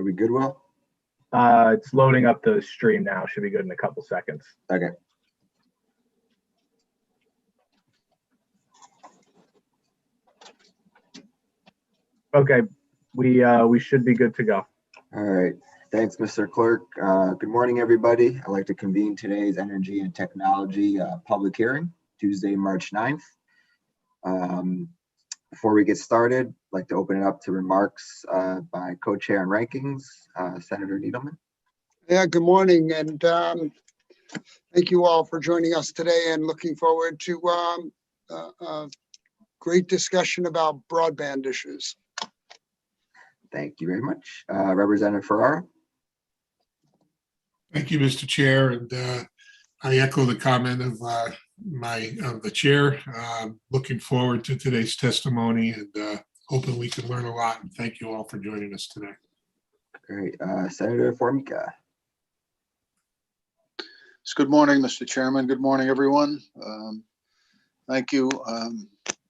Are we good, Will? It's loading up the stream now. Should be good in a couple seconds. Okay. Okay, we should be good to go. All right. Thanks, Mr. Clerk. Good morning, everybody. I'd like to convene today's Energy and Technology public hearing, Tuesday, March 9th. Before we get started, I'd like to open it up to remarks by co-chair and rankings, Senator Needleman. Yeah, good morning, and thank you all for joining us today, and looking forward to a great discussion about broadband issues. Thank you very much. Representative Ferraro. Thank you, Mr. Chair, and I echo the comment of the chair. Looking forward to today's testimony, and hoping we can learn a lot. And thank you all for joining us today. Great. Senator Formica. Good morning, Mr. Chairman. Good morning, everyone. Thank you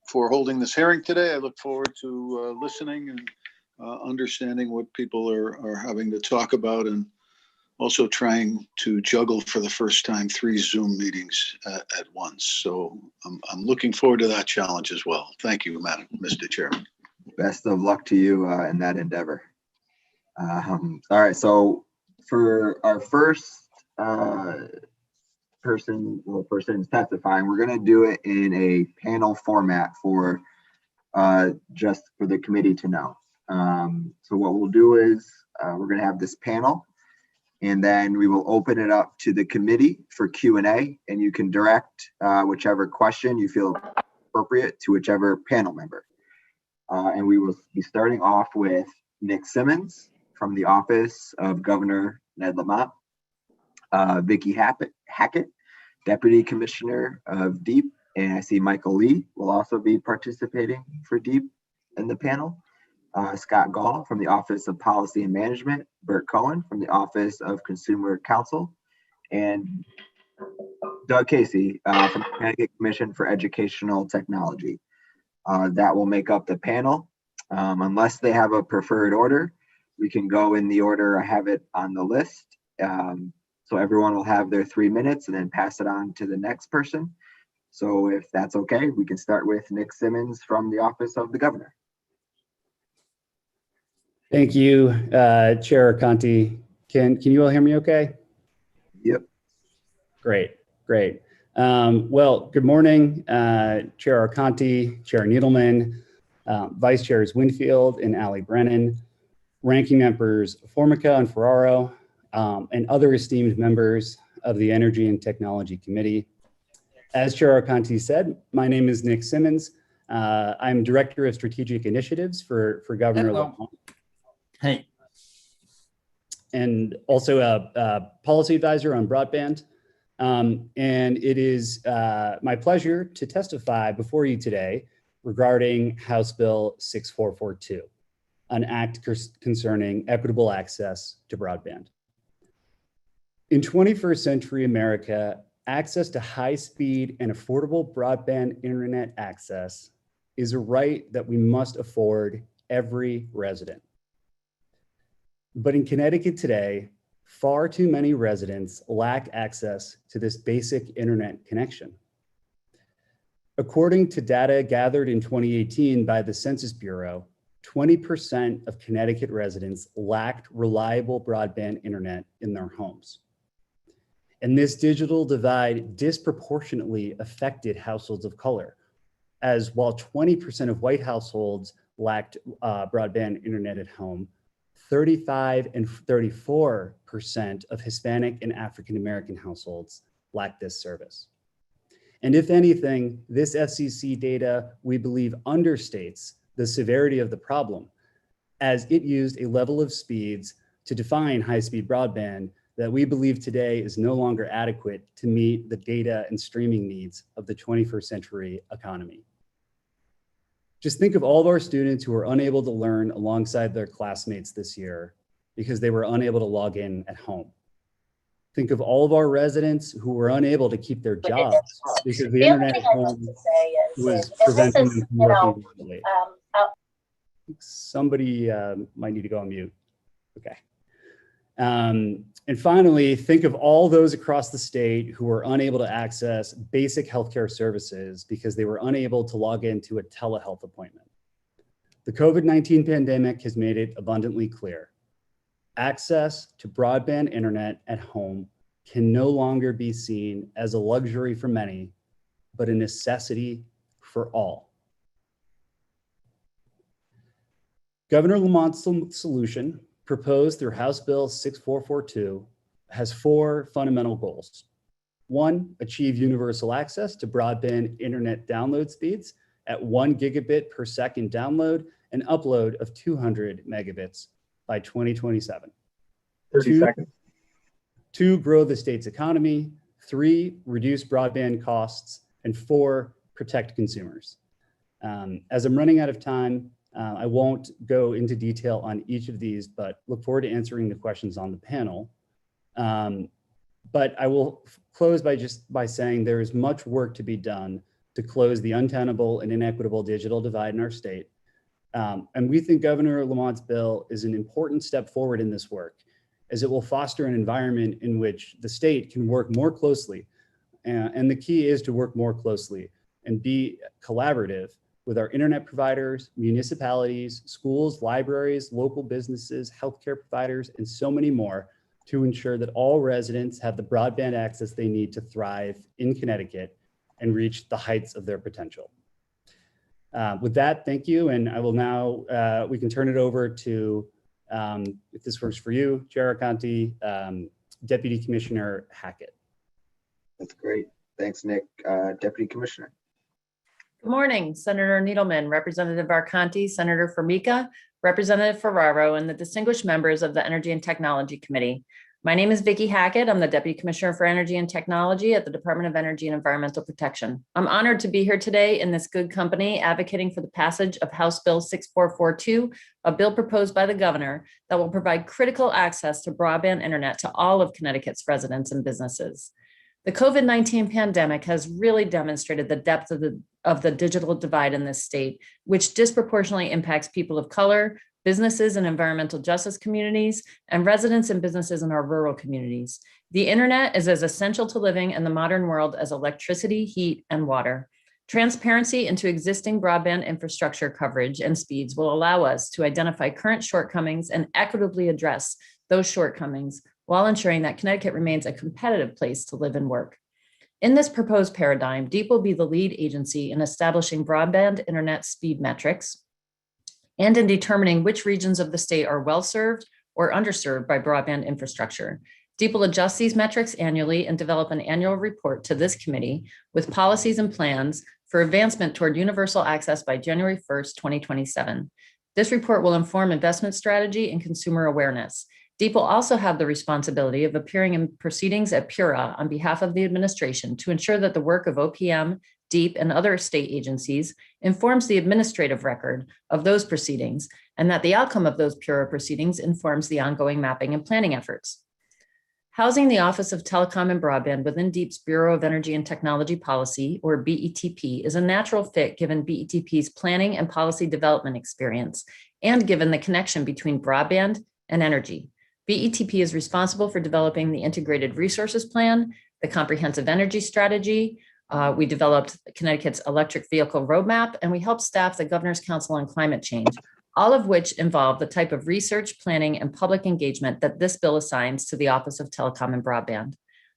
for holding this hearing today. I look forward to listening and understanding what people are having to talk about, and also trying to juggle for the first time 3 Zoom meetings at once. So I'm looking forward to that challenge as well. Thank you, Mr. Chairman. Best of luck to you in that endeavor. All right, so for our first person testifying, we're going to do it in a panel format for just for the committee to know. So what we'll do is we're going to have this panel, and then we will open it up to the committee for Q&A, and you can direct whichever question you feel appropriate to whichever panel member. And we will be starting off with Nick Simmons from the Office of Governor Ned Lamont, Vicky Hackett, Deputy Commissioner of DEEP, and I see Michael Lee will also be participating for DEEP in the panel. Scott Gaul from the Office of Policy and Management, Bert Cohen from the Office of Consumer Counsel, and Doug Casey from the Connecticut Commission for Educational Technology. That will make up the panel. Unless they have a preferred order, we can go in the order I have it on the list. So everyone will have their 3 minutes and then pass it on to the next person. So if that's okay, we can start with Nick Simmons from the Office of the Governor. Thank you, Chair Conti. Can you all hear me okay? Yep. Great. Well, good morning, Chair Conti, Chair Needleman, Vice Chairs Winfield and Allie Brennan, Ranking Members Formica and Ferraro, and other esteemed members of the Energy and Technology Committee. As Chair Conti said, my name is Nick Simmons. I'm Director of Strategic Initiatives for Governor Lamont. Hey. And also a policy advisor on broadband. And it is my pleasure to testify before you today regarding House Bill 6442, an act concerning equitable access to broadband. In 21st century America, access to high-speed and affordable broadband internet access is a right that we must afford every resident. But in Connecticut today, far too many residents lack access to this basic internet connection. According to data gathered in 2018 by the Census Bureau, 20% of Connecticut residents lacked reliable broadband internet in their homes. And this digital divide disproportionately affected households of color, as while 20% of white households lacked broadband internet at home, 35 and 34% of Hispanic and African American households lack this service. And if anything, this FCC data, we believe, understates the severity of the problem, as it used a level of speeds to define high-speed broadband that we believe today is no longer adequate to meet the data and streaming needs of the 21st century economy. Just think of all of our students who were unable to learn alongside their classmates this year because they were unable to log in at home. Think of all of our residents who were unable to keep their jobs because the internet at home was preventing them from working remotely. Somebody might need to go on mute. Okay. And finally, think of all those across the state who were unable to access basic healthcare services because they were unable to log into a telehealth appointment. The COVID-19 pandemic has made it abundantly clear. Access to broadband internet at home can no longer be seen as a luxury for many, but a necessity for all. Governor Lamont's solution, proposed through House Bill 6442, has 4 fundamental goals. 1, achieve universal access to broadband internet download speeds at 1 gigabit per second download and upload of 200 megabits by 2027. 30 seconds. 2, grow the state's economy. 3, reduce broadband costs. And 4, protect consumers. As I'm running out of time, I won't go into detail on each of these, but look forward to answering the questions on the panel. But I will close by saying there is much work to be done to close the untenable and inequitable digital divide in our state. And we think Governor Lamont's bill is an important step forward in this work, as it will foster an environment in which the state can work more closely. And the key is to work more closely and be collaborative with our internet providers, municipalities, schools, libraries, local businesses, healthcare providers, and so many more to ensure that all residents have the broadband access they need to thrive in Connecticut and reach the heights of their potential. With that, thank you. And I will now, we can turn it over to, if this works for you, Chair Arconti, Deputy Commissioner Hackett. That's great. Thanks, Nick. Deputy Commissioner. Good morning, Senator Needleman, Representative Arconti, Senator Formica, Representative Ferraro, and the distinguished members of the Energy and Technology Committee. My name is Vicky Hackett. I'm the Deputy Commissioner for Energy and Technology at the Department of Energy and Environmental Protection. I'm honored to be here today in this good company advocating for the passage of House Bill 6442, a bill proposed by the governor that will provide critical access to broadband internet to all of Connecticut's residents and businesses. The COVID-19 pandemic has really demonstrated the depth of the digital divide in this state, which disproportionately impacts people of color, businesses and environmental justice communities, and residents and businesses in our rural communities. The internet is as essential to living in the modern world as electricity, heat, and water. Transparency into existing broadband infrastructure coverage and speeds will allow us to identify current shortcomings and equitably address those shortcomings while ensuring that Connecticut remains a competitive place to live and work. In this proposed paradigm, DEEP will be the lead agency in establishing broadband internet speed metrics and in determining which regions of the state are well-served or underserved by broadband infrastructure. DEEP will adjust these metrics annually and develop an annual report to this committee with policies and plans for advancement toward universal access by January 1st, 2027. This report will inform investment strategy and consumer awareness. DEEP will also have the responsibility of appearing in proceedings at PURA on behalf of the administration to ensure that the work of OPM, DEEP, and other state agencies informs the administrative record of those proceedings, and that the outcome of those PURA proceedings informs the ongoing mapping and planning efforts. Housing the Office of Telecom and Broadband within DEEP's Bureau of Energy and Technology Policy, or BETP, is a natural fit given BETP's planning and policy development experience, and given the connection between broadband and energy. BETP is responsible for developing the Integrated Resources Plan, the Comprehensive Energy Strategy. We developed Connecticut's Electric Vehicle Roadmap, and we helped staff the Governor's Council on Climate Change, all of which involve the type of research, planning, and public engagement that this bill assigns to the Office of Telecom and Broadband.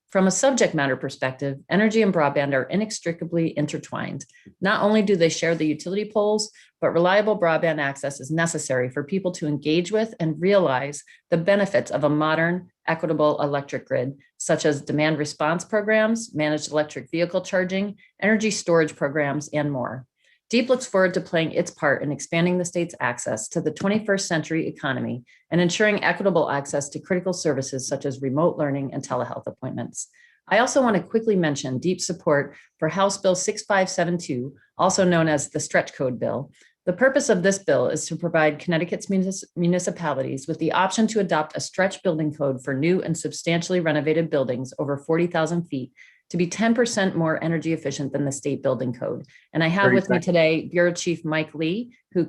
From a subject matter perspective, energy and broadband are inextricably intertwined. Not only do they share the utility poles, but reliable broadband access is necessary for people to engage with and realize the benefits of a modern, equitable electric grid, such as demand response programs, managed electric vehicle charging, energy storage programs, and more. DEEP looks forward to playing its part in expanding the state's access to the 21st century economy and ensuring equitable access to critical services such as remote learning and telehealth appointments. I also want to quickly mention DEEP's support for House Bill 6572, also known as the Stretch Code Bill. The purpose of this bill is to provide Connecticut's municipalities with the option to adopt a stretch building code for new and substantially renovated buildings over 40,000 feet to be 10% more energy efficient than the state building code. And I have with me today Bureau Chief Mike Lee, who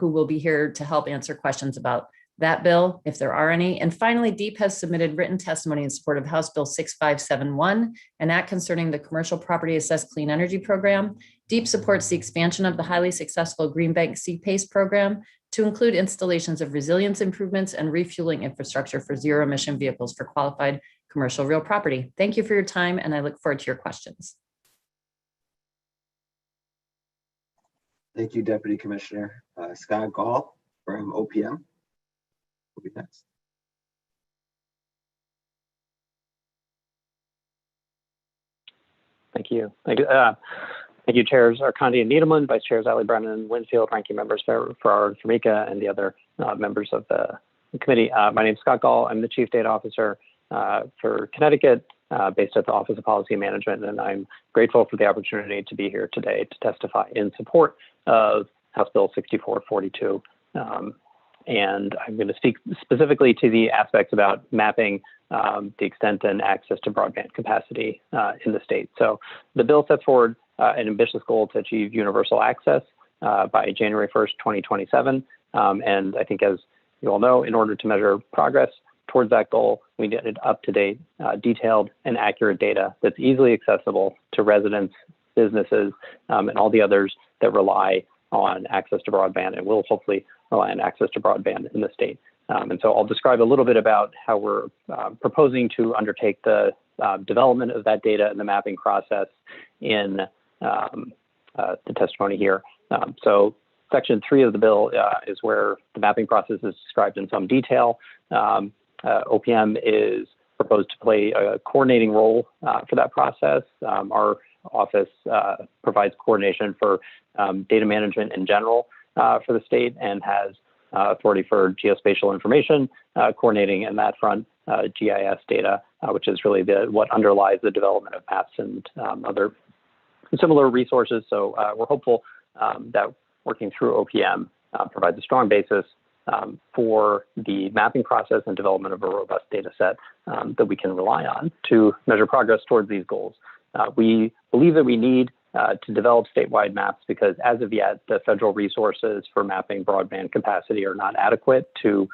will be here to help answer questions about that bill, if there are any. And finally, DEEP has submitted written testimony in support of House Bill 6571, an act concerning the Commercial Property Assessed Clean Energy Program. DEEP supports the expansion of the highly successful Green Bank CPACE program to include installations of resilience improvements and refueling infrastructure for zero emission vehicles for qualified commercial real property. Thank you for your time, and I look forward to your questions. Thank you, Deputy Commissioner. Scott Gaul from OPM will be next. Thank you. Thank you, Chairs Arcondi and Needleman, Vice Chairs Ali Brennan, Winfield, Ranking Members Farrar and Formica, and the other members of the committee. My name is Scott Gaul. I'm the Chief Data Officer for Connecticut, based at the Office of Policy Management, and I'm grateful for the opportunity to be here today to testify in support of House Bill 6442. And I'm going to speak specifically to the aspects about mapping the extent and access to broadband capacity in the state. So the bill sets forward an ambitious goal to achieve universal access by January 1st, 2027. And I think, as you all know, in order to measure progress towards that goal, we needed up-to-date, detailed, and accurate data that's easily accessible to residents, businesses, and all the others that rely on access to broadband and will hopefully rely on access to broadband in the state. And so I'll describe a little bit about how we're proposing to undertake the development of that data and the mapping process in the testimony here. So Section 3 of the bill is where the mapping process is described in some detail. OPM is proposed to play a coordinating role for that process. Our office provides coordination for data management in general for the state and has authority for geospatial information coordinating in that front, GIS data, which is really what underlies the development of maps and other similar resources. So we're hopeful that working through OPM provides a strong basis for the mapping process and development of a robust data set that we can rely on to measure progress towards these goals. We believe that we need to develop statewide maps because as of yet, the federal resources for mapping broadband capacity are not adequate to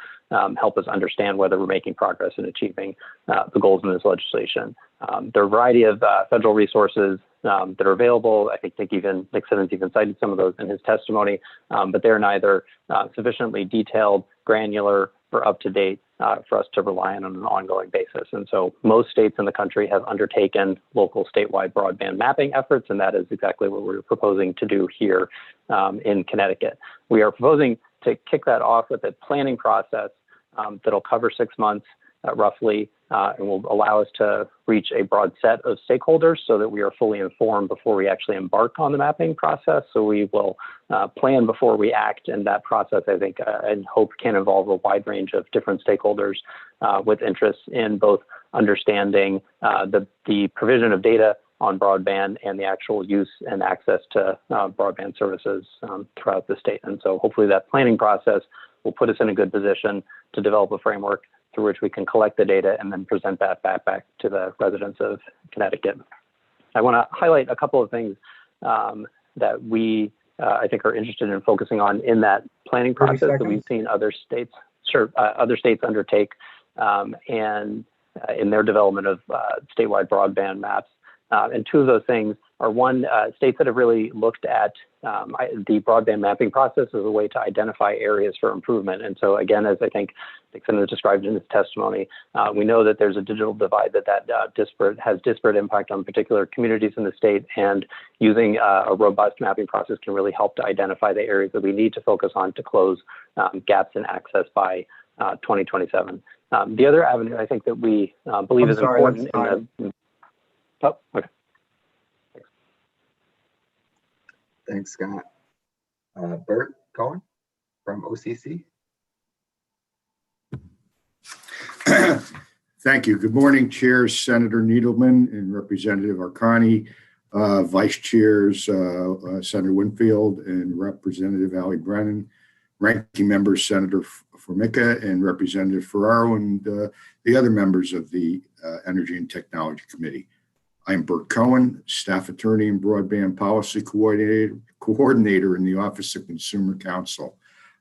help us understand whether we're making progress in achieving the goals in this legislation. There are a variety of federal resources that are available. I think Nick Simmons even cited some of those in his testimony, but they're neither sufficiently detailed, granular, or up-to-date for us to rely on an ongoing basis. And so most states in the country have undertaken local statewide broadband mapping efforts, and that is exactly what we're proposing to do here in Connecticut. We are proposing to kick that off with a planning process that'll cover 6 months roughly, and will allow us to reach a broad set of stakeholders so that we are fully informed before we actually embark on the mapping process. So we will plan before we act, and that process, I think, and hope can involve a wide range of different stakeholders with interests in both understanding the provision of data on broadband and the actual use and access to broadband services throughout the state. And so hopefully that planning process will put us in a good position to develop a framework through which we can collect the data and then present that back to the residents of Connecticut. I want to highlight a couple of things that we, I think, are interested in focusing on in that planning process that we've seen other states, undertake and in their development of statewide broadband maps. And two of those things are, one, states that have really looked at the broadband mapping process as a way to identify areas for improvement. And so again, as I think Dixon has described in his testimony, we know that there's a digital divide that has disparate impact on particular communities in the state, and using a robust mapping process can really help to identify the areas that we need to focus on to close gaps in access by 2027. The other avenue I think that we believe is important Oh, okay. Thanks, Scott. Bert Cohen from OCC. Thank you. Good morning, Chairs Senator Needleman and Representative Arcani, Vice Chairs Senator Winfield and Representative Ali Brennan, Ranking Members Senator Formica and Representative Ferraro, and the other members of the Energy and Technology Committee. I'm Bert Cohen, Staff Attorney and Broadband Policy Coordinator in the Office of Consumer Counsel.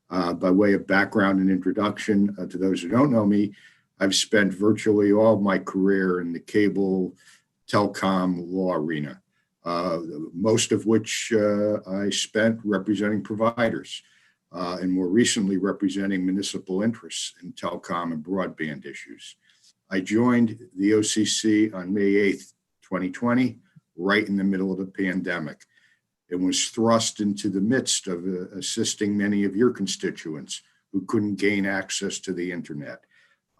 By way of background and introduction to those who don't know me, I've spent virtually all of my career in the cable telecom law arena, most of which I spent representing providers and more recently representing municipal interests in telecom and broadband issues. I joined the OCC on May 8th, 2020, right in the middle of the pandemic, and was thrust into the midst of assisting many of your constituents who couldn't gain access to the internet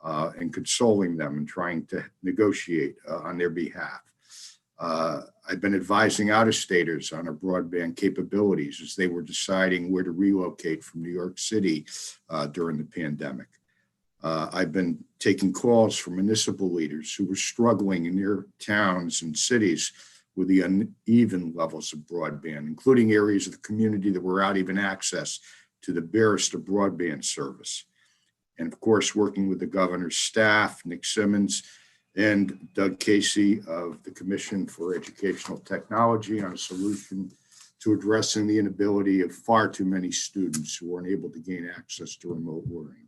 and consoling them and trying to negotiate on their behalf. I've been advising out-of-staters on our broadband capabilities as they were deciding where to relocate from New York City during the pandemic. I've been taking calls from municipal leaders who were struggling in their towns and cities with the uneven levels of broadband, including areas of the community that were without even access to the barest of broadband service. And of course, working with the governor's staff, Nick Simmons, and Doug Casey of the Commission for Educational Technology on a solution to addressing the inability of far too many students who weren't able to gain access to remote learning.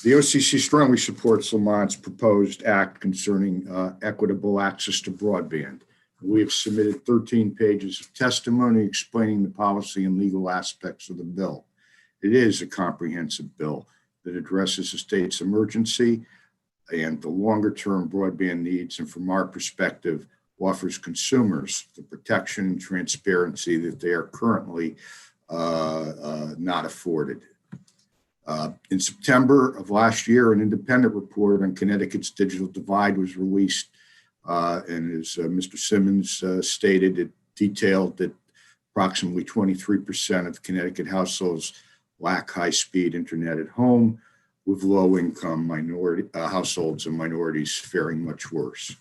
The OCC strongly supports Lamont's proposed act concerning equitable access to broadband. We have submitted 13 pages of testimony explaining the policy and legal aspects of the bill. It is a comprehensive bill that addresses the state's emergency and the longer-term broadband needs, and from our perspective, offers consumers the protection and transparency that they are currently not afforded. In September of last year, an independent report on Connecticut's digital divide was released, and as Mr. Simmons stated, it detailed that approximately 23% of Connecticut households lack high-speed internet at home, with low-income minority households and minorities faring much worse.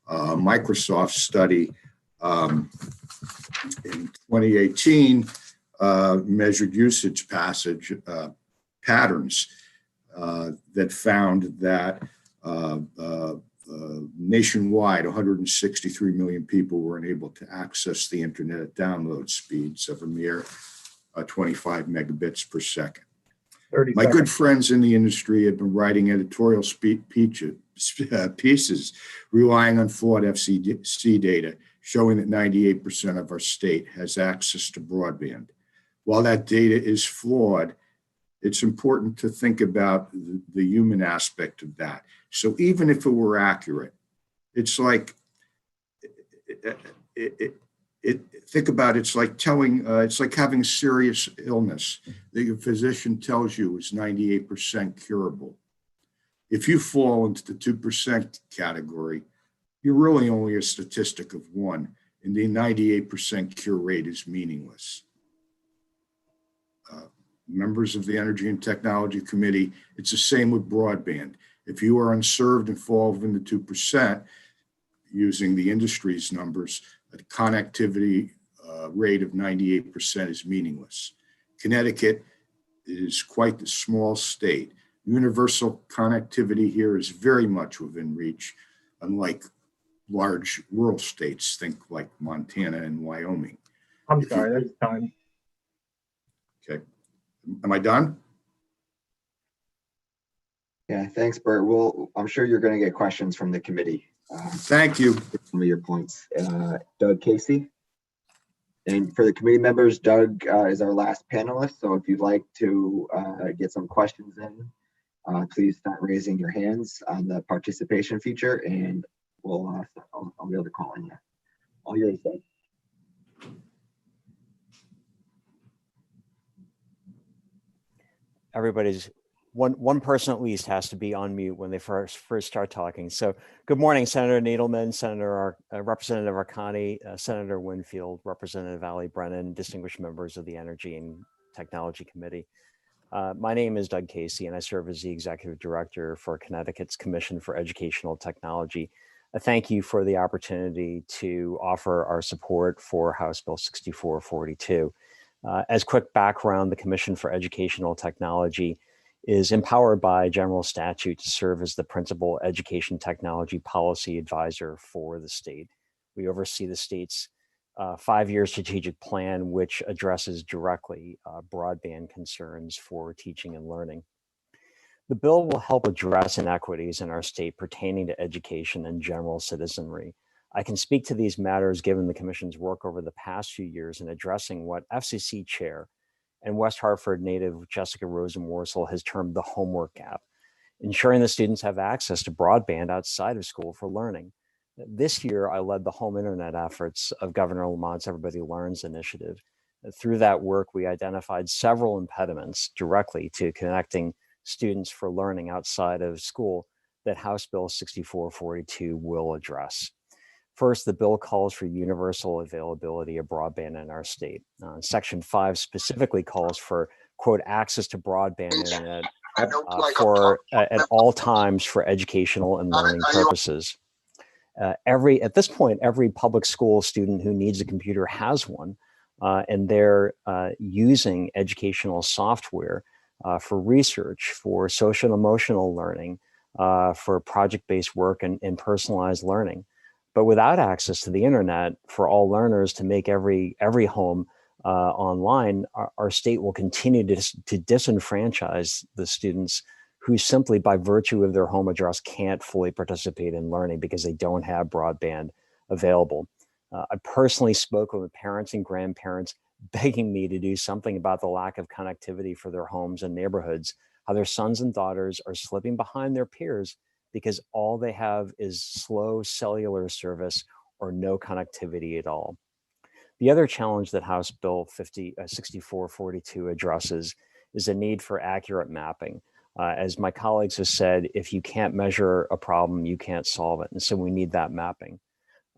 Microsoft's study in 2018 measured usage patterns that found that nationwide, 163 million people were unable to access the internet at download speeds of a mere 25 megabits per second. My good friends in the industry had been writing editorial pieces relying on flawed FCC data, showing that 98% of our state has access to broadband. While that data is flawed, it's important to think about the human aspect of that. So even if it were accurate, it's like, think about it, it's like telling, it's like having a serious illness that your physician tells you is 98% curable. If you fall into the 2% category, you're really only a statistic of one, and the 98% cure rate is meaningless. Members of the Energy and Technology Committee, it's the same with broadband. If you are unserved and fall within the 2%, using the industry's numbers, a connectivity rate of 98% is meaningless. Connecticut is quite the small state. Universal connectivity here is very much within reach, unlike large rural states, think like Montana and Wyoming. I'm sorry, that's time. Okay. Am I done? Yeah, thanks, Bert. I'm sure you're going to get questions from the committee. Thank you. Some of your points. Doug Casey. And for the committee members, Doug is our last panelist. So if you'd like to get some questions in, please start raising your hands on the participation feature, and I'll be able to call on you. All yours, Doug. Everybody's one person at least has to be on mute when they first start talking. So good morning, Senator Needleman, Representative Arcani, Senator Winfield, Representative Ali Brennan, distinguished members of the Energy and Technology Committee. My name is Doug Casey, and I serve as the Executive Director for Connecticut's Commission for Educational Technology. I thank you for the opportunity to offer our support for House Bill 6442. As quick background, the Commission for Educational Technology is empowered by general statute to serve as the principal education technology policy advisor for the state. We oversee the state's 5-year strategic plan, which addresses directly broadband concerns for teaching and learning. The bill will help address inequities in our state pertaining to education and general citizenry. I can speak to these matters given the Commission's work over the past few years in addressing what FCC Chair and West Hartford native Jessica Rosenworcel has termed the homework gap, ensuring that students have access to broadband outside of school for learning. This year, I led the home internet efforts of Governor Lamont's Everybody Learns initiative. Through that work, we identified several impediments directly to connecting students for learning outside of school that House Bill 6442 will address. First, the bill calls for universal availability of broadband in our state. Section 5 specifically calls for, quote, access to broadband internet at all times for educational and learning purposes. At this point, every public school student who needs a computer has one, and they're using educational software for research, for social and emotional learning, for project-based work and personalized learning. But without access to the internet for all learners to make every home online, our state will continue to disenfranchise the students who simply by virtue of their home address can't fully participate in learning because they don't have broadband available. I personally spoke with parents and grandparents begging me to do something about the lack of connectivity for their homes and neighborhoods, how their sons and daughters are slipping behind their peers because all they have is slow cellular service or no connectivity at all. The other challenge that House Bill 6442 addresses is the need for accurate mapping. As my colleagues have said, if you can't measure a problem, you can't solve it. And so we need that mapping.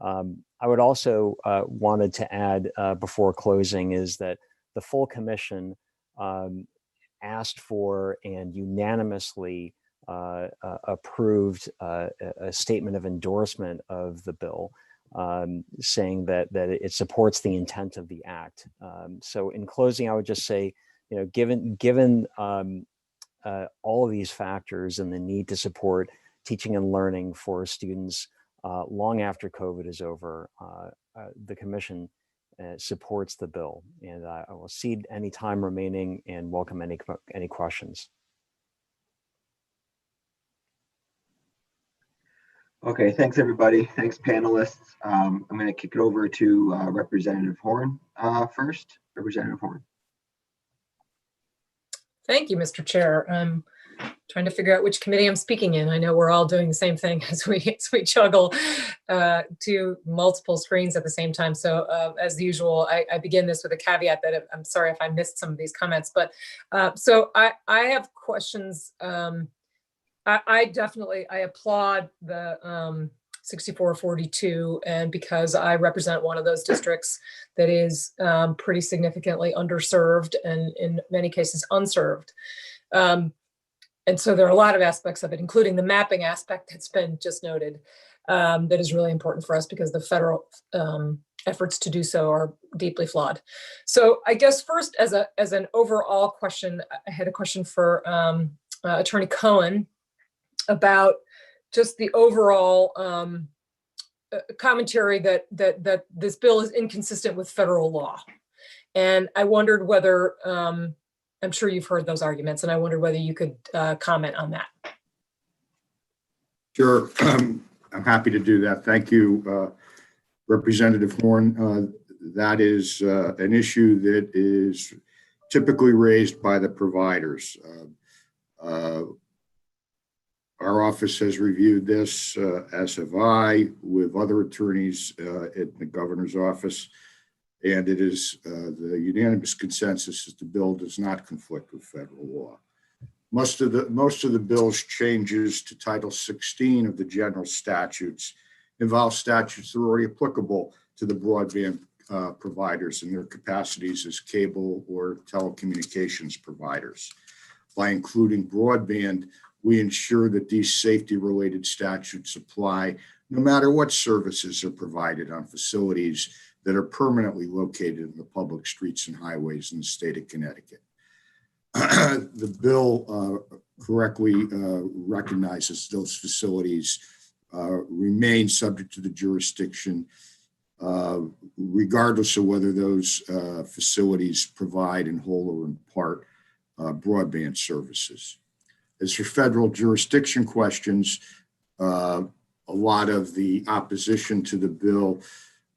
I would also wanted to add before closing is that the full commission asked for and unanimously approved a statement of endorsement of the bill, saying that it supports the intent of the act. So in closing, I would just say, given all of these factors and the need to support teaching and learning for students long after COVID is over, the commission supports the bill, and I will cede any time remaining and welcome any questions. Okay, thanks everybody. Thanks panelists. I'm going to kick it over to Representative Horn first. Representative Horn. Thank you, Mr. Chair. I'm trying to figure out which committee I'm speaking in. I know we're all doing the same thing as we juggle to multiple screens at the same time. So as usual, I begin this with a caveat that I'm sorry if I missed some of these comments, but so I have questions. I applaud the 6442, and because I represent one of those districts that is pretty significantly underserved and in many cases unserved. And so there are a lot of aspects of it, including the mapping aspect that's been just noted, that is really important for us because the federal efforts to do so are deeply flawed. So I guess first, as an overall question, I had a question for Attorney Cohen about just the overall commentary that this bill is inconsistent with federal law. And I wondered whether, I'm sure you've heard those arguments, and I wondered whether you could comment on that. Sure, I'm happy to do that. Thank you, Representative Horn. That is an issue that is typically raised by the providers. Our office has reviewed this, as have I, with other attorneys at the governor's office, and it is the unanimous consensus that the bill does not conflict with federal law. Most of the bill's changes to Title 16 of the general statutes involve statutes that are already applicable to the broadband providers in their capacities as cable or telecommunications providers. By including broadband, we ensure that these safety-related statutes apply no matter what services are provided on facilities that are permanently located in the public streets and highways in the state of Connecticut. The bill correctly recognizes those facilities remain subject to the jurisdiction regardless of whether those facilities provide in whole or in part broadband services. As for federal jurisdiction questions, a lot of the opposition to the bill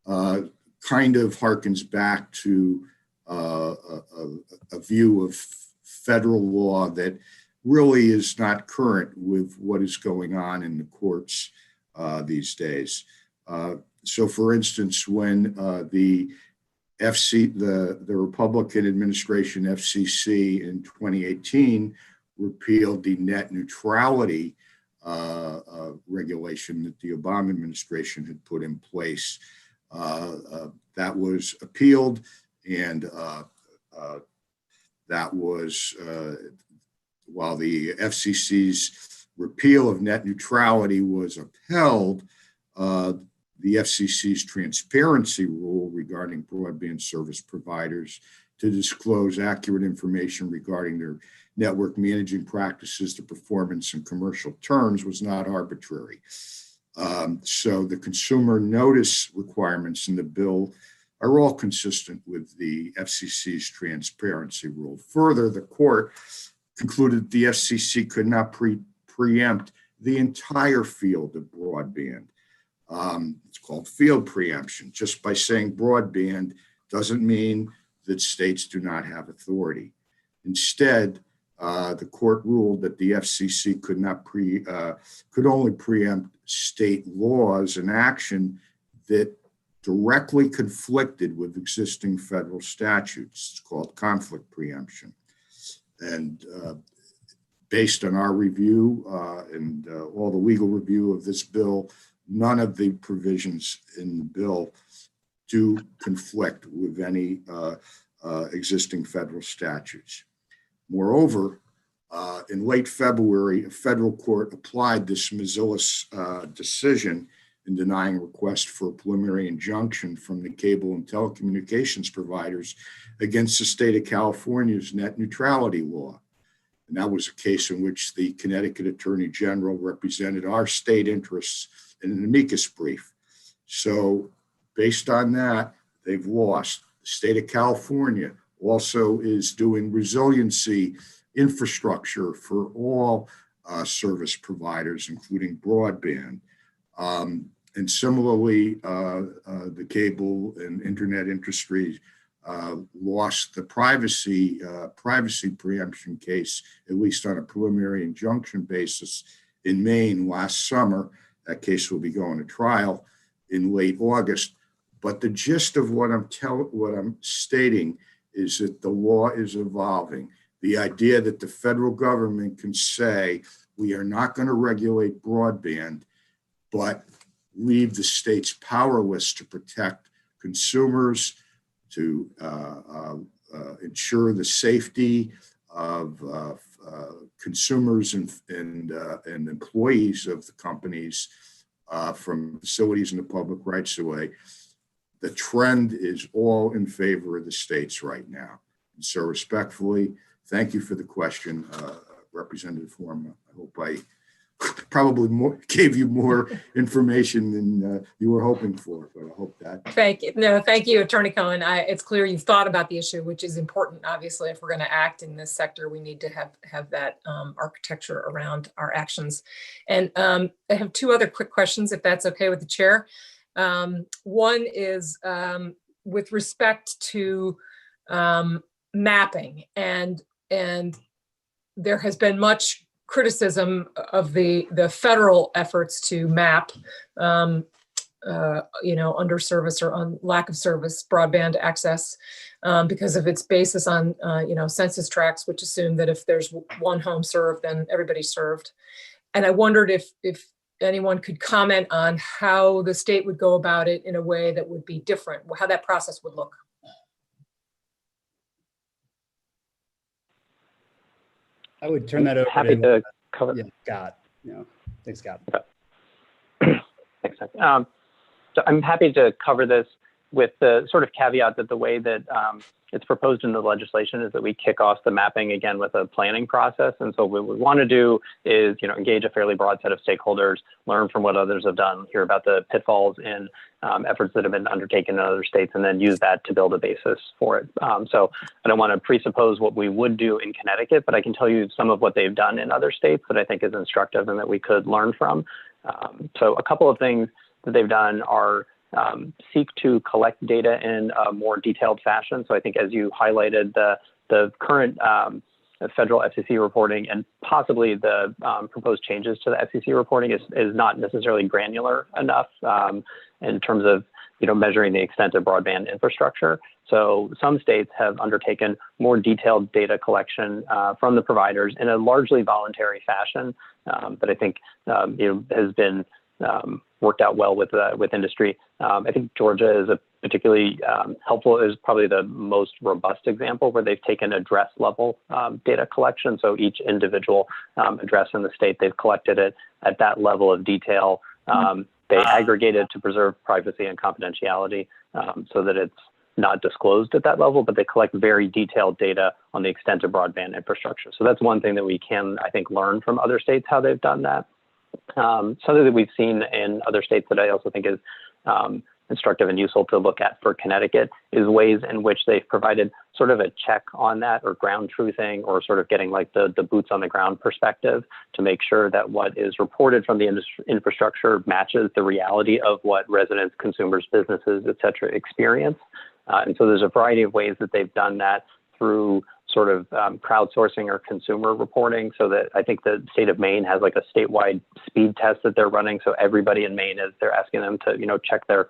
kind of harkens back to a view of federal law that really is not current with what is going on in the courts these days. So, for instance, when the Republican administration FCC in 2018 repealed the net neutrality regulation that the Obama administration had put in place, that was appealed, and that was while the FCC's repeal of net neutrality was upheld, the FCC's transparency rule regarding broadband service providers to disclose accurate information regarding their network managing practices, the performance and commercial terms was not arbitrary. So the consumer notice requirements in the bill are all consistent with the FCC's transparency rule. Further, the court concluded the FCC could not preempt the entire field of broadband. It's called field preemption. Just by saying broadband doesn't mean that states do not have authority. Instead, the court ruled that the FCC could only preempt state laws and action that directly conflicted with existing federal statutes. It's called conflict preemption. And based on our review and all the legal review of this bill, none of the provisions in the bill do conflict with any existing federal statutes. Moreover, in late February, a federal court applied this Mazzillis decision in denying request for a preliminary injunction from the cable and telecommunications providers against the state of California's net neutrality law. And that was a case in which the Connecticut Attorney General represented our state interests in an amicus brief. So based on that, they've lost. The state of California also is doing resiliency infrastructure for all service providers, including broadband. And similarly, the cable and internet industry lost the privacy preemption case, at least on a preliminary injunction basis, in Maine last summer. That case will be going to trial in late August. But the gist of what I'm stating is that the law is evolving. The idea that the federal government can say we are not going to regulate broadband, but leave the states powerless to protect consumers, to ensure the safety of consumers and employees of the companies from facilities in the public rights of way. The trend is all in favor of the states right now. And so respectfully, thank you for the question, Representative Foreman. I hope I probably gave you more information than you were hoping for, but I hope that. Thank you. No, thank you, Attorney Cohen. It's clear you've thought about the issue, which is important. Obviously, if we're going to act in this sector, we need to have that architecture around our actions. And I have two other quick questions, if that's okay with the chair. One is with respect to mapping, and there has been much criticism of the federal efforts to map, under service or on lack of service broadband access because of its basis on, census tracts, which assume that if there's one home served, then everybody's served. And I wondered if anyone could comment on how the state would go about it in a way that would be different, how that process would look. I would turn that over. Happy to cover. Yeah, Scott. Thanks, Scott. Okay. Thanks. So I'm happy to cover this. with the sort of caveat that the way that it's proposed in the legislation is that we kick off the mapping again with a planning process. And so what we want to do is, engage a fairly broad set of stakeholders, learn from what others have done, hear about the pitfalls in efforts that have been undertaken in other states, and then use that to build a basis for it. So I don't want to presuppose what we would do in Connecticut, but I can tell you some of what they've done in other states that I think is instructive and that we could learn from. So a couple of things that they've done are seek to collect data in a more detailed fashion. So I think, as you highlighted, the current federal FCC reporting and possibly the proposed changes to the FCC reporting is not necessarily granular enough in terms of measuring the extent of broadband infrastructure. So some states have undertaken more detailed data collection from the providers in a largely voluntary fashion that I think has been worked out well with industry. I think Georgia is a particularly helpful, is probably the most robust example where they've taken address level data collection. So each individual address in the state, they've collected it at that level of detail. They aggregate it to preserve privacy and confidentiality so that it's not disclosed at that level, but they collect very detailed data on the extent of broadband infrastructure. So that's one thing that we can, I think, learn from other states, how they've done that. Something that we've seen in other states that I also think is instructive and useful to look at for Connecticut is ways in which they've provided sort of a check on that, or ground truthing, or sort of getting like the boots on the ground perspective to make sure that what is reported from the infrastructure matches the reality of what residents, consumers, businesses, et cetera, experience. And so there's a variety of ways that they've done that through sort of crowdsourcing or consumer reporting, so that I think the state of Maine has like a statewide speed test that they're running. So everybody in Maine, is they're asking them to, check their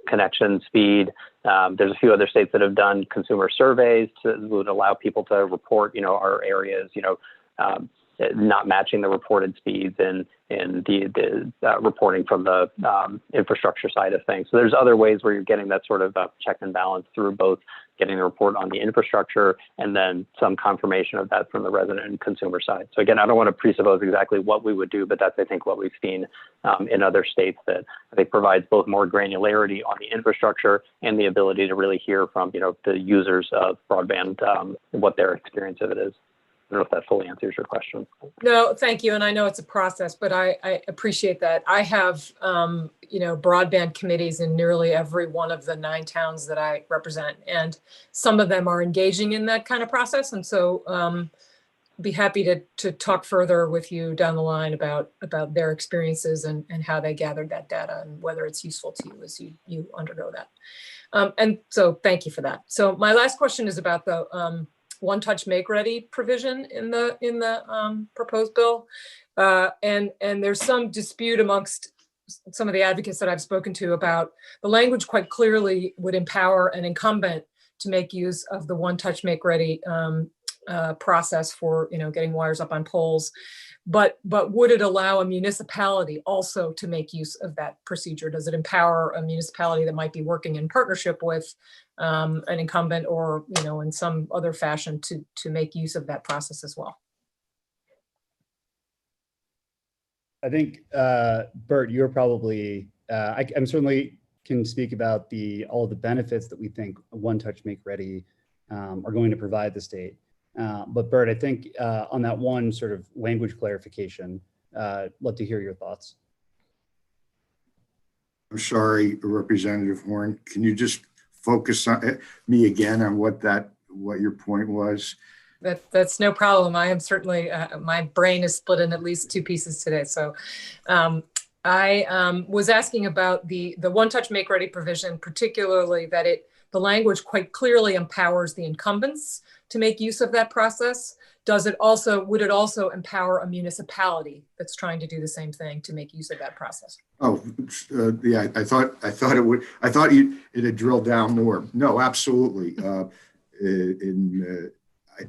connection speed. There's a few other states that have done consumer surveys that would allow people to report, our areas, not matching the reported speeds and the reporting from the infrastructure side of things. So there's other ways where you're getting that sort of check and balance through both getting the report on the infrastructure and then some confirmation of that from the resident and consumer side. So again, I don't want to presuppose exactly what we would do, but that's, I think, what we've seen in other states that I think provides both more granularity on the infrastructure and the ability to really hear from, the users of broadband, what their experience of it is. I don't know if that fully answers your question. No, thank you. And I know it's a process, but I appreciate that. I have, broadband committees in nearly every one of the 9 towns that I represent, and some of them are engaging in that kind of process. And so be happy to talk further with you down the line about their experiences and how they gathered that data and whether it's useful to you as you undergo that. And so thank you for that. So my last question is about the one-touch make-ready provision in the proposed bill, and there's some dispute amongst some of the advocates that I've spoken to about the language. Quite clearly would empower an incumbent to make use of the one-touch make-ready process for getting wires up on poles, but would it allow a municipality also to make use of that procedure? Does it empower a municipality that might be working in partnership with an incumbent or, in some other fashion to make use of that process as well? I think, Bert, you're probably, I'm certainly can speak about all of the benefits that we think one-touch make-ready are going to provide the state. But Bert, I think on that one sort of language clarification, love to hear your thoughts. I'm sorry, Representative Horn, can you just focus on me again on what your point was? That's no problem. I am certainly, my brain is split in at least 2 pieces today. So I was asking about the one-touch make-ready provision, particularly that the language quite clearly empowers the incumbents to make use of that process. Would it also empower a municipality that's trying to do the same thing to make use of that process? Oh, yeah, I thought it would. I thought it had drilled down more. No, absolutely.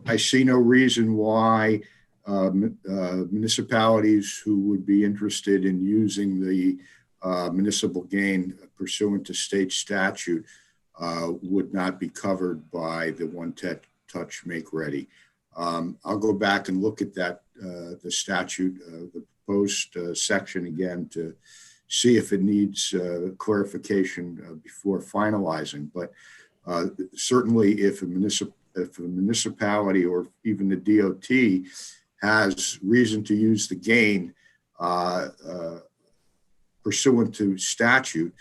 I see no reason why municipalities who would be interested in using the municipal gain pursuant to state statute would not be covered by the one-touch make-ready. I'll go back and look at that, the statute, the proposed section again to see if it needs clarification before finalizing. But certainly if a municipality or even the DOT has reason to use the gain pursuant to statute,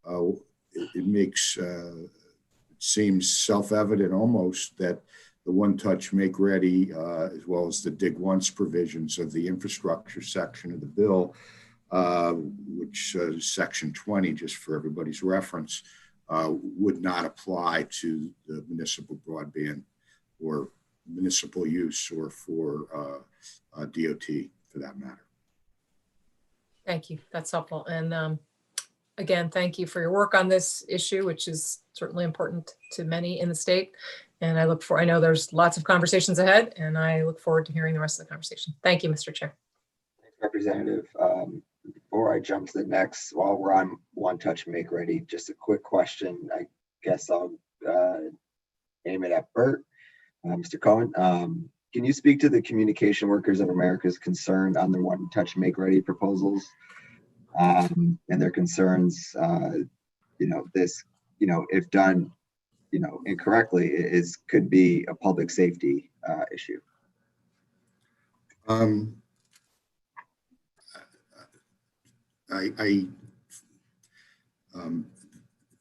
it makes it seems self-evident almost that the one-touch make ready, as well as the dig once provisions of the infrastructure section of the bill, which is section 20, just for everybody's reference, would not apply to the municipal broadband or municipal use or for DOT for that matter. Thank you. That's helpful. And again, thank you for your work on this issue, which is certainly important to many in the state. And I know there's lots of conversations ahead, and I look forward to hearing the rest of the conversation. Thank you, Mr. Chair. Thanks, Representative. Before I jump to the next, while we're on One Touch Make Ready, just a quick question. I guess I'll aim it at Bert. Mr. Cohen, can you speak to the Communication Workers of America's concern on the One Touch Make Ready proposals and their concerns? This, if done, incorrectly, could be a public safety issue.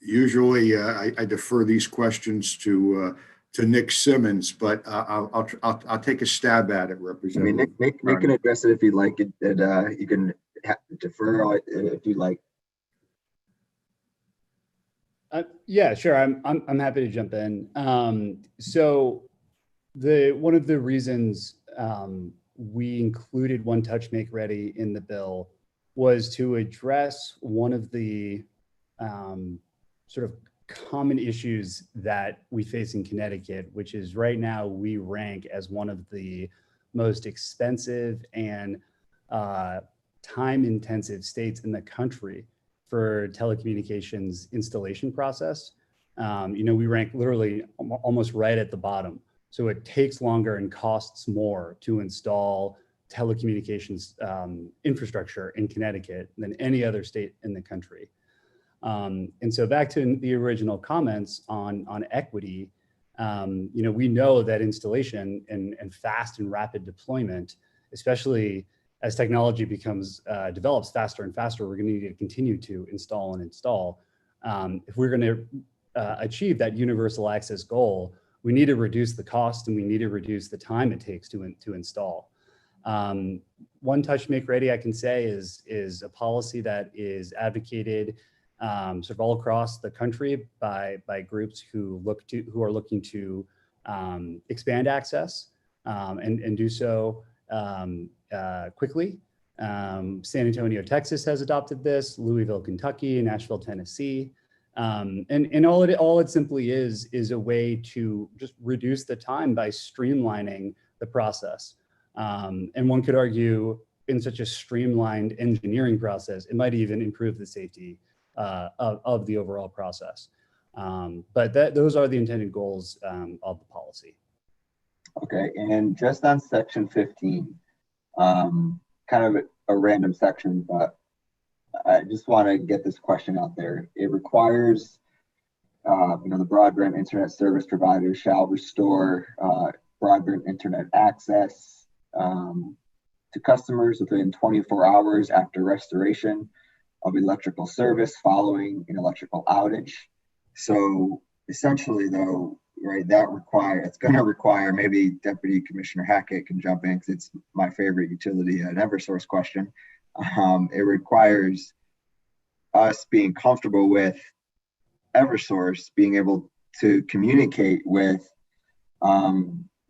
Usually I defer these questions to Nick Simmons, but I'll take a stab at it, Representative. Nick can address it if you'd like. You can defer if you'd like. Yeah, sure. I'm happy to jump in. So one of the reasons we included One Touch Make Ready in the bill was to address one of the sort of common issues that we face in Connecticut, which is right now we rank as one of the most expensive and time-intensive states in the country for telecommunications installation process. We rank literally almost right at the bottom. So it takes longer and costs more to install telecommunications infrastructure in Connecticut than any other state in the country. And so back to the original comments on equity, we know that installation and fast and rapid deployment, especially as technology develops faster and faster, we're going to need to continue to install and install. If we're going to achieve that universal access goal, we need to reduce the cost and we need to reduce the time it takes to install. One Touch Make Ready, I can say, is a policy that is advocated sort of all across the country by groups who are looking to expand access and do so quickly. San Antonio, Texas has adopted this, Louisville, Kentucky, Nashville, Tennessee. And all it simply is a way to just reduce the time by streamlining the process. And one could argue in such a streamlined engineering process, it might even improve the safety of the overall process. But those are the intended goals of the policy. Okay, and just on section 15, kind of a random section, but I just want to get this question out there. It requires, the broadband internet service provider shall restore broadband internet access to customers within 24 hours after restoration of electrical service following an electrical outage. So essentially, though, right, it's going to require, maybe Deputy Commissioner Hackett can jump in because it's my favorite utility, an Eversource question. It requires us being comfortable with Eversource being able to communicate with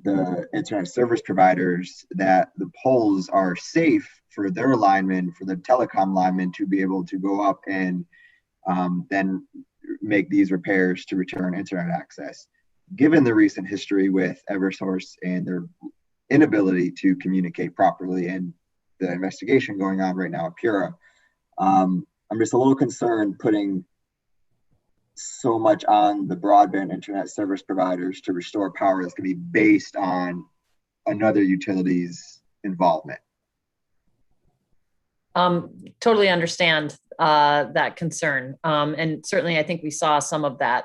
the internet service providers that the poles are safe for their linemen, for the telecom linemen to be able to go up and then make these repairs to return internet access. Given the recent history with Eversource and their inability to communicate properly and the investigation going on right now at Pura, I'm just a little concerned putting so much on the broadband internet service providers to restore power that's going to be based on another utility's involvement. Totally understand that concern. And certainly I think we saw some of that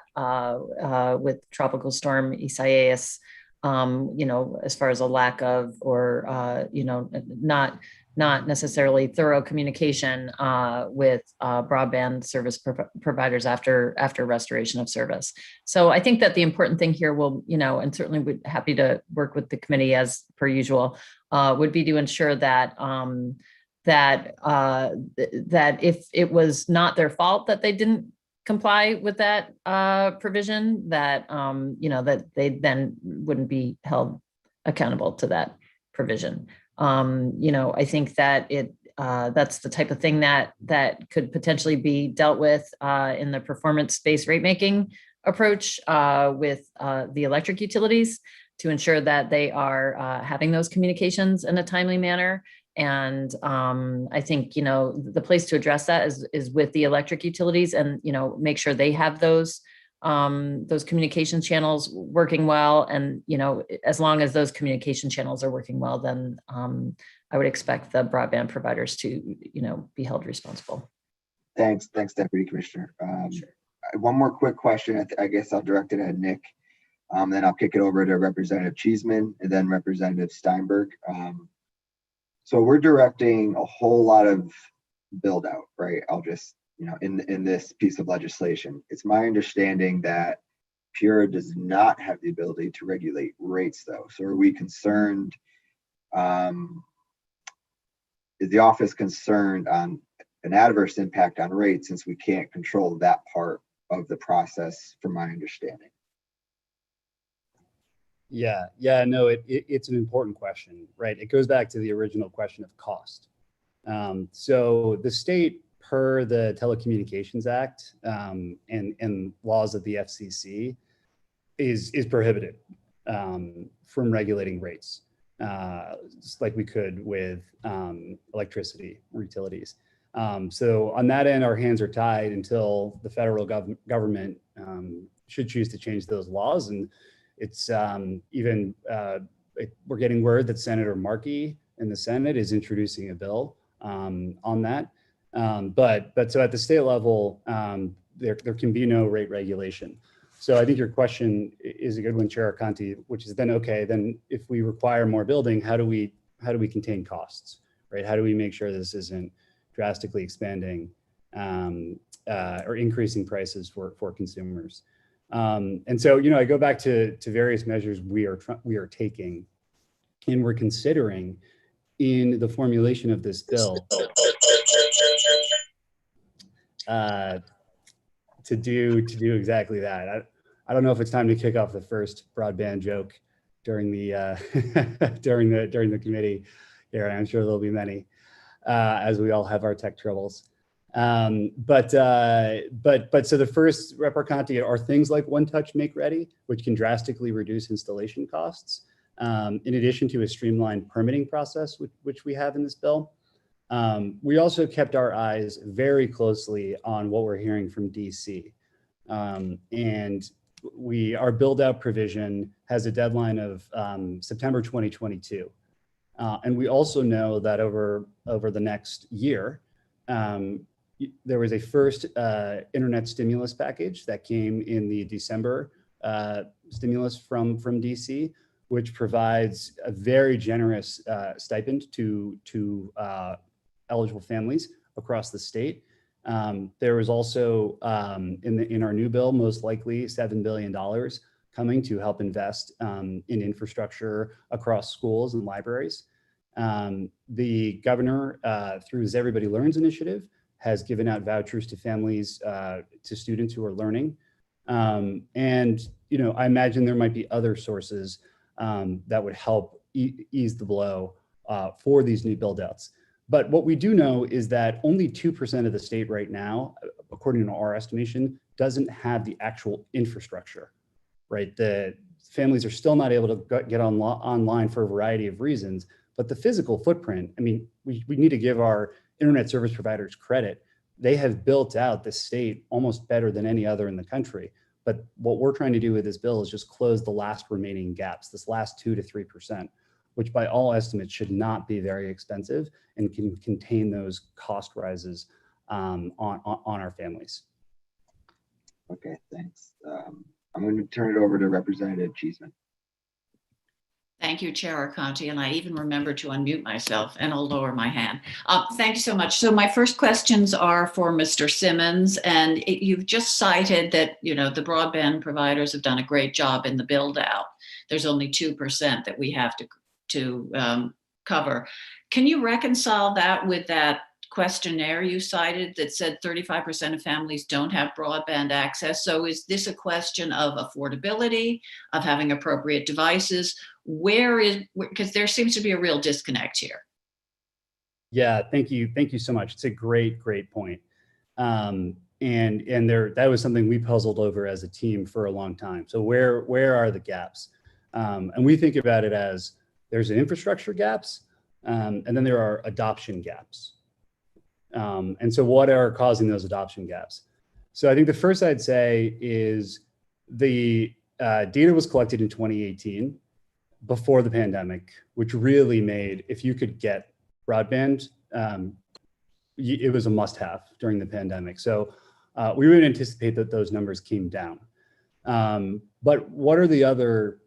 with Tropical Storm Isaias, as far as a lack of, or, not necessarily thorough communication with broadband service providers after restoration of service. So I think that the important thing here will, and certainly we're happy to work with the committee as per usual, would be to ensure that that if it was not their fault that they didn't comply with that provision, that that they then wouldn't be held accountable to that provision. I think that that's the type of thing that could potentially be dealt with in the performance-based rate making approach with the electric utilities to ensure that they are having those communications in a timely manner. And I think, the place to address that is with the electric utilities and, make sure they have those communication channels working well. And, as long as those communication channels are working well, then I would expect the broadband providers to, be held responsible. Thanks, Deputy Commissioner. Sure. One more quick question. I guess I'll direct it at Nick. Then I'll kick it over to Representative Cheeseman and then Representative Steinberg. So we're directing a whole lot of build out, right? I'll just, in this piece of legislation, it's my understanding that PURA does not have the ability to regulate rates though. So are we concerned, is the office concerned on an adverse impact on rates since we can't control that part of the process from my understanding? Yeah, no, it's an important question, right? It goes back to the original question of cost. So the state, per the Telecommunications Act and laws of the FCC, is prohibited from regulating rates, just like we could with electricity or utilities. So on that end, our hands are tied until the federal government should choose to change those laws. And it's we're getting word that Senator Markey in the Senate is introducing a bill on that. But so at the state level, there can be no rate regulation. So I think your question is a good one, Chair Conti, which is then, okay, then if we require more building, how do we contain costs, right? How do we make sure this isn't drastically expanding or increasing prices for consumers? And so, I go back to various measures we are taking and we're considering in the formulation of this bill to do exactly that. I don't know if it's time to kick off the first broadband joke during the during the committee here. I'm sure there'll be many as we all have our tech troubles. But so the first, Rep. Conti, are things like One Touch Make Ready, which can drastically reduce installation costs, in addition to a streamlined permitting process, which we have in this bill. We also kept our eyes very closely on what we're hearing from DC. And our build out provision has a deadline of September 2022. And we also know that over the next year, there was a first internet stimulus package that came in the December stimulus from DC, which provides a very generous stipend to eligible families across the state. There was also in our new bill, most likely $7 billion coming to help invest in infrastructure across schools and libraries. The governor, through his Everybody Learns initiative, has given out vouchers to families, to students who are learning. And, I imagine there might be other sources that would help ease the blow for these new build outs. But what we do know is that only 2% of the state right now, according to our estimation, doesn't have the actual infrastructure, right? The families are still not able to get online for a variety of reasons, but the physical footprint, I mean, we need to give our internet service providers credit. They have built out the state almost better than any other in the country. But what we're trying to do with this bill is just close the last remaining gaps, this last 2 to 3%. which by all estimates should not be very expensive and can contain those cost rises on our families. Okay, thanks. I'm going to turn it over to Representative Cheeseman. Thank you, Chair Arconti, and I even remembered to unmute myself, and I'll lower my hand. Thank you so much. So my first questions are for Mr. Simmons, and you've just cited that, you know, the broadband providers have done a great job in the build out. There's only 2% that we have to cover. Can you reconcile that with that questionnaire you cited that said 35% of families don't have broadband access? So is this a question of affordability, of having appropriate devices? Because there seems to be a real disconnect here. Yeah, thank you. Thank you so much. It's a great point. And that was something we puzzled over as a team for a long time. So where are the gaps? And we think about it as there's an infrastructure gaps, and then there are adoption gaps. And so what are causing those adoption gaps? So I think the first I'd say is the data was collected in 2018 before the pandemic, which really made, if you could get broadband, it was a must-have during the pandemic. So we would anticipate that those numbers came down. But what are the other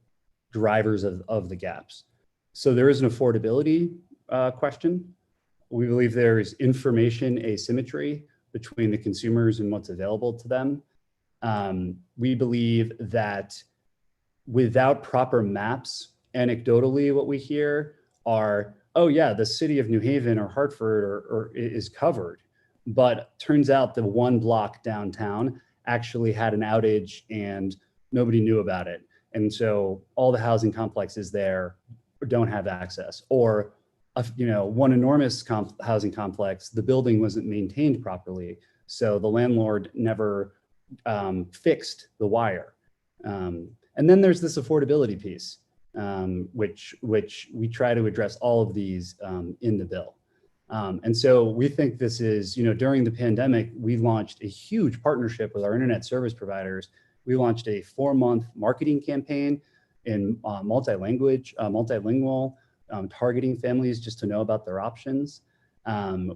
drivers of the gaps? So there is an affordability question. We believe there is information asymmetry between the consumers and what's available to them. We believe that without proper maps, anecdotally, what we hear are, oh yeah, the city of New Haven or Hartford or is covered, but turns out the one block downtown actually had an outage and nobody knew about it. And so all the housing complexes there don't have access, or one enormous housing complex, the building wasn't maintained properly, so the landlord never fixed the wire. And then there's this affordability piece, which we try to address all of these in the bill. And so we think this is, during the pandemic, we launched a huge partnership with our internet service providers. We launched a 4-month marketing campaign in multilingual, targeting families just to know about their options.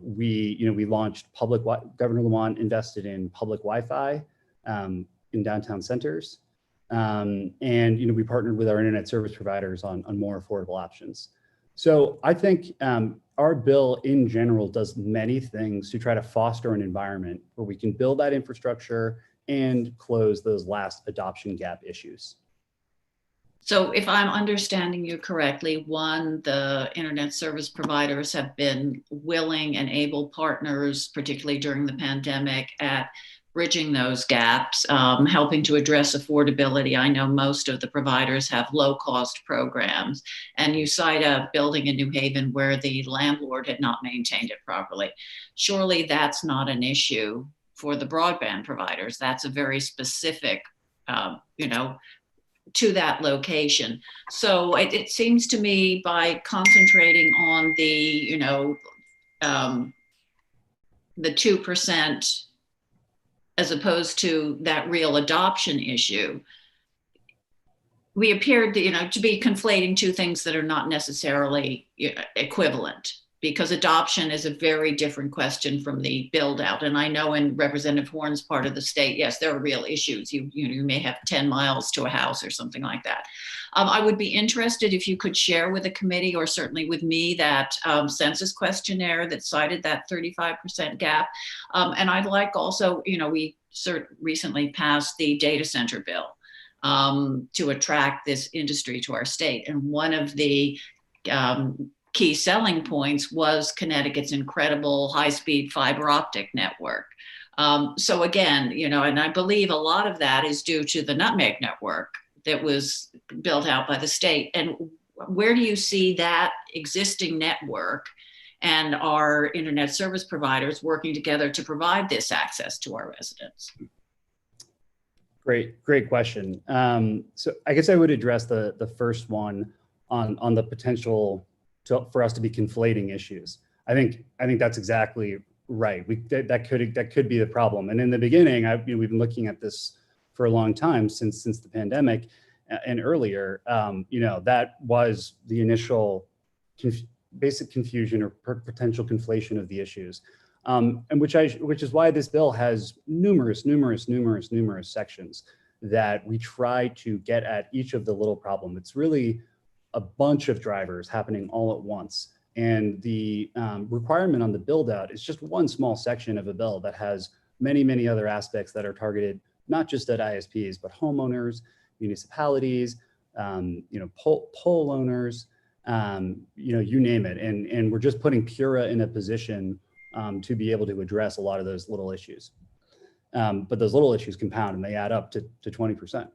We launched Governor Lamont invested in public Wi-Fi in downtown centers. And we partnered with our internet service providers on more affordable options. So I think our bill in general does many things to try to foster an environment where we can build that infrastructure and close those last adoption gap issues. So if I'm understanding you correctly, one, the internet service providers have been willing and able partners, particularly during the pandemic, at bridging those gaps, helping to address affordability. I know most of the providers have low-cost programs, and you cite a building in New Haven where the landlord had not maintained it properly. Surely that's not an issue for the broadband providers. That's a very specific, to that location. So it seems to me by concentrating on the, the 2%, as opposed to that real adoption issue, we appeared to be conflating two things that are not necessarily equivalent, because adoption is a very different question from the build out. And I know in Representative Horn's part of the state, yes, there are real issues. You may have 10 miles to a house or something like that. I would be interested if you could share with the committee, or certainly with me, that census questionnaire that cited that 35% gap. And I'd like also, we recently passed the data center bill to attract this industry to our state. And one of the key selling points was Connecticut's incredible high-speed fiber optic network. So again, and I believe a lot of that is due to the Nutmeg network that was built out by the state. And where do you see that existing network and our internet service providers working together to provide this access to our residents? Great question. So I guess I would address the first one on the potential for us to be conflating issues. I think that's exactly right. That could be the problem. And in the beginning, we've been looking at this for a long time, since the pandemic, and earlier, that was the initial basic confusion or potential conflation of the issues. And which is why this bill has numerous sections that we try to get at each of the little problem. It's really a bunch of drivers happening all at once. And the requirement on the build out is just one small section of a bill that has many other aspects that are targeted not just at ISPs, but homeowners, municipalities, pole owners, you name it. And we're just putting PURA in a position to be able to address a lot of those little issues. But those little issues compound and they add up to 20%.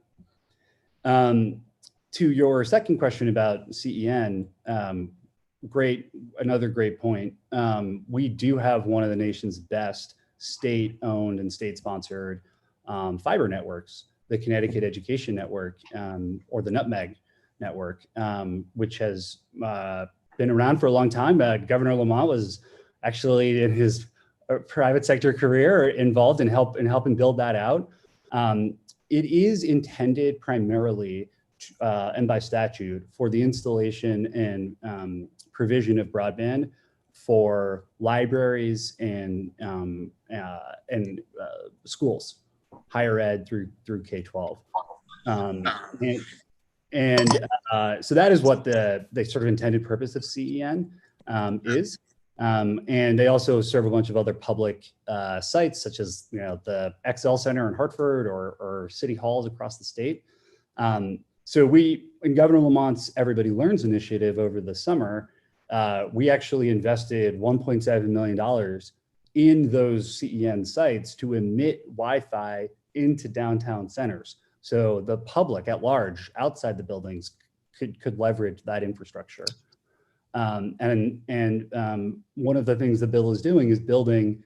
To your second question about CEN, another great point. We do have one of the nation's best state-owned and state-sponsored fiber networks, the Connecticut Education Network, or the Nutmeg Network, which has been around for a long time. Governor Lamont was actually in his private sector career involved in helping build that out. It is intended primarily and by statute for the installation and provision of broadband for libraries and schools, higher ed through K-12. So that is what the sort of intended purpose of CEN is. And they also serve a bunch of other public sites, such as the XL Center in Hartford or city halls across the state. So we, in Governor Lamont's Everybody Learns initiative over the summer, we actually invested $1.7 million in those CEN sites to emit Wi-Fi into downtown centers. So the public at large, outside the buildings, could leverage that infrastructure. And one of the things the bill is doing is building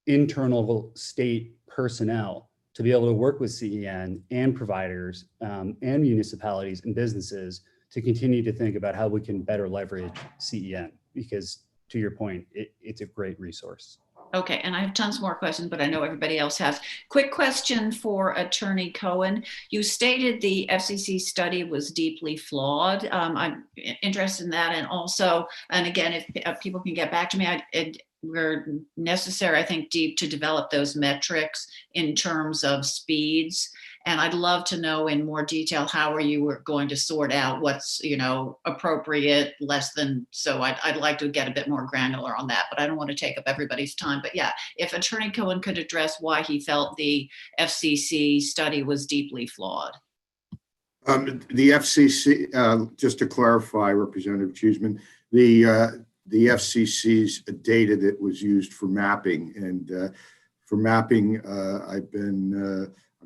internal state personnel to be able to work with CEN and providers and municipalities and businesses to continue to think about how we can better leverage CEN, because to your point, it's a great resource. Okay, and I have tons more questions, but I know everybody else has. Quick question for Attorney Cohen. You stated the FCC study was deeply flawed. I'm interested in that. And also, and again, if people can get back to me, we're necessary, I think, deep to develop those metrics in terms of speeds. And I'd love to know in more detail, how are you going to sort out what's, appropriate, less than, so I'd like to get a bit more granular on that, but I don't want to take up everybody's time. But yeah, if Attorney Cohen could address why he felt the FCC study was deeply flawed. The FCC, just to clarify, Representative Cheeseman, the FCC's data that was used for mapping, and for mapping,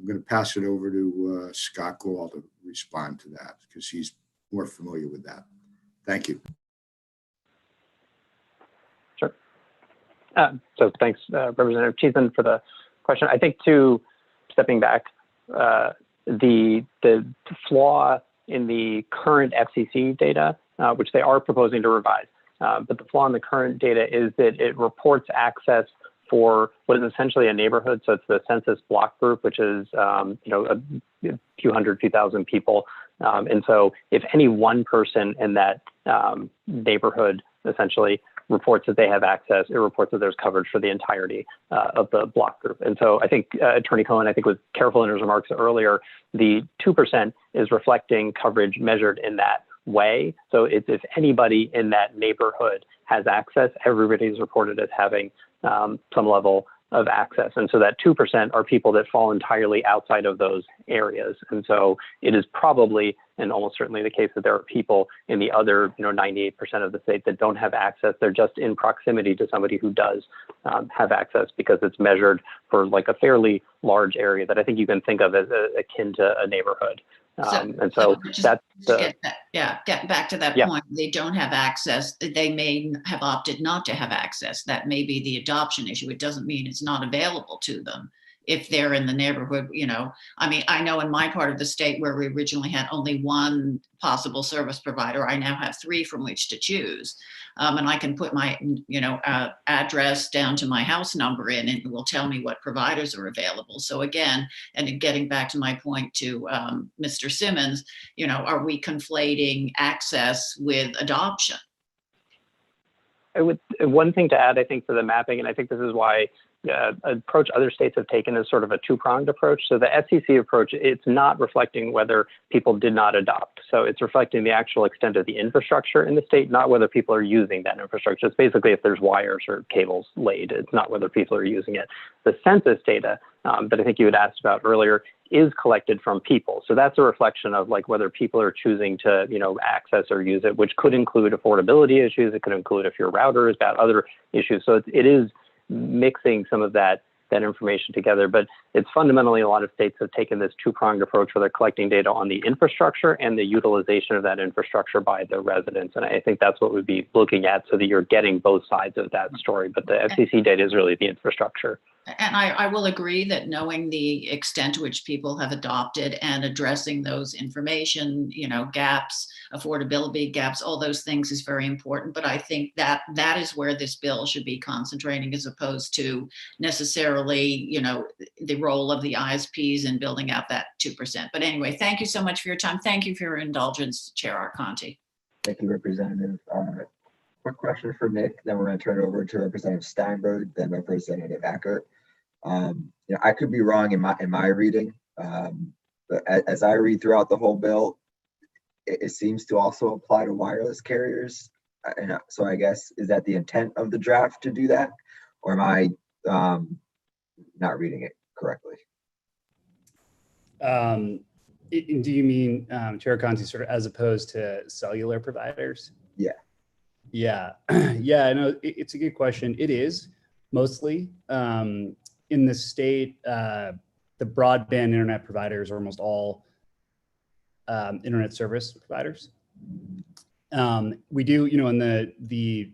I'm going to pass it over to Scott Gaul to respond to that, because he's more familiar with that. Thank you. Sure. So thanks, Representative Cheeseman, for the question. I think stepping back, the flaw in the current FCC data, which they are proposing to revise, but the flaw in the current data is that it reports access for what is essentially a neighborhood. So it's the census block group, which is a few thousand people. And so if any one person in that neighborhood essentially reports that they have access, it reports that there's coverage for the entirety of the block group. And so I think Attorney Cohen, was careful in his remarks earlier. The 2% is reflecting coverage measured in that way. So it's if anybody in that neighborhood has access, everybody's reported as having some level of access. And so that 2% are people that fall entirely outside of those areas. And so it is probably, and almost certainly the case, that there are people in the other 98% of the state that don't have access. They're just in proximity to somebody who does have access, because it's measured for like a fairly large area that I think you can think of as akin to a neighborhood. And so that's get back to that point. They don't have access. They may have opted not to have access. That may be the adoption issue. It doesn't mean it's not available to them. if they're in the neighborhood, I mean, I know in my part of the state where we originally had only one possible service provider, I now have 3 from which to choose. And I can put my, address down to my house number in, and it will tell me what providers are available. So again, and getting back to my point to Mr. Simmons, are we conflating access with adoption? One thing to add, I think, for the mapping, and I think this is why approach other states have taken is sort of a 2-pronged approach. So the SEC approach, it's not reflecting whether people did not adopt. So it's reflecting the actual extent of the infrastructure in the state, not whether people are using that infrastructure. It's basically if there's wires or cables laid, it's not whether people are using it. The census data that I think you had asked about earlier is collected from people. So that's a reflection of like whether people are choosing to, access or use it, which could include affordability issues. It could include if your router is bad, other issues. So it is mixing some of that information together, but it's fundamentally a lot of states have taken this 2-pronged approach where they're collecting data on the infrastructure and the utilization of that infrastructure by the residents. And I think that's what we'd be looking at so that you're getting both sides of that story. But the FCC data is really the infrastructure. And I will agree that knowing the extent to which people have adopted and addressing those information, gaps, affordability gaps, all those things is very important. But I think that is where this bill should be concentrating as opposed to necessarily, the role of the ISPs in building out that 2%. But anyway, thank you so much for your time. Thank you for your indulgence, Chair Arconti. Thank you, Representative. Quick question for Nick, then we're going to turn it over to Representative Steinberg, then Representative Hackett. I could be wrong in my reading, but as I read throughout the whole bill, it seems to also apply to wireless carriers. And so I guess, is that the intent of the draft to do that? Or am I not reading it correctly? Do you mean, Chair Conti, sort of as opposed to cellular providers? Yeah. Yeah. Yeah, no, it's a good question. It is mostly in the state, the broadband internet providers are almost all internet service providers. We do, in the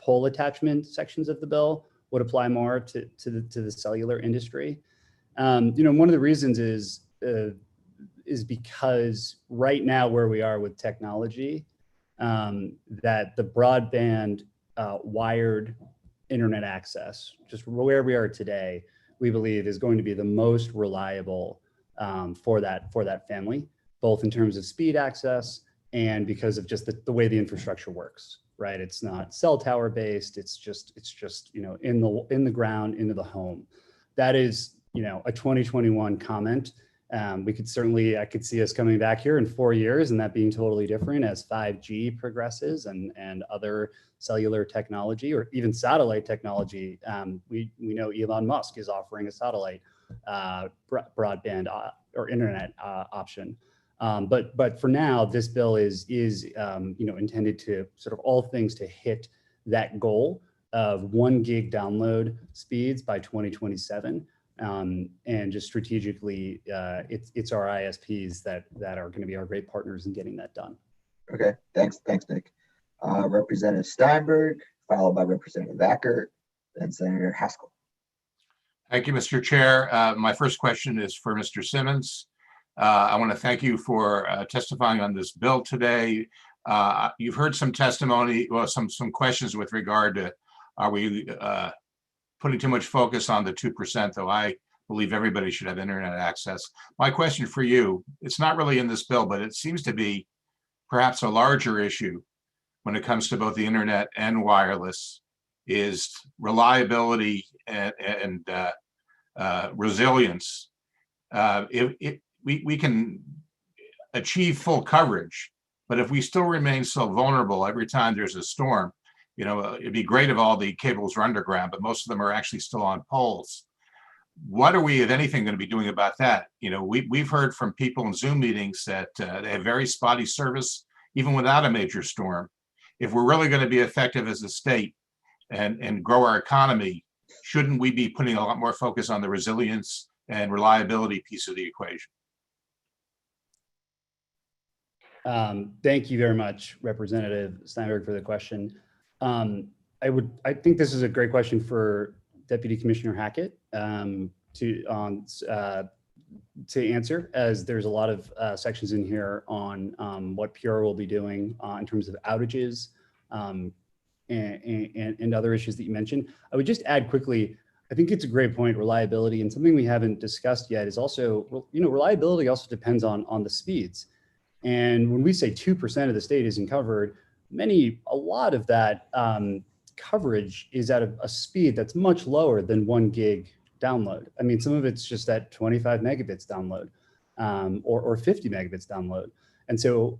poll attachment sections of the bill would apply more to the cellular industry. One of the reasons is because right now where we are with technology, that the broadband wired internet access, just where we are today, we believe is going to be the most reliable for that family, both in terms of speed access and because of just the way the infrastructure works, right? It's not cell tower based. It's just in the ground into the home. That is a 2021 comment. I could see us coming back here in 4 years and that being totally different as 5G progresses and other cellular technology or even satellite technology. We know Elon Musk is offering a satellite broadband or internet option. But for now, this bill is intended to sort of all things to hit that goal of 1 gig download speeds by 2027. And just strategically, it's our ISPs that are going to be our great partners in getting that done. Okay, thanks, Nick. Representative Steinberg, followed by Representative Hackett, then Senator Haskell. Thank you, Mr. Chair. My first question is for Mr. Simmons. I want to thank you for testifying on this bill today. You've heard some testimony, well, some questions with regard to, are we putting too much focus on the 2%, though I believe everybody should have internet access. My question for you, it's not really in this bill, but it seems to be perhaps a larger issue when it comes to both the internet and wireless, is reliability and resilience. We can achieve full coverage, but if we still remain so vulnerable every time there's a storm, it'd be great if all the cables were underground, but most of them are actually still on poles. What are we, if anything, going to be doing about that? We've heard from people in Zoom meetings that they have very spotty service, even without a major storm. If we're really going to be effective as a state and grow our economy, shouldn't we be putting a lot more focus on the resilience and reliability piece of the equation? Thank you very much, Representative Steinberg, for the question. I think this is a great question for Deputy Commissioner Hackett. to answer, as there's a lot of sections in here on what PR will be doing in terms of outages and other issues that you mentioned. I would just add quickly, I think it's a great point, reliability, and something we haven't discussed yet is also, reliability also depends on the speeds. And when we say 2% of the state isn't covered, a lot of that coverage is at a speed that's much lower than 1 gig download. I mean, some of it's just at 25 megabits download or 50 megabits download. And so,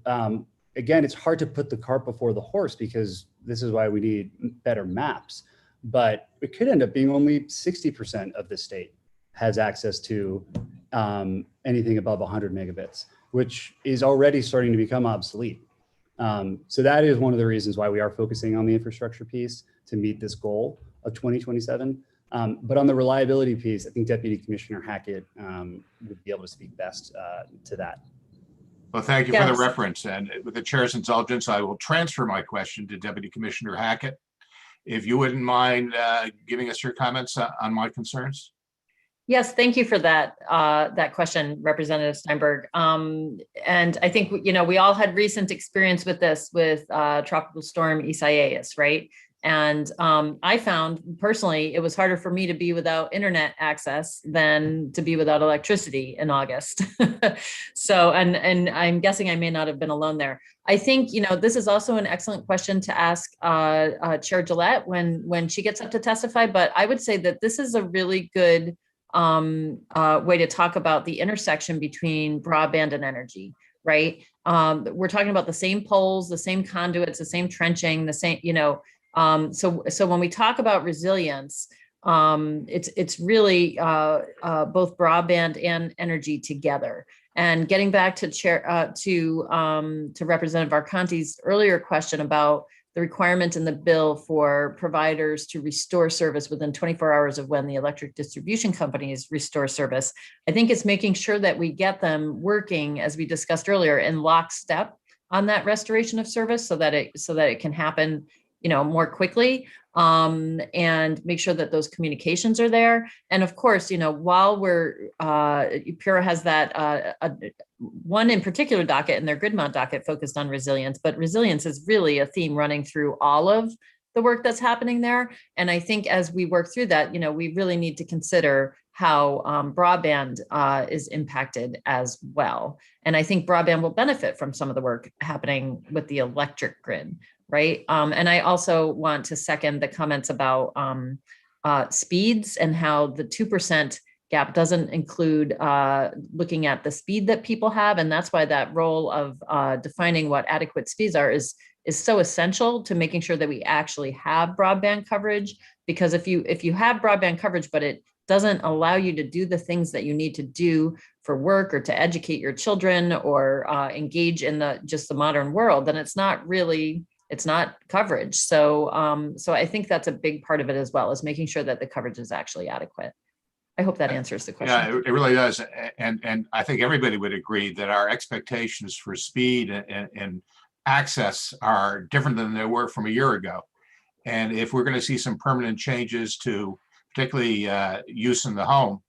again, it's hard to put the cart before the horse, because this is why we need better maps. But it could end up being only 60% of the state has access to anything above 100 megabits, which is already starting to become obsolete. So that is one of the reasons why we are focusing on the infrastructure piece to meet this goal of 2027. But on the reliability piece, I think Deputy Commissioner Hackett would be able to speak best to that. Well, thank you for the Yes. reference. And with the chair's indulgence, I will transfer my question to Deputy Commissioner Hackett. If you wouldn't mind giving us your comments on my concerns. Yes, thank you for that that question, Representative Steinberg. And I think, we all had recent experience with this with Tropical Storm Isaias, right? And I found personally, it was harder for me to be without internet access than to be without electricity in August. So, and I'm guessing I may not have been alone there. I think, this is also an excellent question to ask Chair Gillette when she gets up to testify, but I would say that this is a really good way to talk about the intersection between broadband and energy, right? We're talking about the same poles, the same conduits, the same trenching, the same, so when we talk about resilience, it's really both broadband and energy together. And getting back to Representative Arconti's earlier question about the requirement in the bill for providers to restore service within 24 hours of when the electric distribution companies restore service, I think it's making sure that we get them working, as we discussed earlier, in lockstep on that restoration of service, so that it can happen more quickly, and make sure that those communications are there. And of course, while Pura has that one in particular docket in their Gridmont docket focused on resilience, but resilience is really a theme running through all of the work that's happening there. And I think as we work through that, we really need to consider how broadband is impacted as well. And I think broadband will benefit from some of the work happening with the electric grid. Right. And I also want to second the comments about speeds and how the 2% gap doesn't include looking at the speed that people have. And that's why that role of defining what adequate speeds are is so essential to making sure that we actually have broadband coverage. Because if you have broadband coverage, but it doesn't allow you to do the things that you need to do for work or to educate your children or engage in the modern world, then it's not coverage. So I think that's a big part of it as well, is making sure that the coverage is actually adequate. I hope that answers the question. Yeah, it really does. And I think everybody would agree that our expectations for speed and access are different than they were from a year ago. And if we're going to see some permanent changes to particularly use in the home,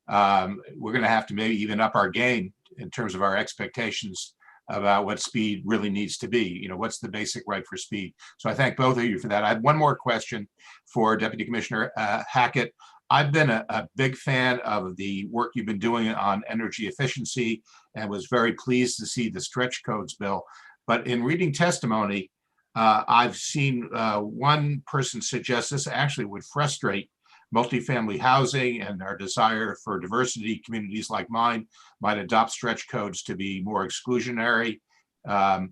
we're going to have to maybe even up our game in terms of our expectations about what speed really needs to be. What's the basic right for speed? So I thank both of you for that. I have one more question for Deputy Commissioner Hackett. I've been a big fan of the work you've been doing on energy efficiency and was very pleased to see the stretch codes bill. But in reading testimony, I've seen one person suggest this actually would frustrate multifamily housing, and our desire for diversity. Communities like mine might adopt stretch codes to be more exclusionary. It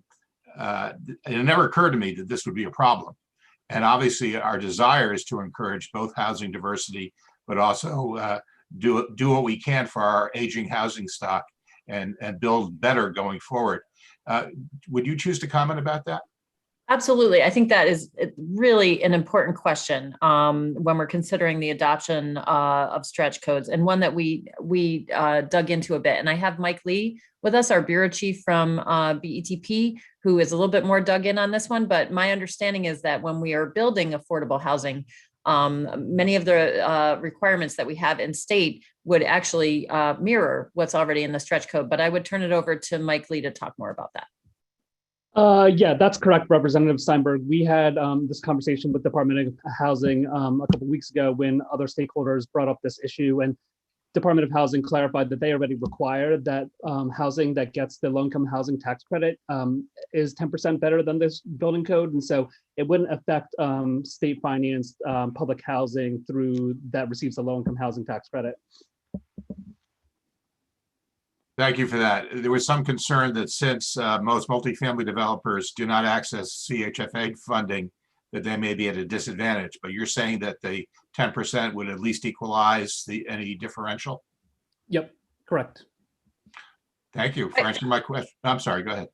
never occurred to me that this would be a problem. And obviously our desire is to encourage both housing diversity, but also do what we can for our aging housing stock and build better going forward. Would you choose to comment about that? Absolutely. I think that is really an important question when we're considering the adoption of stretch codes, and one that we dug into a bit. And I have Mike Lee with us, our bureau chief from BETP, who is a little bit more dug in on this one. But my understanding is that when we are building affordable housing, many of the requirements that we have in state would actually mirror what's already in the stretch code. But I would turn it over to Mike Lee to talk more about that. Yeah, that's correct, Representative Steinberg. We had this conversation with Department of Housing a couple of weeks ago when other stakeholders brought up this issue, and Department of Housing clarified that they already require that housing that gets the low-income housing tax credit is 10% better than this building code, and so it wouldn't affect state-financed public housing through that receives the low-income housing tax credit. Thank you for that. There was some concern that since most multifamily developers do not access CHFA funding, that they may be at a disadvantage, but you're saying that the 10% would at least equalize any differential? Yep, correct. Thank you for answering my question. I'm sorry, go ahead.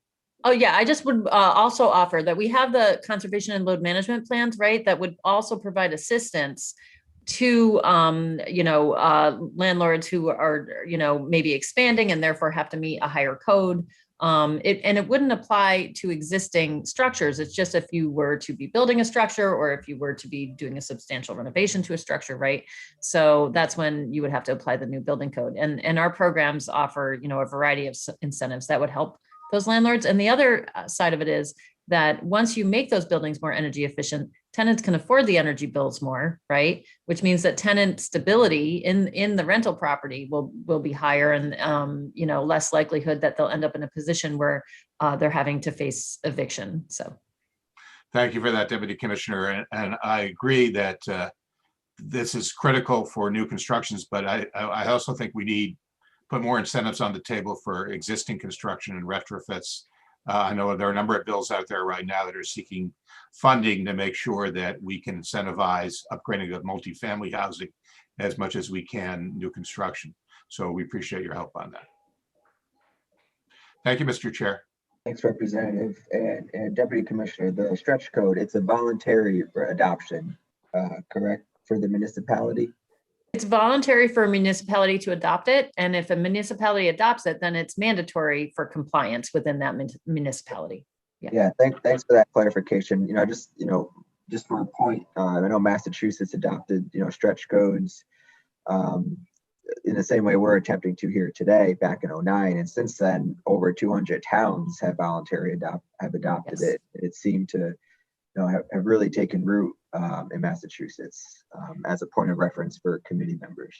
Oh, yeah, I just would also offer that we have the conservation and load management plans, right? That would also provide assistance to, landlords who are, maybe expanding and therefore have to meet a higher code. And it wouldn't apply to existing structures. It's just if you were to be building a structure or if you were to be doing a substantial renovation to a structure, right? So that's when you would have to apply the new building code. And our programs offer, a variety of incentives that would help those landlords. And the other side of it is that once you make those buildings more energy efficient, tenants can afford the energy bills more, right? Which means that tenant stability in the rental property will be higher, and less likelihood that they'll end up in a position where they're having to face eviction. So, thank you for that, Deputy Commissioner, and I agree that this is critical for new constructions, but I also think we need put more incentives on the table for existing construction and retrofits. I know there are a number of bills out there right now that are seeking funding to make sure that we can incentivize upgrading of multifamily housing as much as we can new construction. So we appreciate your help on that. Thank you, Mr. Chair. Thanks, Representative and Deputy Commissioner. The stretch code, it's a voluntary adoption, correct, for the municipality? It's voluntary for a municipality to adopt it. And if a municipality adopts it, then it's mandatory for compliance within that municipality. Yeah, thanks for that clarification. Just for a point, I know Massachusetts adopted, stretch codes in the same way we're attempting to here today back in 2009. And since then, over 200 towns have adopted Yes. it. It seemed to have really taken root in Massachusetts as a point of reference for committee members.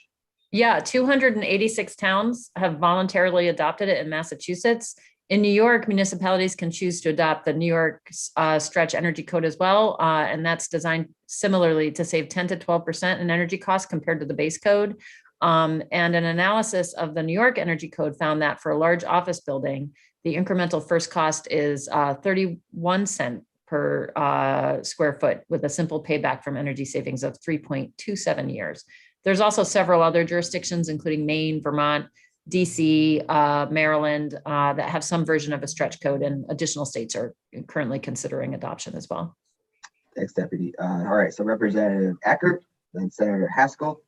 Yeah, 286 towns have voluntarily adopted it in Massachusetts. In New York, municipalities can choose to adopt the New York Stretch Energy Code as well. And that's designed similarly to save 10 to 12% in energy costs compared to the base code. And an analysis of the New York Energy Code found that for a large office building, the incremental first cost is 31 cents per square foot with a simple payback from energy savings of 3.27 years. There's also several other jurisdictions, including Maine, Vermont, DC, Maryland, that have some version of a stretch code, and additional states are currently considering adoption as well. Thanks, Deputy. All right, so Representative Eckert, then Senator Haskell,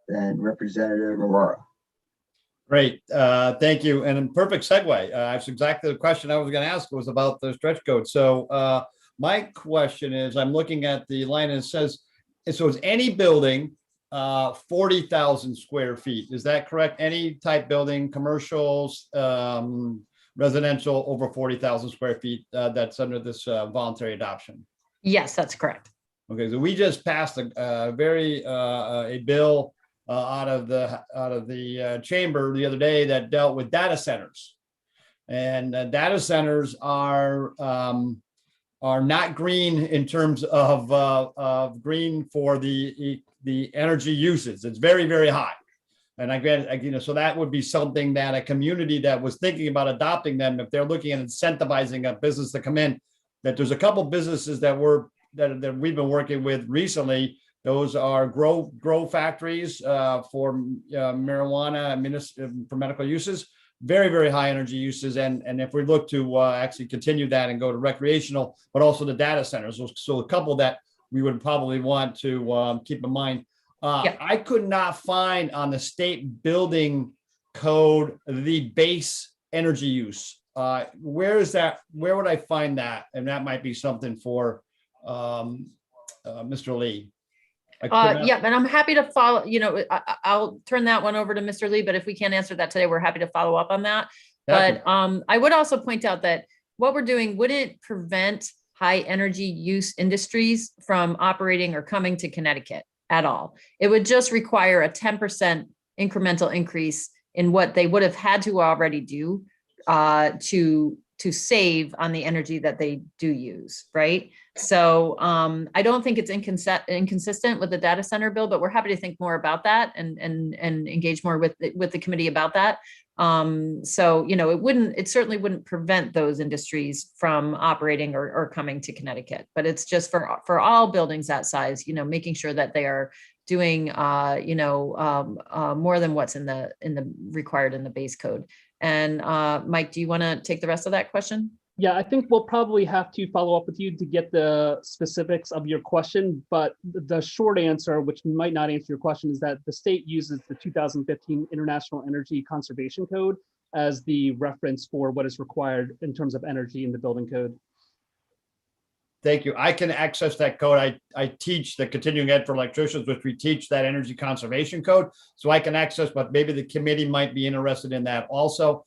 then Representative Aurora. Great, thank you, and a perfect segue. That's exactly the question I was going to ask was about the stretch code. So my question is, I'm looking at the line and it says, so is any building 40,000 square feet? Is that correct? Any type building, commercials, residential over 40,000 square feet that's under this voluntary adoption? Yes, that's correct. Okay, so we just passed a bill out of the chamber the other day that dealt with data centers, and data centers are not green in terms of green for the energy usage. It's very, very high, and so that would be something that a community that was thinking about adopting them, if they're looking at incentivizing a business to come in, that there's a couple businesses that we've been working with recently. Those are grow factories for marijuana for medical uses, very, very high energy uses. And if we look to actually continue that and go to recreational, but also the data centers. So a couple that we would probably want to keep in mind. I could not find on the state building code the base energy use. Where is that? Where would I find that? And that might be something for Mr. Lee. Yeah, and I'm happy to follow, I'll turn that one over to Mr. Lee, but if we can't answer that today, we're happy to follow up on that. Happy. But I would also point out that what we're doing wouldn't prevent high energy use industries from operating or coming to Connecticut at all. It would just require a 10% incremental increase in what they would have had to already do to save on the energy that they do use, right? So I don't think it's inconsistent with the data center bill, but we're happy to think more about that and engage more with the committee about that. So, it certainly wouldn't prevent those industries from operating or coming to Connecticut, but it's just for all buildings that size, making sure that they are doing, more than what's in the required in the base code. And Mike, do you want to take the rest of that question? Yeah, I think we'll probably have to follow up with you to get the specifics of your question, but the short answer, which might not answer your question, is that the state uses the 2015 International Energy Conservation Code as the reference for what is required in terms of energy in the building code. Thank you. I can access that code. I teach the continuing ed for electricians, which we teach that energy conservation code. So I can access, but maybe the committee might be interested in that also.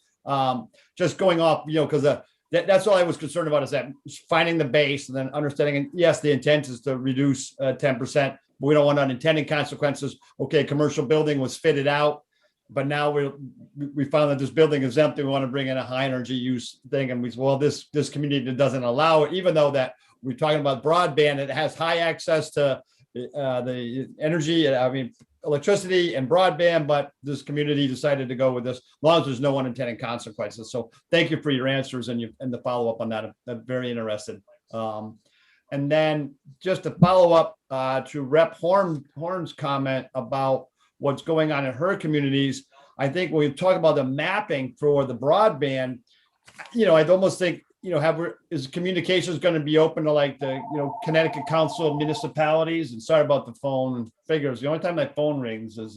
Just going off, because that's all I was concerned about, is that finding the base and then understanding. And yes, the intent is to reduce 10%, but we don't want unintended consequences. Okay, commercial building was fitted out, but now we found that this building is empty. We want to bring in a high energy use thing, and this community doesn't allow it, even though that we're talking about broadband. It has high access to the energy, electricity and broadband, but this community decided to go with this, as long as there's no unintended consequences. So thank you for your answers and the follow up on that. I'm very interested. And then just to follow up to Rep. Horn's comment about what's going on in her communities, I think when we talk about the mapping for the broadband, I'd almost think, is communications going to be open to like the, Connecticut Council of Municipalities? And sorry about the phone figures. The only time my phone rings is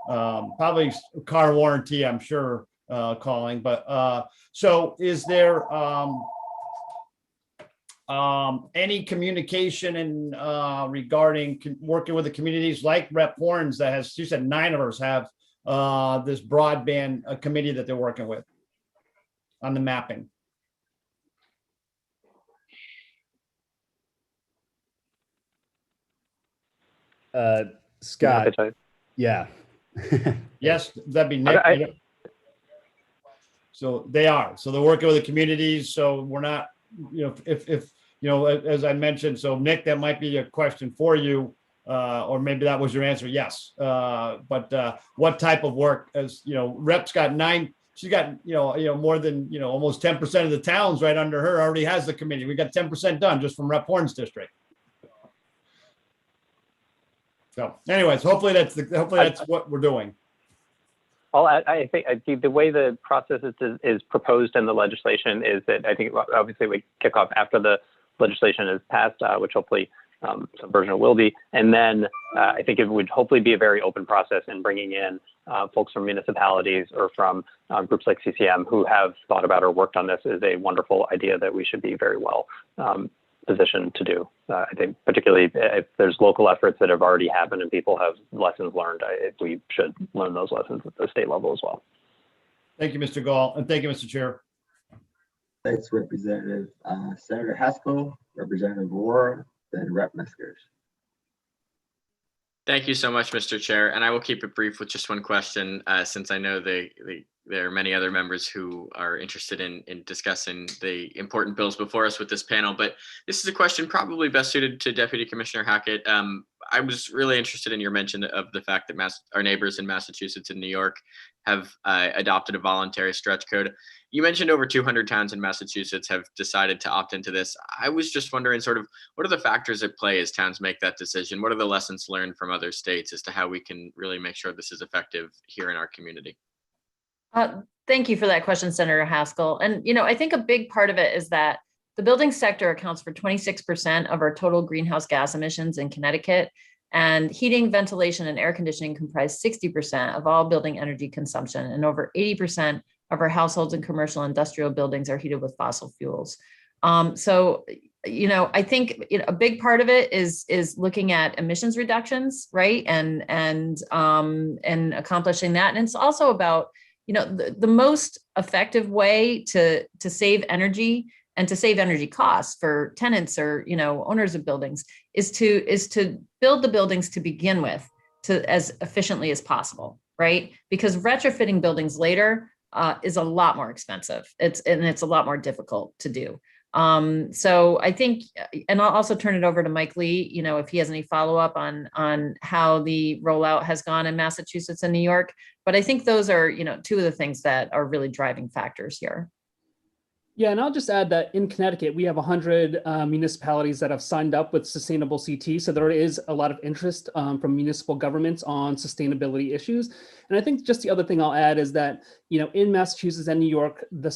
probably car warranty, I'm sure, calling. But so is there any communication in regarding working with the communities like Rep. Horns that has, she said 9 of us have this broadband committee that they're working with on the mapping? Scott, yeah. Yes, that'd be Nick. So they are. So they're working with the communities. So we're not, if as I mentioned, so Nick, that might be a question for you, or maybe that was your answer. Yes. But what type of work? As Rep's got 9. She's got more than almost 10% of the towns right under her already has the committee. We got 10% done just from Rep. Horn's district. So, anyways, hopefully that's what we're doing. I think the way the process is proposed in the legislation is that I think obviously we kick off after the legislation is passed, which hopefully some version will be, and then I think it would hopefully be a very open process in bringing in folks from municipalities or from groups like CCM who have thought about or worked on this. Is a wonderful idea that we should be very well positioned to do. I think particularly if there's local efforts that have already happened and people have lessons learned, we should learn those lessons at the state level as well. Thank you, Mr. Gaul, and thank you, Mr. Chair. Thanks, Representative Senator Haskell, Representative Aurora, then Rep. Meskers. Thank you so much, Mr. Chair. And I will keep it brief with just one question, since I know there are many other members who are interested in discussing the important bills before us with this panel. But this is a question probably best suited to Deputy Commissioner Hackett. I was really interested in your mention of the fact that our neighbors in Massachusetts and New York have adopted a voluntary stretch code. You mentioned over 200 towns in Massachusetts have decided to opt into this. I was just wondering sort of what are the factors at play as towns make that decision? What are the lessons learned from other states as to how we can really make sure this is effective here in our community? Thank you for that question, Senator Haskell. And, I think a big part of it is that the building sector accounts for 26% of our total greenhouse gas emissions in Connecticut, and heating, ventilation, and air conditioning comprise 60% of all building energy consumption, and over 80% of our households and commercial industrial buildings are heated with fossil fuels. So, I think a big part of it is looking at emissions reductions, right? And accomplishing that. And it's also about, the most effective way to save energy and to save energy costs for tenants or, owners of buildings is to build the buildings to begin with as efficiently as possible, right? Because retrofitting buildings later is a lot more expensive. It's a lot more difficult to do. So I think, and I'll also turn it over to Mike Lee, if he has any follow-up on how the rollout has gone in Massachusetts and New York. But I think those are, two of the things that are really driving factors here. Yeah, and I'll just add that in Connecticut, we have 100 municipalities that have signed up with Sustainable CT. So there is a lot of interest from municipal governments on sustainability issues. And I think just the other thing I'll add is that, in Massachusetts and New York, the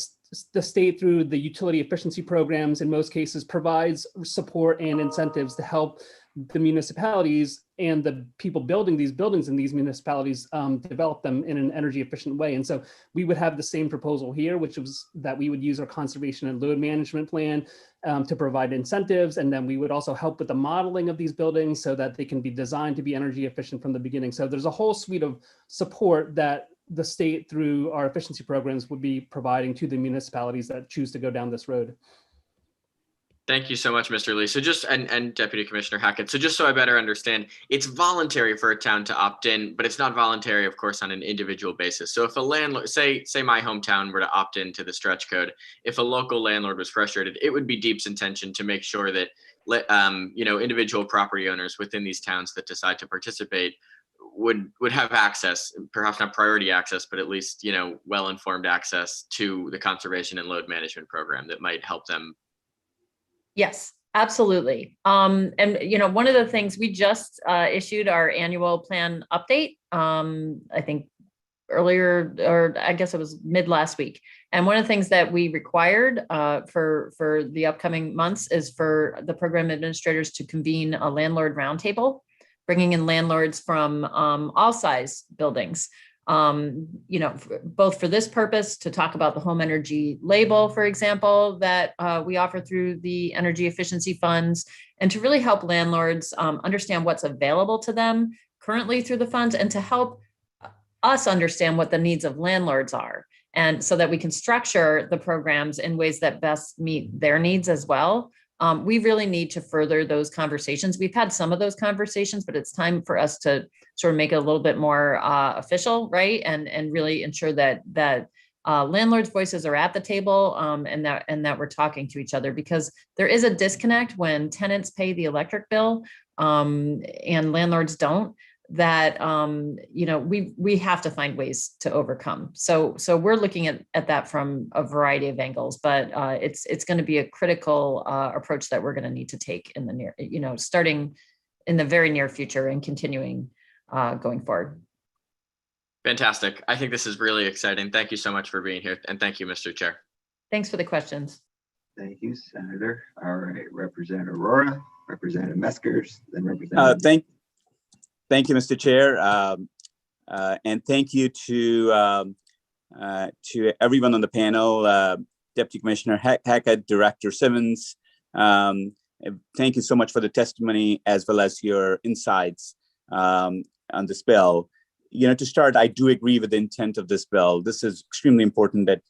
state, through the utility efficiency programs, in most cases, provides support and incentives to help the municipalities and the people building these buildings in these municipalities develop them in an energy efficient way. And so we would have the same proposal here, which was that we would use our conservation and load management plan to provide incentives. And then we would also help with the modeling of these buildings so that they can be designed to be energy efficient from the beginning. So there's a whole suite of support that the state, through our efficiency programs, would be providing to the municipalities that choose to go down this road. Thank you so much, Mr. Lee. So just, and Deputy Commissioner Hackett, so just so I better understand, it's voluntary for a town to opt in, but it's not voluntary, of course, on an individual basis. So if a landlord, say my hometown were to opt into the stretch code, if a local landlord was frustrated, it would be DEEP's intention to make sure that, individual property owners within these towns that decide to participate would have access, perhaps not priority access, but at least, well-informed access to the conservation and load management program that might help them. Yes, absolutely. And one of the things we just issued our annual plan update, I think earlier, or I guess it was mid last week. And one of the things that we required for the upcoming months is for the program administrators to convene a landlord roundtable, bringing in landlords from all size buildings. Both for this purpose, to talk about the home energy label, for example, that we offer through the energy efficiency funds, and to really help landlords understand what's available to them currently through the funds, and to help us understand what the needs of landlords are, and so that we can structure the programs in ways that best meet their needs as well. We really need to further those conversations. We've had some of those conversations, but it's time for us to sort of make it a little bit more official, right? And really ensure that landlords' voices are at the table, and that we're talking to each other, because there is a disconnect when tenants pay the electric bill and landlords don't. That we have to find ways to overcome. So we're looking at that from a variety of angles, but it's going to be a critical approach that we're going to need to take in the near, starting in the very near future and continuing going forward. Fantastic. I think this is really exciting. Thank you so much for being here, and thank you, Mr. Chair. Thanks for the questions. Thank you, Senator. All right, Representative Aurora, Representative Meskers, then Representative. Thank you, Mr. Chair, and thank you to everyone on the panel, Deputy Commissioner Hackett, Director Simmons. Thank you so much for the testimony as well as your insights on this bill. To start, I do agree with the intent of this bill. This is extremely important that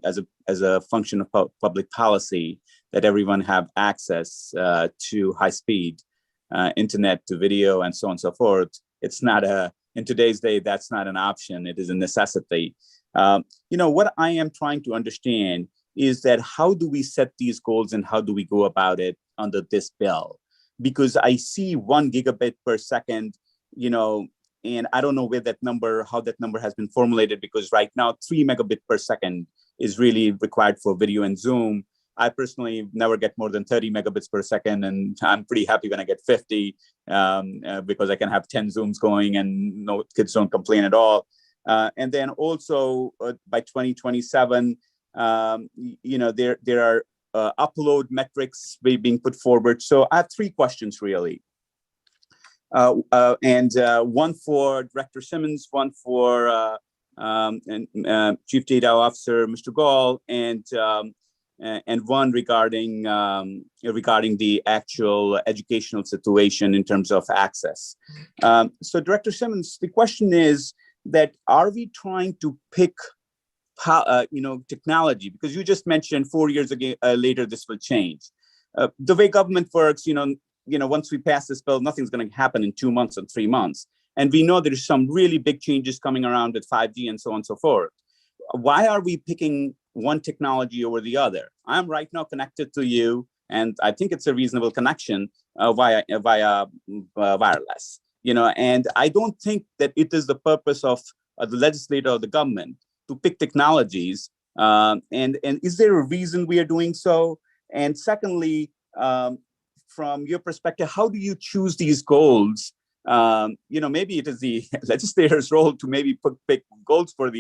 as a function of public policy, that everyone have access to high speed internet, to video, and so on and so forth. It's not in today's day, that's not an option. It is a necessity. What I am trying to understand is that how do we set these goals and how do we go about it under this bill? Because I see 1 gigabit per second, and I don't know how that number has been formulated, because right now 3 megabit per second is really required for video and Zoom. I personally never get more than 30 megabits per second, and I'm pretty happy when I get 50 because I can have 10 Zooms going and no kids don't complain at all. And then also by 2027, there are upload metrics being put forward. So I have 3 questions really. And one for Director Simmons, one for Chief Data Officer, Mr. Gaul, and and one regarding the actual educational situation in terms of access. So Director Simmons, the question is that are we trying to pick technology? Because you just mentioned 4 years later this will change. The way government works, once we pass this bill, nothing's going to happen in 2 months or 3 months. And we know there's some really big changes coming around with 5G and so on and so forth. Why are we picking one technology over the other? I'm right now connected to you, and I think it's a reasonable connection via wireless. And I don't think that it is the purpose of the legislator or the government to pick technologies. And is there a reason we are doing so? And secondly, from your perspective, how do you choose these goals? Maybe it is the legislator's role to maybe pick goals for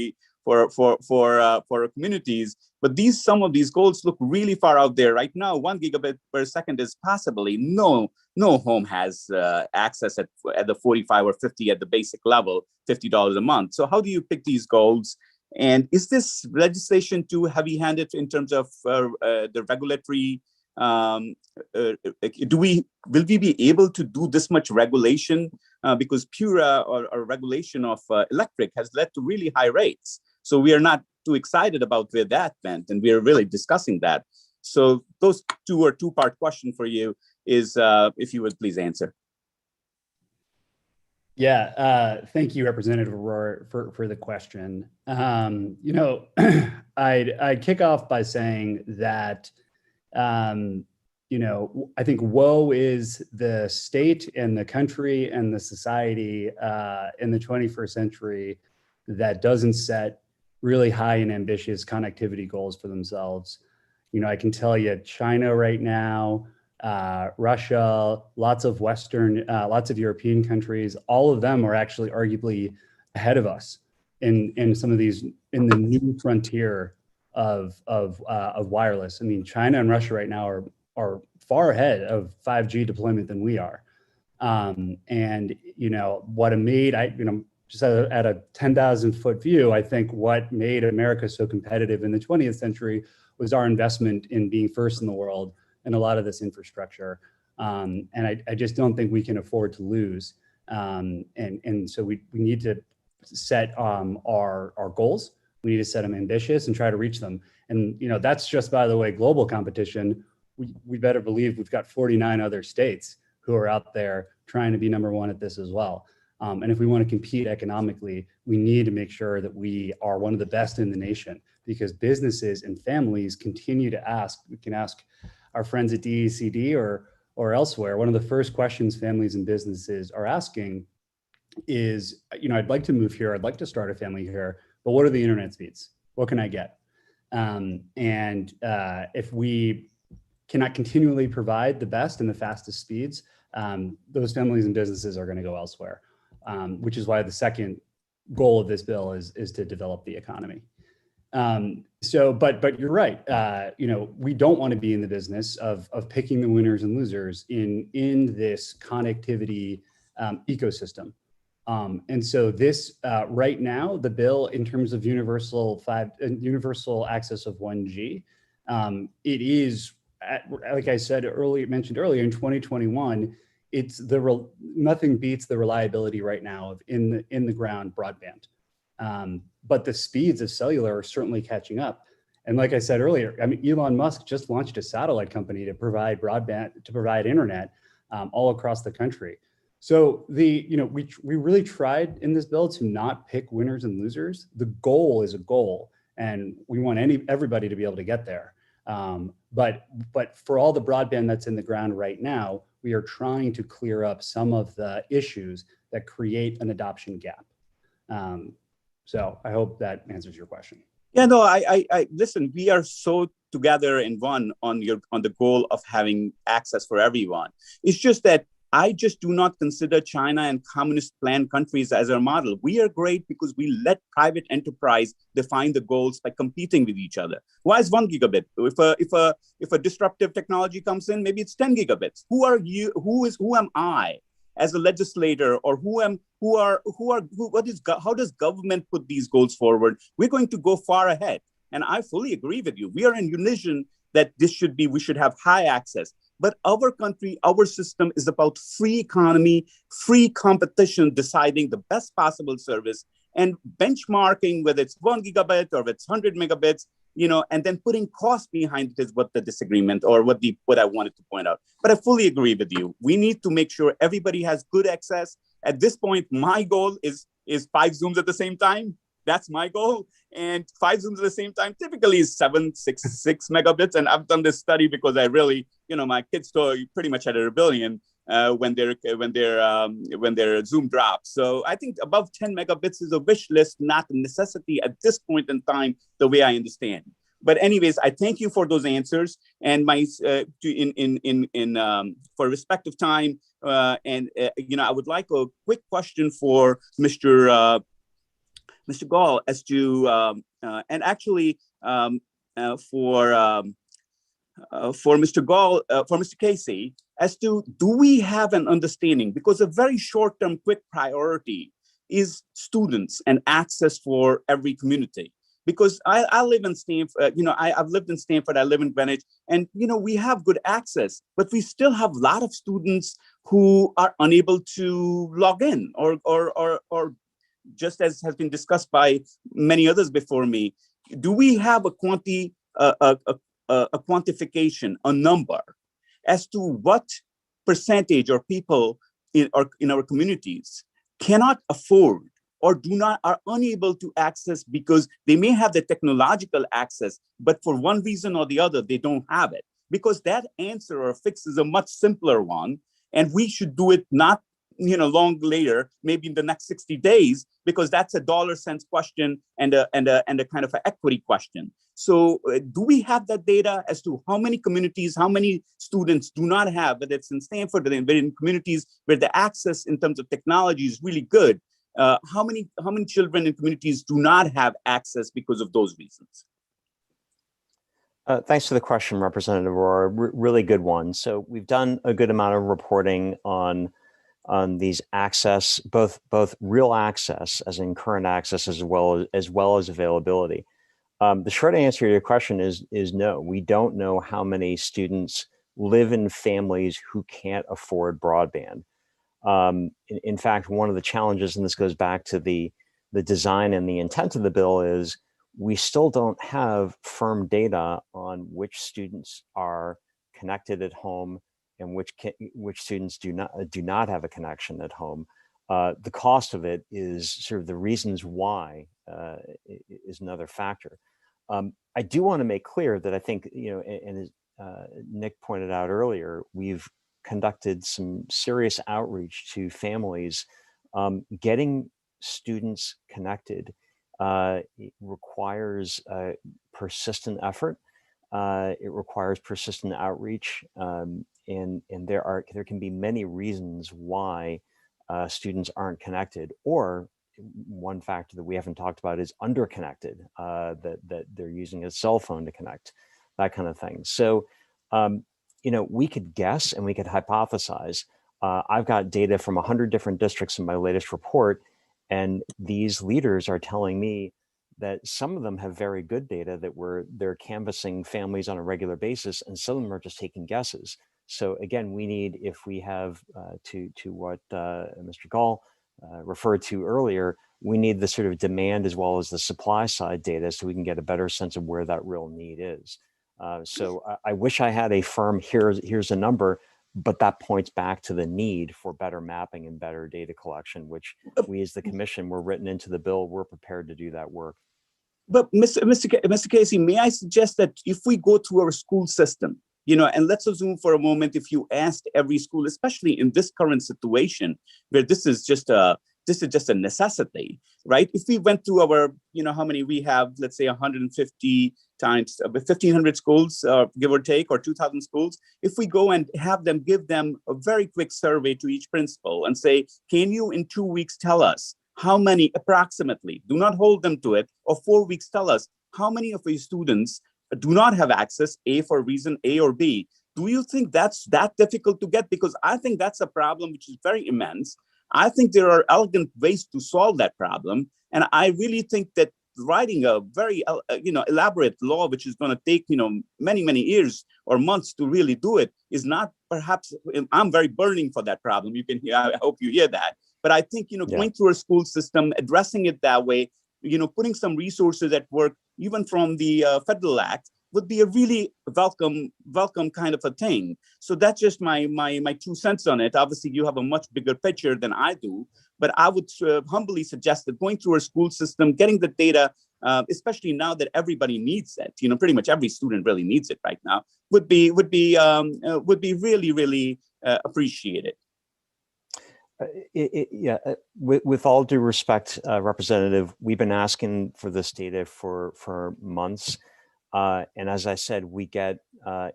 communities, but some of these goals look really far out there right now. 1 gigabit per second is possibly no home has access at the 45 or 50 at the basic level, $50 a month. So how do you pick these goals? And is this legislation too heavy-handed in terms of the regulatory? Will we be able to do this much regulation? Because pure or regulation of electric has led to really high rates. So we are not too excited about where that went, and we are really discussing that. So those two-part question for you is, if you would please answer. Yeah, thank you, Representative Aurora, for the question. I'd kick off by saying that, I think woe is the state and the country and the society in the 21st century that doesn't set really high and ambitious connectivity goals for themselves. I can tell you China right now, Russia, lots of European countries, all of them are actually arguably ahead of us in some of these, in the new frontier of wireless. I mean, China and Russia right now are far ahead of 5G deployment than we are. What made, just at a 10,000 foot view, I think what made America so competitive in the 20th century was our investment in being first in the world and a lot of this infrastructure. And I just don't think we can afford to lose. And so we need to set our goals. We need to set them ambitious and try to reach them. And that's just, by the way, global competition. We better believe we've got 49 other states who are out there trying to be number one at this as well. And if we want to compete economically, we need to make sure that we are one of the best in the nation, because businesses and families continue to ask. We can ask our friends at DECD or elsewhere. One of the first questions families and businesses are asking is, I'd like to move here. I'd like to start a family here, but what are the internet speeds? What can I get? If we cannot continually provide the best and the fastest speeds, those families and businesses are going to go elsewhere. Which is why the second goal of this bill is to develop the economy. But you're right. We don't want to be in the business of picking the winners and losers in this connectivity ecosystem. And so this right now, the bill in terms of universal access of 1G, it is, like I said earlier, mentioned earlier, in 2021. It's nothing beats the reliability right now of in the ground broadband, but the speeds of cellular are certainly catching up. And like I said earlier, I mean, Elon Musk just launched a satellite company to provide broadband, to provide internet all across the country. So we really tried in this bill to not pick winners and losers. The goal is a goal, and we want everybody to be able to get there. But for all the broadband that's in the ground right now, we are trying to clear up some of the issues that create an adoption gap. So I hope that answers your question. Yeah, no, I listen, we are so together in one on the goal of having access for everyone. It's just that I just do not consider China and communist planned countries as our model. We are great because we let private enterprise define the goals by competing with each other. Why is 1 gigabit? If a disruptive technology comes in, maybe it's 10 gigabits. Who are you? Who am I as a legislator, or how does government put these goals forward? We're going to go far ahead. And I fully agree with you. We are in unison that we should have high access. But our country, our system is about free economy, free competition, deciding the best possible service and benchmarking, whether it's 1 gigabit or it's 100 megabits, and then putting cost behind it is what the disagreement or what I wanted to point out. But I fully agree with you. We need to make sure everybody has good access. At this point, my goal is 5 Zooms at the same time. That's my goal. And 5 Zooms at the same time typically is 6 megabits. And I've done this study because I really, my kids pretty much had a rebellion when their Zoom drops. So I think above 10 megabits is a wish list, not a necessity at this point in time, the way I understand. But anyways, I thank you for those answers. And for respect of time, I would like a quick question for Mr. Gaul as to, and actually for Mr. Gaul, for Mr. Casey, as to, do we have an understanding? Because a very short-term quick priority is students and access for every community. Because I live in Stanford, I've lived in Stanford, I live in Greenwich, and, we have good access, but we still have a lot of students who are unable to log in or just as has been discussed by many others before me. Do we have a quantification, a number as to what percentage of people in our communities cannot afford or are unable to access because they may have the technological access, but for one reason or the other, they don't have it? Because that answer or fix is a much simpler one, and we should do it not long later, maybe in the next 60 days, because that's a dollar cents question and a kind of an equity question. So do we have that data as to how many communities, how many students do not have, whether it's in Stanford or in communities where the access in terms of technology is really good? How many children in communities do not have access because of those reasons? Thanks for the question, Representative Aurora. Really good one. So we've done a good amount of reporting on these access, both real access, as in current access, as well as availability. The short answer to your question is no. We don't know how many students live in families who can't afford broadband. In fact, one of the challenges, and this goes back to the design and the intent of the bill, is we still don't have firm data on which students are connected at home and which students do not have a connection at home. The cost of it is sort of the reasons why is another factor. I do want to make clear that I think, and as Nick pointed out earlier, we've conducted some serious outreach to families. Getting students connected requires persistent effort. It requires persistent outreach, and there can be many reasons why students aren't connected, or one factor that we haven't talked about is underconnected, that they're using a cell phone to connect, that kind of thing. So, we could guess and we could hypothesize. I've got data from 100 different districts in my latest report, and these leaders are telling me that some of them have very good data that they're canvassing families on a regular basis, and some of them are just taking guesses. So again, we need, if we have to what Mr. Gaul referred to earlier, we need the sort of demand as well as the supply side data so we can get a better sense of where that real need is. So I wish I had a firm, here's a number, but that points back to the need for better mapping and better data collection, which we as the commission were written into the bill. We're prepared to do that work. But Mr. Casey, may I suggest that if we go to our school system, and let's assume for a moment, if you asked every school, especially in this current situation, where this is just a necessity, right? If we went to our, how many we have, let's say 150 times 1,500 schools, give or take, or 2,000 schools. If we go and give them a very quick survey to each principal and say, can you in 2 weeks tell us how many approximately, do not hold them to it, or 4 weeks tell us how many of your students do not have access, A, for reason A or B. Do you think that's that difficult to get? Because I think that's a problem which is very immense. I think there are elegant ways to solve that problem. And I really think that writing a very elaborate law, which is going to take many years or months to really do it, is not perhaps. I'm very burning for that problem. You can hear. I hope you hear that. But I think going through a school system, addressing it that way, putting some resources at work, even from the federal act, would be a really welcome kind of a thing. So that's just my 2 cents on it. Obviously, you have a much bigger picture than I do, but I would humbly suggest that going through a school system, getting the data, especially now that everybody needs it, pretty much every student really needs it right now, would be really appreciated. With all due respect, Representative, we've been asking for this data for months. And as I said, we get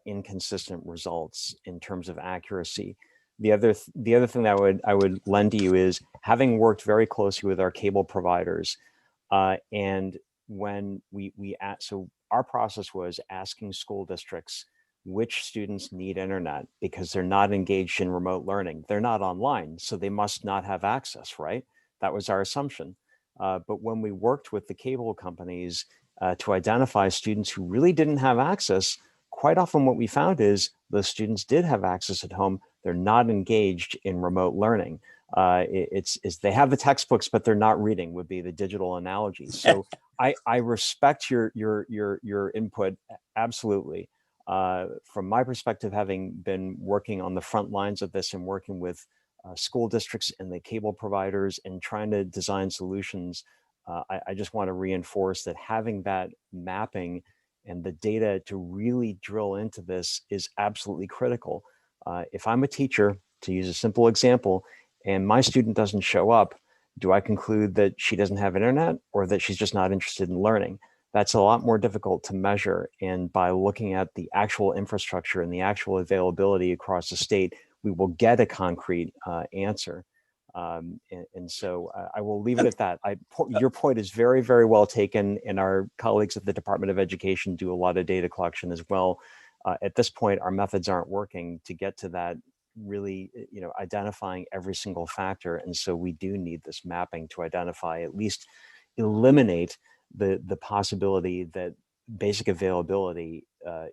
inconsistent results in terms of accuracy. The other thing that I would lend to you is, having worked very closely with our cable providers, and when so our process was asking school districts which students need internet because they're not engaged in remote learning. They're not online, so they must not have access, right? That was our assumption. But when we worked with the cable companies to identify students who really didn't have access, quite often what we found is those students did have access at home. They're not engaged in remote learning. It's they have the textbooks, but they're not reading, would be the digital analogy. So I respect your input, absolutely. From my perspective, having been working on the front lines of this and working with school districts and the cable providers and trying to design solutions, I just want to reinforce that having that mapping and the data to really drill into this is absolutely critical. If I'm a teacher, to use a simple example, and my student doesn't show up, do I conclude that she doesn't have internet or that she's just not interested in learning? That's a lot more difficult to measure. And by looking at the actual infrastructure and the actual availability across the state, we will get a concrete answer. And so I will leave it at that. Your point is very, very well taken, and our colleagues at the Department of Education do a lot of data collection as well. At this point, our methods aren't working to get to that really, identifying every single factor. And so we do need this mapping to identify, at least eliminate the possibility that basic availability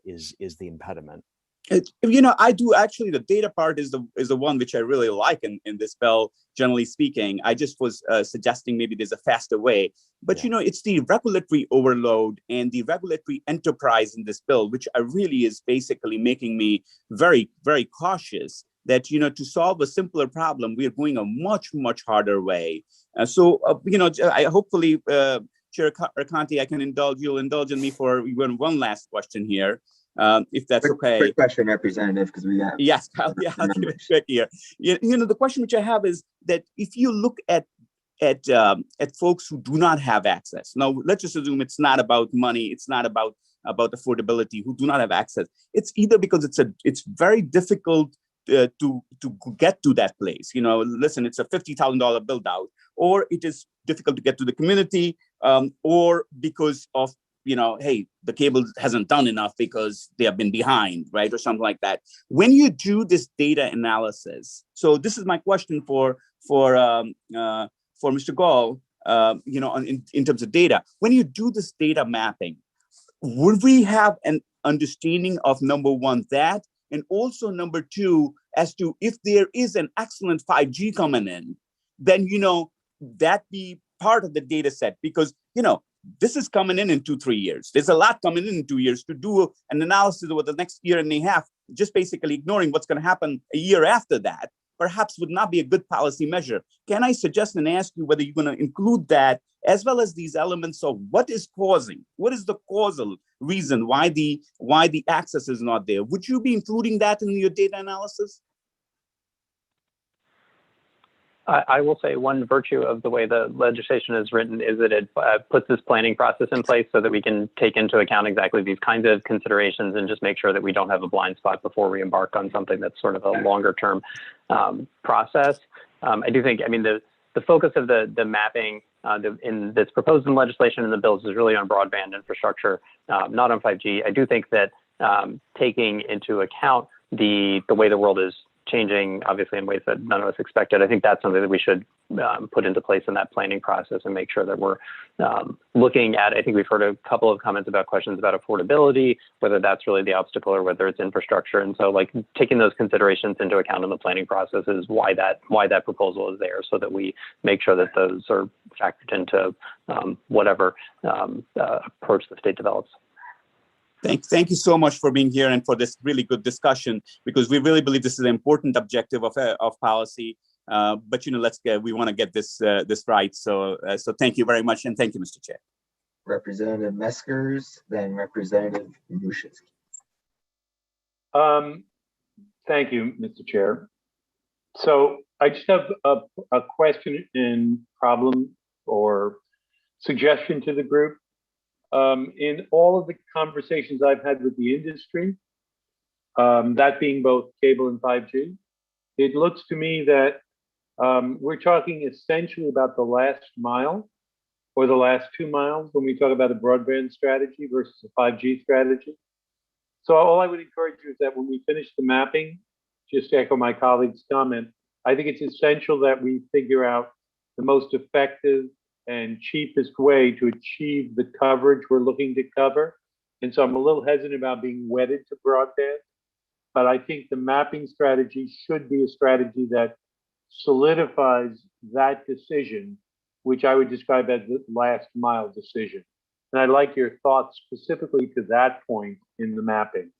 is the impediment. I do actually, the data part is the one which I really like in this bill, generally speaking. I just was suggesting maybe there's a faster way, but it's the regulatory overload and the regulatory enterprise in this bill, which really is basically making me very, very cautious that, to solve a simpler problem, we are going a much, much harder way. I hopefully, Chair Conti, you'll indulge in me for one last question here. If that's okay. Quick question, Representative, because we got. Yes, I'll give it quick here. The question which I have is that if you look at folks who do not have access, now let's just assume it's not about money, it's not about affordability, who do not have access. It's either because it's very difficult to get to that place. Listen, it's a $50,000 build out, or it is difficult to get to the community, or because of hey, the cable hasn't done enough because they have been behind, right? Or something like that. When you do this data analysis, so this is my question for Mr. Gaul, in terms of data. When you do this data mapping, would we have an understanding of, number one, that, and also number two, as to if there is an excellent 5G coming in, then, that be part of the data set, because, this is coming in 2-3 years. There's a lot coming in 2 years to do an analysis over the next year and a half, just basically ignoring what's going to happen a year after that, perhaps would not be a good policy measure. Can I suggest and ask you whether you're going to include that, as well as these elements of what is the causal reason why the access is not there? Would you be including that in your data analysis? I will say one virtue of the way the legislation is written is that it puts this planning process in place so that we can take into account exactly these kinds of considerations and just make sure that we don't have a blind spot before we embark on something that's sort of a longer term process. I do think, the focus of the mapping in this proposed in legislation and the bills is really on broadband infrastructure, not on 5G. I do think that taking into account the way the world is changing, obviously, in ways that none of us expected, I think that's something that we should put into place in that planning process and make sure that we're looking at, I think we've heard a couple of comments about questions about affordability, whether that's really the obstacle or whether it's infrastructure. And so like taking those considerations into account in the planning process is why that proposal is there, so that we make sure that those are factored into whatever approach the state develops. Thank you so much for being here and for this really good discussion, because we really believe this is an important objective of policy. But we want to get this right. So thank you very much, and thank you, Mr. Chair. Representative Meskers, then Representative Mushinski. Thank you, Mr. Chair. So I just have a question and problem or suggestion to the group. In all of the conversations I've had with the industry, that being both cable and 5G, it looks to me that we're talking essentially about the last mile or the last 2 miles when we talk about a broadband strategy versus a 5G strategy. So all I would encourage you is that when we finish the mapping, just to echo my colleague's comment, I think it's essential that we figure out the most effective and cheapest way to achieve the coverage we're looking to cover. And so I'm a little hesitant about being wedded to broadband, but I think the mapping strategy should be a strategy that solidifies that decision, which I would describe as the last mile decision. And I'd like your thoughts specifically to that point in the mapping.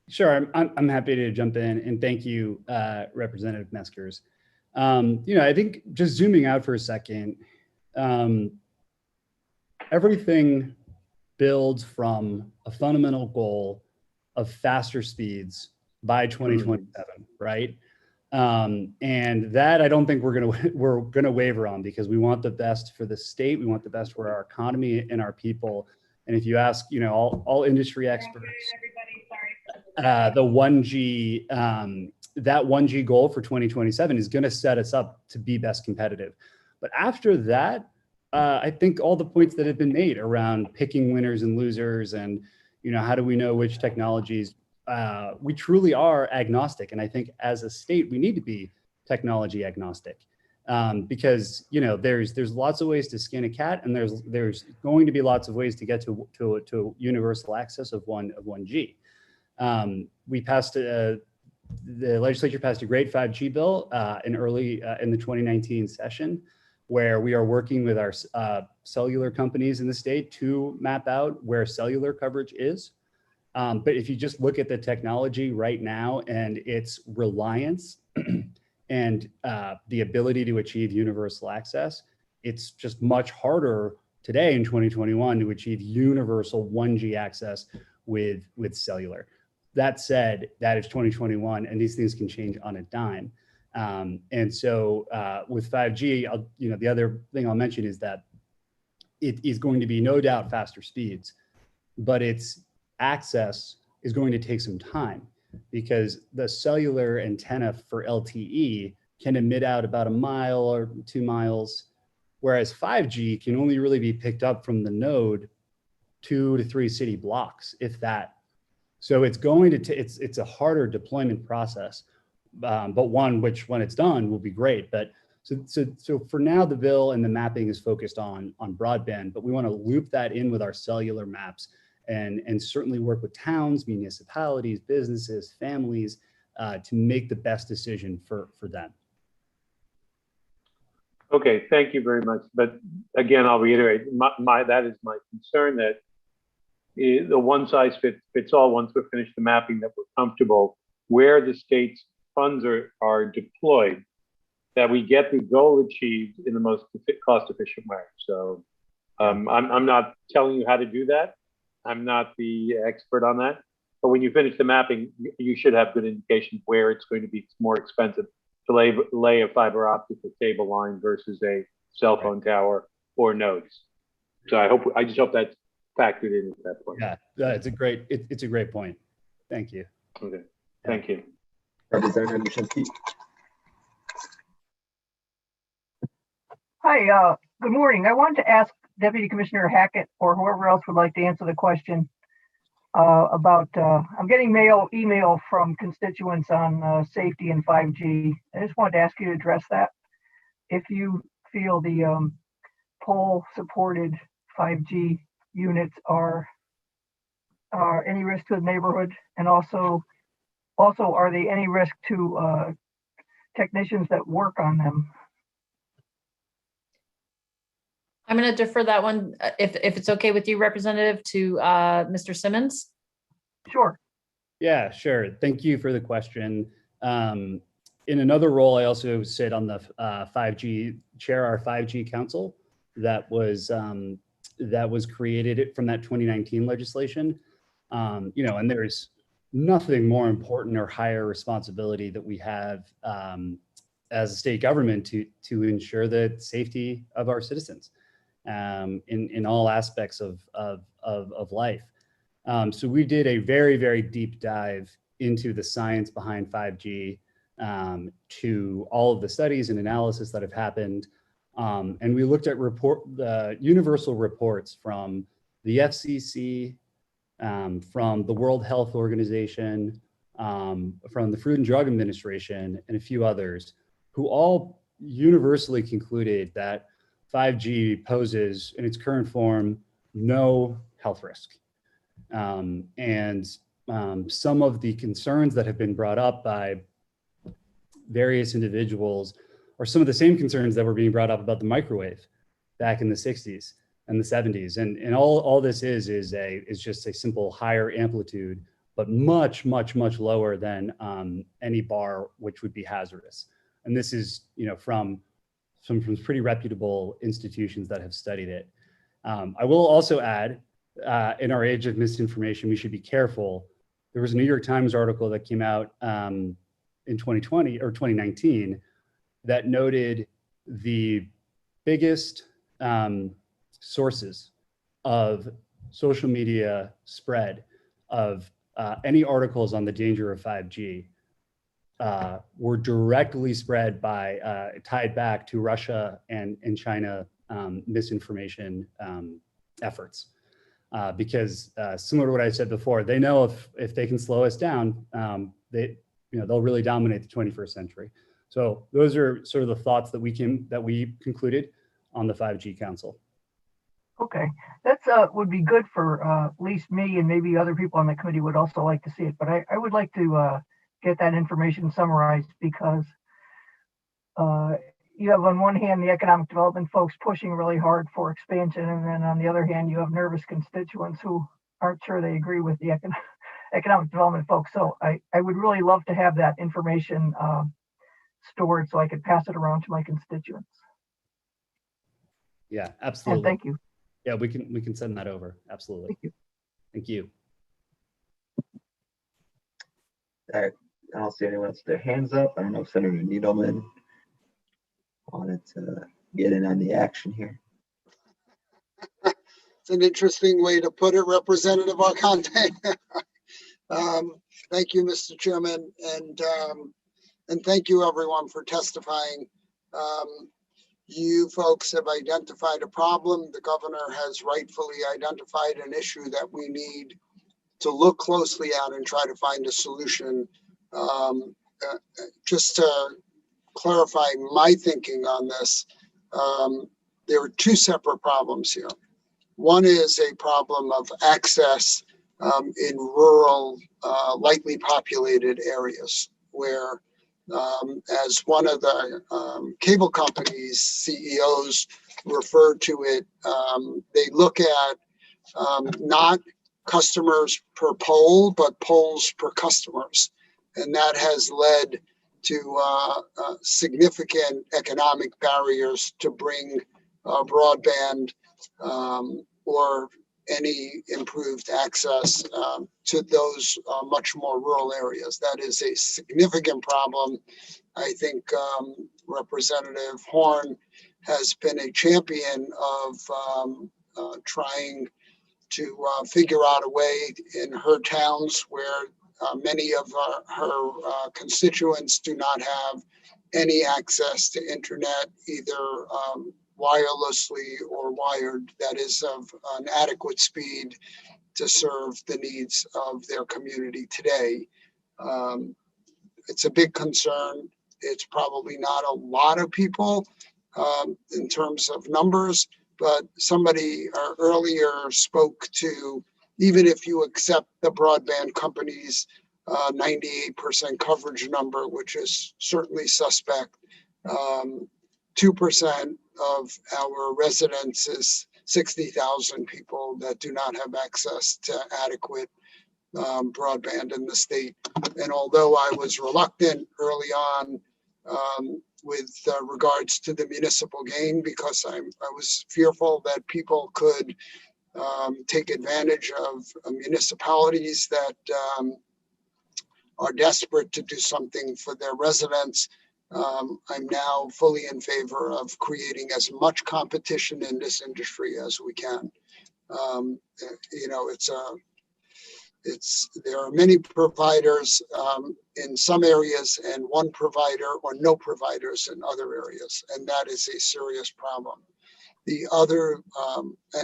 Sure, I'm happy to jump in, and thank you, Representative Meskers. I think just zooming out for a second, everything builds from a fundamental goal of faster speeds by 2027, right? And that I don't think we're gonna waver on, because we want the best for the state, we want the best for our economy and our people. And if you ask, all industry experts, the 1G, that 1G goal for 2027 is going to set us up to be best competitive. But after that, I think all the points that have been made around picking winners and losers, and how do we know which technologies, we truly are agnostic. And I think as a state, we need to be technology agnostic, because there's lots of ways to skin a cat, and there's going to be lots of ways to get to universal access of 1G. We passed the legislature passed a great 5G bill in the 2019 session, where we are working with our cellular companies in the state to map out where cellular coverage is. But if you just look at the technology right now and its reliance and the ability to achieve universal access, it's just much harder today in 2021 to achieve universal 1G access with cellular. That said, that is 2021, and these things can change on a dime. And so with 5G, the other thing I'll mention is that it is going to be no doubt faster speeds, but its access is going to take some time, because the cellular antenna for LTE can emit out about 1 mile or 2 miles, whereas 5G can only really be picked up from the node 2 to 3 city blocks, if that. So it's going to it's a harder deployment process, but one which, when it's done, will be great. But so for now, the bill and the mapping is focused on broadband, but we want to loop that in with our cellular maps, and certainly work with towns, municipalities, businesses, families to make the best decision for them. Okay, thank you very much. But again, I'll reiterate, that is my concern, that the one size fits all, once we're finished the mapping, that we're comfortable where the state's funds are deployed, that we get the goal achieved in the most cost efficient way. So I'm not telling you how to do that. I'm not the expert on that. But when you finish the mapping, you should have good indication where it's going to be more expensive to lay a fiber optic or cable line versus a cell phone tower or nodes. So I just hope that's factored in at that point. Yeah, it's a great point. Thank you. Okay, thank you. Representative Mushinski. Hi, good morning. I wanted to ask Deputy Commissioner Hackett, or whoever else would like to answer the question. about, I'm getting email from constituents on safety and 5G. I just wanted to ask you to address that. If you feel the poll supported 5G units are any risk to the neighborhood, and also are they any risk to technicians that work on them? I'm going to defer that one, if it's okay with you, Representative, to Mr. Simmons. Sure. Yeah, sure. Thank you for the question. In another role, I also sit on the 5G, chair our 5G council that was created from that 2019 legislation. And there's nothing more important or higher responsibility that we have as a state government to ensure the safety of our citizens in all aspects of life. So we did a very, very deep dive into the science behind 5G, to all of the studies and analysis that have happened. And we looked at the universal reports from the FCC, from the World Health Organization, from the Food and Drug Administration, and a few others, who all universally concluded that 5G poses, in its current form, no health risk. Some of the concerns that have been brought up by various individuals are some of the same concerns that were being brought up about the microwave back in the 60s and the 70s. And all this is just a simple higher amplitude, but much, much, much lower than any bar which would be hazardous. And this is, from pretty reputable institutions that have studied it. I will also add, in our age of misinformation, we should be careful. There was a New York Times article that came out in 2020 or 2019 that noted the biggest sources of social media spread of any articles on the danger of 5G were directly spread by, tied back to Russia and China misinformation efforts. Because similar to what I said before, they know if they can slow us down, they'll really dominate the 21st century. So those are sort of the thoughts that we concluded on the 5G Council. Okay, that's would be good for at least me, and maybe other people on the committee would also like to see it. But I would like to get that information summarized, because you have on one hand the economic development folks pushing really hard for expansion, and then on the other hand you have nervous constituents who aren't sure they agree with the economic development folks. So I would really love to have that information stored so I could pass it around to my constituents. Yeah, absolutely. And thank you. Yeah, we can send that over. Absolutely. Thank you. Thank you. All right, I don't see anyone else with their hands up. I don't know if Senator Needleman wanted to get in on the action here. It's an interesting way to put it, Representative Arcante. Thank you, Mr. Chairman, and thank you everyone for testifying. You folks have identified a problem. The governor has rightfully identified an issue that we need to look closely at and try to find a solution. Just to clarify my thinking on this, there are two separate problems here. One is a problem of access in rural, lightly populated areas where, as one of the cable companies CEOs referred to it, they look at not customers per pole, but poles per customers. And that has led to significant economic barriers to bring broadband or any improved access to those much more rural areas. That is a significant problem. I think Representative Horn has been a champion of trying to figure out a way in her towns where many of her constituents do not have any access to internet, either wirelessly or wired, that is of an adequate speed to serve the needs of their community today. It's a big concern. It's probably not a lot of people in terms of numbers, but somebody earlier spoke to, even if you accept the broadband company's 98% coverage number, which is certainly suspect, 2% of our residents is 60,000 people that do not have access to adequate broadband in the state. And although I was reluctant early on with regards to the municipal gain, because I was fearful that people could take advantage of municipalities that are desperate to do something for their residents, I'm now fully in favor of creating as much competition in this industry as we can. You know, there are many providers in some areas and one provider or no providers in other areas, and that is a serious problem. The other,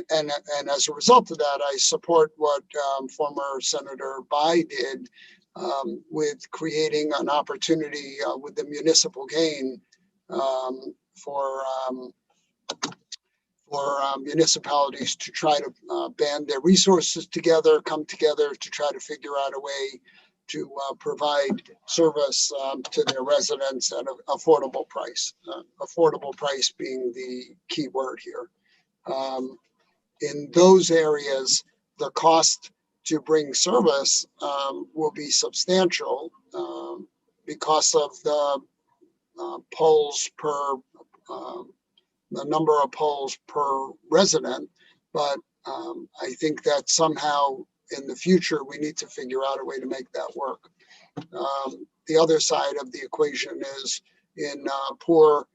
and as a result of that, I support what former Senator Bai did with creating an opportunity with the municipal gain for municipalities to try to band their resources together, come together to try to figure out a way to provide service to their residents at an affordable price. Affordable price being the key word here. In those areas, the cost to bring service will be substantial because of the polls per the number of polls per resident, but I think that somehow in the future we need to figure out a way to make that work. The other side of the equation is in poor,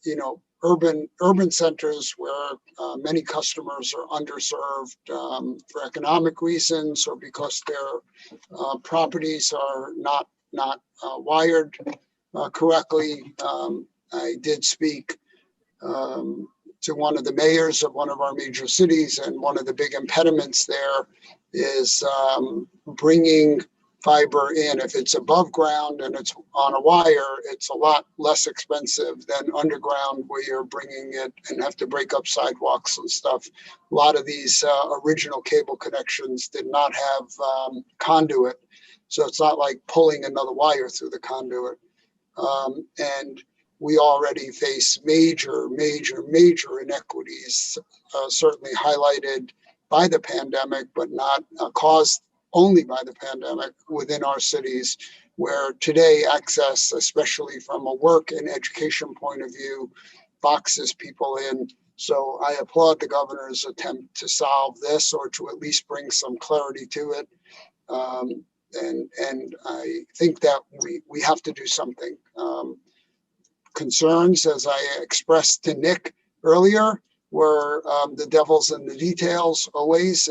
you know, urban centers where many customers are underserved for economic reasons or because their properties are not wired correctly. I did speak to one of the mayors of one of our major cities, and one of the big impediments there is bringing fiber in. If it's above ground and it's on a wire, it's a lot less expensive than underground where you're bringing it and have to break up sidewalks and stuff. A lot of these original cable connections did not have conduit, so it's not like pulling another wire through the conduit. And we already face major inequities, certainly highlighted by the pandemic, but not caused only by the pandemic within our cities, where today access, especially from a work and education point of view, boxes people in. So I applaud the governor's attempt to solve this, or to at least bring some clarity to it. And I think that we have to do something. Concerns, as I expressed to Nick earlier, were the devil's in the details always,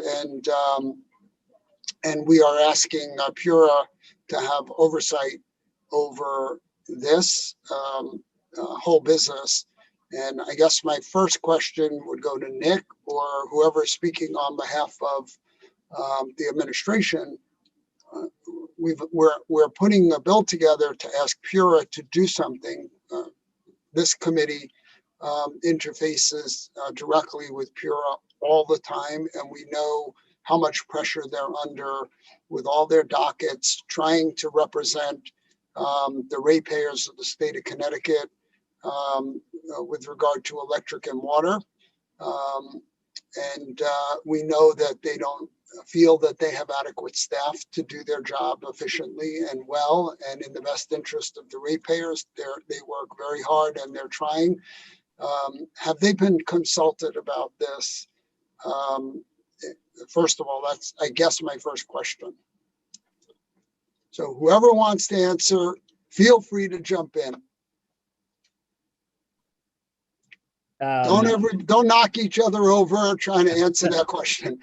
and we are asking Pura to have oversight over this whole business. And I guess my first question would go to Nick or whoever is speaking on behalf of the administration. We're putting a bill together to ask Pura to do something. This committee interfaces directly with Pura all the time, and we know how much pressure they're under with all their dockets, trying to represent the ratepayers of the state of Connecticut with regard to electric and water. And we know that they don't feel that they have adequate staff to do their job efficiently and well, and in the best interest of the ratepayers. They work very hard and they're trying. Have they been consulted about this? First of all, that's, I guess, my first question. So whoever wants to answer, feel free to jump in. Don't knock each other over trying to answer that question.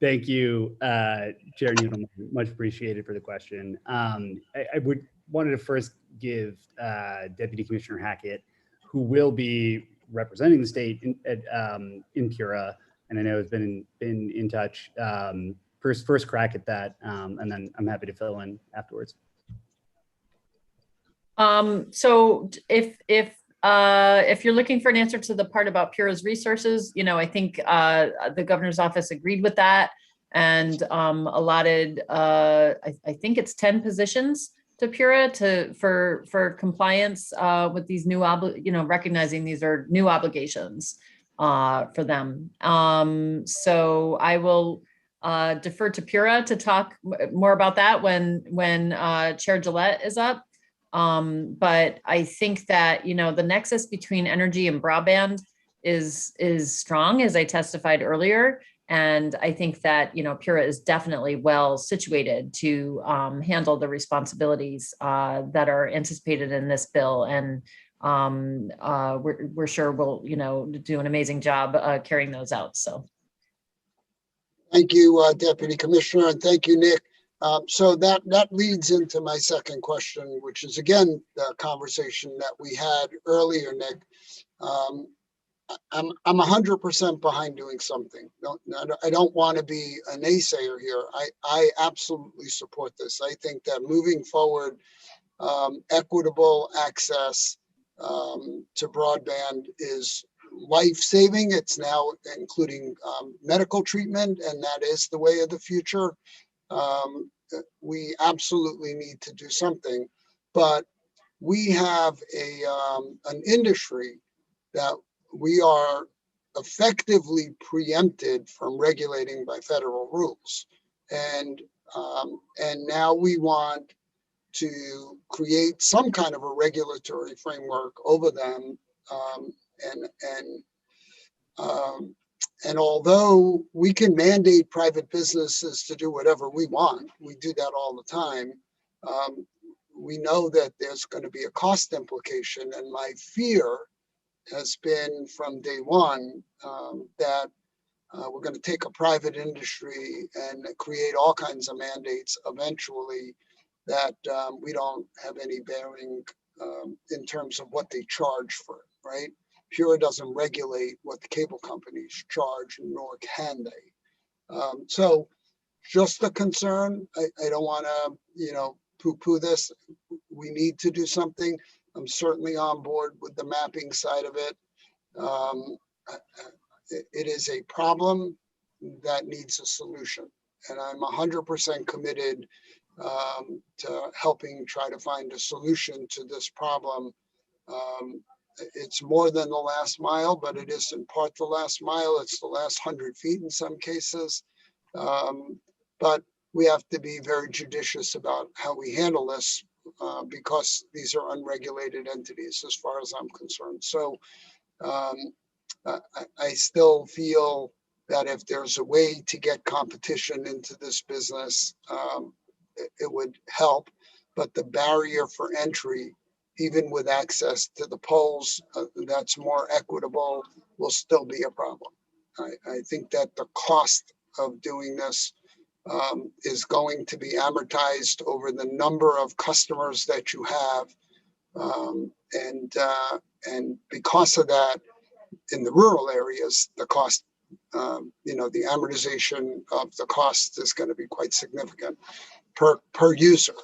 Thank you, Chair Needleman. Much appreciated for the question. I wanted to first give Deputy Commissioner Hackett, who will be representing the state in Pura, and I know has been in touch. First crack at that, and then I'm happy to fill in afterwards. So if you're looking for an answer to the part about Pura's resources, I think the governor's office agreed with that and allotted, I think it's 10 positions to Pura for compliance with these new recognizing these are new obligations for them. So I will defer to Pura to talk more about that when Chair Gillette is up. But I think that, the nexus between energy and broadband is strong, as I testified earlier. And I think that, Pura is definitely well situated to handle the responsibilities that are anticipated in this bill. And we're sure we'll, do an amazing job carrying those out. So. Thank you, Deputy Commissioner, and thank you, Nick. So that leads into my second question, which is again the conversation that we had earlier, Nick. I'm 100% behind doing something. I don't want to be a naysayer here. I absolutely support this. I think that moving forward, equitable access to broadband is life-saving. It's now including medical treatment, and that is the way of the future. We absolutely need to do something, but we have an industry that we are effectively preempted from regulating by federal rules, and now we want to create some kind of a regulatory framework over them, and although we can mandate private businesses to do whatever we want, we do that all the time. We know that there's going to be a cost implication, and my fear has been from day one that we're going to take a private industry and create all kinds of mandates eventually that we don't have any bearing in terms of what they charge for it, right? Pura doesn't regulate what the cable companies charge, nor can they. So just a concern. I don't want to, poo-poo this. We need to do something. I'm certainly on board with the mapping side of it. It is a problem that needs a solution, and I'm 100% committed to helping try to find a solution to this problem. It's more than the last mile, but it is in part the last mile. It's the last 100 feet in some cases. But we have to be very judicious about how we handle this because these are unregulated entities as far as I'm concerned. So I still feel that if there's a way to get competition into this business, it would help. But the barrier for entry, even with access to the polls that's more equitable, will still be a problem. I think that the cost of doing this is going to be amortized over the number of customers that you have. And because of that, in the rural areas, the cost, the amortization of the cost is going to be quite significant per user.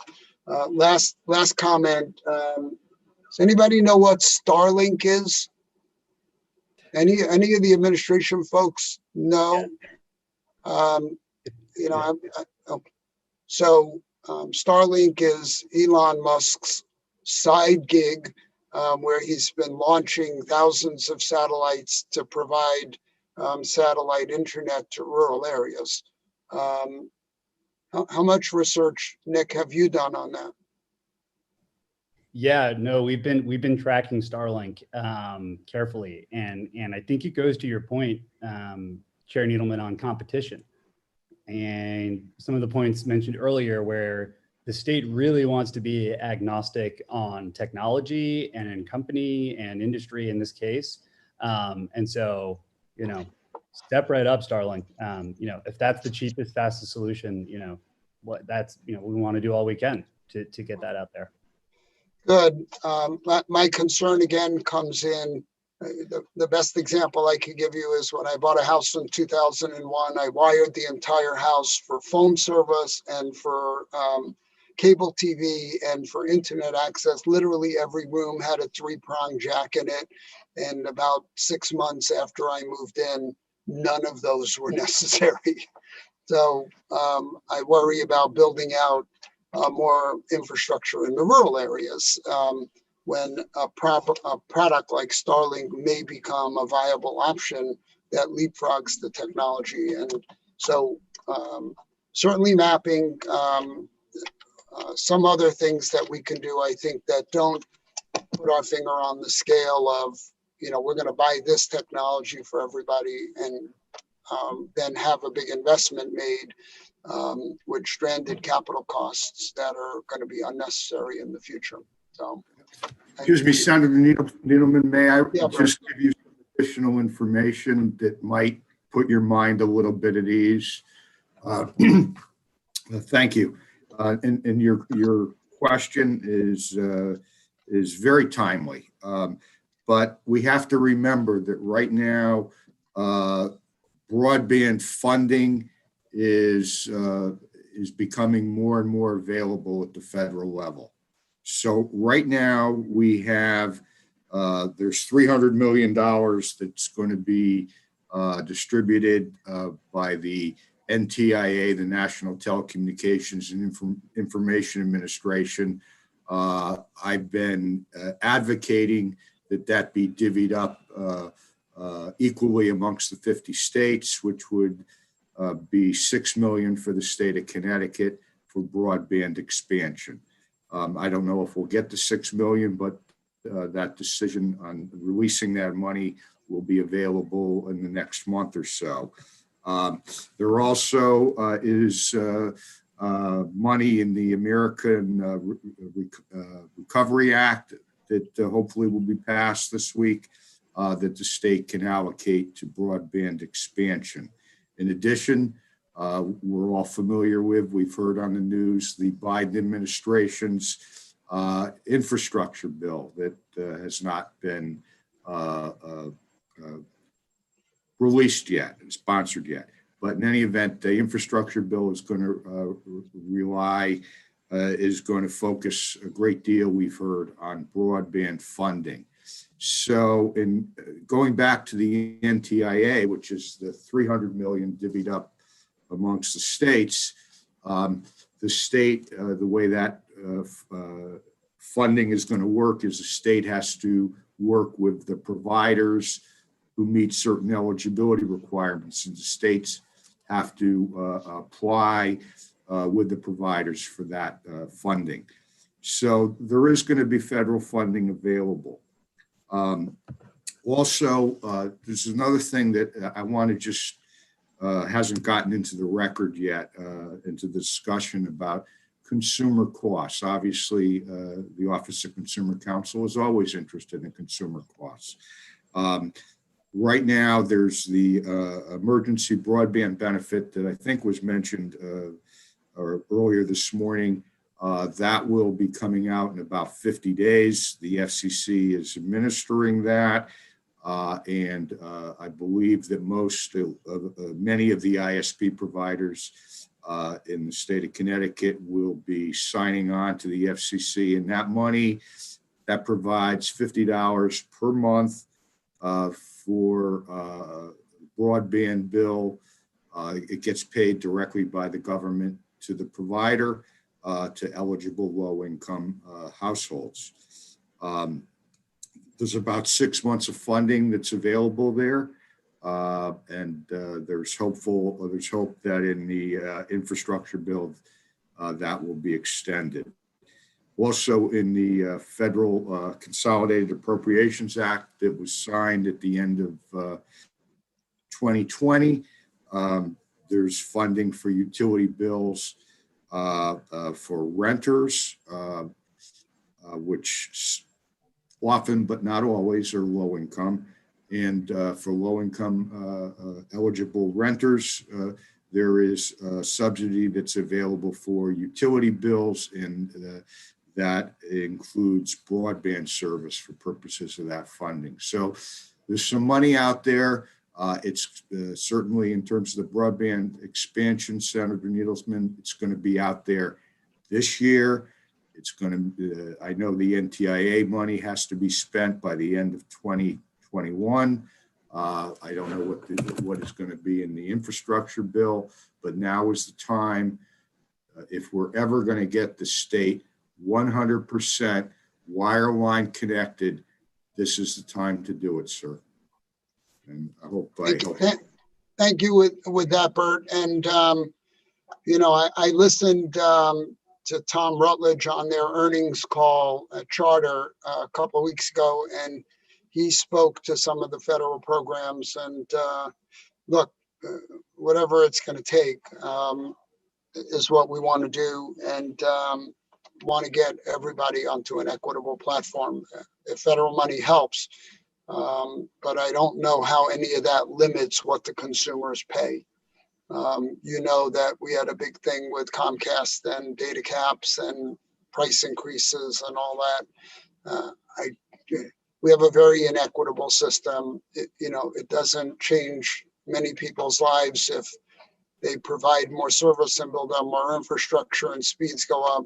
Last comment. Does anybody know what Starlink is? Any of the administration folks know? So Starlink is Elon Musk's side gig, where he's been launching thousands of satellites to provide satellite internet to rural areas. How much research, Nick, have you done on that? Yeah, no, we've been tracking Starlink carefully, and I think it goes to your point, Chair Needleman, on competition, and some of the points mentioned earlier, where the state really wants to be agnostic on technology and in company and industry in this case, and so step right up, Starlink. If that's the cheapest, fastest solution, we want to do all we can to get that out there. Good. My concern again comes in The best example I could give you is when I bought a house in 2001, I wired the entire house for phone service and for cable TV and for internet access. Literally every room had a 3-prong jack in it. And about 6 months after I moved in, none of those were necessary. So I worry about building out more infrastructure in the rural areas. When a product like Starlink may become a viable option that leapfrogs the technology. And so certainly mapping, some other things that we can do, I think, that don't put our finger on the scale of, we're going to buy this technology for everybody and then have a big investment made with stranded capital costs that are going to be unnecessary in the future. So. Excuse me, Senator Needleman, may I just give you some additional information that might put your mind a little bit at ease? Thank you. And your question is very timely. But we have to remember that right now, broadband funding is becoming more and more available at the federal level. So right now we have, there's $300 million that's going to be distributed by the NTIA, the National Telecommunications and Information Administration. I've been advocating that be divvied up equally amongst the 50 states, which would be $6 million for the state of Connecticut for broadband expansion. I don't know if we'll get to $6 million, but that decision on releasing that money will be available in the next month or so. There also is money in the American Recovery Act that hopefully will be passed this week that the state can allocate to broadband expansion. In addition, we're all familiar with, we've heard on the news, the Biden administration's infrastructure bill that has not been released yet, sponsored yet. But in any event, the infrastructure bill is going to is going to focus a great deal, we've heard, on broadband funding. So in going back to the NTIA, which is the $300 million divvied up amongst the states, the state, the way that funding is going to work is the state has to work with the providers who meet certain eligibility requirements, and the states have to apply with the providers for that funding. So there is going to be federal funding available. Also, there's another thing that I want to just hasn't gotten into the record yet, into the discussion about consumer costs. Obviously, the Office of Consumer Counsel is always interested in consumer costs. Right now, there's the emergency broadband benefit that I think was mentioned earlier this morning. That will be coming out in about 50 days. The FCC is administering that. And I believe that many of the ISP providers in the state of Connecticut will be signing on to the FCC, and that money that provides $50 per month for broadband bill. It gets paid directly by the government to the provider to eligible low-income households. There's about 6 months of funding that's available there. And there's hope that in the infrastructure bill that will be extended. Also in the Federal Consolidated Appropriations Act that was signed at the end of 2020, there's funding for utility bills for renters, which often, but not always, are low income. And for low income eligible renters, there is a subsidy that's available for utility bills, and that includes broadband service for purposes of that funding. So there's some money out there. It's certainly in terms of the broadband expansion, Senator Needlesman, it's going to be out there this year. It's going to, I know the NTIA money has to be spent by the end of 2021. I don't know what is going to be in the infrastructure bill, but now is the time, if we're ever going to get the state 100% wireline connected, this is the time to do it, sir. And I hope. Thank you with that, Bert. And, you know, I listened to Tom Rutledge on their earnings call at Charter a couple of weeks ago, and he spoke to some of the federal programs. And look, whatever it's going to take is what we want to do, and want to get everybody onto an equitable platform. If federal money helps, but I don't know how any of that limits what the consumers pay. You know that we had a big thing with Comcast and data caps and price increases and all that. We have a very inequitable system. You know, it doesn't change many people's lives if they provide more service and build up more infrastructure and speeds go up.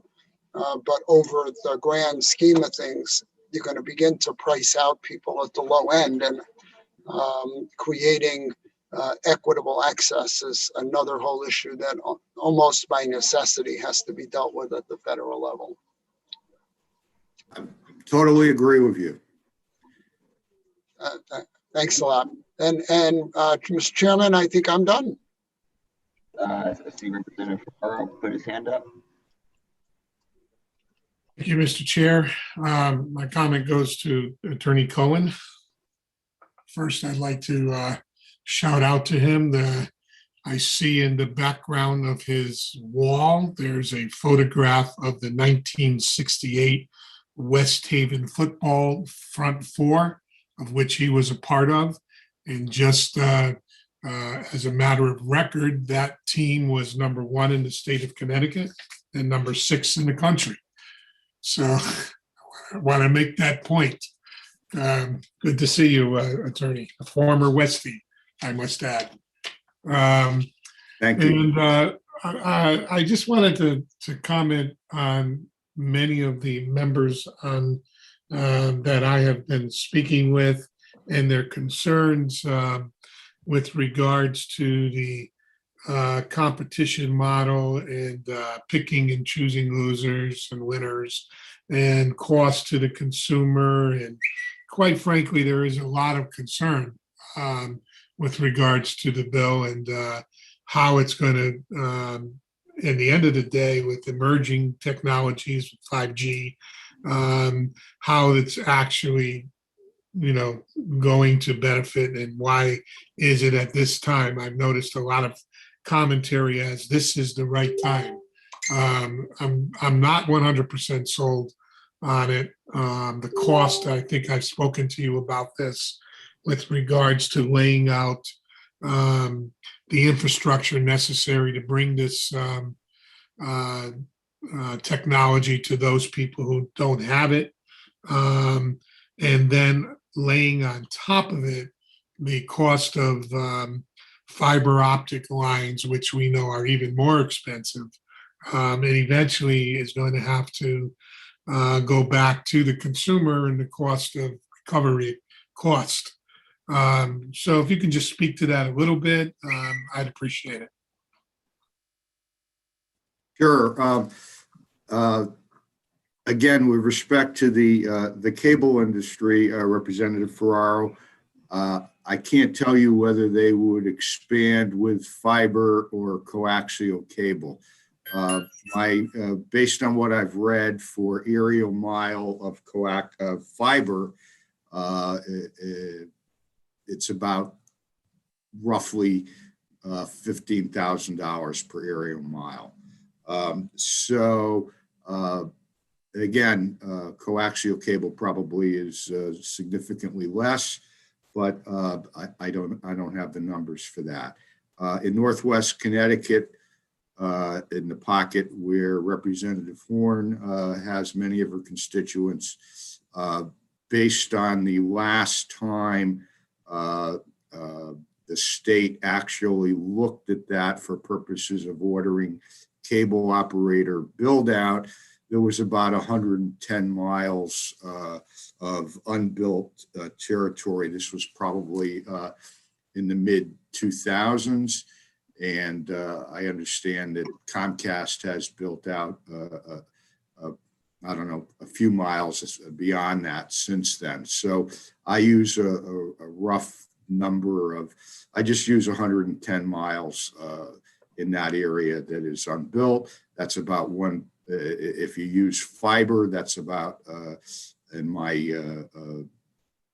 But over the grand scheme of things, you're going to begin to price out people at the low end, and creating equitable access is another whole issue that almost by necessity has to be dealt with at the federal level. I totally agree with you. Thanks a lot. And Mr. Chairman, I think I'm done. I see Representative Ferraro put his hand up. Thank you, Mr. Chair. My comment goes to Attorney Cohen. First, I'd like to shout out to him. I see in the background of his wall, there's a photograph of the 1968 West Haven football front four, of which he was a part of. And just as a matter of record, that team was #1 in the state of Connecticut and #6 in the country. So I want to make that point. Good to see you, Attorney, a former Westie, I must add. Thank you. And I just wanted to comment on many of the members on that I have been speaking with and their concerns with regards to the competition model and picking and choosing losers and winners and cost to the consumer. And quite frankly, there is a lot of concern with regards to the bill and how it's going to, in the end of the day, with emerging technologies, 5G, how it's actually, you know, going to benefit, and why is it at this time? I've noticed a lot of commentary as this is the right time. I'm not 100% sold on it. The cost, I think I've spoken to you about this with regards to laying out the infrastructure necessary to bring this technology to those people who don't have it. And then laying on top of it the cost of fiber optic lines, which we know are even more expensive, and eventually is going to have to go back to the consumer and the cost of recovery cost. So if you can just speak to that a little bit, I'd appreciate it. Sure. Again, with respect to the cable industry, Representative Ferraro, I can't tell you whether they would expand with fiber or coaxial cable. Based on what I've read for aerial mile of fiber, it's about roughly $15,000 per aerial mile. Again, coaxial cable probably is significantly less, but I don't have the numbers for that. In Northwest Connecticut, in the pocket where Representative Horn has many of her constituents. Based on the last time the state actually looked at that for purposes of ordering cable operator build out, there was about 110 miles of unbuilt territory. This was probably in the mid 2000s. And I understand that Comcast has built out, I don't know, a few miles beyond that since then. So I use a rough number of, I just use 110 miles in that area that is unbuilt. That's about one, if you use fiber, that's about, in my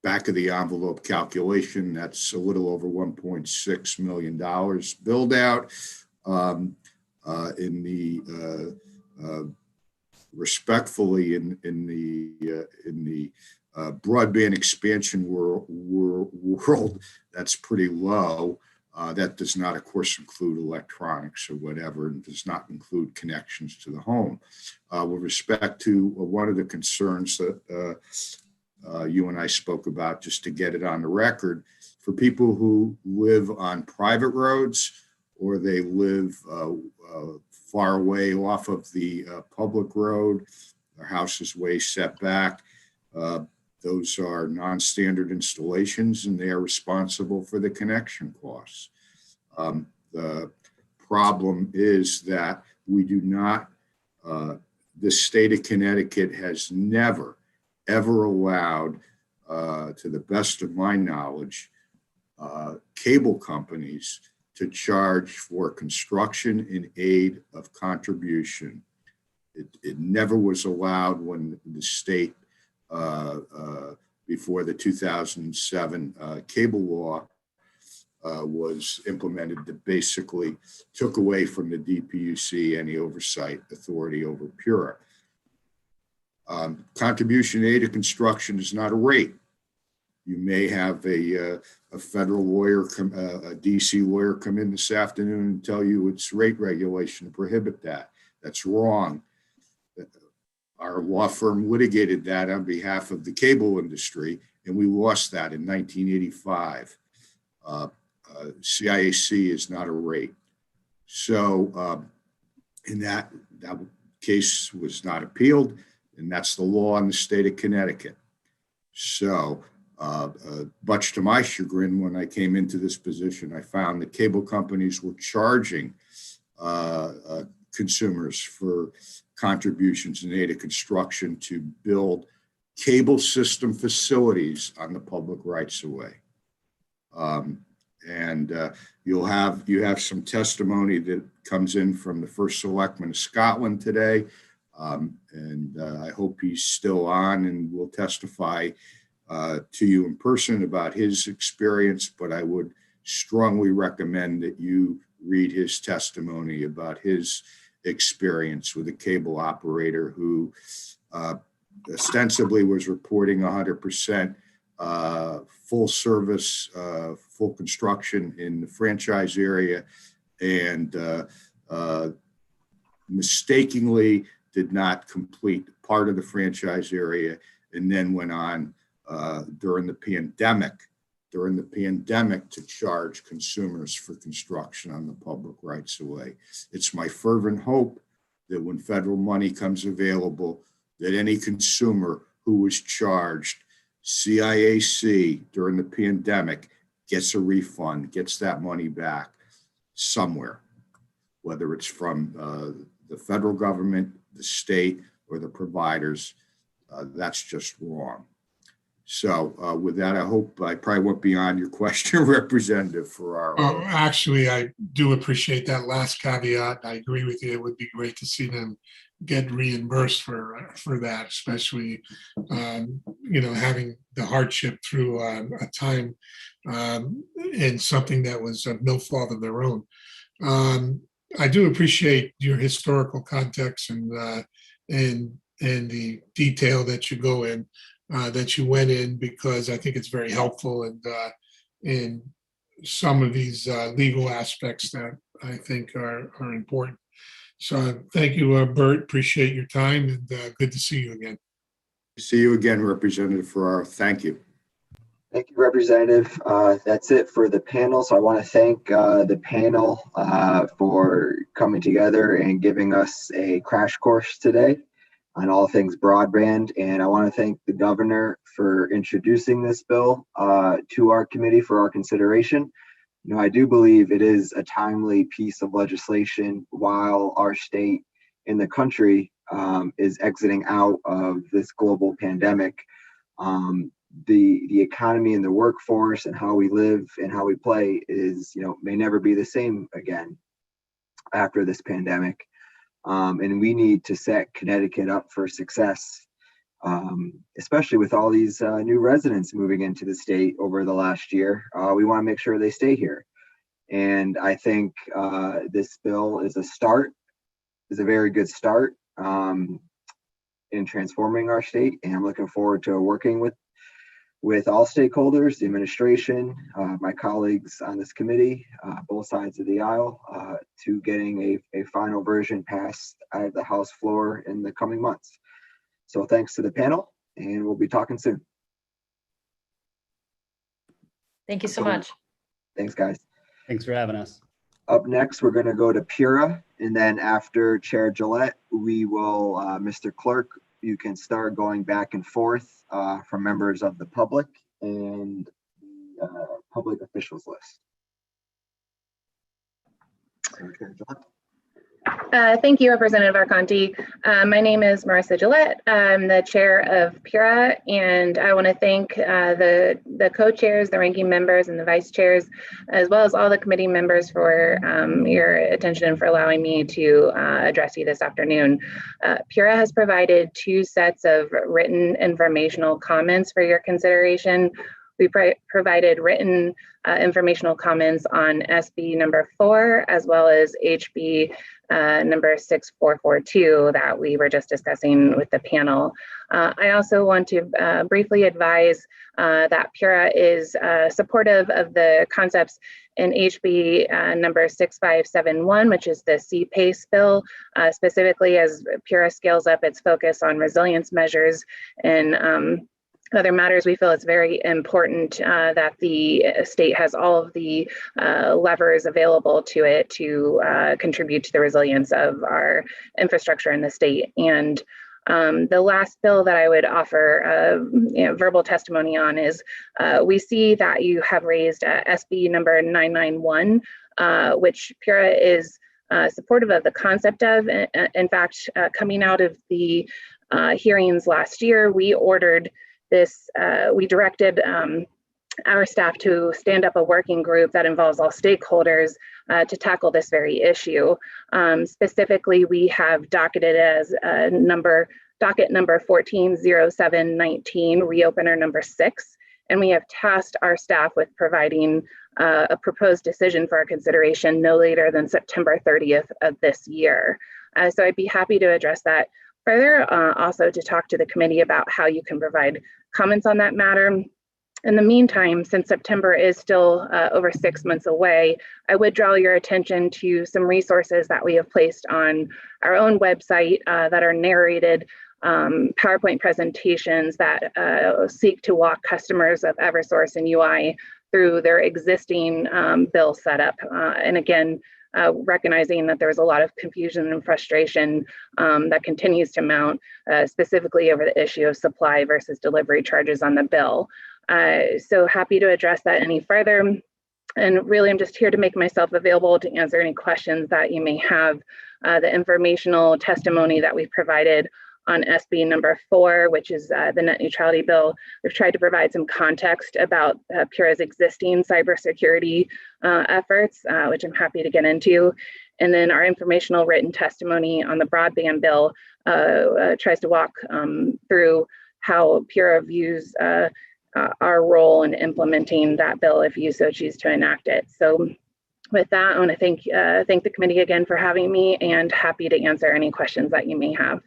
back of the envelope calculation, that's a little over $1.6 million build out. In the respectfully in the broadband expansion world, that's pretty low. That does not, of course, include electronics or whatever, and does not include connections to the home. With respect to one of the concerns that you and I spoke about, just to get it on the record, for people who live on private roads or they live far away off of the public road, their house is way set back. Those are non-standard installations and they are responsible for the connection costs. The problem is that we do not, the state of Connecticut has never, ever allowed, to the best of my knowledge, cable companies to charge for construction in aid of contribution. It never was allowed when the state, before the 2007 cable law was implemented, that basically took away from the DPUC any oversight authority over Pura. Contribution aid of construction is not a rate. You may have a federal lawyer, a DC lawyer come in this afternoon and tell you it's rate regulation to prohibit that. That's wrong. Our law firm litigated that on behalf of the cable industry, and we lost that in 1985. CIAC is not a rate. So in that case was not appealed, and that's the law in the state of Connecticut. So much to my chagrin, when I came into this position, I found that cable companies were charging consumers for contributions in aid of construction to build cable system facilities on the public rights of way. You have some testimony that comes in from the first selectman of Scotland today. I hope he's still on and will testify to you in person about his experience, but I would strongly recommend that you read his testimony about his experience with a cable operator who ostensibly was reporting 100% full service, full construction in the franchise area, and mistakenly did not complete part of the franchise area, and then went on during the pandemic to charge consumers for construction on the public rights of way. It's my fervent hope that when federal money comes available, that any consumer who was charged CIAC during the pandemic gets a refund, gets that money back somewhere, whether it's from the federal government, the state, or the providers. That's just wrong. So with that, I hope I probably went beyond your question, Representative Ferraro. Oh, actually, I do appreciate that last caveat. I agree with you. It would be great to see them get reimbursed for that, especially having the hardship through a time and something that was of no fault of their own. I do appreciate your historical context and the detail that you go in. That you went in, because I think it's very helpful and in some of these legal aspects that I think are important. So thank you, Bert. Appreciate your time and good to see you again. See you again, Representative Ferraro. Thank you. Thank you, Representative. That's it for the panel. So I want to thank the panel for coming together and giving us a crash course today on all things broadband. And I want to thank the governor for introducing this bill to our committee for our consideration. You know, I do believe it is a timely piece of legislation while our state and the country is exiting out of this global pandemic. The economy and the workforce and how we live and how we play is, you know, may never be the same again after this pandemic. And we need to set Connecticut up for success, especially with all these new residents moving into the state over the last year. We want to make sure they stay here. And I think this bill is a very good start in transforming our state. And I'm looking forward to working with all stakeholders, the administration, my colleagues on this committee, both sides of the aisle, to getting a final version passed out of the House floor in the coming months. So thanks to the panel, and we'll be talking soon. Thank you so much. Thanks, guys. Thanks for having us. Up next, we're going to go to Pura, and then after Chair Gillette, we will, Mr. Clerk, you can start going back and forth from members of the public and the public officials list. Thank you, Representative Arconti. My name is Marissa Gillette. I'm the chair of PURA, and I want to thank the co-chairs, the ranking members, and the vice chairs, as well as all the committee members for your attention and for allowing me to address you this afternoon. PURA has provided 2 sets of written informational comments for your consideration. We provided written informational comments on SB number 4, as well as HB number 6442 that we were just discussing with the panel. I also want to briefly advise that PURA is supportive of the concepts in HB number 6571, which is the CPACE bill, specifically as PURA scales up its focus on resilience measures and other matters. We feel it's very important that the state has all of the levers available to it to contribute to the resilience of our infrastructure in the state. And the last bill that I would offer verbal testimony on is we see that you have raised SB number 991, which PURA is supportive of the concept of. In fact, coming out of the hearings last year, we ordered this, we directed our staff to stand up a working group that involves all stakeholders to tackle this very issue. Specifically, we have docketed as docket number 140719, reopener number 6, and we have tasked our staff with providing a proposed decision for our consideration no later than September 30th of this year. So I'd be happy to address that further, also to talk to the committee about how you can provide comments on that matter. In the meantime, since September is still over 6 months away, I would draw your attention to some resources that we have placed on our own website that are narrated PowerPoint presentations that seek to walk customers of Eversource and UI through their existing bill setup. And again, recognizing that there's a lot of confusion and frustration that continues to mount, specifically over the issue of supply versus delivery charges on the bill. So happy to address that any further. And really, I'm just here to make myself available to answer any questions that you may have. The informational testimony that we provided on SB number 4, which is the net neutrality bill, we've tried to provide some context about PURA's existing cybersecurity efforts, which I'm happy to get into. And then our informational written testimony on the broadband bill tries to walk through how PURA views our role in implementing that bill if you so choose to enact it. So with that, I want to thank the committee again for having me, and happy to answer any questions that you may have.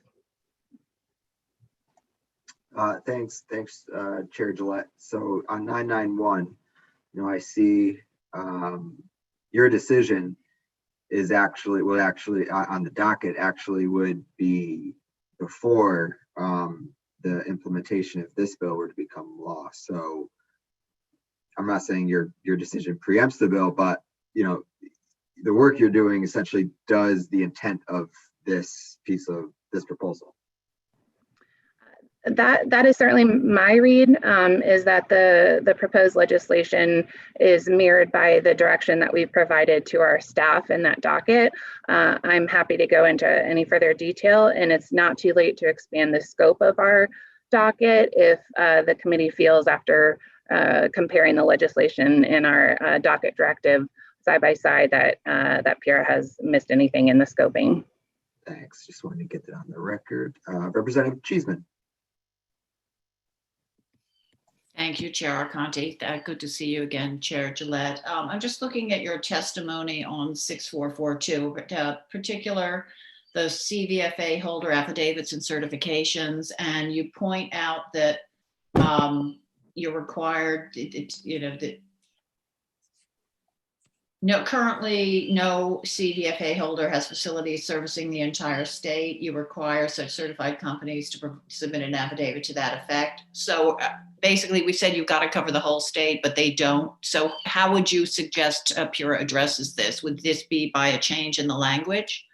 Thanks, Chair Gillette. So on 991, I see your decision is actually, will actually, on the docket, actually would be before the implementation if this bill were to become law. So I'm not saying your decision preempts the bill, but the work you're doing essentially does the intent of this piece of this proposal. That is certainly my read, is that the proposed legislation is mirrored by the direction that we've provided to our staff in that docket. I'm happy to go into any further detail, and it's not too late to expand the scope of our docket if the committee feels, after comparing the legislation in our docket directive side by side, that PURA has missed anything in the scoping. Thanks. Just wanted to get that on the record. Representative Cheeseman. Thank you, Chair Arconti. Good to see you again, Chair Gillette. I'm just looking at your testimony on 6442, particular the CVFA holder affidavits and certifications, and you point out that you're required, currently no CVFA holder has facilities servicing the entire state. You require such certified companies to submit an affidavit to that effect. So basically we said you've got to cover the whole state, but they don't. So how would you suggest PURA addresses this? Would this be by a change in the language?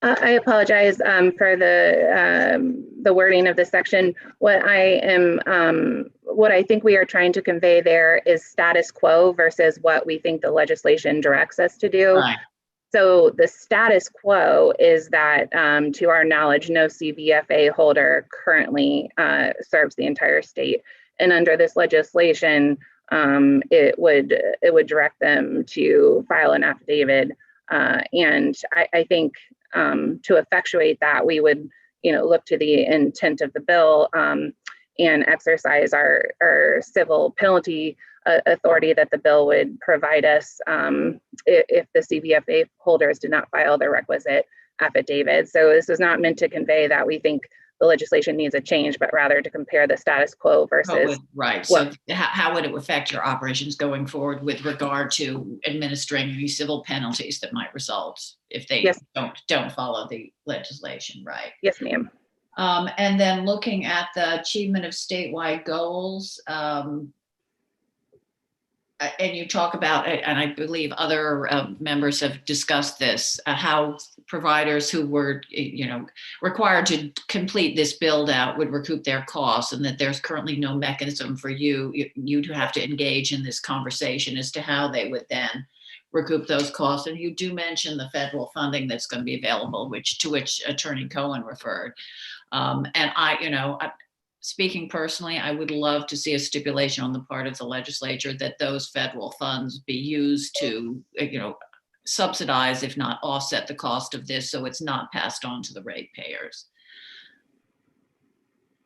I apologize for the wording of this section. What I think we are trying to convey there is status quo versus what we think the legislation directs us to do. Right. So the status quo is that, to our knowledge, no CVFA holder currently serves the entire state, and under this legislation, it would direct them to file an affidavit. And I think to effectuate that, we would, look to the intent of the bill and exercise our civil penalty authority that the bill would provide us if the CVFA holders did not file their requisite affidavit. So this is not meant to convey that we think the legislation needs a change, but rather to compare the status quo versus right. So how would it affect your operations going forward with regard to administering any civil penalties that might result if they don't follow the legislation, right? Yes, ma'am. And then looking at the achievement of statewide goals, and you talk about, and I believe other members have discussed this, how providers who were, required to complete this build out would recoup their costs, and that there's currently no mechanism for you to have to engage in this conversation as to how they would then recoup those costs. And you do mention the federal funding that's going to be available, to which Attorney Cohen referred. And speaking personally, I would love to see a stipulation on the part of the legislature that those federal funds be used to, subsidize, if not offset, the cost of this, so it's not passed on to the ratepayers.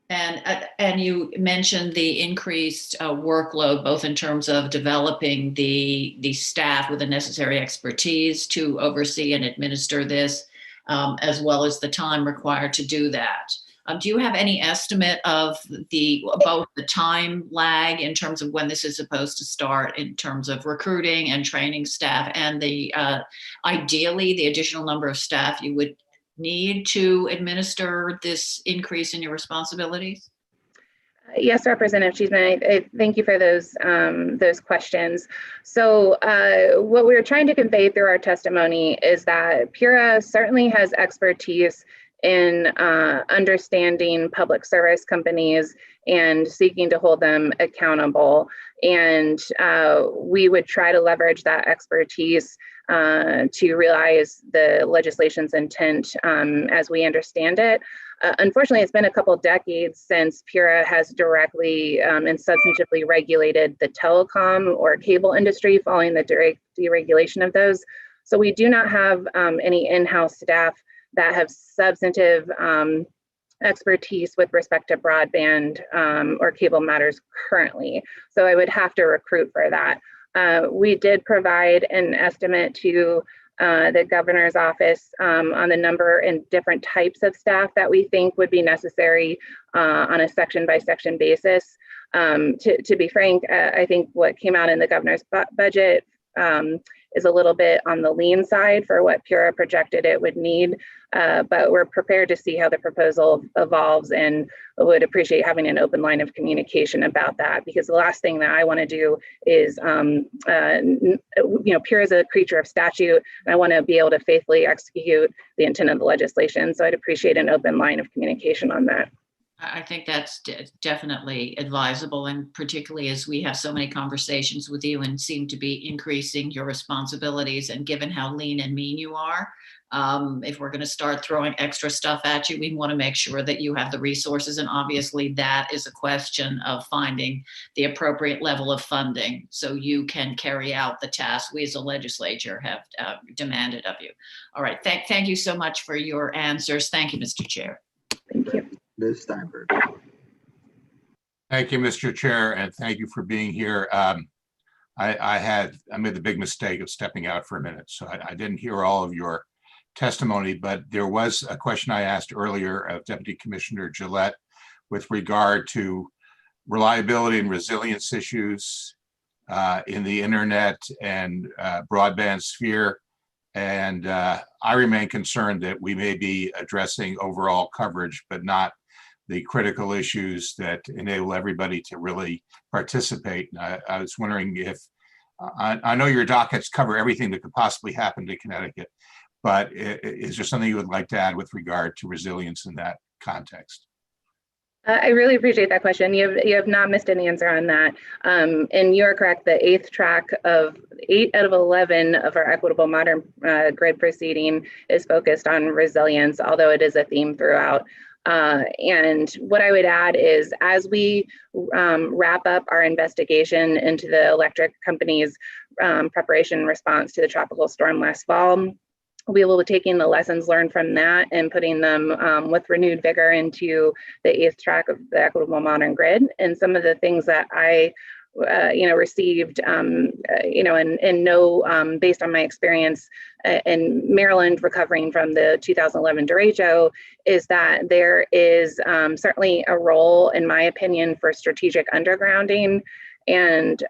And you mentioned the increased workload, both in terms of developing the staff with the necessary expertise to oversee and administer this, as well as the time required to do that. Do you have any estimate of both the time lag in terms of when this is supposed to start, in terms of recruiting and training staff, and the ideally the additional number of staff you would need to administer this increase in your responsibilities? Yes, Representative Cheeseman, I thank you for those questions. So what we were trying to convey through our testimony is that PURA certainly has expertise in understanding public service companies and seeking to hold them accountable. And we would try to leverage that expertise to realize the legislation's intent as we understand it. Unfortunately, it's been a couple decades since PURA has directly and substantively regulated the telecom or cable industry following the deregulation of those. So we do not have any in-house staff that have substantive expertise with respect to broadband or cable matters currently. So I would have to recruit for that. We did provide an estimate to the governor's office on the number and different types of staff that we think would be necessary on a section by section basis. To be frank, I think what came out in the governor's budget is a little bit on the lean side for what Pura projected it would need, but we're prepared to see how the proposal evolves and would appreciate having an open line of communication about that, because the last thing that I want to do is, Pura is a creature of statute, and I want to be able to faithfully execute the intent of the legislation. So I'd appreciate an open line of communication on that. I think that's definitely advisable, and particularly as we have so many conversations with you and seem to be increasing your responsibilities, and given how lean and mean you are, if we're going to start throwing extra stuff at you, we want to make sure that you have the resources, and obviously that is a question of finding the appropriate level of funding so you can carry out the task we as a legislature have demanded of you. All right, thank you so much for your answers. Thank you, Mr. Chair. Thank you. Ms. Steinberg. Thank you, Mr. Chair, and thank you for being here. I made the big mistake of stepping out for a minute, so I didn't hear all of your testimony, but there was a question I asked earlier of Deputy Commissioner Gillette with regard to reliability and resilience issues in the internet and broadband sphere. And I remain concerned that we may be addressing overall coverage, but not the critical issues that enable everybody to really participate. I was wondering if, I know your dockets cover everything that could possibly happen to Connecticut, but is there something you would like to add with regard to resilience in that context? I really appreciate that question. You have not missed an answer on that. And you're correct, the 8th track of 8 out of 11 of our equitable modern grid proceeding is focused on resilience, although it is a theme throughout. And what I would add is, as we wrap up our investigation into the electric company's preparation and response to the tropical storm last fall, we will be taking the lessons learned from that and putting them with renewed vigor into the 8th track of the equitable modern grid. And some of the things that I received, and know based on my experience in Maryland recovering from the 2011 derecho, is that there is certainly a role, in my opinion, for strategic undergrounding, and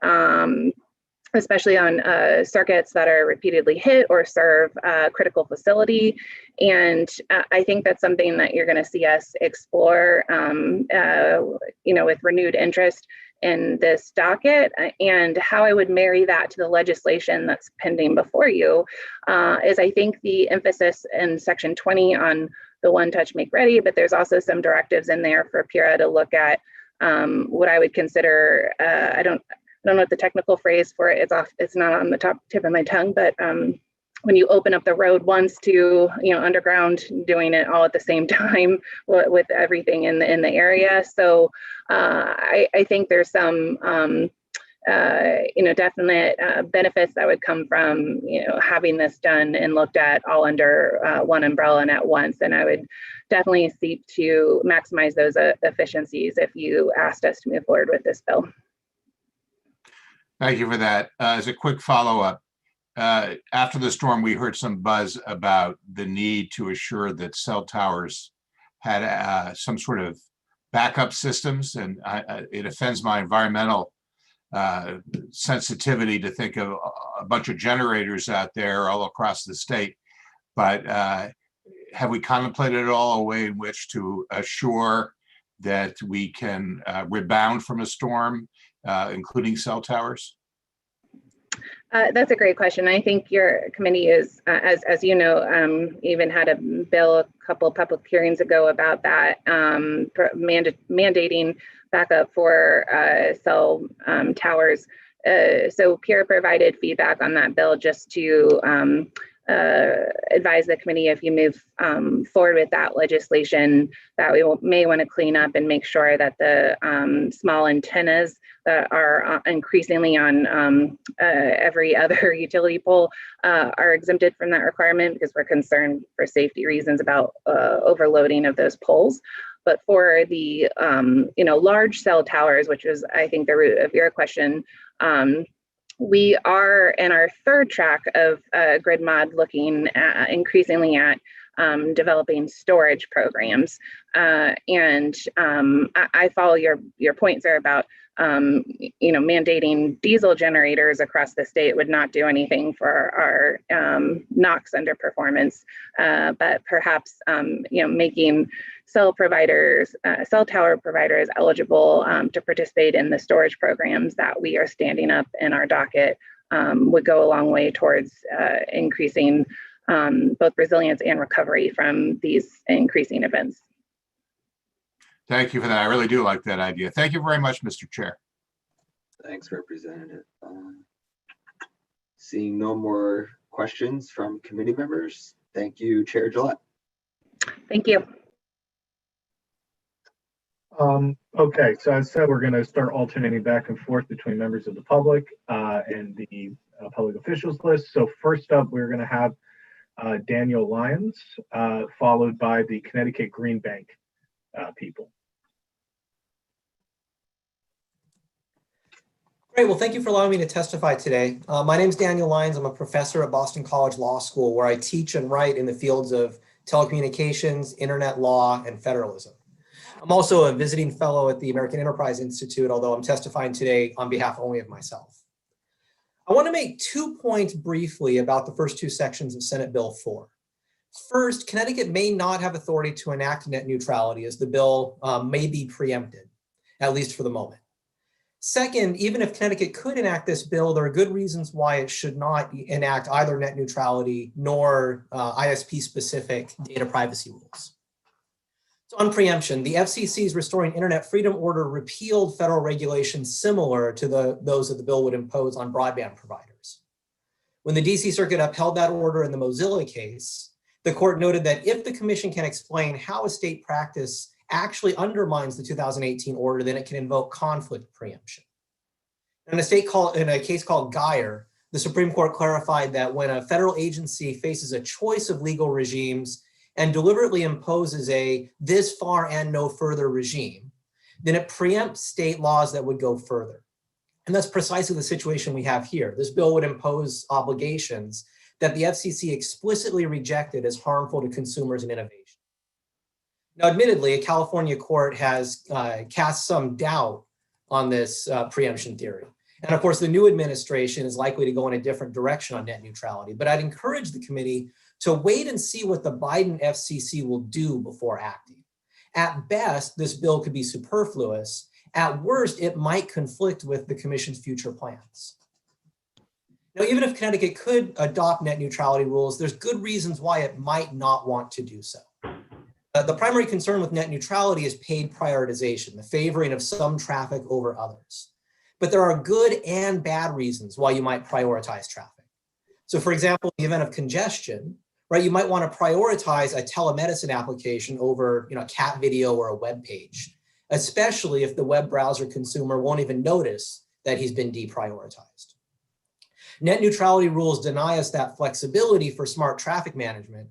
especially on circuits that are repeatedly hit or serve a critical facility. And I think that's something that you're going to see us explore, with renewed interest in this docket. And how I would marry that to the legislation that's pending before you is, I think, the emphasis in Section 20 on the one touch make ready, but there's also some directives in there for PURA to look at what I would consider, I don't know what the technical phrase for it, it's not on the tip of my tongue, but when you open up the road once to, underground, doing it all at the same time with everything in the area. So I think there's some, definite benefits that would come from, having this done and looked at all under one umbrella and at once. And I would definitely seek to maximize those efficiencies if you asked us to move forward with this bill. Thank you for that. As a quick follow-up, after the storm, we heard some buzz about the need to assure that cell towers had some sort of backup systems, and it offends my environmental sensitivity to think of a bunch of generators out there all across the state. But have we contemplated at all a way in which to assure that we can rebound from a storm, including cell towers? That's a great question. I think your committee is, as you know, even had a bill a couple of public hearings ago about that, mandating backup for cell towers. So PURA provided feedback on that bill just to advise the committee, if you move forward with that legislation, that we may want to clean up and make sure that the small antennas that are increasingly on every other utility pole are exempted from that requirement, because we're concerned for safety reasons about overloading of those poles. But for the large cell towers, which is, I think, the root of your question, we are in our 3rd track of grid mod looking increasingly at developing storage programs. And I follow your point, sir, about mandating diesel generators across the state would not do anything for our NOx underperformance, but perhaps making cell tower providers eligible to participate in the storage programs that we are standing up in our docket would go a long way towards increasing both resilience and recovery from these increasing events. Thank you for that. I really do like that idea. Thank you very much, Mr. Chair. Thanks, Representative. Seeing no more questions from committee members, thank you, Chair Gillette. Thank you. Okay, so as I said, we're going to start alternating back and forth between members of the public and the public officials list. So first up, we're going to have Daniel Lyons, followed by the Connecticut Green Bank people. Great. Well, thank you for allowing me to testify today. My name is Daniel Lyons. I'm a professor at Boston College Law School, where I teach and write in the fields of telecommunications, internet law, and federalism. I'm also a visiting fellow at the American Enterprise Institute, although I'm testifying today on behalf only of myself. I want to make 2 points briefly about the first 2 sections of Senate Bill 4. First, Connecticut may not have authority to enact net neutrality, as the bill may be preempted, at least for the moment. Second, even if Connecticut could enact this bill, there are good reasons why it should not enact either net neutrality nor ISP-specific data privacy rules. So on preemption, the FCC's Restoring Internet Freedom Order repealed federal regulations similar to those that the bill would impose on broadband providers. When the DC Circuit upheld that order in the Mozilla case, the court noted that if the commission can explain how a state practice actually undermines the 2018 order, then it can invoke conflict preemption. In a case called Geyer, the Supreme Court clarified that when a federal agency faces a choice of legal regimes and deliberately imposes a this far and no further regime, then it preempts state laws that would go further. And that's precisely the situation we have here. This bill would impose obligations that the FCC explicitly rejected as harmful to consumers and innovation. Now, admittedly, a California court has cast some doubt on this preemption theory. And of course, the new administration is likely to go in a different direction on net neutrality. But I'd encourage the committee to wait and see what the Biden FCC will do before acting. At best, this bill could be superfluous. At worst, it might conflict with the commission's future plans. Now, even if Connecticut could adopt net neutrality rules, there's good reasons why it might not want to do so. The primary concern with net neutrality is paid prioritization, the favoring of some traffic over others. But there are good and bad reasons why you might prioritize traffic. So for example, in the event of congestion, right, you might want to prioritize a telemedicine application over a cat video or a web page, especially if the web browser consumer won't even notice that he's been deprioritized. Net neutrality rules deny us that flexibility for smart traffic management,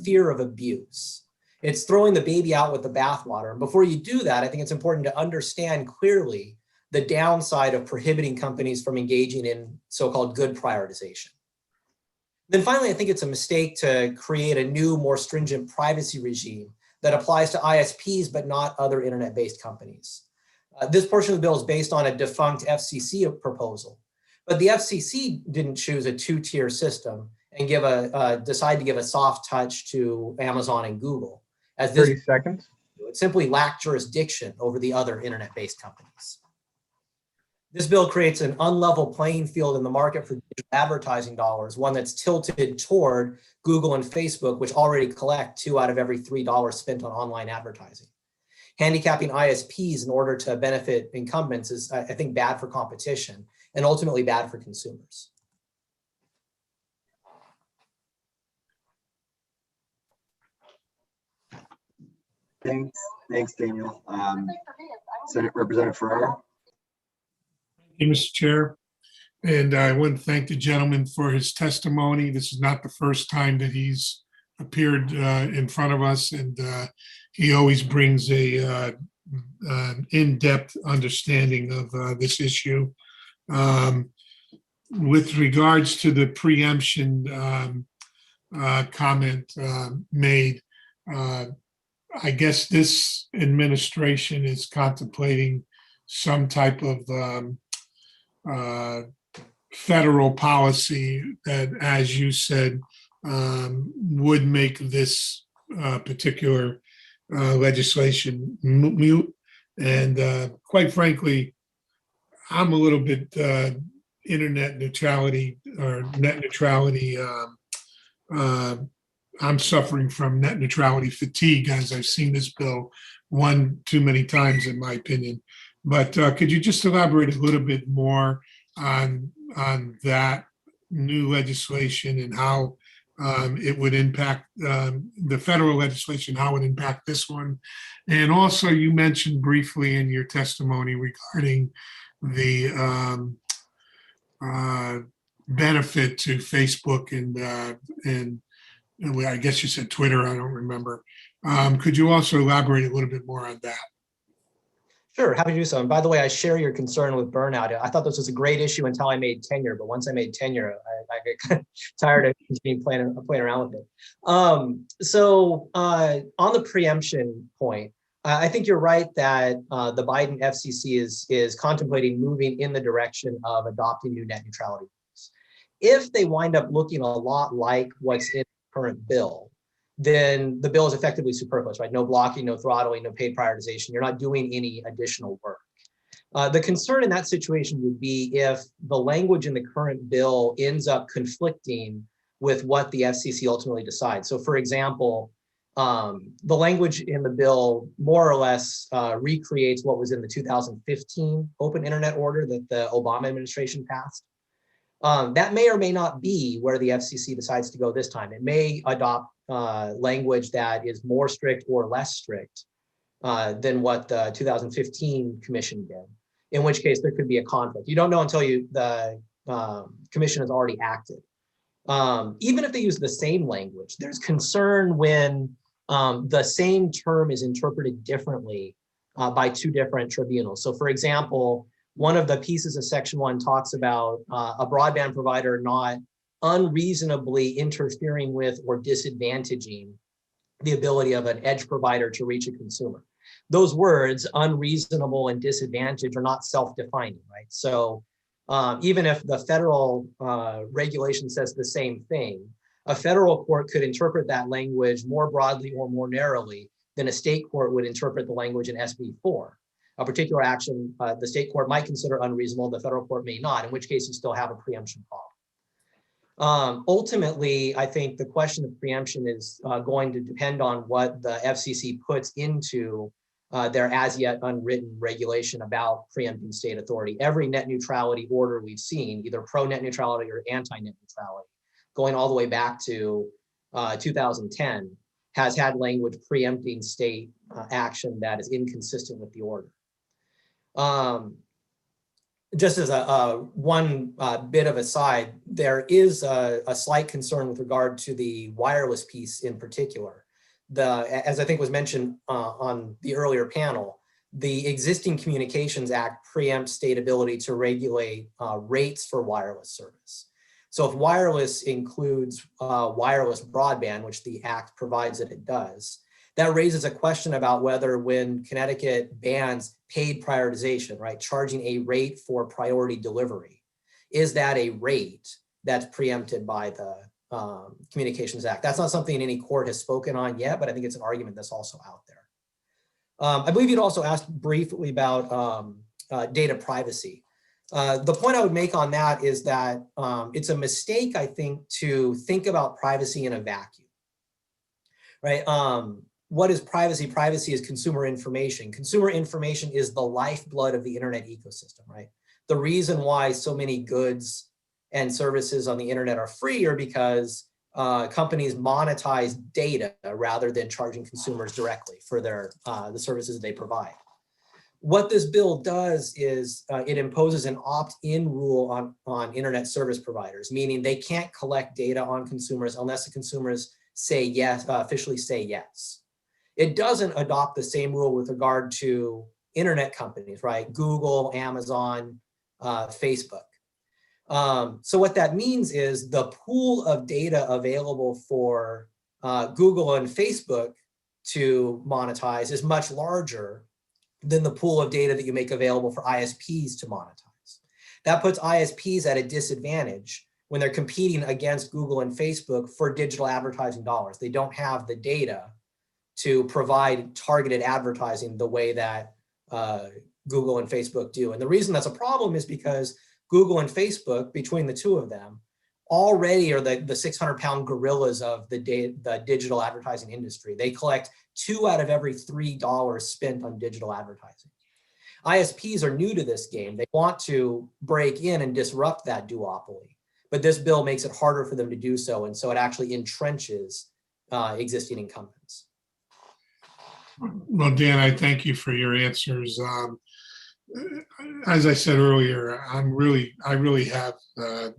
fear of abuse. It's throwing the baby out with the bathwater. And before you do that, I think it's important to understand clearly the downside of prohibiting companies from engaging in so-called good prioritization. Then finally, I think it's a mistake to create a new, more stringent privacy regime that applies to ISPs, but not other internet-based companies. This portion of the bill is based on a defunct FCC proposal, but the FCC didn't choose a 2-tier system and decide to give a soft touch to Amazon and Google. As 30 seconds. It simply lacked jurisdiction over the other internet-based companies. This bill creates an unlevel playing field in the market for digital advertising dollars, one that's tilted toward Google and Facebook, which already collect 2 out of every $3 spent on online advertising. Handicapping ISPs in order to benefit incumbents is, I think, bad for competition and ultimately bad for consumers. Thanks, Daniel. Senate Representative Ferraro. Thank you, Mr. Chair. And I want to thank the gentleman for his testimony. This is not the first time that he's appeared in front of us, and he always brings an in-depth understanding of this issue. With regards to the preemption, comment made. I guess this administration is contemplating some type of federal policy that, as you said, would make this particular legislation mute. And quite frankly, I'm a little bit internet neutrality or net neutrality. I'm suffering from net neutrality fatigue as I've seen this bill one too many times, in my opinion. But could you just elaborate a little bit more on that new legislation and how it would impact the federal legislation, how it would impact this one? And also, you mentioned briefly in your testimony regarding the benefit to Facebook and I guess you said Twitter, I don't remember. Could you also elaborate a little bit more on that? Sure, happy to do so. And by the way, I share your concern with burnout. I thought this was a great issue until I made tenure, but once I made tenure, I get kind of tired of continuing playing around with it. So on the preemption point, I think you're right that the Biden FCC is contemplating moving in the direction of adopting new net neutrality rules. If they wind up looking a lot like what's in the current bill, then the bill is effectively superfluous, right? No blocking, no throttling, no paid prioritization. You're not doing any additional work. The concern in that situation would be if the language in the current bill ends up conflicting with what the FCC ultimately decides. So for example, the language in the bill more or less recreates what was in the 2015 Open Internet Order that the Obama administration passed. That may or may not be where the FCC decides to go this time. It may adopt language that is more strict or less strict than what the 2015 commission did, in which case there could be a conflict. You don't know until the commission has already acted. Even if they use the same language, there's concern when the same term is interpreted differently by two different tribunals. So for example, one of the pieces of Section 1 talks about a broadband provider not unreasonably interfering with or disadvantaging the ability of an edge provider to reach a consumer. Those words, unreasonable and disadvantage, are not self-defining, right? So even if the federal regulation says the same thing, a federal court could interpret that language more broadly or more narrowly than a state court would interpret the language in SB 4. A particular action the state court might consider unreasonable, the federal court may not, in which case you still have a preemption problem. Ultimately, I think the question of preemption is going to depend on what the FCC puts into their as yet unwritten regulation about preempting state authority. Every net neutrality order we've seen, either pro net neutrality or anti net neutrality, going all the way back to 2010, has had language preempting state action that is inconsistent with the order. Just as one bit of aside, there is a slight concern with regard to the wireless piece in particular. As I think was mentioned on the earlier panel, the existing Communications Act preempts state ability to regulate rates for wireless service. So if wireless includes wireless broadband, which the Act provides that it does, that raises a question about whether when Connecticut bans paid prioritization, right, charging a rate for priority delivery, is that a rate that's preempted by the Communications Act? That's not something any court has spoken on yet, but I think it's an argument that's also out there. I believe you'd also asked briefly about data privacy. The point I would make on that is that it's a mistake, I think, to think about privacy in a vacuum, right? What is privacy? Privacy is consumer information. Consumer information is the lifeblood of the internet ecosystem, right? The reason why so many goods and services on the internet are free are because companies monetize data rather than charging consumers directly for the services they provide. What this bill does is it imposes an opt-in rule on internet service providers, meaning they can't collect data on consumers unless the consumers say yes, officially say yes. It doesn't adopt the same rule with regard to internet companies, right? Google, Amazon, Facebook. So what that means is the pool of data available for Google and Facebook to monetize is much larger than the pool of data that you make available for ISPs to monetize. That puts ISPs at a disadvantage when they're competing against Google and Facebook for digital advertising dollars. They don't have the data to provide targeted advertising the way that Google and Facebook do. And the reason that's a problem is because Google and Facebook, between the two of them, already are the 600-pound gorillas of the digital advertising industry. They collect 2 out of every $3 spent on digital advertising. ISPs are new to this game. They want to break in and disrupt that duopoly, but this bill makes it harder for them to do so, and so it actually entrenches existing incumbents. Well, Dan, I thank you for your answers. As I said earlier, I really have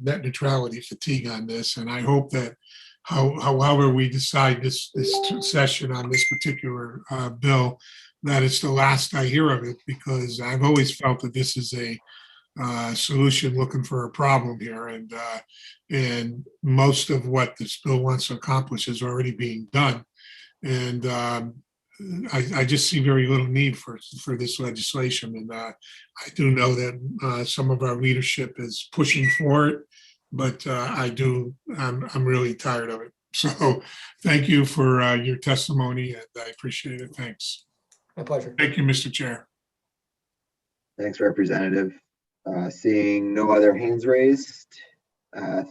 net neutrality fatigue on this, and I hope that however we decide this session on this particular bill, that it's the last I hear of it, because I've always felt that this is a solution looking for a problem here, and most of what this bill wants to accomplish is already being done, and I just see very little need for this legislation, and I do know that some of our leadership is pushing for it, but I'm really tired of it. So thank you for your testimony, and I appreciate it. Thanks. My pleasure. Thank you, Mr. Chair. Thanks, Representative. Seeing no other hands raised,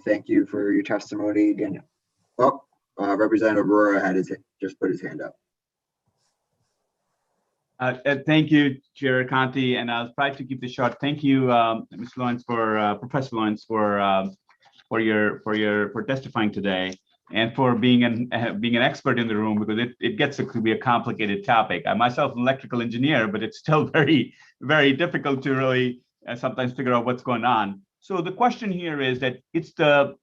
thank you for your testimony, Daniel. Oh, Representative Aurora just put his hand up. Thank you, Chair Conti, and I'll try to keep this short. Thank you, Mr. Lawrence, Professor Lawrence, for testifying today, and for being an expert in the room, because it gets to be a complicated topic. I myself am an electrical engineer, but it's still very, very difficult to really sometimes figure out what's going on. So the question here is that it's the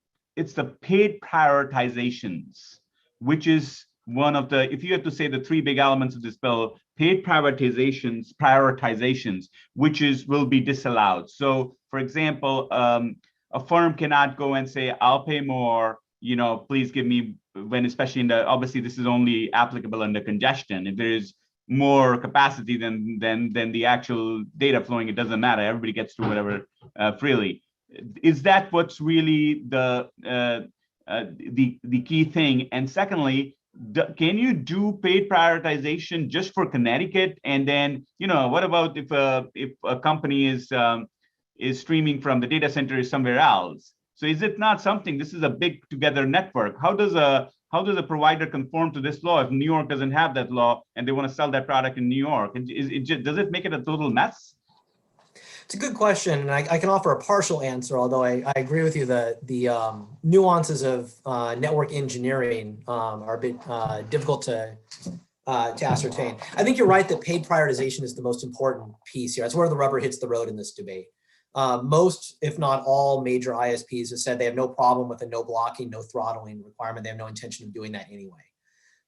paid prioritizations, which is one of the, if you have to say the 3 big elements of this bill, paid prioritizations, which will be disallowed. So for example, a firm cannot go and say, I'll pay more, please give me, when especially obviously this is only applicable under congestion. If there is more capacity than the actual data flowing, it doesn't matter. Everybody gets to whatever freely. Is that what's really the key thing? And secondly, can you do paid prioritization just for Connecticut? And then, what about if a company is streaming from the data center is somewhere else? So is it not something? This is a big together network. How does a provider conform to this law if New York doesn't have that law and they want to sell that product in New York? And does it make it a total mess? It's a good question, and I can offer a partial answer, although I agree with you that the nuances of network engineering are a bit difficult to ascertain. I think you're right that paid prioritization is the most important piece here. That's where the rubber hits the road in this debate. Most, if not all, major ISPs have said they have no problem with a no blocking, no throttling requirement. They have no intention of doing that anyway.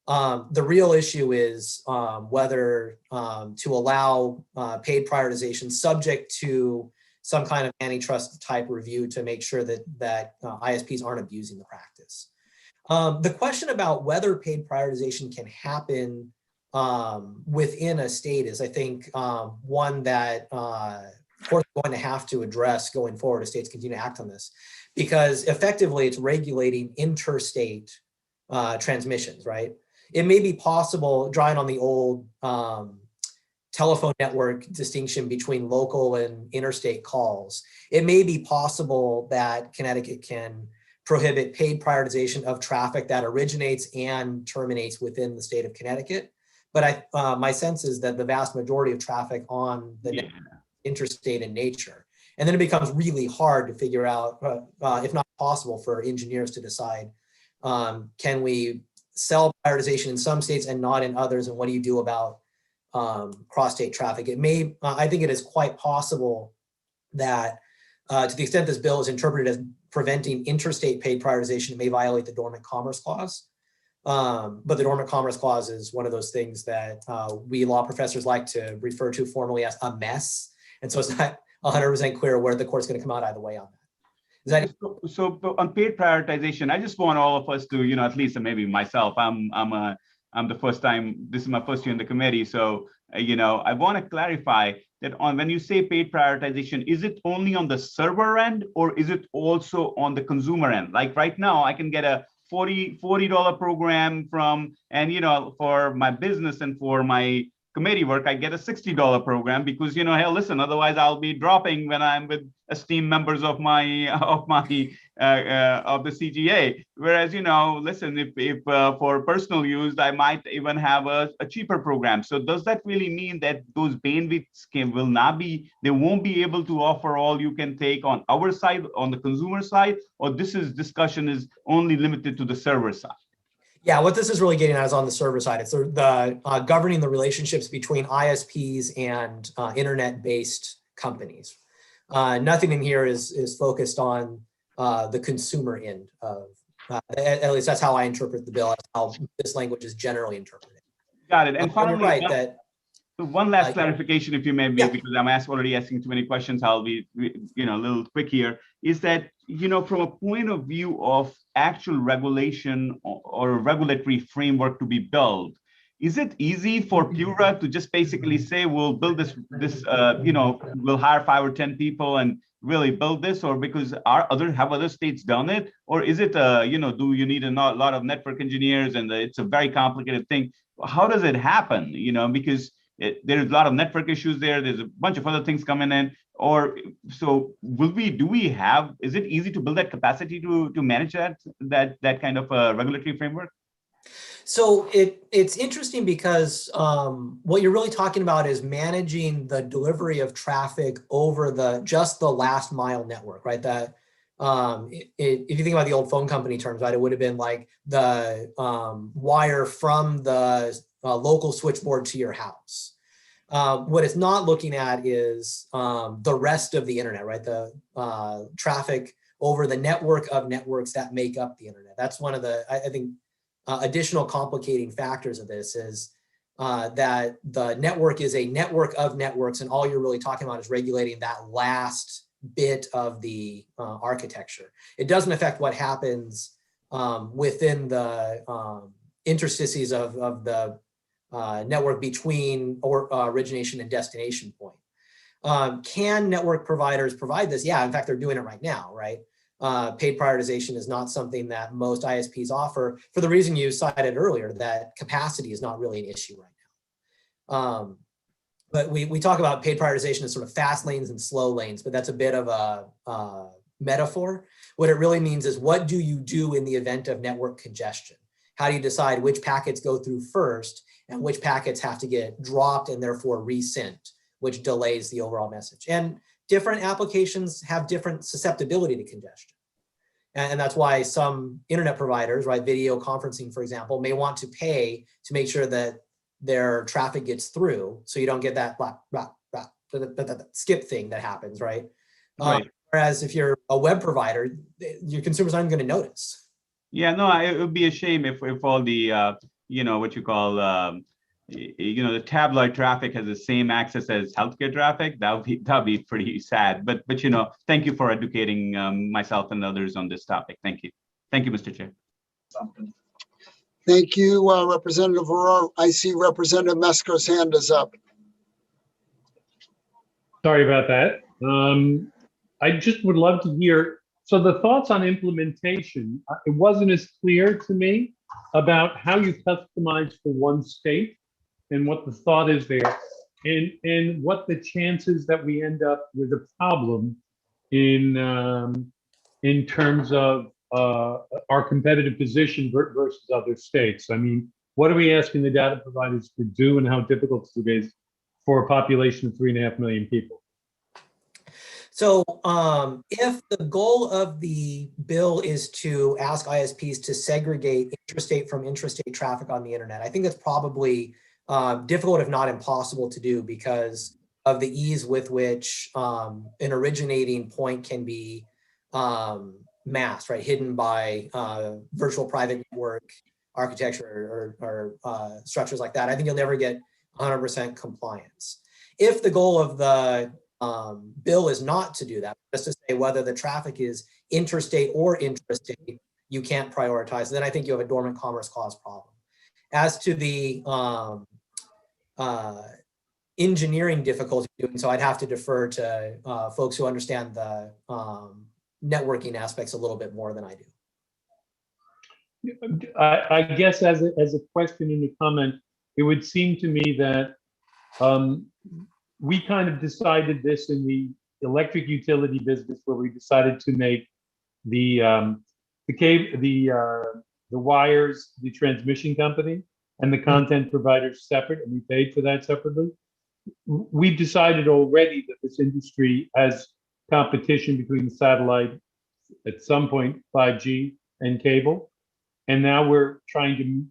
The real issue is whether to allow paid prioritization subject to some kind of antitrust type review to make sure that ISPs aren't abusing the practice. The question about whether paid prioritization can happen within a state is, I think, one that courts are going to have to address going forward as states continue to act on this, because effectively it's regulating interstate transmissions, right? It may be possible, drawing on the old telephone network distinction between local and interstate calls, it may be possible that Connecticut can prohibit paid prioritization of traffic that originates and terminates within the state of Connecticut. But my sense is that the vast majority of traffic on the network is interstate in nature. And then it becomes really hard to figure out, if not possible, for engineers to decide, can we sell prioritization in some states and not in others, and what do you do about cross-state traffic? It may, I think it is quite possible that to the extent this bill is interpreted as preventing interstate paid prioritization, it may violate the Dormant Commerce Clause. But the Dormant Commerce Clause is one of those things that we law professors like to refer to formally as a mess. And so it's not 100% clear where the court's going to come out either way on that. Is that So on paid prioritization, I just want all of us to, at least maybe myself, I'm the first time, this is my first year in the committee. So, I want to clarify that when you say paid prioritization, is it only on the server end or is it also on the consumer end? Like right now, I can get a $40 program for my business and for my committee work, I get a $60 program because, hey, listen, otherwise I'll be dropping when I'm with esteemed members of the CGA. Whereas, listen, if for personal use, I might even have a cheaper program. So does that really mean that those bandwidths they won't be able to offer all you can take on our side, on the consumer side, or discussion is only limited to the server side? Yeah, what this is really getting at is on the server side. It's the governing the relationships between ISPs and internet-based companies. Nothing in here is focused on the consumer end of, at least that's how I interpret the bill, that's how this language is generally interpreted. Got it. And finally, right, that one last clarification, if you may, because I'm already asking too many questions, I'll be, a little quick here, is that, from a point of view of actual regulation or regulatory framework to be built, is it easy for Pura to just basically say, we'll build we'll hire 5 or 10 people and really build this, or because have other states done it? Or is it, do you need a lot of network engineers and it's a very complicated thing? How does it happen? Because there's a lot of network issues there. There's a bunch of other things coming in. Or so is it easy to build that capacity to manage that kind of regulatory framework? So it's interesting because what you're really talking about is managing the delivery of traffic over just the last mile network, right? That if you think about the old phone company terms, right, it would have been like the wire from the local switchboard to your house. What it's not looking at is the rest of the internet, right? The traffic over the network of networks that make up the internet. That's one of the, I think, additional complicating factors of this is that the network is a network of networks, and all you're really talking about is regulating that last bit of the architecture. It doesn't affect what happens within the interstices of the network between origination and destination point. Can network providers provide this? Yeah, in fact, they're doing it right now, right? Paid prioritization is not something that most ISPs offer for the reason you cited earlier, that capacity is not really an issue right now. But we talk about paid prioritization as sort of fast lanes and slow lanes, but that's a bit of a metaphor. What it really means is, what do you do in the event of network congestion? How do you decide which packets go through first and which packets have to get dropped and therefore resent, which delays the overall message? And different applications have different susceptibility to congestion. And that's why some internet providers, right, video conferencing, for example, may want to pay to make sure that their traffic gets through, so you don't get that skip thing that happens, right? Right. Whereas if you're a web provider, your consumers aren't going to notice. Yeah, no, it would be a shame if all the, what you call, the tabloid traffic has the same access as healthcare traffic. That would be pretty sad. But thank you for educating myself and others on this topic. Thank you. Thank you, Mr. Chair. Thank you, Representative Aurora. I see Representative Mesco's hand is up. Sorry about that. I just would love to hear, so the thoughts on implementation, it wasn't as clear to me about how you customize for one state and what the thought is there, and what the chances that we end up with a problem in terms of our competitive position versus other states. I mean, what are we asking the data providers to do, and how difficult it is for a population of 3.5 million people? So if the goal of the bill is to ask ISPs to segregate interstate from intrastate traffic on the internet, I think that's probably difficult, if not impossible to do, because of the ease with which an originating point can be masked, right, hidden by virtual private network architecture or structures like that. I think you'll never get 100% compliance. If the goal of the bill is not to do that. Just to say whether the traffic is interstate or intrastate, you can't prioritize. And then I think you have a dormant commerce clause problem. As to the engineering difficulty doing so, I'd have to defer to folks who understand the networking aspects a little bit more than I do. I guess as a question and a comment, it would seem to me that we kind of decided this in the electric utility business, where we decided to make the wires, the transmission company, and the content providers separate, and we paid for that separately. We've decided already that this industry has competition between satellite, at some point 5G, and cable, and now we're trying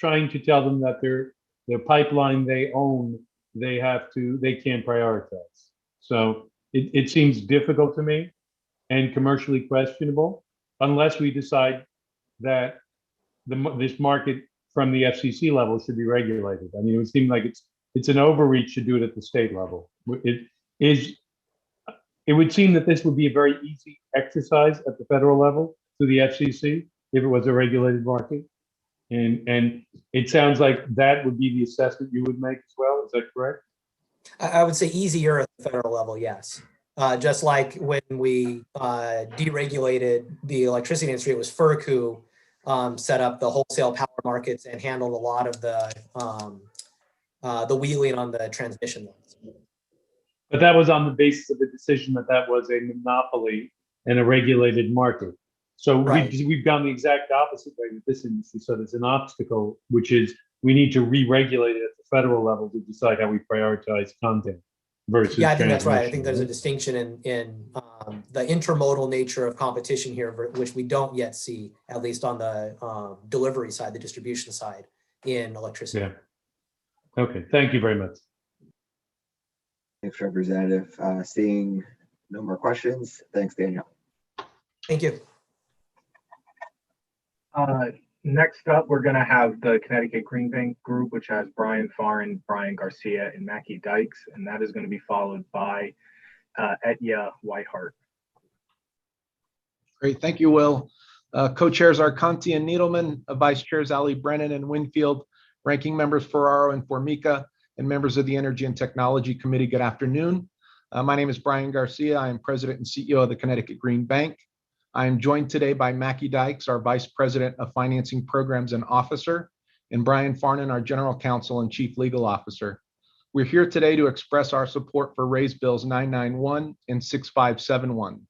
to tell them that their pipeline they own, they can't prioritize. So it seems difficult to me and commercially questionable, unless we decide that this market from the FCC level should be regulated. I mean, it would seem like it's an overreach to do it at the state level. It would seem that this would be a very easy exercise at the federal level through the FCC if it was a regulated market. And it sounds like that would be the assessment you would make as well. Is that correct? I would say easier at the federal level, yes. Just like when we deregulated the electricity industry, it was FERC who set up the wholesale power markets and handled a lot of the wheeling on the transmission lines. But that was on the basis of the decision that was a monopoly and a regulated market. So right. we've gone the exact opposite way with this industry. So there's an obstacle, which is we need to re-regulate it at the federal level to decide how we prioritize content versus. Yeah, I think that's right. I think there's a distinction in the intermodal nature of competition here, which we don't yet see, at least on the delivery side, the distribution side in electricity. Yeah. Okay, thank you very much. Thanks, Representative. Seeing no more questions. Thanks, Daniel. Thank you. Next up, we're going to have the Connecticut Green Bank Group, which has Brian Farin, Brian Garcia, and Mackie Dykes, and that is going to be followed by Etya Whitehart. Great, thank you, Will. Co-chairs are Conti and Needleman, vice chairs Ali Brennan and Winfield, ranking members Ferraro and Formica, and members of the Energy and Technology Committee. Good afternoon. My name is Brian Garcia. I am president and CEO of the Connecticut Green Bank. I am joined today by Mackie Dykes, our Vice President of Financing Programs and Officer, and Brian Farnan, our General Counsel and Chief Legal Officer. We're here today to express our support for Raise Bills 991 and 6571.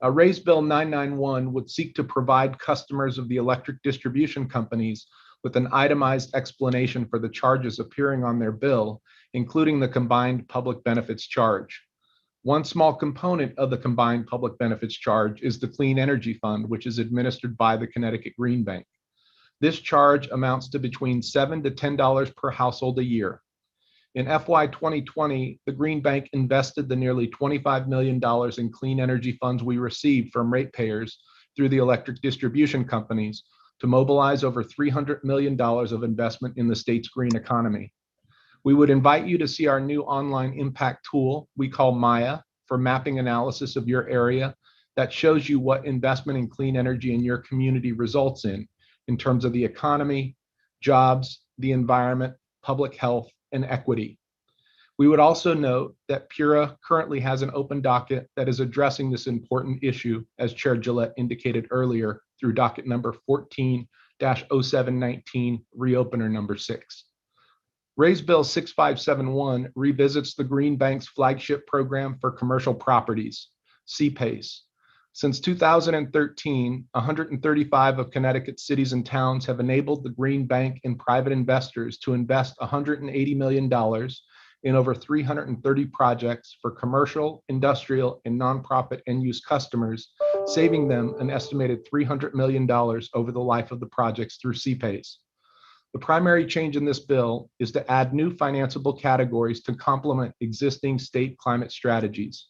Raise Bill 991 would seek to provide customers of the electric distribution companies with an itemized explanation for the charges appearing on their bill, including the combined public benefits charge. One small component of the combined public benefits charge is the Clean Energy Fund, which is administered by the Connecticut Green Bank. This charge amounts to between $7 to $10 per household a year. In FY 2020, the Green Bank invested the nearly $25 million in clean energy funds we received from ratepayers through the electric distribution companies to mobilize over $300 million of investment in the state's green economy. We would invite you to see our new online impact tool we call Maya for mapping analysis of your area that shows you what investment in clean energy in your community results in terms of the economy, jobs, the environment, public health, and equity. We would also note that PURA currently has an open docket that is addressing this important issue, as Chair Gillette indicated earlier, through docket number 14-0719, reopener number 6. Raise Bill 6571 revisits the Green Bank's flagship program for commercial properties, CPACE. Since 2013, 135 of Connecticut's cities and towns have enabled the Green Bank and private investors to invest $180 million in over 330 projects for commercial, industrial, and nonprofit end-use customers, saving them an estimated $300 million over the life of the projects through CPACE. The primary change in this bill is to add new financeable categories to complement existing state climate strategies.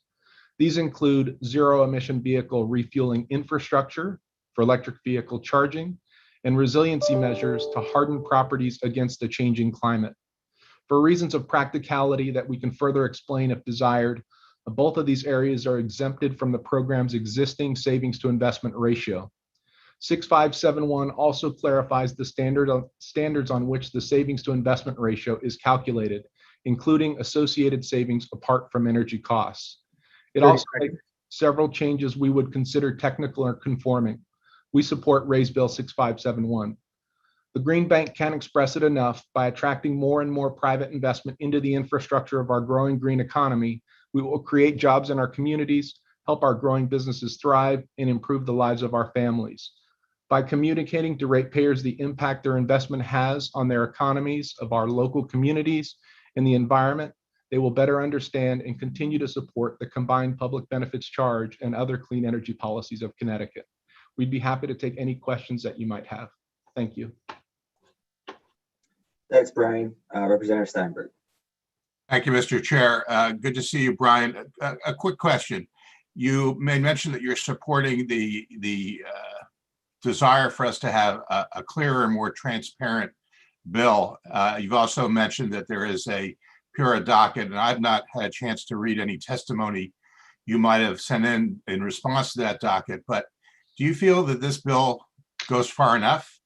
These include zero-emission vehicle refueling infrastructure for electric vehicle charging and resiliency measures to harden properties against a changing climate. For reasons of practicality that we can further explain if desired, Both of these areas are exempted from the program's existing savings to investment ratio. 6571 also clarifies the standards on which the savings to investment ratio is calculated, including associated savings apart from energy costs. It also makes several changes we would consider technical or conforming. We support Raise Bill 6571. The Green Bank can't express it enough. By attracting more and more private investment into the infrastructure of our growing green economy, we will create jobs in our communities, help our growing businesses thrive, and improve the lives of our families. By communicating to ratepayers the impact their investment has on their economies of our local communities and the environment, they will better understand and continue to support the combined public benefits charge and other clean energy policies of Connecticut. We'd be happy to take any questions that you might have. Thank you. Thanks, Brian. Representative Steinberg. Thank you, Mr. Chair. Good to see you, Brian. A quick question. You may mention that you're supporting the desire for us to have a clearer, more transparent bill. You've also mentioned that there is a PURA docket, and I've not had a chance to read any testimony you might have sent in response to that docket, but do you feel that this bill goes far enough?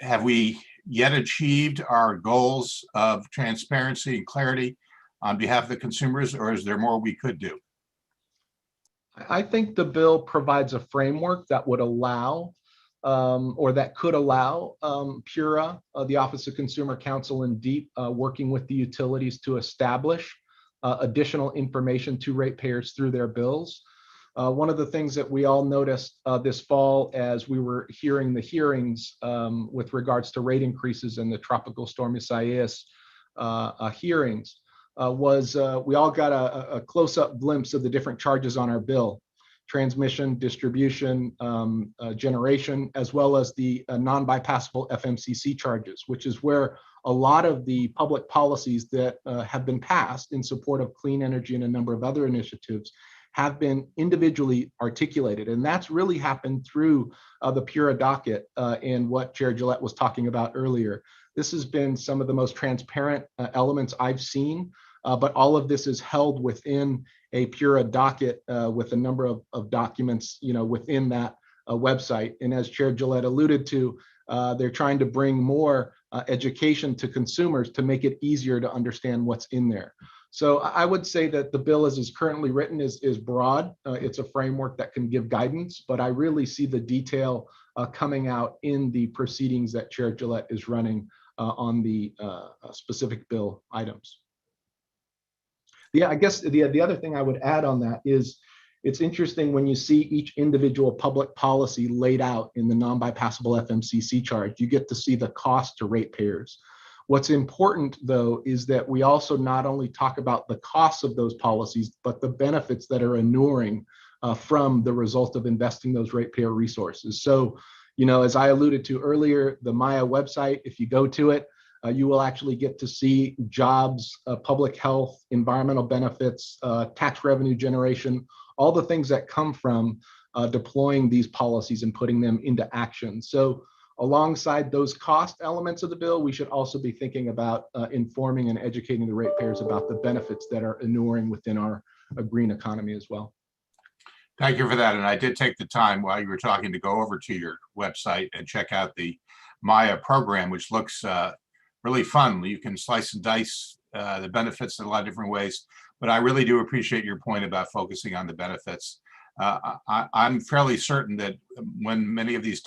Have we yet achieved our goals of transparency and clarity on behalf of the consumers, or is there more we could do? I think the bill provides a framework that would allow or that could allow PURA, the Office of Consumer Counsel and DEEP, working with the utilities to establish additional information to ratepayers through their bills. One of the things that we all noticed this fall as we were hearing the hearings with regards to rate increases in the Tropical Storm Isaias hearings was we all got a close-up glimpse of the different charges on our bill: transmission, distribution, generation, as well as the non-bypassable FMCC charges, which is where a lot of the public policies that have been passed in support of clean energy and a number of other initiatives have been individually articulated. And that's really happened through the PURA docket and what Chair Gillette was talking about earlier. This has been some of the most transparent elements I've seen, but all of this is held within a PURA docket with a number of documents, within that website. And as Chair Gillette alluded to, they're trying to bring more education to consumers to make it easier to understand what's in there. So I would say that the bill as is currently written is broad. It's a framework that can give guidance, but I really see the detail coming out in the proceedings that Chair Gillette is running on the specific bill items. Yeah, I guess the other thing I would add on that is it's interesting when you see each individual public policy laid out in the non-bypassable FMCC charge, you get to see the cost to ratepayers. What's important, though, is that we also not only talk about the costs of those policies, but the benefits that are inuring from the result of investing those ratepayer resources. So, as I alluded to earlier, the Maya website, if you go to it, you will actually get to see jobs, public health, environmental benefits, tax revenue generation, all the things that come from deploying these policies and putting them into action. So alongside those cost elements of the bill, we should also be thinking about informing and educating the ratepayers about the benefits that are inuring within our green economy as well. Thank you for that. And I did take the time while you were talking to go over to your website and check out the Maya program, which looks really fun. You can slice and dice the benefits in a lot of different ways, but I really do appreciate your point about focusing on the benefits. I'm fairly certain that when many of these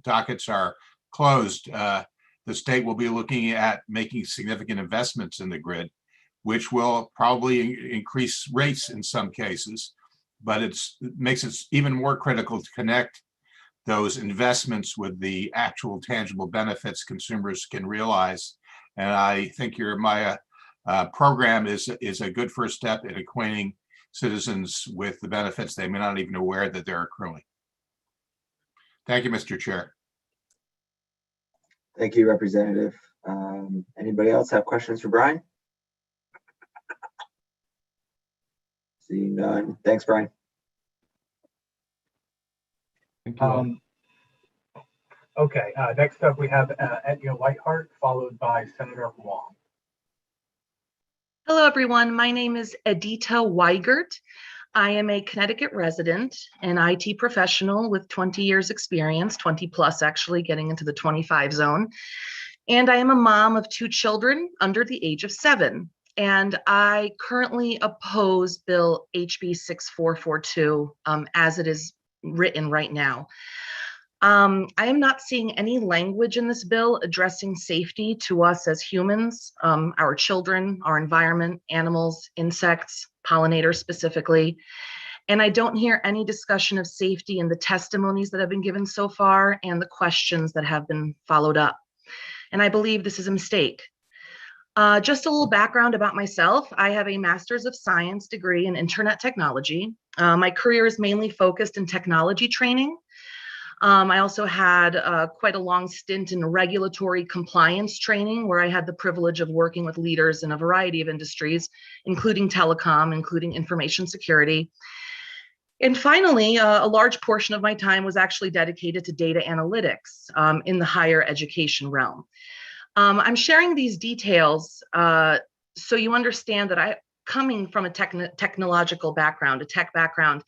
dockets are closed, the state will be looking at making significant investments in the grid, which will probably increase rates in some cases, but it makes it even more critical to connect those investments with the actual tangible benefits consumers can realize. And I think your Maya program is a good first step in acquainting citizens with the benefits they may not even aware that they're accruing. Thank you, Mr. Chair. Thank you, Representative. Anybody else have questions for Brian? Seeing none. Thanks, Brian. Thank you. Okay, next up we have Etnia Whiteheart, followed by Senator Wong. Hello, everyone. My name is Edita Weigert. I am a Connecticut resident and IT professional with 20 years experience, 20 plus actually, getting into the 25 zone. And I am a mom of 2 children under the age of 7. And I currently oppose Bill HB 6442 as it is written right now. I am not seeing any language in this bill addressing safety to us as humans, our children, our environment, animals, insects, pollinators specifically. And I don't hear any discussion of safety in the testimonies that have been given so far and the questions that have been followed up. And I believe this is a mistake. Just a little background about myself. I have a Master's of Science degree in Internet Technology. My career is mainly focused in technology training. I also had quite a long stint in regulatory compliance training, where I had the privilege of working with leaders in a variety of industries, including telecom, including information security. And finally, a large portion of my time was actually dedicated to data analytics in the higher education realm. I'm sharing these details so you understand that I'm coming from a technological background, a tech background,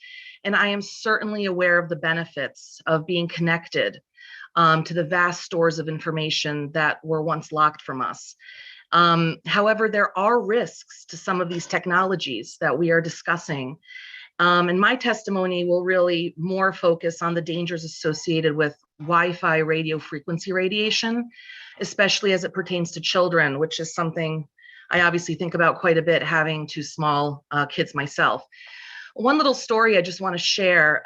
and I am certainly aware of the benefits of being connected to the vast stores of information that were once locked from us. However, there are risks to some of these technologies that we are discussing. And my testimony will really more focus on the dangers associated with Wi-Fi radio frequency radiation, especially as it pertains to children, which is something I obviously think about quite a bit, having 2 small kids myself. One little story I just want to share,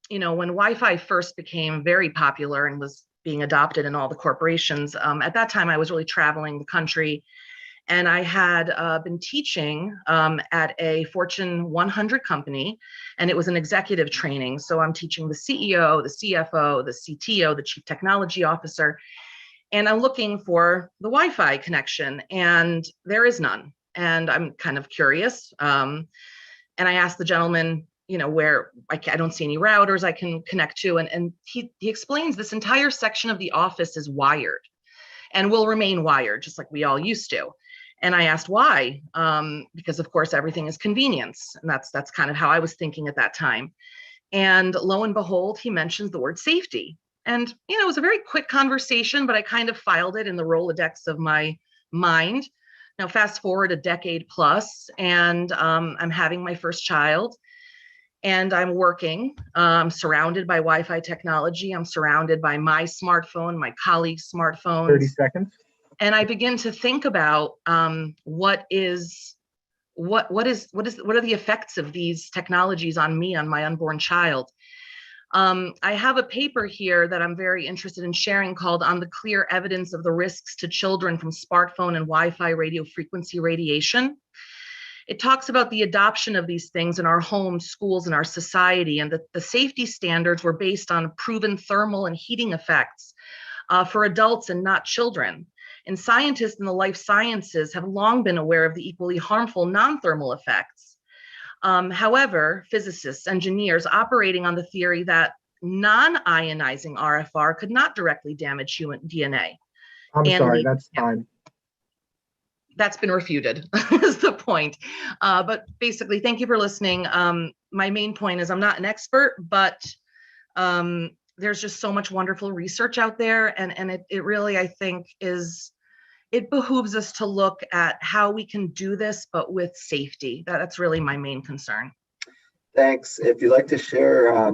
you know, when Wi-Fi first became very popular and was being adopted in all the corporations, at that time I was really traveling the country, and I had been teaching at a Fortune 100 company, and it was an executive training. So I'm teaching the CEO, the CFO, the CTO, the Chief Technology Officer, and I'm looking for the Wi-Fi connection, and there is none. And I'm kind of curious. And I asked the gentleman, you know, where I don't see any routers I can connect to. And he explains this entire section of the office is wired and will remain wired, just like we all used to. And I asked why, because of course everything is convenience. And that's kind of how I was thinking at that time. And lo and behold, he mentions the word safety. And, you know, it was a very quick conversation, but I kind of filed it in the Rolodex of my mind. Now, fast forward a decade plus, and I'm having my first child, and I'm working. I'm surrounded by Wi-Fi technology. I'm surrounded by my smartphone, my colleagues' smartphones. 30 seconds. And I begin to think about what are the effects of these technologies on me, on my unborn child. I have a paper here that I'm very interested in sharing called "On the Clear Evidence of the Risks to Children from Smartphone and Wi-Fi Radio Frequency Radiation." It talks about the adoption of these things in our homes, schools, and our society, and that the safety standards were based on proven thermal and heating effects for adults and not children. And scientists in the life sciences have long been aware of the equally harmful non-thermal effects. However, physicists, engineers operating on the theory that non-ionizing RFR could not directly damage human DNA. I'm sorry, that's time. That's been refuted, is the point. But basically, thank you for listening. My main point is I'm not an expert, but there's just so much wonderful research out there. And it really, I think, it behooves us to look at how we can do this, but with safety. That's really my main concern. Thanks. If you'd like to share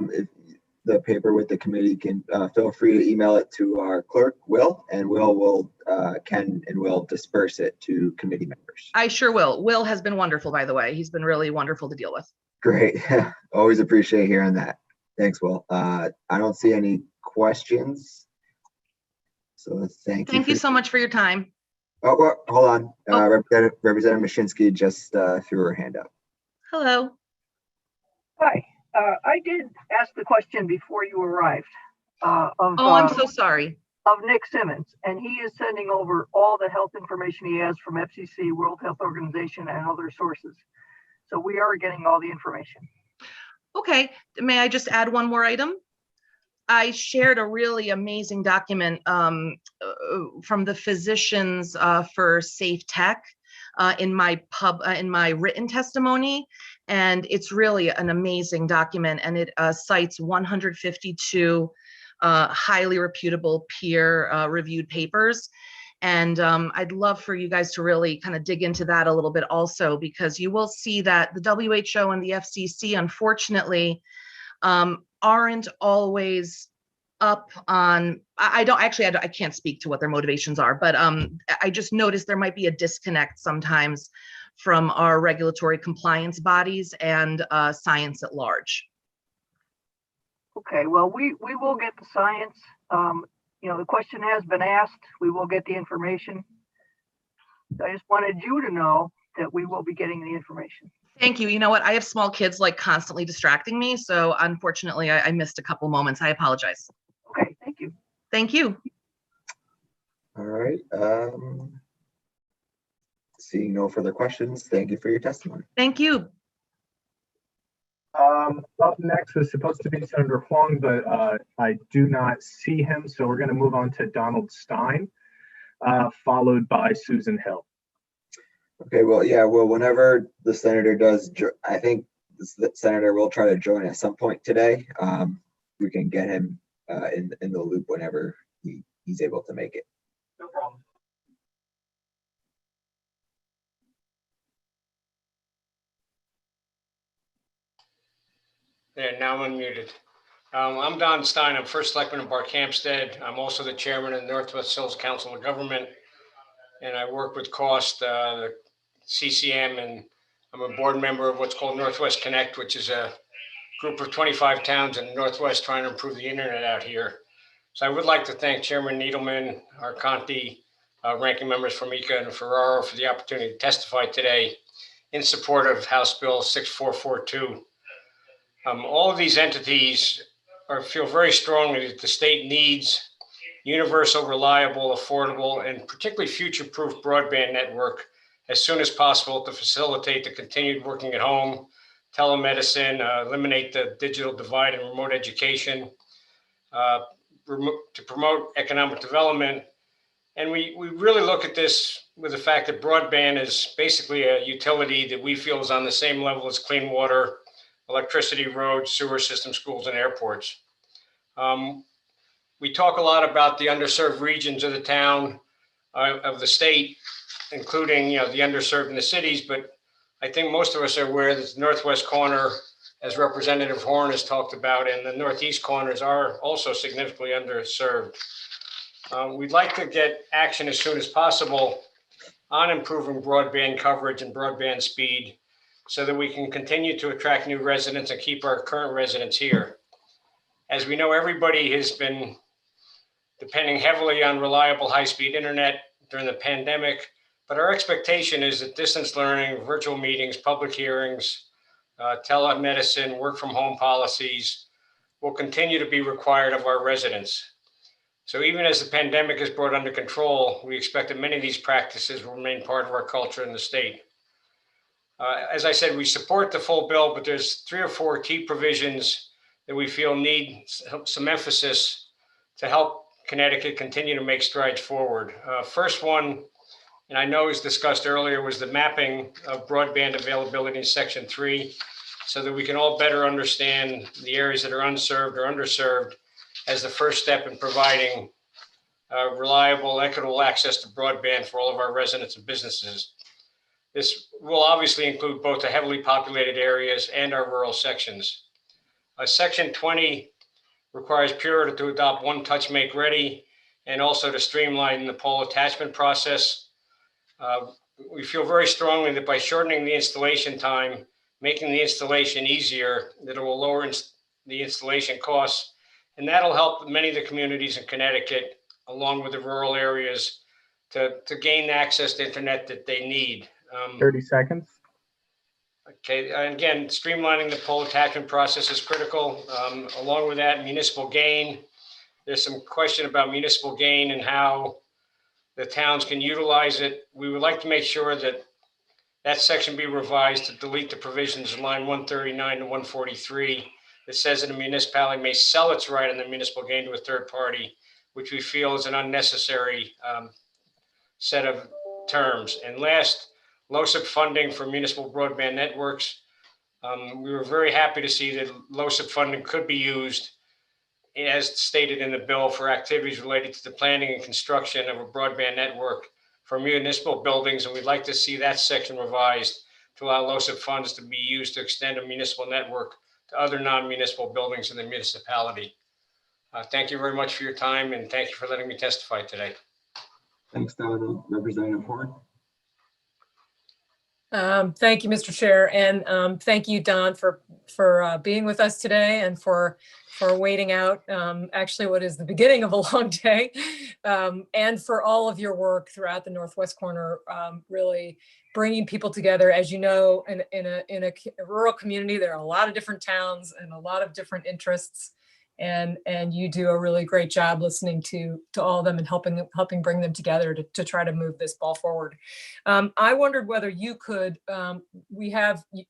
the paper with the committee, can feel free to email it to our clerk, Will, and Will will disperse it to committee members. I sure will. Will has been wonderful, by the way. He's been really wonderful to deal with. Great. Always appreciate hearing that. Thanks, Will. I don't see any questions. So thank you so much for your time. Oh, well, hold on. Representative Mashinsky just threw her hand up. Hello. Hi. I did ask the question before you arrived. I'm so sorry. Of Nick Simmons, and he is sending over all the health information he has from FCC, World Health Organization, and other sources. So we are getting all the information. Okay. May I just add one more item? I shared a really amazing document from the Physicians for Safe Tech. in my written testimony, and it's really an amazing document, and it cites 152 highly reputable peer reviewed papers. And I'd love for you guys to really kind of dig into that a little bit also, because you will see that the WHO and the FCC, unfortunately, aren't always up on, I can't speak to what their motivations are, but I just noticed there might be a disconnect sometimes from our regulatory compliance bodies and science at large. Okay, well, we will get the science. The question has been asked. We will get the information. I just wanted you to know that we will be getting the information. Thank you. You know what? I have small kids like constantly distracting me. So unfortunately, I missed a couple moments. I apologize. Okay, thank you. Thank you. All right. Seeing no further questions, thank you for your testimony. Thank you. Up next was supposed to be Senator Huang, but I do not see him. So we're going to move on to Donald Stein, followed by Susan Hill. Okay, well, yeah, well, whenever the senator does, I think the senator will try to join at some point today. We can get him in the loop whenever he's able to make it. No problem. There, now I'm unmuted. I'm Don Stein. I'm first selectman of Barkhamsted. I'm also the chairman of the Northwest Hills Council of Government, and I work with COST, the CCM, and I'm a board member of what's called Northwest Connect, which is a group of 25 towns in the Northwest trying to improve the internet out here. So I would like to thank Chairman Needleman, Arconti, ranking members Formica and Ferraro for the opportunity to testify today in support of House Bill 6442. All of these entities feel very strongly that the state needs universal, reliable, affordable, and particularly future-proof broadband network as soon as possible to facilitate the continued working at home, telemedicine, eliminate the digital divide in remote education, to promote economic development. And we really look at this with the fact that broadband is basically a utility that we feel is on the same level as clean water, electricity, roads, sewer system, schools, and airports. We talk a lot about the underserved regions of the town, of the state, including the underserved in the cities, but I think most of us are aware that the northwest corner, as Representative Horn has talked about, and the northeast corners are also significantly underserved. We'd like to get action as soon as possible on improving broadband coverage and broadband speed so that we can continue to attract new residents and keep our current residents here. As we know, everybody has been depending heavily on reliable high-speed internet during the pandemic, but our expectation is that distance learning, virtual meetings, public hearings, telemedicine, work from home policies will continue to be required of our residents. So even as the pandemic is brought under control, we expect that many of these practices will remain part of our culture in the state. As I said, we support the full bill, but there's 3 or 4 key provisions that we feel need some emphasis to help Connecticut continue to make strides forward. First one, and I know it was discussed earlier, was the mapping of broadband availability in Section 3, so that we can all better understand the areas that are unserved or underserved as the first step in providing reliable, equitable access to broadband for all of our residents and businesses. This will obviously include both the heavily populated areas and our rural sections. Section 20 requires Pura to adopt One Touch Make Ready and also to streamline the pole attachment process. We feel very strongly that by shortening the installation time, making the installation easier, that it will lower the installation costs, and that'll help many of the communities in Connecticut, along with the rural areas, to gain access to internet that they need. 30 seconds. Okay, and again, streamlining the pole attachment process is critical. Along with that, municipal gain. There's some question about municipal gain and how the towns can utilize it. We would like to make sure that that section be revised to delete the provisions in line 139 to 143 that says that a municipality may sell its right on the municipal gain to a third party, which we feel is an unnecessary set of terms. And last, LoCIP funding for municipal broadband networks. We were very happy to see that LoCIP funding could be used, as stated in the bill, for activities related to the planning and construction of a broadband network for municipal buildings. And we'd like to see that section revised to allow LoCIP funds to be used to extend a municipal network to other non-municipal buildings in the municipality. Thank you very much for your time, and thank you for letting me testify today. Thanks, Don. Representative Horn. Thank you, Mr. Chair, and thank you, Don, for being with us today and for waiting out actually what is the beginning of a long day, and for all of your work throughout the Northwest Corner, really bringing people together. As you know, in a rural community, there are a lot of different towns and a lot of different interests. And you do a really great job listening to all of them and helping bring them together to try to move this ball forward. I wondered whether you could,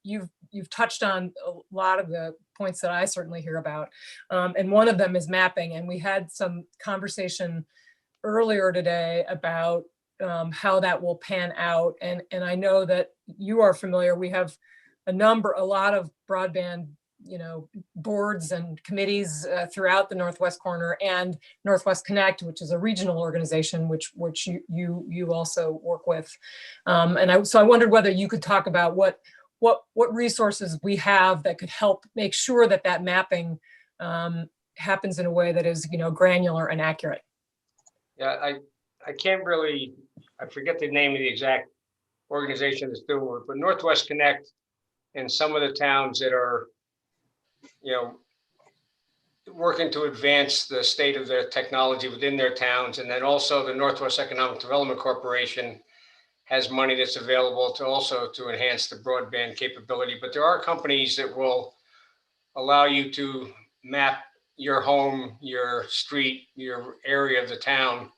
you've touched on a lot of the points that I certainly hear about. And one of them is mapping. And we had some conversation earlier today about how that will pan out. And I know that you are familiar. We have a lot of broadband boards and committees throughout the Northwest Corner, and Northwest Connect, which is a regional organization which you also work with. So I wondered whether you could talk about what resources we have that could help make sure that mapping happens in a way that is granular and accurate. Yeah, I can't really, I forget the name of the exact organization that's doing it, but Northwest Connect and some of the towns that are working to advance the state of their technology within their towns. And then also the Northwest Economic Development Corporation has money that's available to enhance the broadband capability. But there are companies that will allow you to map your home, your street, your area of the town.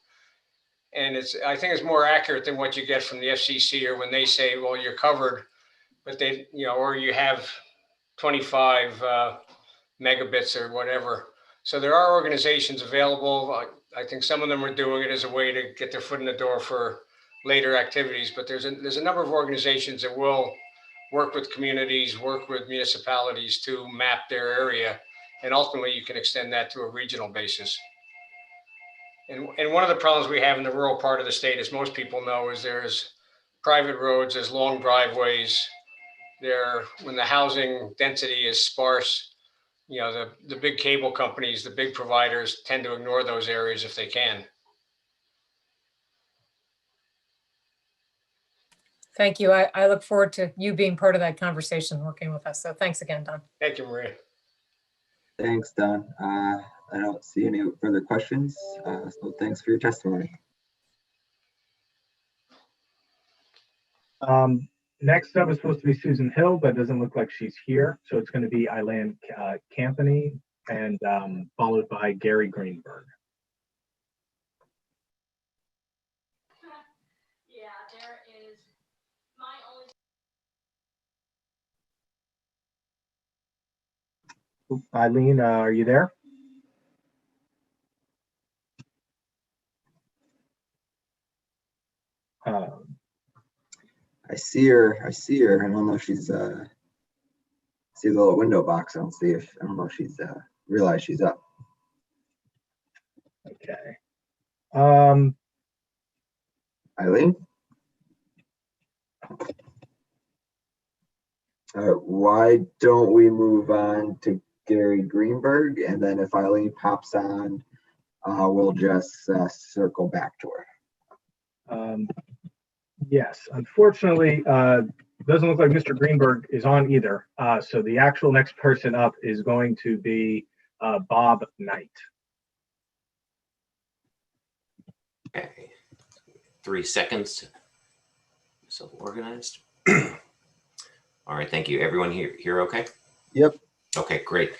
And I think it's more accurate than what you get from the FCC, or when they say, well, you're covered, but they, or you have 25 megabits or whatever. So there are organizations available. I think some of them are doing it as a way to get their foot in the door for later activities, but there's a number of organizations that will work with communities, work with municipalities to map their area, and ultimately you can extend that to a regional basis. And one of the problems we have in the rural part of the state, as most people know, is there's private roads, there's long driveways. When the housing density is sparse, the big cable companies, the big providers tend to ignore those areas if they can. Thank you. I look forward to you being part of that conversation, working with us. So thanks again, Don. Thank you, Maria. Thanks, Don. I don't see any further questions, so thanks for your testimony. Next up is supposed to be Susan Hill, but it doesn't look like she's here. So it's going to be Eileen Campany, and followed by Gary Greenberg. Yeah, there is my only. Eileen, are you there? I see her. I don't know if she's see the little window box. I don't know if she's realized she's up. Okay. Eileen? Why don't we move on to Gary Greenberg, and then if Eileen pops on, we'll just circle back to her. Yes, unfortunately, doesn't look like Mr. Greenberg is on either. So the actual next person up is going to be Bob Knight. Okay, 3 seconds. So organized. All right, thank you. Everyone here okay? Yep. Okay, great.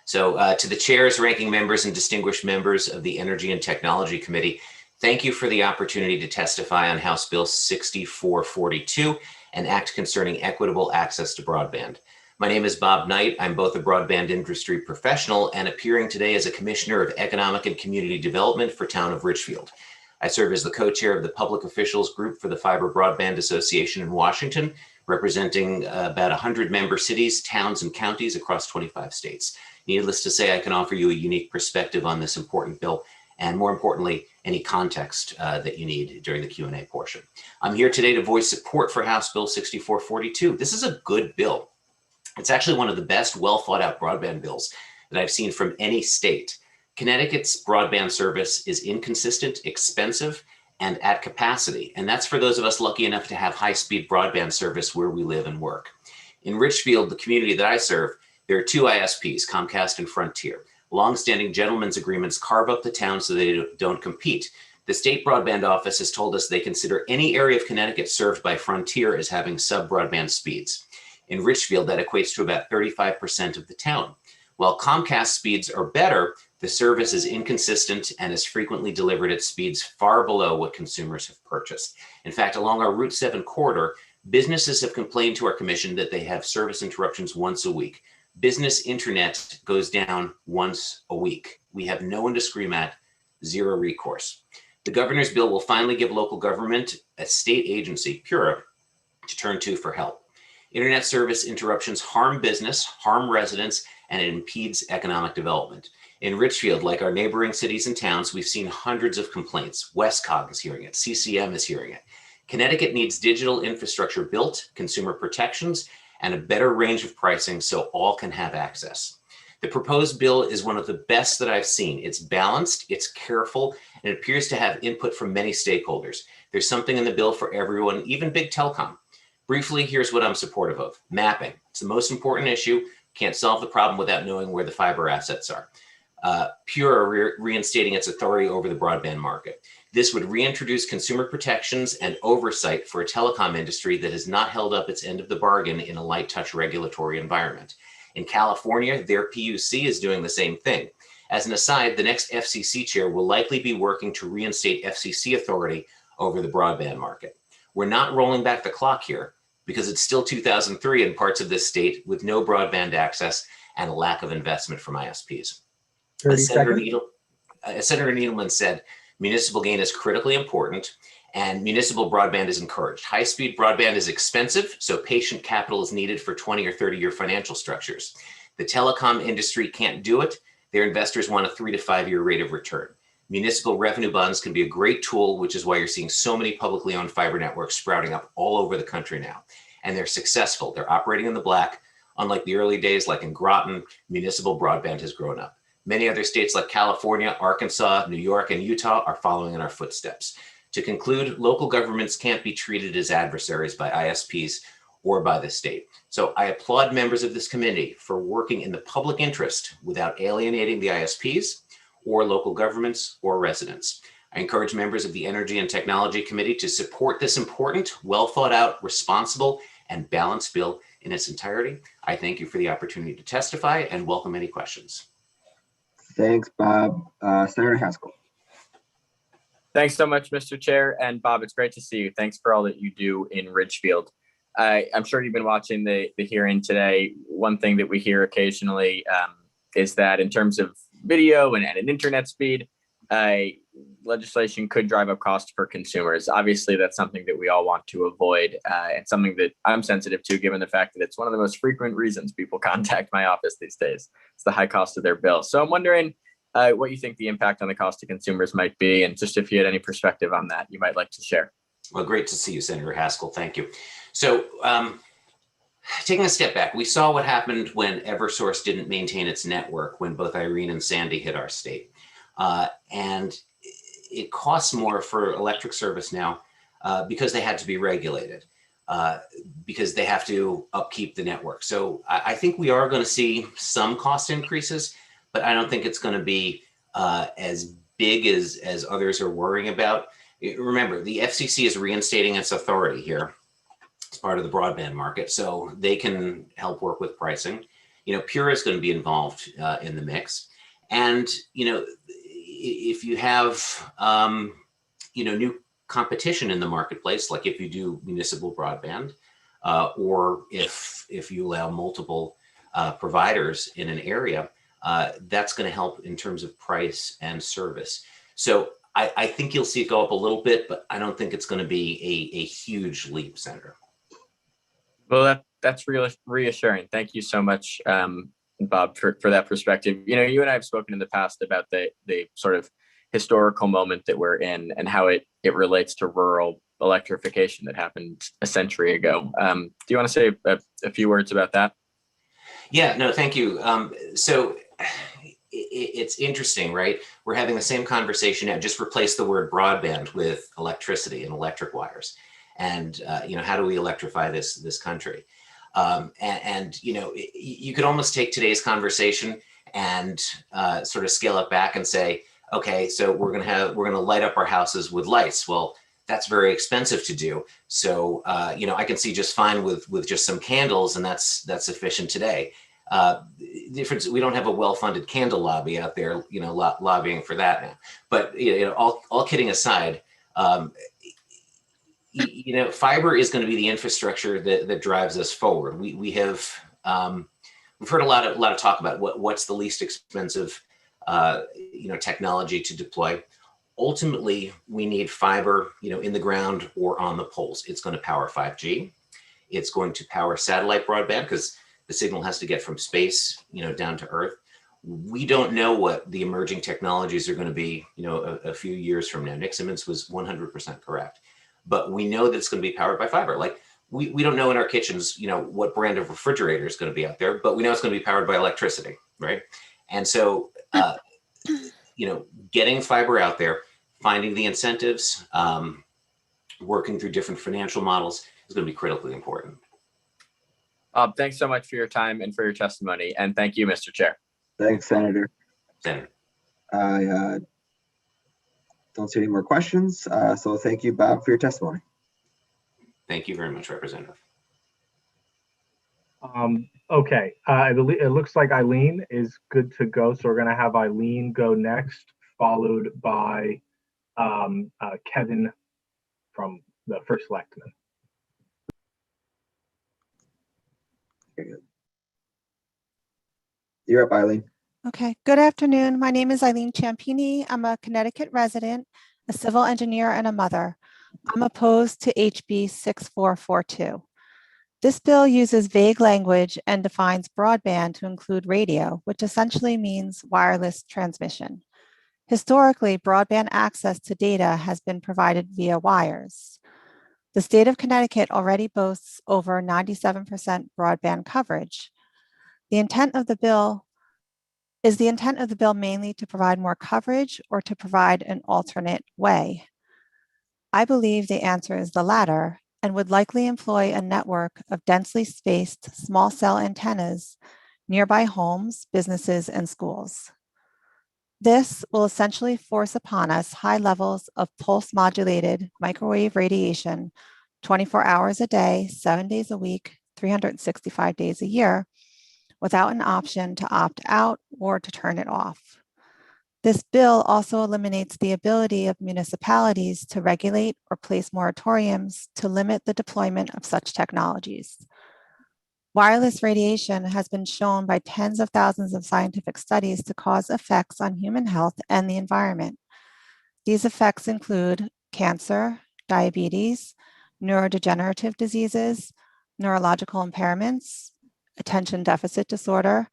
So to the chairs, ranking members, and distinguished members of the Energy and Technology Committee, thank you for the opportunity to testify on House Bill 6442, an act concerning equitable access to broadband. My name is Bob Knight. I'm both a broadband industry professional and appearing today as a Commissioner of Economic and Community Development for Town of Richfield. I serve as the co-chair of the Public Officials Group for the Fiber Broadband Association in Washington, representing about 100 member cities, towns, and counties across 25 states. Needless to say, I can offer you a unique perspective on this important bill, and more importantly, any context that you need during the Q&A portion. I'm here today to voice support for House Bill 6442. This is a good bill. It's actually one of the best, well thought out broadband bills that I've seen from any state. Connecticut's broadband service is inconsistent, expensive, and at capacity. And that's for those of us lucky enough to have high-speed broadband service where we live and work. In Richfield, the community that I serve, there are two ISPs, Comcast and Frontier. Longstanding gentlemen's agreements carve up the town so they don't compete. The state broadband office has told us they consider any area of Connecticut served by Frontier as having sub-broadband speeds. In Richfield, that equates to about 35% of the town. While Comcast speeds are better, the service is inconsistent and is frequently delivered at speeds far below what consumers have purchased. In fact, along our Route 7 corridor, businesses have complained to our commission that they have service interruptions once a week. Business internet goes down once a week. We have no one to scream at, zero recourse. The governor's bill will finally give local government a state agency, PURA, to turn to for help. Internet service interruptions harm business, harm residents, and it impedes economic development. In Richfield, like our neighboring cities and towns, we've seen hundreds of complaints. Westcog is hearing it, CCM is hearing it. Connecticut needs digital infrastructure built, consumer protections, and a better range of pricing so all can have access. The proposed bill is one of the best that I've seen. It's balanced, it's careful, and it appears to have input from many stakeholders. There's something in the bill for everyone, even big telecom. Briefly, here's what I'm supportive of. Mapping. It's the most important issue. Can't solve the problem without knowing where the fiber assets are. PURA reinstating its authority over the broadband market. This would reintroduce consumer protections and oversight for a telecom industry that has not held up its end of the bargain in a light touch regulatory environment. In California, their PUC is doing the same thing. As an aside, the next FCC chair will likely be working to reinstate FCC authority over the broadband market. We're not rolling back the clock here because it's still 2003 in parts of this state with no broadband access and a lack of investment from ISPs. As Senator Needleman said, municipal gain is critically important and municipal broadband is encouraged. High-speed broadband is expensive, so patient capital is needed for 20 or 30-year financial structures. The telecom industry can't do it. Their investors want a 3 to 5 year rate of return. Municipal revenue bonds can be a great tool, which is why you're seeing so many publicly owned fiber networks sprouting up all over the country now. And they're successful. They're operating in the black. Unlike the early days, like in Groton, municipal broadband has grown up. Many other states like California, Arkansas, New York, and Utah are following in our footsteps. To conclude, local governments can't be treated as adversaries by ISPs or by the state. So I applaud members of this committee for working in the public interest without alienating the ISPs or local governments or residents. I encourage members of the Energy and Technology Committee to support this important, well thought out, responsible, and balanced bill in its entirety. I thank you for the opportunity to testify and welcome any questions. Thanks, Bob. Senator Haskell. Thanks so much, Mr. Chair. And Bob, it's great to see you. Thanks for all that you do in Richfield. I'm sure you've been watching the hearing today. One thing that we hear occasionally is that in terms of video and an internet speed, legislation could drive up costs for consumers. Obviously, that's something that we all want to avoid and something that I'm sensitive to, given the fact that it's one of the most frequent reasons people contact my office these days. It's the high cost of their bill. So I'm wondering what you think the impact on the cost to consumers might be, and just if you had any perspective on that, you might like to share. Well, great to see you, Senator Haskell. Thank you. So taking a step back, we saw what happened when Eversource didn't maintain its network when both Irene and Sandy hit our state. And it costs more for electric service now because they had to be regulated, because they have to upkeep the network. So I think we are going to see some cost increases, but I don't think it's going to be as big as others are worrying about. Remember, the FCC is reinstating its authority here as part of the broadband market, so they can help work with pricing. You know, Pura is going to be involved in the mix. And, you know, if you have, you know, new competition in the marketplace, like if you do municipal broadband, or if you allow multiple providers in an area, that's going to help in terms of price and service. So I think you'll see it go up a little bit, but I don't think it's going to be a huge leap, Senator. Well, that's reassuring. Thank you so much, Bob, for that perspective. You know, you and I have spoken in the past about the sort of historical moment that we're in and how it relates to rural electrification that happened a century ago. Do you want to say a few words about that? Yeah, no, thank you. So it's interesting, right? We're having the same conversation now. Just replace the word broadband with electricity and electric wires. And, you know, how do we electrify this country? And you know, you could almost take today's conversation and sort of scale it back and say, okay, so we're gonna light up our houses with lights. Well, that's very expensive to do. So, you know, I can see just fine with just some candles, and that's sufficient today. Difference, we don't have a well-funded candle lobby out there, you know, lobbying for that now. But you know, all kidding aside, you know, fiber is going to be the infrastructure that drives us forward. We've heard a lot of talk about what's the least expensive, you know, technology to deploy. Ultimately, we need fiber, you know, in the ground or on the poles. It's going to power 5G. It's going to power satellite broadband because the signal has to get from space, you know, down to Earth. We don't know what the emerging technologies are going to be, you know, a few years from now. Nick Simmons was 100% correct. But we know that it's going to be powered by fiber. Like we don't know in our kitchens, you know, what brand of refrigerator is going to be out there, but we know it's going to be powered by electricity, right? And so, you know, getting fiber out there, finding the incentives, working through different financial models is going to be critically important. Thanks so much for your time and for your testimony. And thank you, Mr. Chair. Thanks, Senator. Senator. I don't see any more questions. So thank you, Bob, for your testimony. Thank you very much, Representative. Okay, it looks like Eileen is good to go. So we're going to have Eileen go next, followed by Kevin from the First Selectman. You're up, Eileen. Okay, good afternoon. My name is Eileen Ciampini. I'm a Connecticut resident, a civil engineer, and a mother. I'm opposed to HB 6442. This bill uses vague language and defines broadband to include radio, which essentially means wireless transmission. Historically, broadband access to data has been provided via wires. The state of Connecticut already boasts over 97% broadband coverage. The intent of the bill mainly to provide more coverage or to provide an alternate way? I believe the answer is the latter and would likely employ a network of densely spaced small cell antennas nearby homes, businesses, and schools. This will essentially force upon us high levels of pulse modulated microwave radiation 24 hours a day, 7 days a week, 365 days a year, without an option to opt out or to turn it off. This bill also eliminates the ability of municipalities to regulate or place moratoriums to limit the deployment of such technologies. Wireless radiation has been shown by tens of thousands of scientific studies to cause effects on human health and the environment. These effects include cancer, diabetes, neurodegenerative diseases, neurological impairments, attention deficit disorder,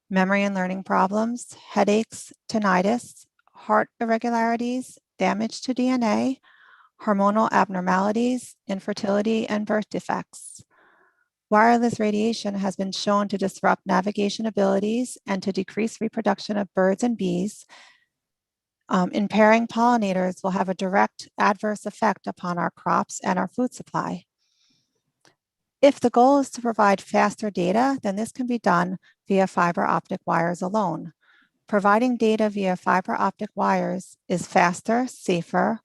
memory and learning problems, headaches, tinnitus, heart irregularities, damage to DNA, hormonal abnormalities, infertility, and birth defects. Wireless radiation has been shown to disrupt navigation abilities and to decrease reproduction of birds and bees. Impairing pollinators will have a direct adverse effect upon our crops and our food supply. If the goal is to provide faster data, then this can be done via fiber optic wires alone. Providing data via fiber optic wires is faster, safer,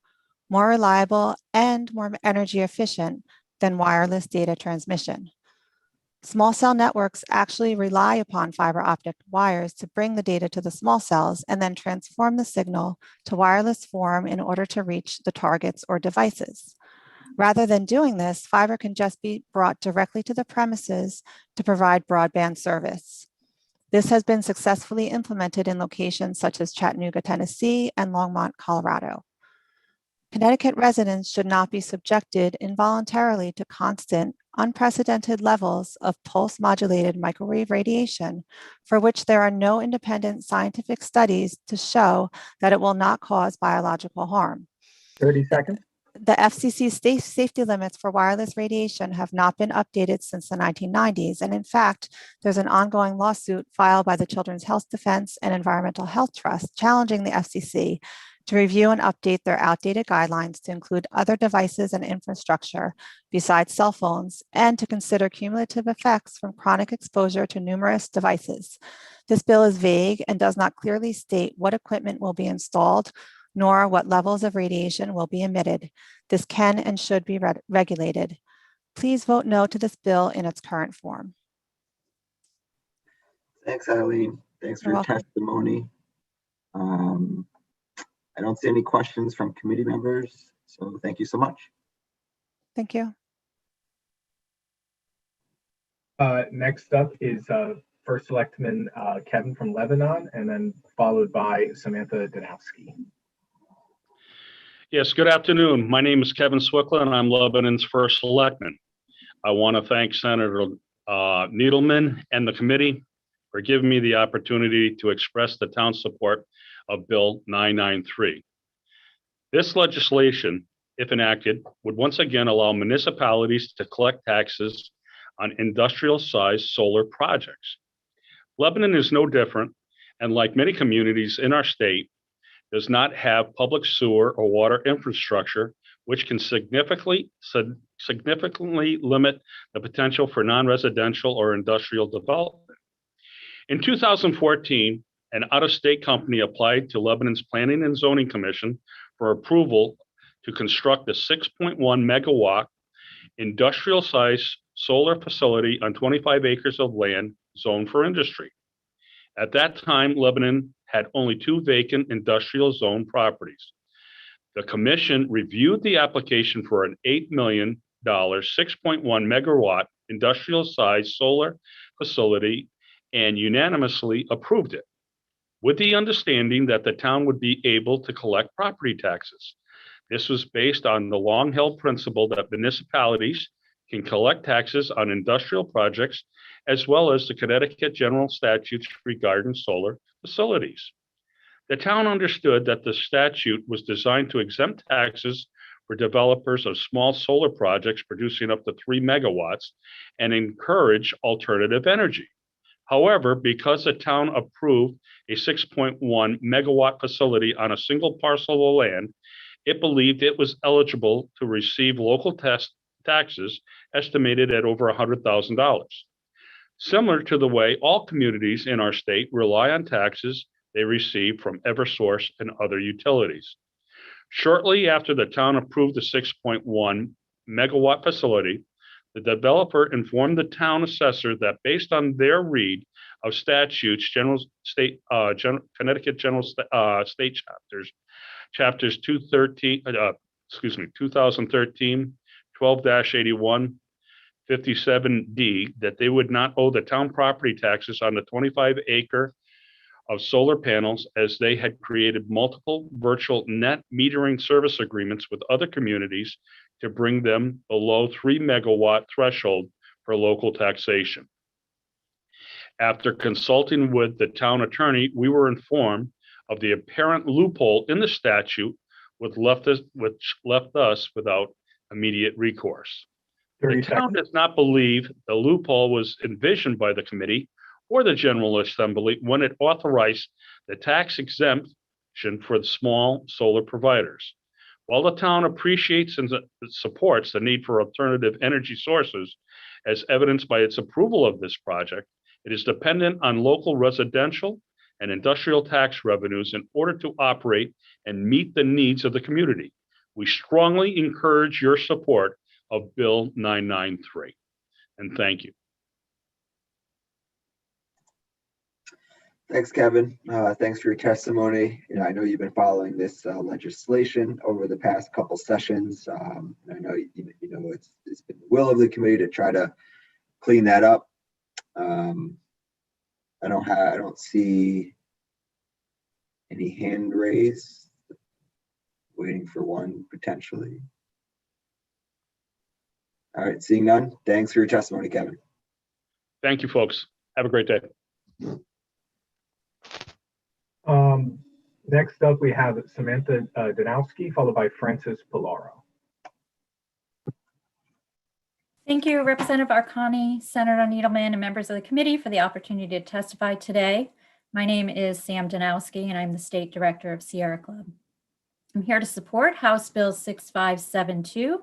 more reliable, and more energy efficient than wireless data transmission. Small cell networks actually rely upon fiber optic wires to bring the data to the small cells and then transform the signal to wireless form in order to reach the targets or devices. Rather than doing this, fiber can just be brought directly to the premises to provide broadband service. This has been successfully implemented in locations such as Chattanooga, Tennessee, and Longmont, Colorado. Connecticut residents should not be subjected involuntarily to constant, unprecedented levels of pulse-modulated microwave radiation, for which there are no independent scientific studies to show that it will not cause biological harm. 30 seconds. The FCC safety limits for wireless radiation have not been updated since the 1990s. And in fact, there's an ongoing lawsuit filed by the Children's Health Defense and Environmental Health Trust challenging the FCC to review and update their outdated guidelines to include other devices and infrastructure besides cell phones, and to consider cumulative effects from chronic exposure to numerous devices. This bill is vague and does not clearly state what equipment will be installed, nor what levels of radiation will be emitted. This can and should be regulated. Please vote no to this bill in its current form. Thanks, Eileen. Thanks for You're your welcome. testimony. I don't see any questions from committee members, so thank you so much. Thank you. Next up is First Selectman Kevin from Lebanon, and then followed by Samantha Danowski. Yes, good afternoon. My name is Kevin Swickler, and I'm Lebanon's first selectman. I want to thank Senator Needleman and the committee for giving me the opportunity to express the town's support of Bill 993. This legislation, if enacted, would once again allow municipalities to collect taxes on industrial-sized solar projects. Lebanon is no different, and like many communities in our state, does not have public sewer or water infrastructure, which can significantly limit the potential for non-residential or industrial development. In 2014, an out-of-state company applied to Lebanon's Planning and Zoning Commission for approval to construct a 6.1 megawatt industrial-sized solar facility on 25 acres of land zoned for industry. At that time, Lebanon had only 2 vacant industrial zone properties. The commission reviewed the application for an $8 million, 6.1 megawatt industrial-sized solar facility and unanimously approved it, with the understanding that the town would be able to collect property taxes. This was based on the long-held principle that municipalities can collect taxes on industrial projects, as well as the Connecticut general statutes regarding solar facilities. The town understood that the statute was designed to exempt taxes for developers of small solar projects producing up to 3 megawatts and encourage alternative energy. However, because the town approved a 6.1 megawatt facility on a single parcel of land, it believed it was eligible to receive local taxes estimated at over $100,000. Similar to the way all communities in our state rely on taxes they receive from Eversource and other utilities. Shortly after the town approved the 6.1 megawatt facility, the developer informed the town assessor that based on their read of statutes, Connecticut General State Chapters 2013, 12-81, 57D, that they would not owe the town property taxes on the 25 acre of solar panels, as they had created multiple virtual net metering service agreements with other communities to bring them below 3 megawatt threshold for local taxation. After consulting with the town attorney, we were informed of the apparent loophole in the statute, which left us without immediate recourse. The town does not believe the loophole was envisioned by the committee or the General Assembly when it authorized the tax exemption for the small solar providers. While the town appreciates and supports the need for alternative energy sources, as evidenced by its approval of this project, it is dependent on local residential and industrial tax revenues in order to operate and meet the needs of the community. We strongly encourage your support of Bill 993, and thank you. Thanks, Kevin. Thanks for your testimony. I know you've been following this legislation over the past couple sessions. I know it's been the will of the committee to try to clean that up. I don't see any hand raised. Waiting for one potentially. All right, seeing none. Thanks for your testimony, Kevin. Thank you, folks. Have a great day. Next up, we have Samantha Danowski, followed by Francis Pallaro. Thank you, Representative Arcani, Senator Needleman, and members of the committee for the opportunity to testify today. My name is Sam Danowski, and I'm the State Director of Sierra Club. I'm here to support House Bill 6572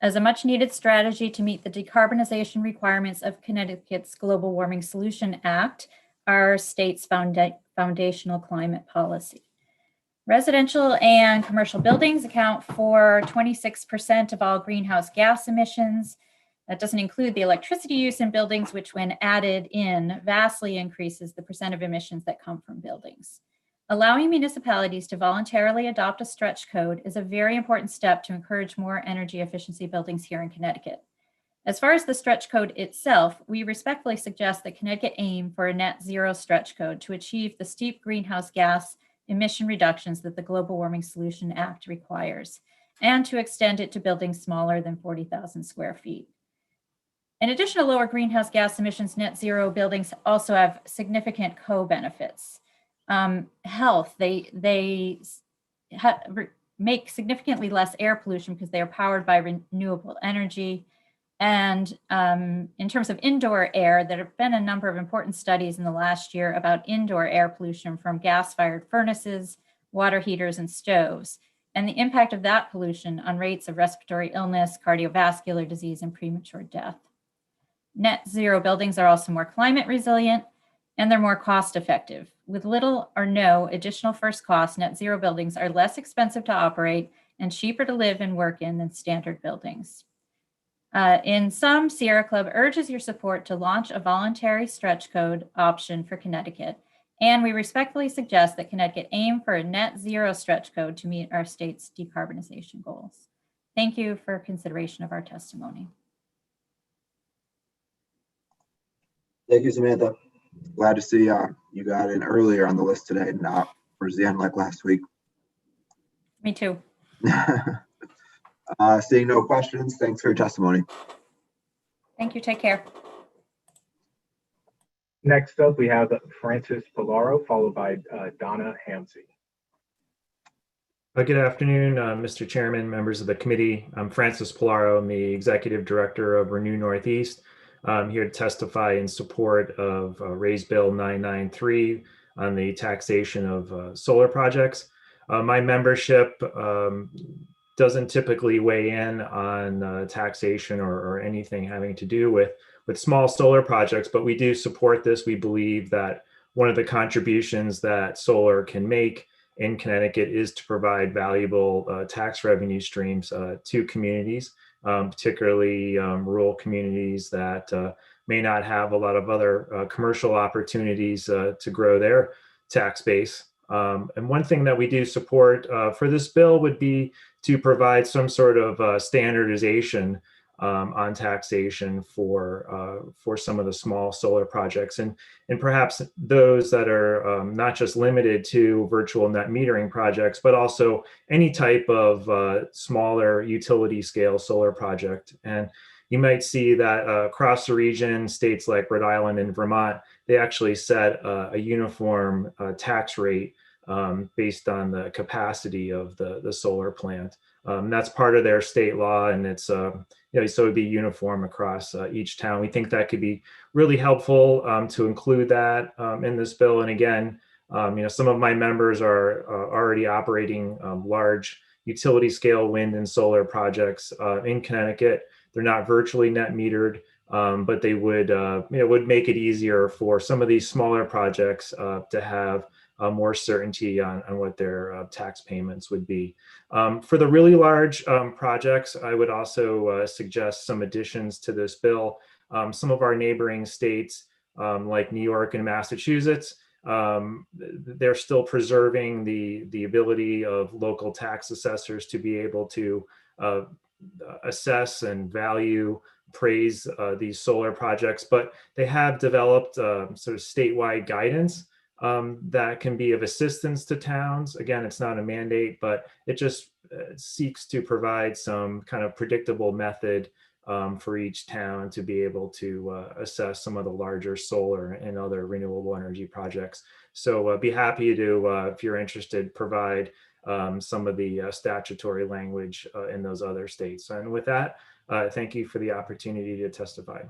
as a much-needed strategy to meet the decarbonization requirements of Connecticut's Global Warming Solution Act, our state's foundational climate policy. Residential and commercial buildings account for 26% of all greenhouse gas emissions. That doesn't include the electricity use in buildings, which when added in vastly increases the percent of emissions that come from buildings. Allowing municipalities to voluntarily adopt a stretch code is a very important step to encourage more energy efficiency buildings here in Connecticut. As far as the stretch code itself, we respectfully suggest that Connecticut aim for a net zero stretch code to achieve the steep greenhouse gas emission reductions that the Global Warming Solution Act requires, and to extend it to buildings smaller than 40,000 square feet. In addition to lower greenhouse gas emissions, net zero buildings also have significant co-benefits. Health, they make significantly less air pollution because they are powered by renewable energy. And in terms of indoor air, there have been a number of important studies in the last year about indoor air pollution from gas-fired furnaces, water heaters, and stoves, and the impact of that pollution on rates of respiratory illness, cardiovascular disease, and premature death. Net zero buildings are also more climate resilient, and they're more cost effective. With little or no additional first cost, net zero buildings are less expensive to operate and cheaper to live and work in than standard buildings. In sum, Sierra Club urges your support to launch a voluntary stretch code option for Connecticut, and we respectfully suggest that Connecticut aim for a net zero stretch code to meet our state's decarbonization goals. Thank you for consideration of our testimony. Thank you, Samantha. Glad to see you got in earlier on the list today, not towards the end like last week. Me too. Seeing no questions, thanks for your testimony. Thank you. Take care. Next up, we have Francis Pallaro, followed by Donna Hamsey. Good afternoon, Mr. Chairman, members of the committee. I'm Francis Pallaro. I'm the Executive Director of Renew Northeast. I'm here to testify in support of Raise Bill 993 on the taxation of solar projects. My membership doesn't typically weigh in on taxation or anything having to do with small solar projects, but we do support this. We believe that one of the contributions that solar can make in Connecticut is to provide valuable tax revenue streams to communities, particularly rural communities that may not have a lot of other commercial opportunities to grow their tax base. And one thing that we do support for this bill would be to provide some sort of standardization on taxation for some of the small solar projects, and perhaps those that are not just limited to virtual net metering projects, but also any type of smaller utility scale solar project. And you might see that across the region, states like Rhode Island and Vermont, they actually set a uniform tax rate based on the capacity of the solar plant. That's part of their state law, and it's so it'd be uniform across each town. We think that could be really helpful to include that in this bill. And again, some of my members are already operating large utility scale wind and solar projects in Connecticut. They're not virtually net metered, but they would would make it easier for some of these smaller projects to have more certainty on what their tax payments would be. For the really large projects, I would also suggest some additions to this bill. Some of our neighboring states, like New York and Massachusetts, they're still preserving the ability of local tax assessors to be able to assess and value, praise these solar projects, but they have developed sort of statewide guidance that can be of assistance to towns. Again, it's not a mandate, but it just seeks to provide some kind of predictable method for each town to be able to assess some of the larger solar and other renewable energy projects. So be happy to, if you're interested, provide some of the statutory language in those other states. And with that, thank you for the opportunity to testify.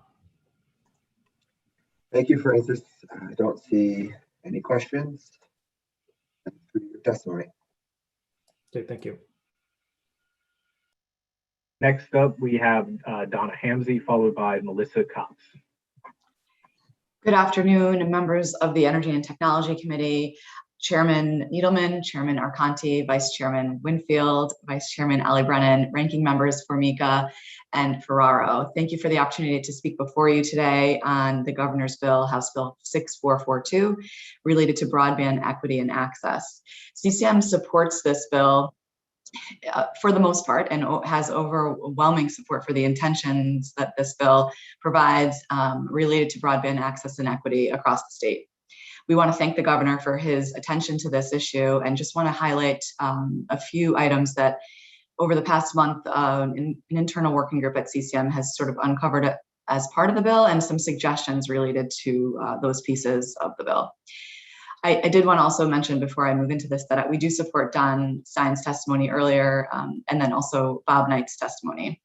Thank you, Francis. I don't see any questions for your testimony. Okay, thank you. Next up, we have Donna Hamsey, followed by Melissa Cox. Good afternoon, members of the Energy and Technology Committee, Chairman Needleman, Chairman Arconti, Vice Chairman Winfield, Vice Chairman Ali Brennan, ranking members Formica and Ferraro. Thank you for the opportunity to speak before you today on the Governor's Bill, House Bill 6442, related to broadband equity and access. CCM supports this bill for the most part, and has overwhelming support for the intentions that this bill provides related to broadband access and equity across the state. We want to thank the governor for his attention to this issue, and just want to highlight a few items that over the past month, an internal working group at CCM has sort of uncovered as part of the bill, and some suggestions related to those pieces of the bill. I did want to also mention before I move into this that we do support Don Stein's testimony earlier, and then also Bob Knight's testimony.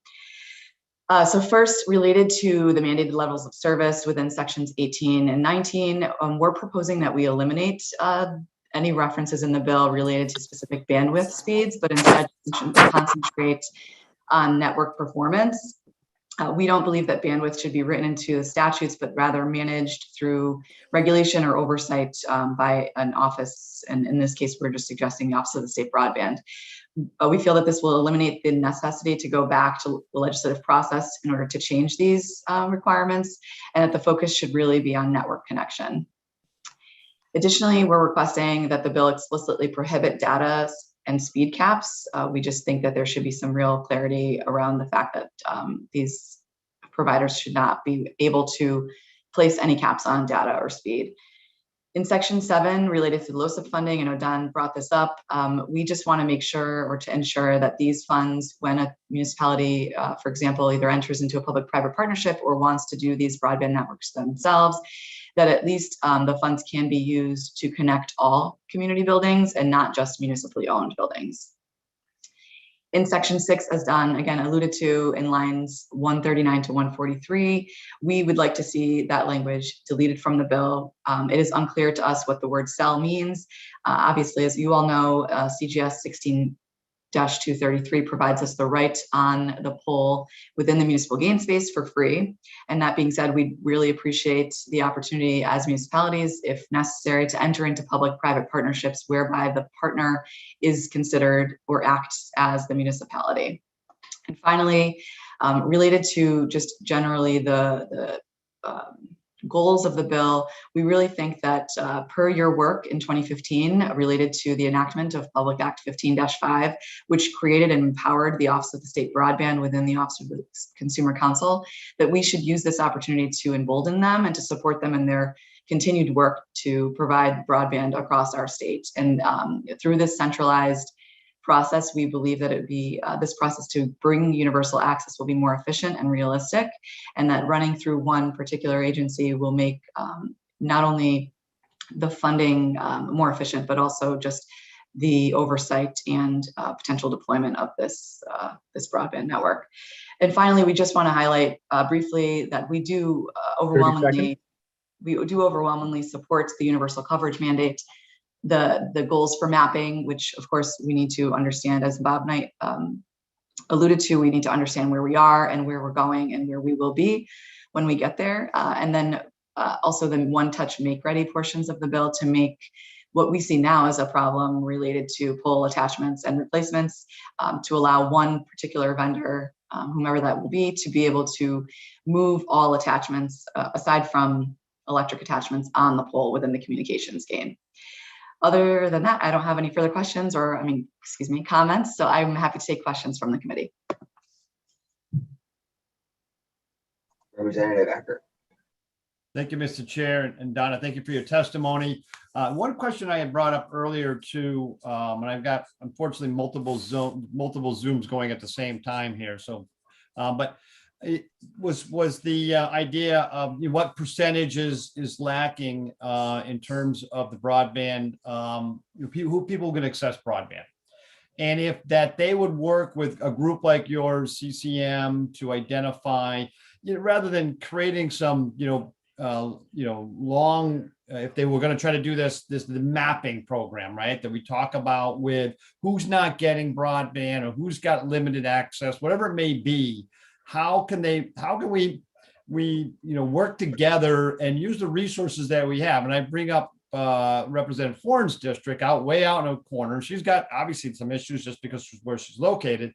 So first, related to the mandated levels of service within sections 18 and 19, we're proposing that we eliminate any references in the bill related to specific bandwidth speeds, but instead concentrate on network performance. We don't believe that bandwidth should be written into the statutes, but rather managed through regulation or oversight by an office. And in this case, we're just suggesting the Office of the State Broadband. We feel that this will eliminate the necessity to go back to the legislative process in order to change these requirements, and that the focus should really be on network connection. Additionally, we're requesting that the bill explicitly prohibit data and speed caps. We just think that there should be some real clarity around the fact that these providers should not be able to place any caps on data or speed. In section 7, related to LOSIP funding, I know Don brought this up, we just want to make sure, or to ensure, that these funds, when a municipality, for example, either enters into a public-private partnership or wants to do these broadband networks themselves, that at least the funds can be used to connect all community buildings and not just municipally owned buildings. In section 6, as Don again alluded to, in lines 139 to 143, we would like to see that language deleted from the bill. It is unclear to us what the word cell means. Obviously, as you all know, CGS 16-233 provides us the right on the pole within the municipal game space for free. And that being said, we really appreciate the opportunity as municipalities, if necessary, to enter into public-private partnerships whereby the partner is considered or acts as the municipality. And finally, related to just generally the goals of the bill, we really think that per your work in 2015 related to the enactment of Public Act 15-5, which created and empowered the Office of the State Broadband within the Office of the Consumer Counsel, that we should use this opportunity to embolden them and to support them in their continued work to provide broadband across our state. And through this centralized process, we believe that it would be this process to bring universal access will be more efficient and realistic, and that running through one particular agency will make not only the funding more efficient, but also just the oversight and potential deployment of this broadband network. And finally, we just want to highlight briefly that we do overwhelmingly support the universal coverage mandate, the goals for mapping, which of course we need to understand, as Bob Knight alluded to, we need to understand where we are and where we're going and where we will be when we get there. And then also the one-touch make-ready portions of the bill to make what we see now as a problem related to pole attachments and replacements, to allow one particular vendor, whomever that will be, to be able to move all attachments aside from electric attachments on the pole within the communications game. Other than that, I don't have any further questions or, comments. So I'm happy to take questions from the committee. Representative Hackett. Thank you, Mr. Chair, and Donna, thank you for your testimony. One question I had brought up earlier too, and I've got unfortunately multiple Zooms going at the same time here. So, but it was the idea of what percentage is lacking in terms of the broadband, who people can access broadband. And if that they would work with a group like yours, CCM, to identify, rather than creating some, long, if they were going to try to do the mapping program, right, that we talk about with who's not getting broadband or who's got limited access, whatever it may be, how can we work together and use the resources that we have? And I bring up Representative Horn's district way out in a corner. She's got obviously some issues just because of where she's located.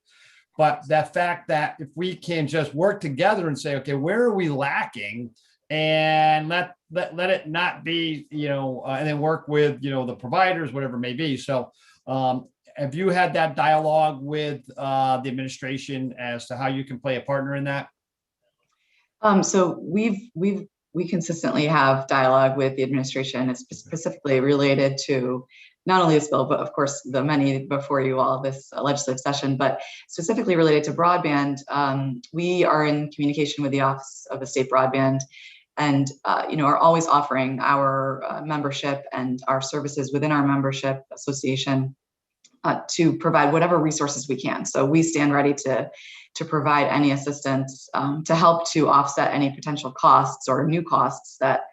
But that fact that if we can just work together and say, okay, where are we lacking, and let it not be, and then work with, the providers, whatever it may be. So have you had that dialogue with the administration as to how you can play a partner in that? So we consistently have dialogue with the administration. It's specifically related to not only this bill, but of course the many before you all this legislative session, but specifically related to broadband. We are in communication with the Office of the State Broadband, and are always offering our membership and our services within our membership association to provide whatever resources we can. So we stand ready to provide any assistance to help to offset any potential costs or new costs that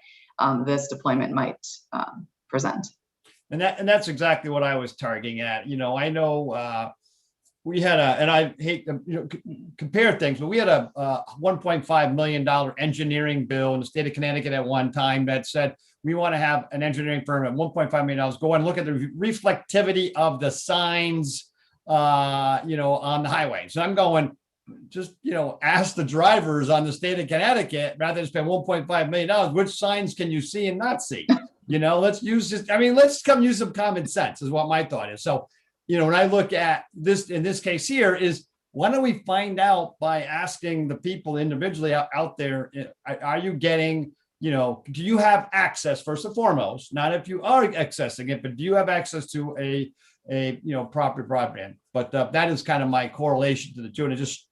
this deployment might present. And that's exactly what I was targeting at. I know we had and I hate to compare things, but we had a $1.5 million engineering bill in the state of Connecticut at one time that said we want to have an engineering firm at $1.5 million go and look at the reflectivity of the signs, on the highway. So I'm going, just ask the drivers on the state of Connecticut, rather than spend $1.5 million, which signs can you see and not see? Let's use this. Let's come use some common sense is what my thought is. So, when I look at this, in this case here, is why don't we find out by asking the people individually out there, are you getting, do you have access, first and foremost, not if you are accessing it, but do you have access to a proper broadband? But that is kind of my correlation to the two. And it just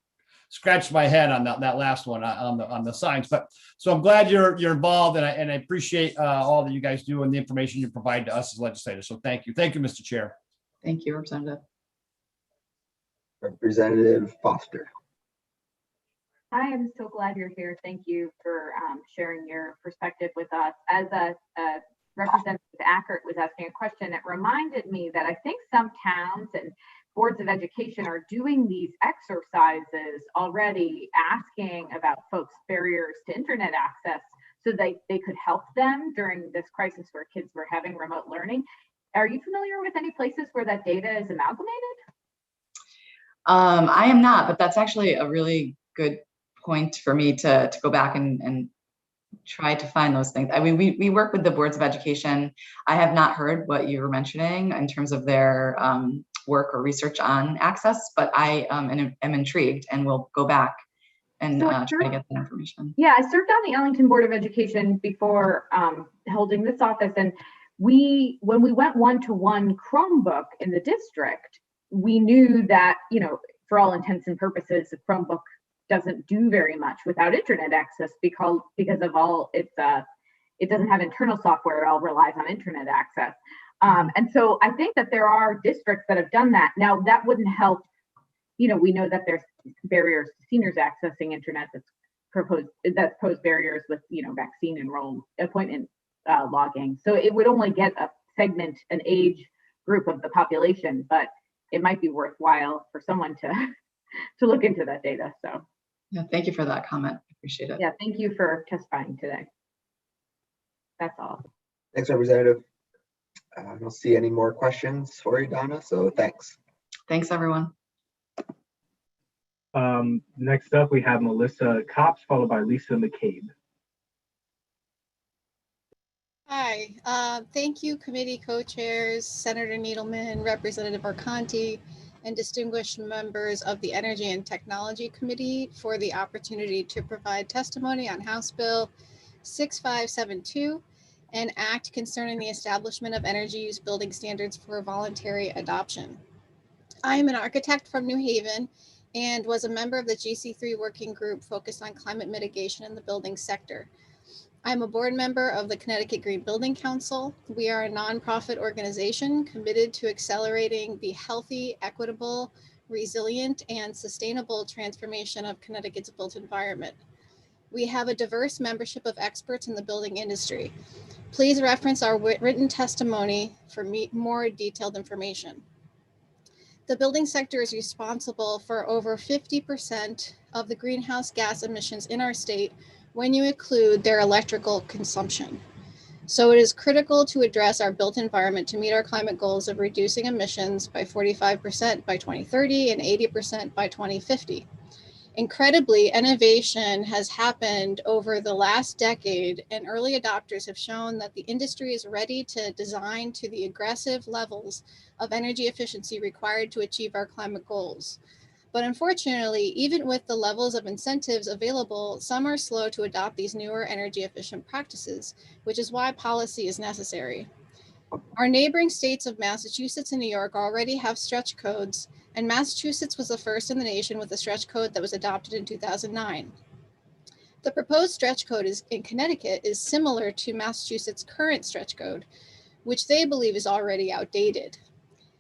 scratched my head on that last one on the signs. But so I'm glad you're involved, and I appreciate all that you guys do and the information you provide to us as legislators. So thank you, Mr. Chair. Thank you, Representative. Representative Foster. I am so glad you're here. Thank you for sharing your perspective with us. As a Representative Hackett was asking a question, it reminded me that I think some towns and boards of education are doing these exercises already, asking about folks' barriers to internet access so they could help them during this crisis where kids were having remote learning. Are you familiar with any places where that data is amalgamated? I am not, but that's actually a really good point for me to go back and try to find those things. We work with the boards of education. I have not heard what you were mentioning in terms of their work or research on access, but I am intrigued and will go back and try to get that information. Yeah, I served on the Arlington Board of Education before holding this office, and when we went one-to-one Chromebook in the district, we knew that, for all intents and purposes, the Chromebook doesn't do very much without internet access because of all it doesn't have internal software. It all relies on internet access. And so I think that there are districts that have done that. Now that wouldn't help. We know that there's barriers to seniors accessing internet that's posed barriers with, vaccine appointment logging. So it would only get a segment, an age group of the population, but it might be worthwhile for someone to look into that data. So yeah, thank you for that comment. I appreciate it. Yeah, thank you for testifying today. That's all. Thanks, Representative. I don't see any more questions for you, Donna, so thanks. Thanks, everyone. Next up, we have Melissa Copps, followed by Lisa McCabe. Hi, thank you, committee co-chairs, Senator Needleman, Representative Arconti, and distinguished members of the Energy and Technology Committee for the opportunity to provide testimony on House Bill 6572, an act concerning the establishment of energy use building standards for voluntary adoption. I am an architect from New Haven and was a member of the GC3 working group focused on climate mitigation in the building sector. I'm a board member of the Connecticut Green Building Council. We are a nonprofit organization committed to accelerating the healthy, equitable, resilient, and sustainable transformation of Connecticut's built environment. We have a diverse membership of experts in the building industry. Please reference our written testimony for more detailed information. The building sector is responsible for over 50% of the greenhouse gas emissions in our state when you include their electrical consumption. So it is critical to address our built environment to meet our climate goals of reducing emissions by 45% by 2030 and 80% by 2050. Incredibly, innovation has happened over the last decade, and early adopters have shown that the industry is ready to design to the aggressive levels of energy efficiency required to achieve our climate goals. But unfortunately, even with the levels of incentives available, some are slow to adopt these newer energy efficient practices, which is why policy is necessary. Our neighboring states of Massachusetts and New York already have stretch codes, and Massachusetts was the first in the nation with a stretch code that was adopted in 2009. The proposed stretch code in Connecticut is similar to Massachusetts' current stretch code, which they believe is already outdated.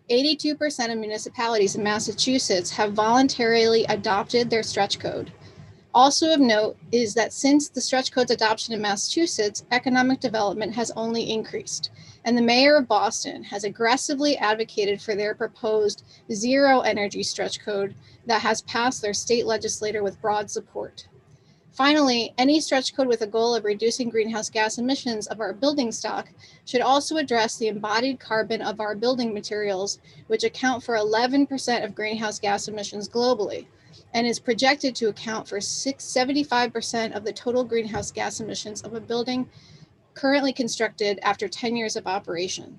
82% of municipalities in Massachusetts have voluntarily adopted their stretch code. Also of note is that since the stretch code's adoption in Massachusetts, economic development has only increased, and the mayor of Boston has aggressively advocated for their proposed zero energy stretch code that has passed their state legislature with broad support. Finally, any stretch code with a goal of reducing greenhouse gas emissions of our building stock should also address the embodied carbon of our building materials, which account for 11% of greenhouse gas emissions globally, and is projected to account for 75% of the total greenhouse gas emissions of a building currently constructed after 10 years of operation.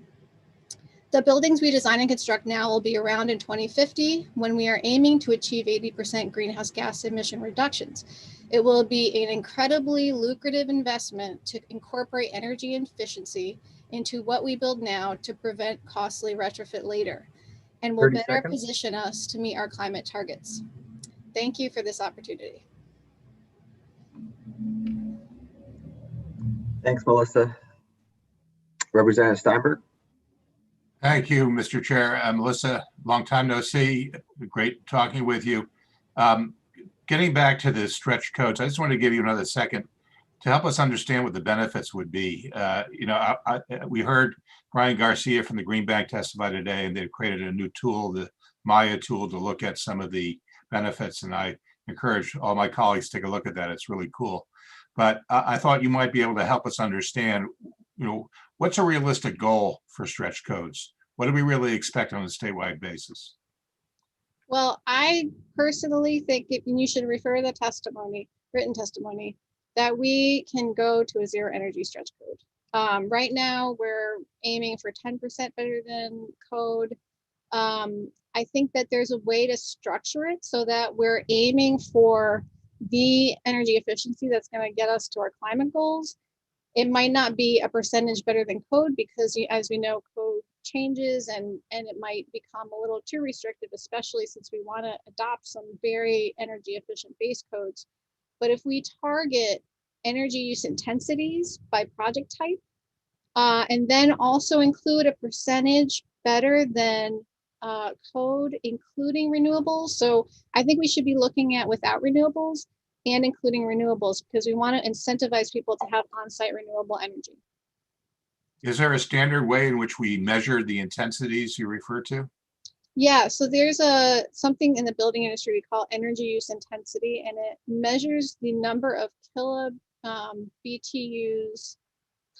The buildings we design and construct now will be around in 2050 when we are aiming to achieve 80% greenhouse gas emission reductions. It will be an incredibly lucrative investment to incorporate energy efficiency into what we build now to prevent costly retrofit later, and will 30 better seconds. position us to meet our climate targets. Thank you for this opportunity. Thanks, Melissa. Representative Steinberg. Thank you, Mr. Chair. Melissa, long time no see. Great talking with you. Getting back to the stretch codes, I just want to give you another second to help us understand what the benefits would be. We heard Brian Garcia from the Green Bank testify today, and they've created a new tool, the Maya tool, to look at some of the benefits. And I encourage all my colleagues to take a look at that. It's really cool. But I thought you might be able to help us understand, what's a realistic goal for stretch codes? What do we really expect on a statewide basis? Well, I personally think you should refer to the testimony, written testimony, that we can go to a zero energy stretch code. Right now, we're aiming for 10% better than code. I think that there's a way to structure it so that we're aiming for the energy efficiency that's going to get us to our climate goals. It might not be a percentage better than code because, as we know, code changes and it might become a little too restrictive, especially since we want to adopt some very energy efficient base codes. But if we target energy use intensities by project type, and then also include a percentage better than code, including renewables. So I think we should be looking at without renewables and including renewables because we want to incentivize people to have on-site renewable energy. Is there a standard way in which we measure the intensities you refer to? Yeah, so there's something in the building industry we call energy use intensity, and it measures the number of BTUs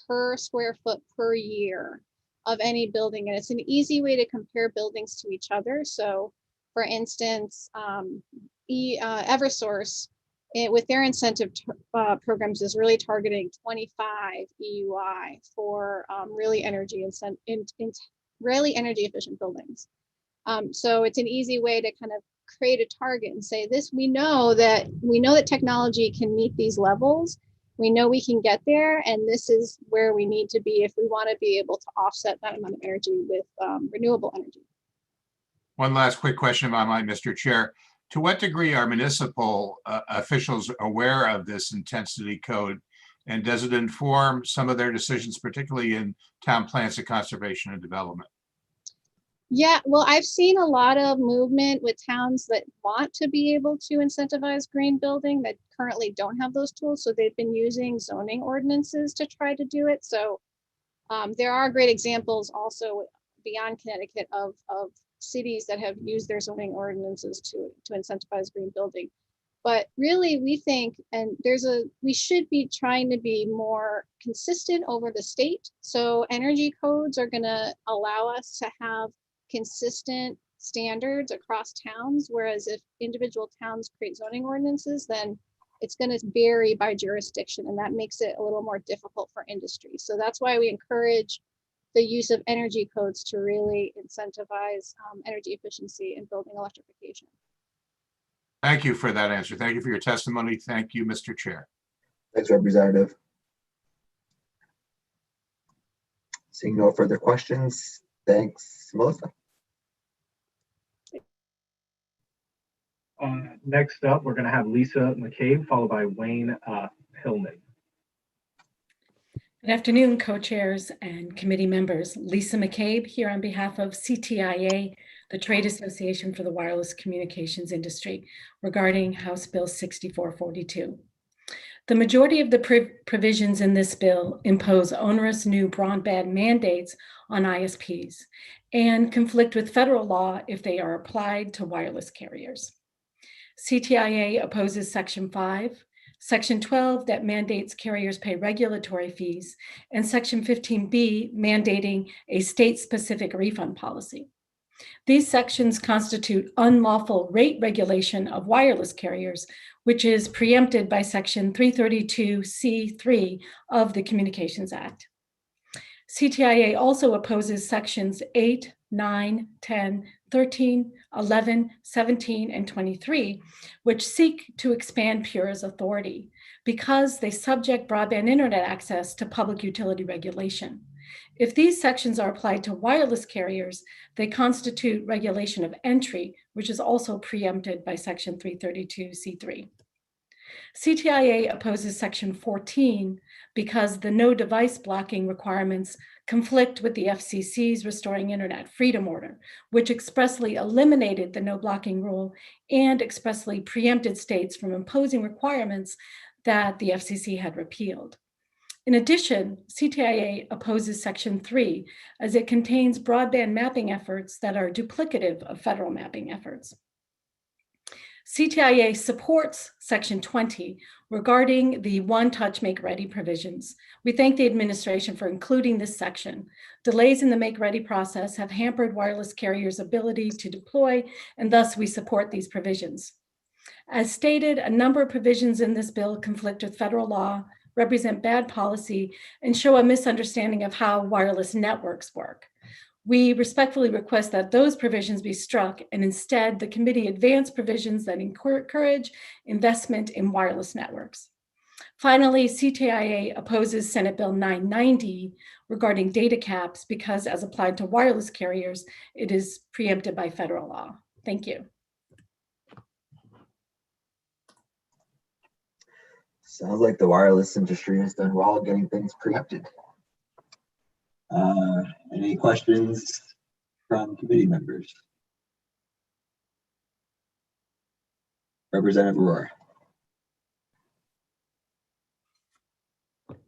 per square foot per year of any building. And it's an easy way to compare buildings to each other. So for instance, Eversource, with their incentive programs, is really targeting 25 EUI for really energy efficient buildings. So it's an easy way to kind of create a target and say this, we know that technology can meet these levels, We know we can get there, and this is where we need to be if we want to be able to offset that amount of energy with renewable energy. One last quick question in my mind, Mr. Chair. To what degree are municipal officials aware of this intensity code? And does it inform some of their decisions, particularly in town plans of conservation and development? Yeah, well, I've seen a lot of movement with towns that want to be able to incentivize green building that currently don't have those tools. So they've been using zoning ordinances to try to do it. So there are great examples also beyond Connecticut of cities that have used their zoning ordinances to incentivize green building. But really, we think, and we should be trying to be more consistent over the state. So energy codes are going to allow us to have consistent standards across towns, whereas if individual towns create zoning ordinances, then it's going to vary by jurisdiction, and that makes it a little more difficult for industry. So that's why we encourage the use of energy codes to really incentivize energy efficiency and building electrification. Thank you for that answer. Thank you for your testimony. Thank you, Mr. Chair. Thanks, Representative. Seeing no further questions, thanks, Melissa. Next up, we're going to have Lisa McCabe, followed by Wayne Hillman. Good afternoon, co-chairs and committee members. Lisa McCabe here on behalf of CTIA, the Trade Association for the Wireless Communications Industry, regarding House Bill 6442. The majority of the provisions in this bill impose onerous new broadband mandates on ISPs and conflict with federal law if they are applied to wireless carriers. CTIA opposes Section 5, Section 12 that mandates carriers pay regulatory fees, and Section 15B mandating a state-specific refund policy. These sections constitute unlawful rate regulation of wireless carriers, which is preempted by Section 332C3 of the Communications Act. CTIA also opposes Sections 8, 9, 10, 13, 11, 17, and 23, which seek to expand PURA's authority because they subject broadband internet access to public utility regulation. If these sections are applied to wireless carriers, they constitute regulation of entry, which is also preempted by Section 332C3. CTIA opposes Section 14 because the no device blocking requirements conflict with the FCC's Restoring Internet Freedom Order, which expressly eliminated the no blocking rule and expressly preempted states from imposing requirements that the FCC had repealed. In addition, CTIA opposes Section 3 as it contains broadband mapping efforts that are duplicative of federal mapping efforts. CTIA supports Section 20 regarding the one-touch make-ready provisions. We thank the administration for including this section. Delays in the make-ready process have hampered wireless carriers' ability to deploy, and thus we support these provisions. As stated, a number of provisions in this bill conflict with federal law, represent bad policy, and show a misunderstanding of how wireless networks work. We respectfully request that those provisions be struck and instead the committee advance provisions that encourage investment in wireless networks. Finally, CTIA opposes Senate Bill 990 regarding data caps because as applied to wireless carriers, it is preempted by federal law. Thank you. Sounds like the wireless industry has done well getting things preempted. Any questions from committee members? Representative Aurora.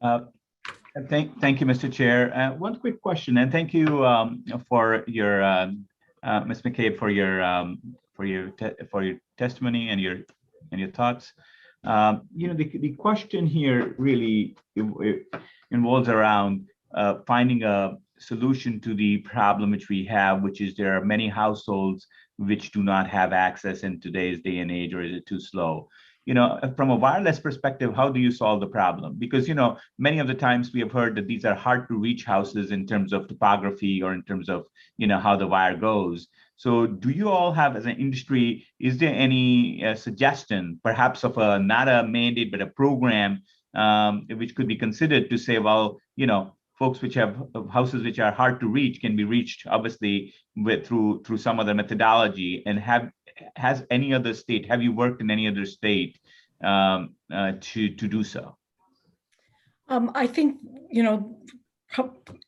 Thank you, Mr. Chair. One quick question, and thank you for your Ms. McCabe for your testimony and your thoughts. The question here really involves around finding a solution to the problem which we have, which is there are many households which do not have access in today's day and age, or is it too slow? From a wireless perspective, how do you solve the problem? Because, many of the times we have heard that these are hard to reach houses in terms of topography or in terms of, how the wire goes. So do you all have, as an industry, is there any suggestion, perhaps of not a mandate, but a program which could be considered to say, well, you know, folks which have houses which are hard to reach can be reached obviously through some other methodology. And has any other state, have you worked in any other state to do so? I think, you know,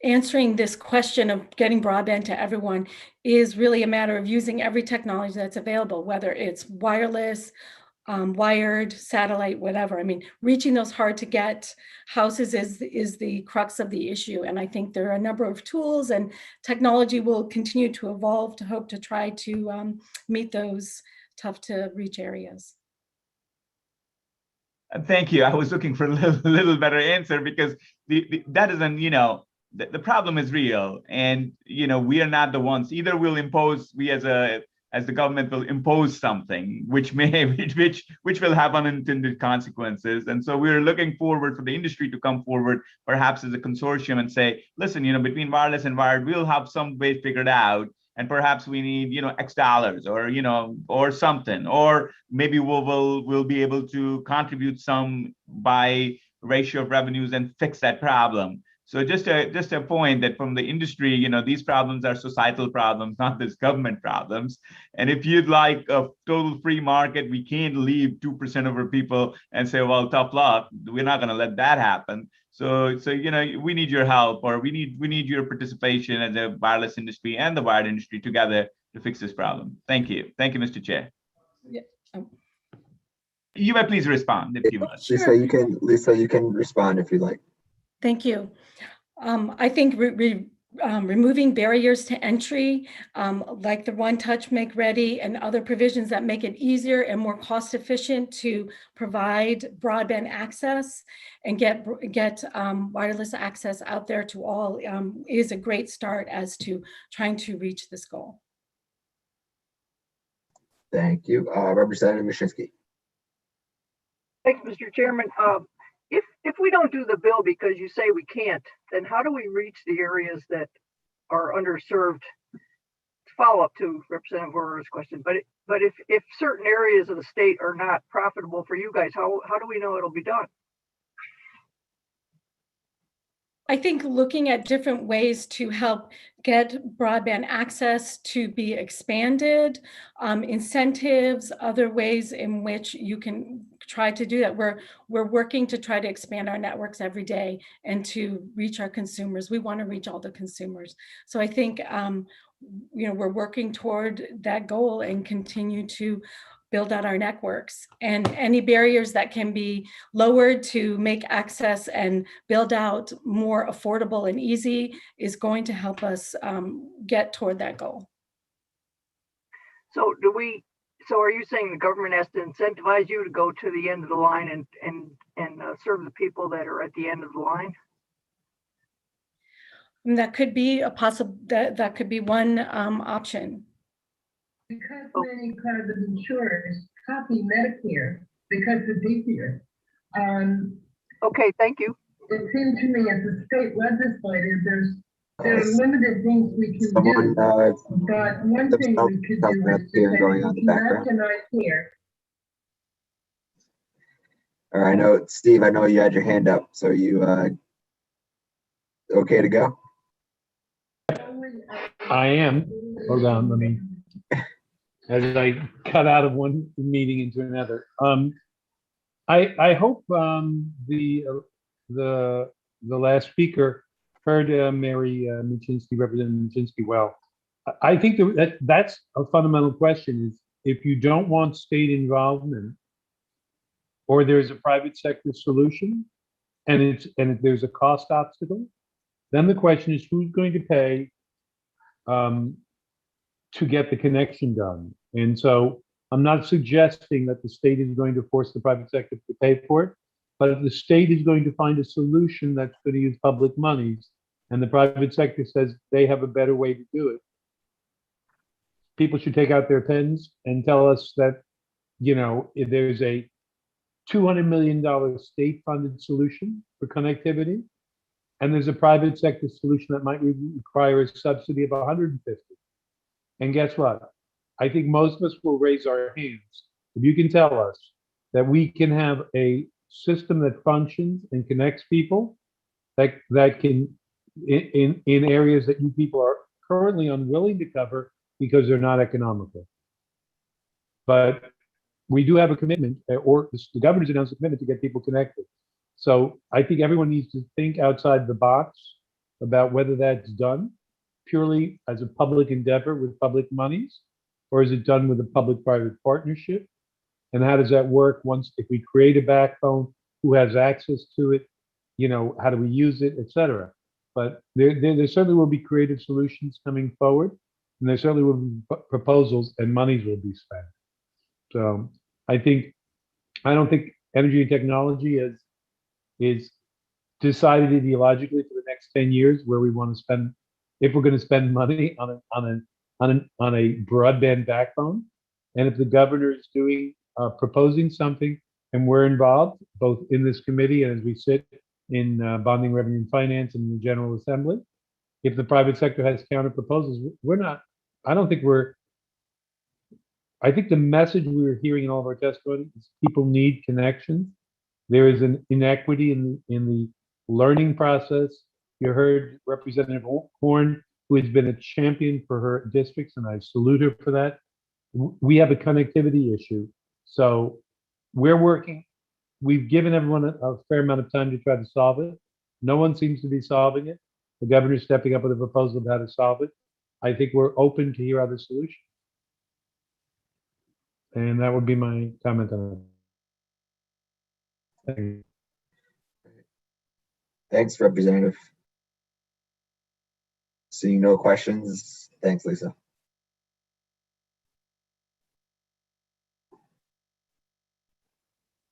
answering this question of getting broadband to everyone is really a matter of using every technology that's available, whether it's wireless, wired, satellite, whatever. I mean, reaching those hard to get houses is the crux of the issue. And I think there are a number of tools, and technology will continue to evolve to hope to try to meet those tough to reach areas. Thank you. I was looking for a little better answer, because that isn't, you know, the problem is real, and you know, we are not the ones. Either we'll impose, we as the government will impose something which will have unintended consequences. And so we're looking forward for the industry to come forward, perhaps as a consortium, and say, listen, you know, between wireless and wired, we'll have some way figured out. And perhaps we need, you know, X dollars, or, you know, or something, or maybe we'll be able to contribute some by ratio of revenues and fix that problem. So just a point that from the industry, you know, these problems are societal problems, not just government problems. And if you'd like a total free market, we can't leave 2% of our people and say, well, tough luck. We're not going to let that happen. So you know, we need your help, or we need your participation as a wireless industry and the wired industry together to fix this problem. Thank you. Thank you, Mr. Chair. Yeah. You may please respond if you must. Sure. Lisa, you can respond if you like. Thank you. I think removing barriers to entry, like the One Touch Make Ready and other provisions that make it easier and more cost efficient to provide broadband access and get wireless access out there to all, is a great start as to trying to reach this goal. Thank you. Representative Mashinsky. Thanks, Mr. Chairman. If we don't do the bill because you say we can't, then how do we reach the areas that are underserved? Follow up to Representative Werner's question, but if certain areas of the state are not profitable for you guys, how do we know it'll be done? I think looking at different ways to help get broadband access to be expanded, incentives, other ways in which you can try to do that. We're working to try to expand our networks every day and to reach our consumers. We want to reach all the consumers. So I think you know, we're working toward that goal and continue to build out our networks, and any barriers that can be lowered to make access and build out more affordable and easy is going to help us get toward that goal. So are you saying the government has to incentivize you to go to the end of the line and serve the people that are at the end of the line? And that could be a possible, that could be one option. Because many private insurers copy Medicare because it's easier. Okay, thank you. It seems to me as a state legislator, there are limited things we can do. But one thing we could do is to recognize here. All right, I know, Steve, I know you had your hand up, so you okay to go? I am. Hold on, let me. As I cut out of one meeting into another. I hope the last speaker heard Mary Muczynski, Representative Muczynski well. I think that's a fundamental question, is if you don't want state involvement, or there's a private sector solution, and if there's a cost obstacle, then the question is who's going to pay to get the connection done. And so I'm not suggesting that the state is going to force the private sector to pay for it, but if the state is going to find a solution that's going to use public monies, and the private sector says they have a better way to do it, people should take out their pens and tell us that, you know, if there's a $200 million state-funded solution for connectivity, and there's a private sector solution that might require a subsidy of 150. And guess what? I think most of us will raise our hands if you can tell us that we can have a system that functions and connects people that can in areas that you people are currently unwilling to cover because they're not economical. But we do have a commitment, or the governor's announced a commitment to get people connected. So I think everyone needs to think outside the box about whether that's done purely as a public endeavor with public monies, or is it done with a public-private partnership? And how does that work once, if we create a backbone, who has access to it? You know, how do we use it, et cetera? But there certainly will be creative solutions coming forward, and there certainly will be proposals and monies will be spent. So I don't think energy and technology is decided ideologically for the next 10 years where we want to spend, if we're going to spend money on a broadband backbone. And if the governor is proposing something and we're involved both in this committee and as we sit in bonding, revenue and finance and the General Assembly, if the private sector has counter proposals, I think the message we were hearing in all of our testimony is people need connections. There is an inequity in the learning process. You heard Representative Horn, who has been a champion for her districts, and I salute her for that. We have a connectivity issue. So we're working. We've given everyone a fair amount of time to try to solve it. No one seems to be solving it. The governor's stepping up with a proposal of how to solve it. I think we're open to hear other solutions. And that would be my comment on it. Thank you. Thanks, Representative. Seeing no questions. Thanks, Lisa.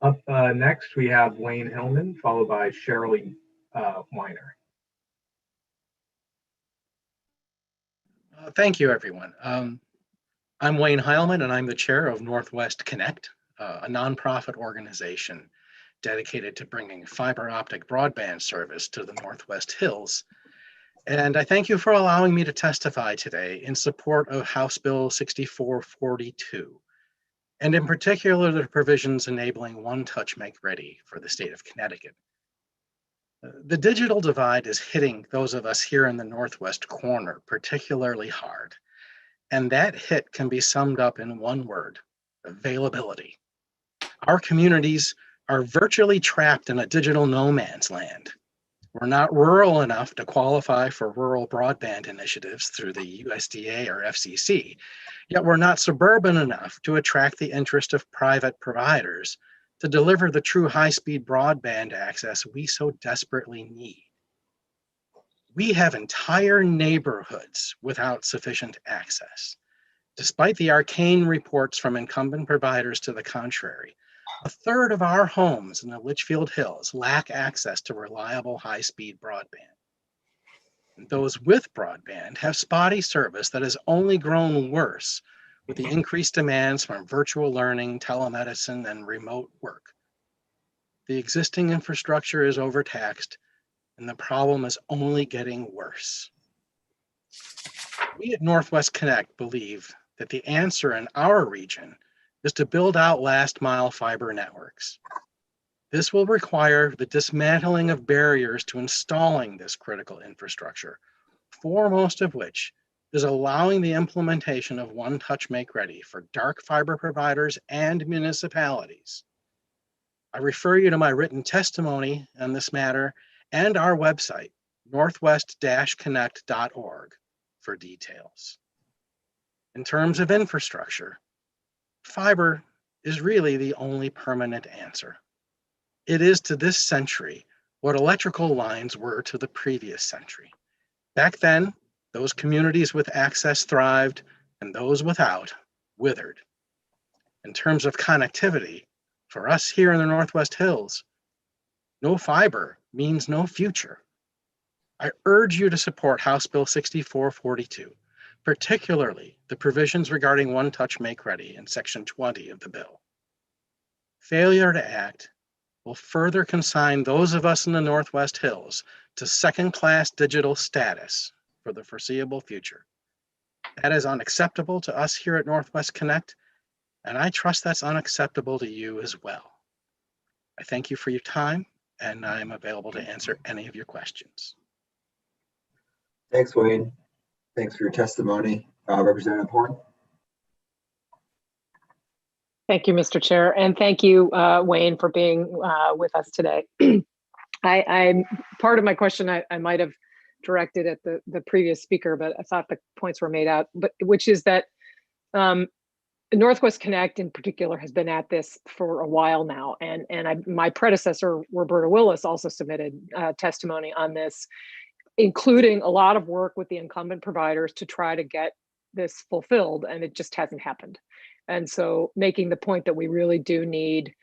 Up next, we have Wayne Hillman, followed by Shirley Weiner. Thank you, everyone. I'm Wayne Heilman, and I'm the chair of Northwest Connect, a nonprofit organization dedicated to bringing fiber optic broadband service to the Northwest Hills. And I thank you for allowing me to testify today in support of House Bill 6442, and in particular, the provisions enabling One Touch Make Ready for the state of Connecticut. The digital divide is hitting those of us here in the Northwest corner particularly hard. And that hit can be summed up in one word: availability. Our communities are virtually trapped in a digital no man's land. We're not rural enough to qualify for rural broadband initiatives through the USDA or FCC, yet we're not suburban enough to attract the interest of private providers to deliver the true high-speed broadband access we so desperately need. We have entire neighborhoods without sufficient access. Despite the arcane reports from incumbent providers to the contrary, a third of our homes in the Litchfield Hills lack access to reliable high-speed broadband. And those with broadband have spotty service that has only grown worse with the increased demands from virtual learning, telemedicine, and remote work. The existing infrastructure is overtaxed, and the problem is only getting worse. We at Northwest Connect believe that the answer in our region is to build out last mile fiber networks. This will require the dismantling of barriers to installing this critical infrastructure, foremost of which is allowing the implementation of One Touch Make Ready for dark fiber providers and municipalities. I refer you to my written testimony on this matter and our website, northwest-connect.org, for details. In terms of infrastructure, fiber is really the only permanent answer. It is to this century what electrical lines were to the previous century. Back then, those communities with access thrived, and those without withered. In terms of connectivity, for us here in the Northwest Hills, no fiber means no future. I urge you to support House Bill 6442, particularly the provisions regarding One Touch Make Ready in Section 20 of the bill. Failure to act will further consign those of us in the Northwest Hills to second-class digital status for the foreseeable future. That is unacceptable to us here at Northwest Connect, and I trust that's unacceptable to you as well. I thank you for your time, and I'm available to answer any of your questions. Thanks, Wayne. Thanks for your testimony. Representative Horn. Thank you, Mr. Chair, and thank you, Wayne, for being with us today. I part of my question I might have directed at the previous speaker, but I thought the points were made out. But which is that Northwest Connect in particular has been at this for a while now, and my predecessor Roberta Willis also submitted testimony on this, including a lot of work with the incumbent providers to try to get this fulfilled, and it just hasn't happened. And so making the point that we really do need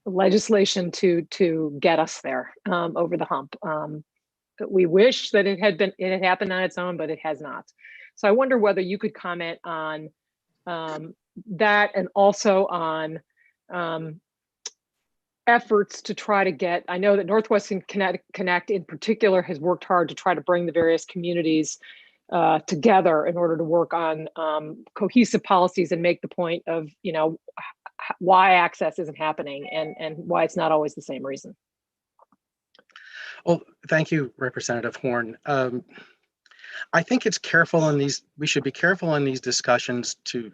legislation to get us there over the hump. We wish that it had happened on its own, but it has not. So I wonder whether you could comment on that, and also on efforts to try to get, I know that Northwest Connect in particular has worked hard to try to bring the various communities together in order to work on cohesive policies and make the point of, why access isn't happening and why it's not always the same reason. Well, thank you, Representative Horn. I think we should be careful in these discussions to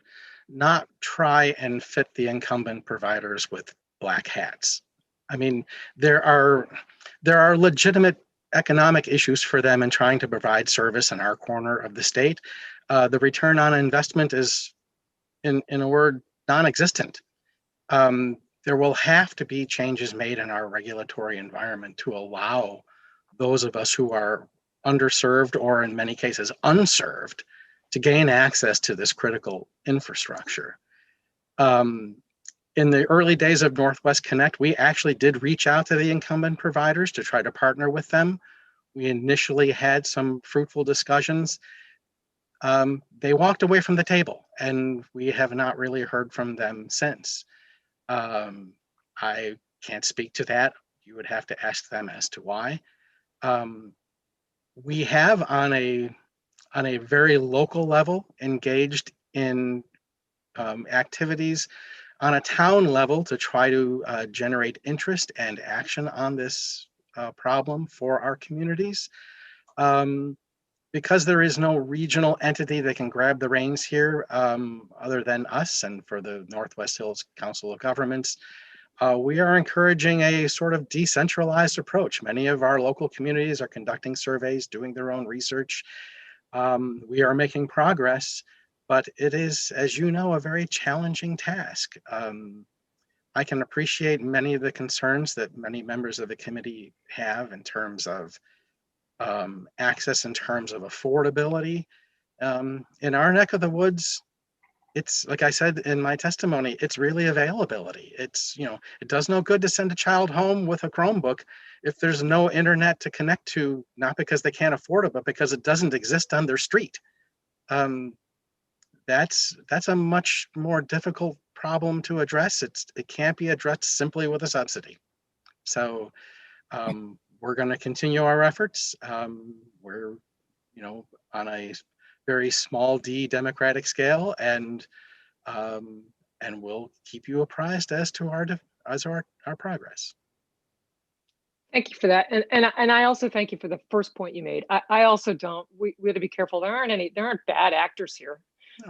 not try and fit the incumbent providers with black hats. I mean, there are legitimate economic issues for them in trying to provide service in our corner of the state. The return on investment is, in a word, non-existent. There will have to be changes made in our regulatory environment to allow those of us who are underserved, or in many cases unserved, to gain access to this critical infrastructure. In the early days of Northwest Connect, we actually did reach out to the incumbent providers to try to partner with them. We initially had some fruitful discussions. They walked away from the table, and we have not really heard from them since. I can't speak to that. You would have to ask them as to why. We have on a very local level engaged in activities on a town level to try to generate interest and action on this problem for our communities. Because there is no regional entity that can grab the reins here other than us and for the Northwest Hills Council of Governments, we are encouraging a sort of decentralized approach. Many of our local communities are conducting surveys, doing their own research. We are making progress, but it is, as you know, a very challenging task. I can appreciate many of the concerns that many members of the committee have in terms of access, in terms of affordability. In our neck of the woods, it's like I said in my testimony, it's really availability. It's, it does no good to send a child home with a Chromebook if there's no internet to connect to, not because they can't afford it, but because it doesn't exist on their street. That's a much more difficult problem to address. It can't be addressed simply with a subsidy. So we're going to continue our efforts. We're, on a very small d democratic scale, and we'll keep you apprised as to our progress. Thank you for that, and I also thank you for the first point you made. I also don't. We have to be careful. There aren't bad actors here.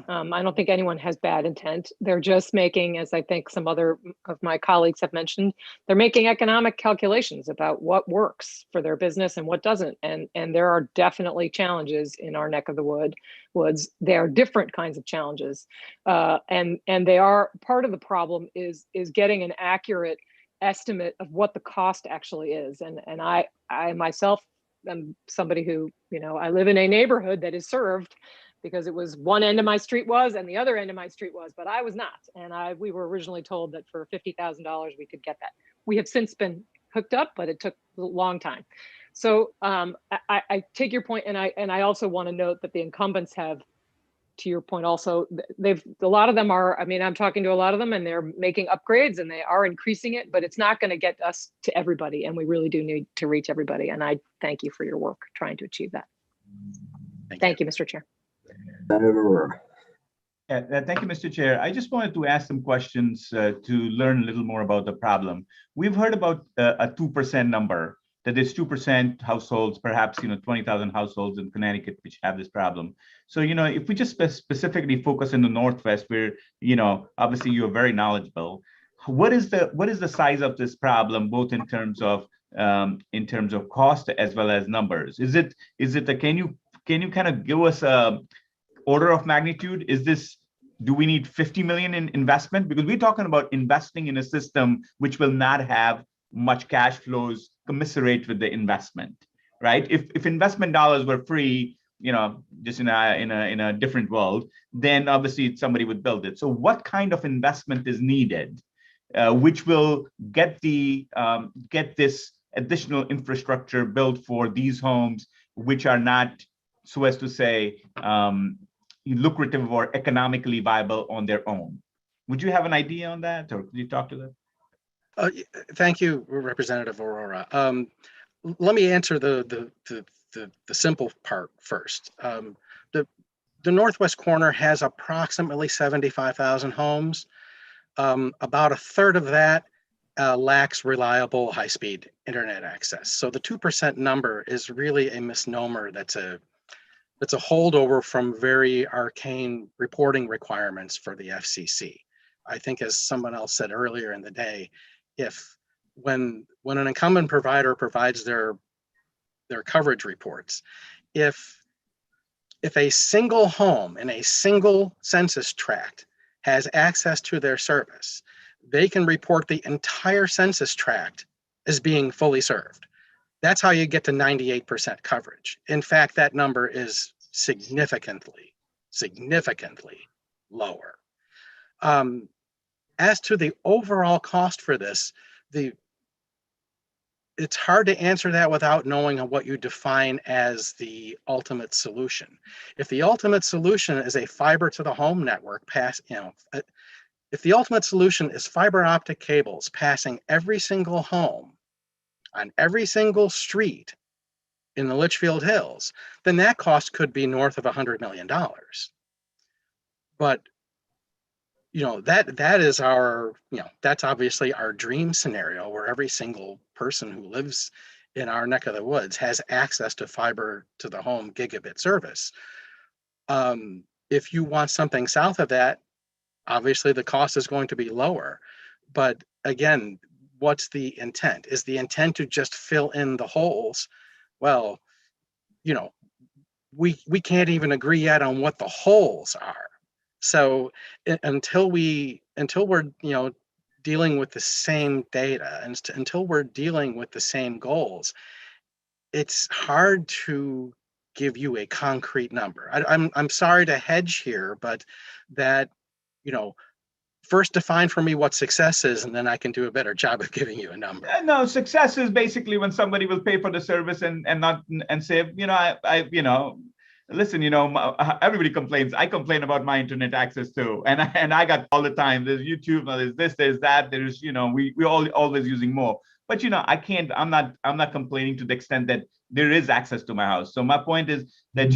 No. I don't think anyone has bad intent. They're just making, as I think some other of my colleagues have mentioned, they're making economic calculations about what works for their business and what doesn't. And there are definitely challenges in our neck of the woods. There are different kinds of challenges, and they are part of the problem is getting an accurate estimate of what the cost actually is. And I myself am somebody who, I live in a neighborhood that is served because it was one end of my street was and the other end of my street was, but I was not. And we were originally told that for $50,000 we could get that. We have since been hooked up, but it took a long time. So I take your point, and I also want to note that the incumbents have, to your point also, a lot of them are, I'm talking to a lot of them, and they're making upgrades and they are increasing it, but it's not going to get us to everybody, and we really do need to reach everybody. And I thank you for your work trying to achieve that. Thank you, Mr. Chair. Senator Rohr. Thank you, Mr. Chair. I just wanted to ask some questions to learn a little more about the problem. We've heard about a 2% number, that there's 2% households, perhaps 20,000 households in Connecticut which have this problem. So if we just specifically focus in the Northwest, where obviously you're very knowledgeable, what is the size of this problem, both in terms of cost as well as numbers? Is it can you kind of give us a order of magnitude? Do we need 50 million in investment? Because we're talking about investing in a system which will not have much cash flows commensurate with the investment, right? If investment dollars were free, just in a different world, then obviously somebody would build it. So what kind of investment is needed, which will get this additional infrastructure built for these homes, which are not, so as to say, lucrative or economically viable on their own? Would you have an idea on that, or could you talk to that? Thank you, Representative Aurora. Let me answer the simple part first. The Northwest corner has approximately 75,000 homes. About a third of that lacks reliable high-speed internet access. So the 2% number is really a misnomer. That's a holdover from very arcane reporting requirements for the FCC. I think, as someone else said earlier in the day, when an incumbent provider provides their coverage reports, if a single home in a single census tract has access to their service, they can report the entire census tract as being fully served. That's how you get to 98% coverage. In fact, that number is significantly lower. As to the overall cost for this, it's hard to answer that without knowing what you define as the ultimate solution. If the ultimate solution is a fiber to the home network if the ultimate solution is fiber optic cables passing every single home on every single street in the Litchfield Hills, then that cost could be north of $100 million. But that is our, that's obviously our dream scenario, where every single person who lives in our neck of the woods has access to fiber to the home gigabit service. If you want something south of that, obviously the cost is going to be lower. But again, what's the intent? Is the intent to just fill in the holes? Well, we can't even agree yet on what the holes are. So until we're dealing with the same data and until we're dealing with the same goals, it's hard to give you a concrete number. I'm sorry to hedge here, but that, first define for me what success is, and then I can do a better job of giving you a number. No, success is basically when somebody will pay for the service and say, listen, everybody complains. I complain about my internet access too, and I got all the time. There's YouTube, there's this, there's that. There's we all always using more. But I'm not complaining to the extent that there is access to my house. So my point is that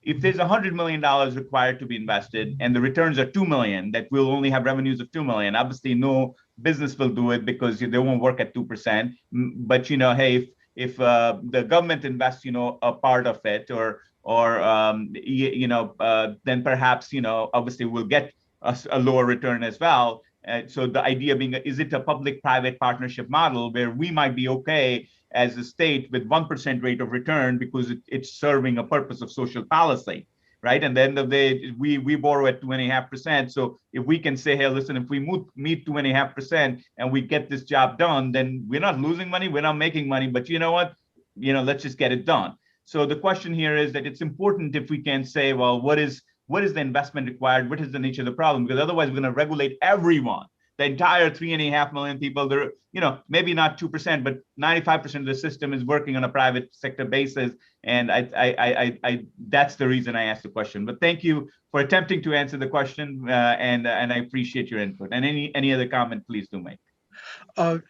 if there's $100 million required to be invested and the returns are 2 million, that we'll only have revenues of 2 million. Obviously, no business will do it because they won't work at 2%. But hey, if the government invests a part of it, then perhaps obviously we'll get a lower return as well. So the idea being, is it a public-private partnership model where we might be okay as a state with 1% rate of return because it's serving a purpose of social policy, right? And then we borrow at 2.5%. So if we can say, hey, listen, if we meet 2.5% and we get this job done, then we're not losing money, we're not making money, but you know what? Let's just get it done. So the question here is that it's important if we can say, well, what is the investment required? What is the nature of the problem? Because otherwise we're going to regulate everyone, the entire 3.5 million people. There, maybe not 2%, but 95% of the system is working on a private sector basis. And I that's the reason I asked the question. But thank you for attempting to answer the question, and I appreciate your input. And any other comment, please do make.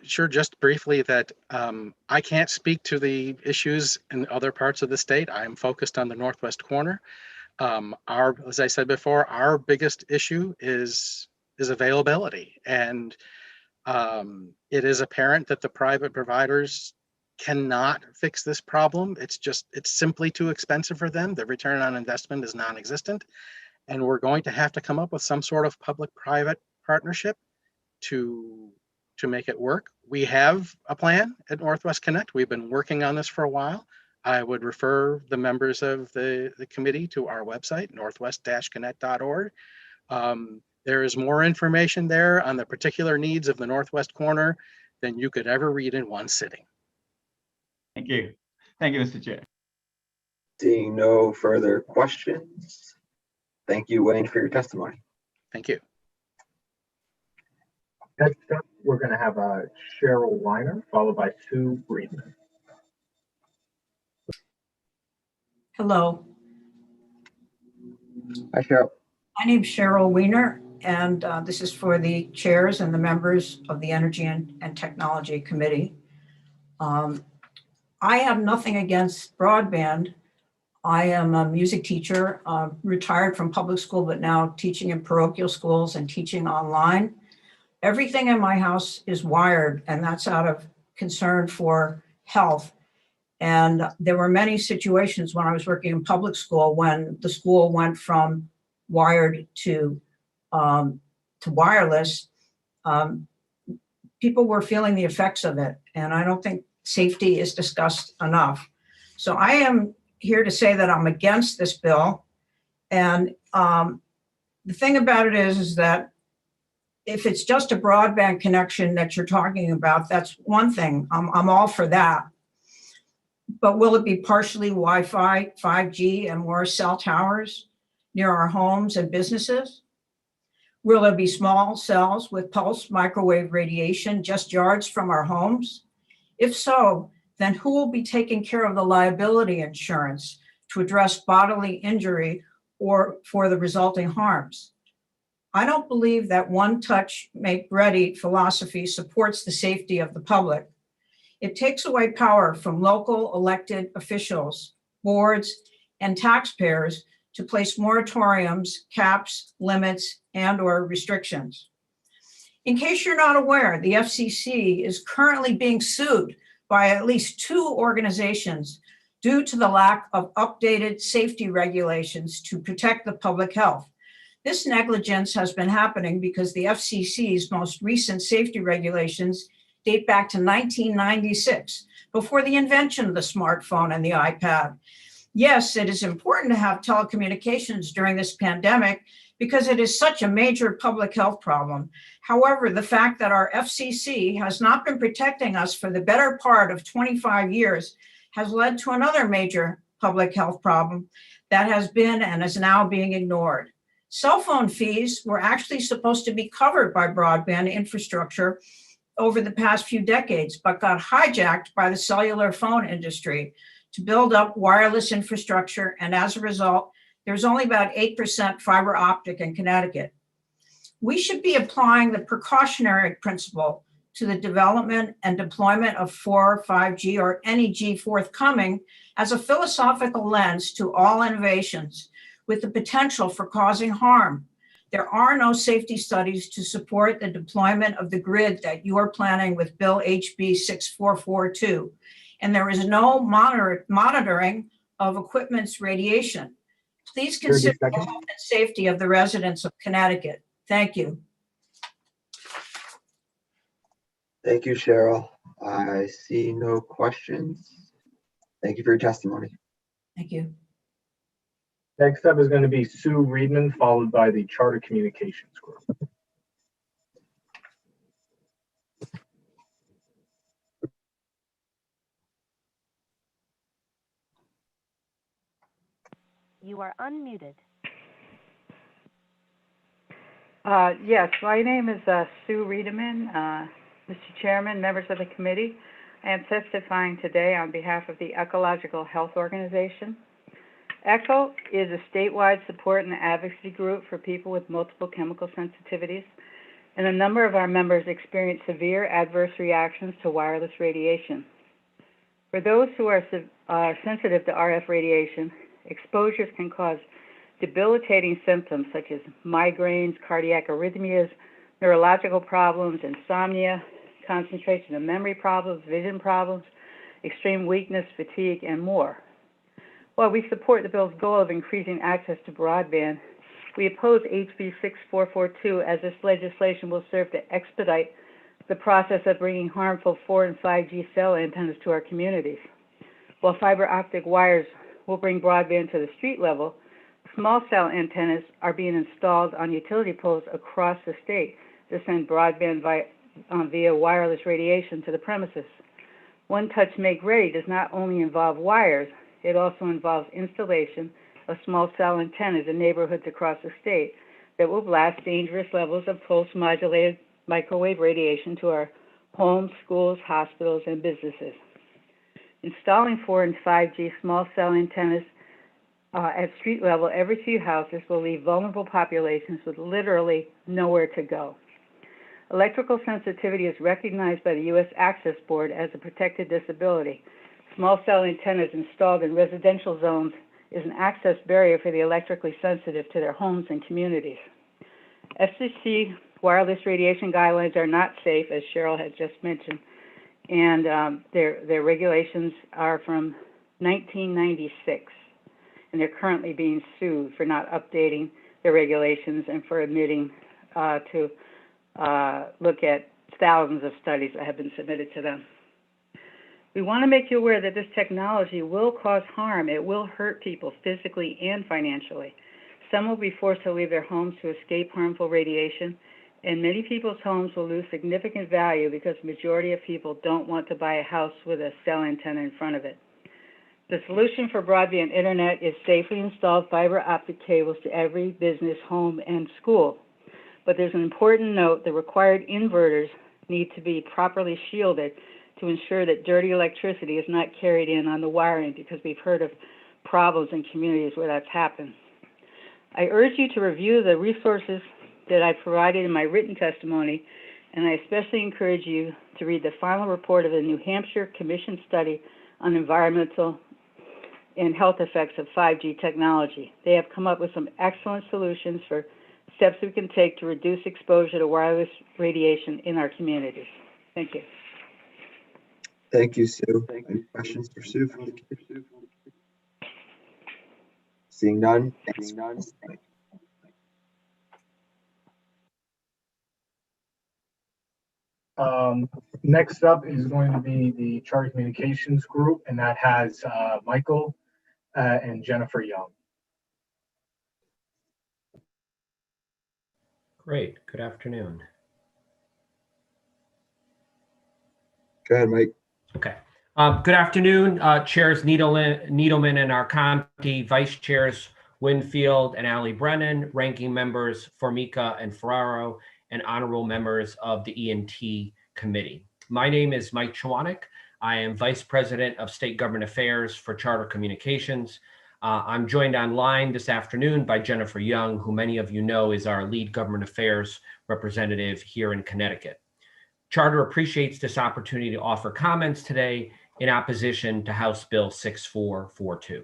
Sure. Just briefly, that I can't speak to the issues in other parts of the state. I am focused on the Northwest corner. As I said before, our biggest issue is availability. And it is apparent that the private providers cannot fix this problem. It's simply too expensive for them. The return on investment is non-existent. And we're going to have to come up with some sort of public-private partnership to make it work. We have a plan at Northwest Connect. We've been working on this for a while. I would refer the members of the committee to our website, northwest-connect.org. There is more information there on the particular needs of the Northwest corner than you could ever read in one sitting. Thank you. Thank you, Mr. Chair. Seeing no further questions. Thank you, Wayne, for your testimony. Thank you. Next up, we're going to have Cheryl Weiner, followed by Sue Friedman. Hello. Hi, Cheryl. My name's Cheryl Weiner, and this is for the chairs and the members of the Energy and Technology Committee. I have nothing against broadband. I am a music teacher, retired from public school, but now teaching in parochial schools and teaching online. Everything in my house is wired, and that's out of concern for health. And there were many situations when I was working in public school when the school went from wired to wireless. People were feeling the effects of it, and I don't think safety is discussed enough. So I am here to say that I'm against this bill. And the thing about it is that if it's just a broadband connection that you're talking about, that's one thing. I'm all for that. But will it be partially Wi-Fi, 5G, and more cell towers near our homes and businesses? Will there be small cells with pulse microwave radiation just yards from our homes? If so, then who will be taking care of the liability insurance to address bodily injury or for the resulting harms? I don't believe that one touch, make ready philosophy supports the safety of the public. It takes away power from local elected officials, boards, and taxpayers to place moratoriums, caps, limits, and/or restrictions. In case you're not aware, the FCC is currently being sued by at least 2 organizations due to the lack of updated safety regulations to protect the public health. This negligence has been happening because the FCC's most recent safety regulations date back to 1996, before the invention of the smartphone and the iPad. Yes, it is important to have telecommunications during this pandemic because it is such a major public health problem. However, the fact that our FCC has not been protecting us for the better part of 25 years has led to another major public health problem that has been and is now being ignored. Cell phone fees were actually supposed to be covered by broadband infrastructure over the past few decades, but got hijacked by the cellular phone industry to build up wireless infrastructure. And as a result, there's only about 8% fiber optic in Connecticut. We should be applying the precautionary principle to the development and deployment of 4, 5G, or any G forthcoming as a philosophical lens to all innovations with the potential for causing harm. There are no safety studies to support the deployment of the grid that you are planning with Bill HB 6442. And there is no monitoring of equipment's radiation. Please consider the health and safety of the residents of Connecticut. Thank you. Thank you, Cheryl. I see no questions. Thank you for your testimony. Thank you. Next up is going to be Sue Friedman, followed by the Charter Communications Group. You are unmuted. Yes, my name is Sue Riedemann. Mr. Chairman, members of the committee, I am testifying today on behalf of the Ecological Health Organization. ECHO is a statewide support and advocacy group for people with multiple chemical sensitivities, and a number of our members experience severe adverse reactions to wireless radiation. For those who are sensitive to RF radiation, exposures can cause debilitating symptoms such as migraines, cardiac arrhythmias, neurological problems, insomnia, concentration and memory problems, vision problems, extreme weakness, fatigue, and more. While we support the bill's goal of increasing access to broadband, we oppose HB 6442 as this legislation will serve to expedite the process of bringing harmful 4 and 5G cell antennas to our communities. While fiber optic wires will bring broadband to the street level, small cell antennas are being installed on utility poles across the state to send broadband via wireless radiation to the premises. One Touch Make Ready does not only involve wires, it also involves installation of small cell antennas in neighborhoods across the state that will blast dangerous levels of pulse-modulated microwave radiation to our homes, schools, hospitals, and businesses. Installing 4 and 5G small cell antennas at street level every few houses will leave vulnerable populations with literally nowhere to go. Electrical sensitivity is recognized by the U.S. Access Board as a protected disability. Small cell antennas installed in residential zones is an access barrier for the electrically sensitive to their homes and communities. FCC wireless radiation guidelines are not safe, as Cheryl had just mentioned, and their regulations are from 1996, and they're currently being sued for not updating their regulations and for admitting to look at thousands of studies that have been submitted to them. We want to make you aware that this technology will cause harm. It will hurt people physically and financially. Some will be forced to leave their homes to escape harmful radiation, and many people's homes will lose significant value because the majority of people don't want to buy a house with a cell antenna in front of it. The solution for broadband internet is safely installed fiber optic cables to every business, home, and school. But there's an important note: the required inverters need to be properly shielded to ensure that dirty electricity is not carried in on the wiring, because we've heard of problems in communities where that's happened. I urge you to review the resources that I provided in my written testimony, and I especially encourage you to read the final report of the New Hampshire Commission study on environmental and health effects of 5G technology. They have come up with some excellent solutions for steps we can take to reduce exposure to wireless radiation in our communities. Thank you. Thank you, Sue. Any questions for Sue from the committee? Seeing none. Next up is going to be the Charter Communications Group, and that has Michael and Jennifer Young. Great. Good afternoon. Go ahead, Mike. Okay. Good afternoon, Chairs Needleman and Arconti, Vice Chairs Winfield and Ali Brennan, Ranking Members Formica and Ferraro, and Honorable Members of the E&T Committee. My name is Mike Chwanek. I am Vice President of State Government Affairs for Charter Communications. I'm joined online this afternoon by Jennifer Young, who many of you know is our lead government affairs representative here in Connecticut. Charter appreciates this opportunity to offer comments today in opposition to House Bill 6442.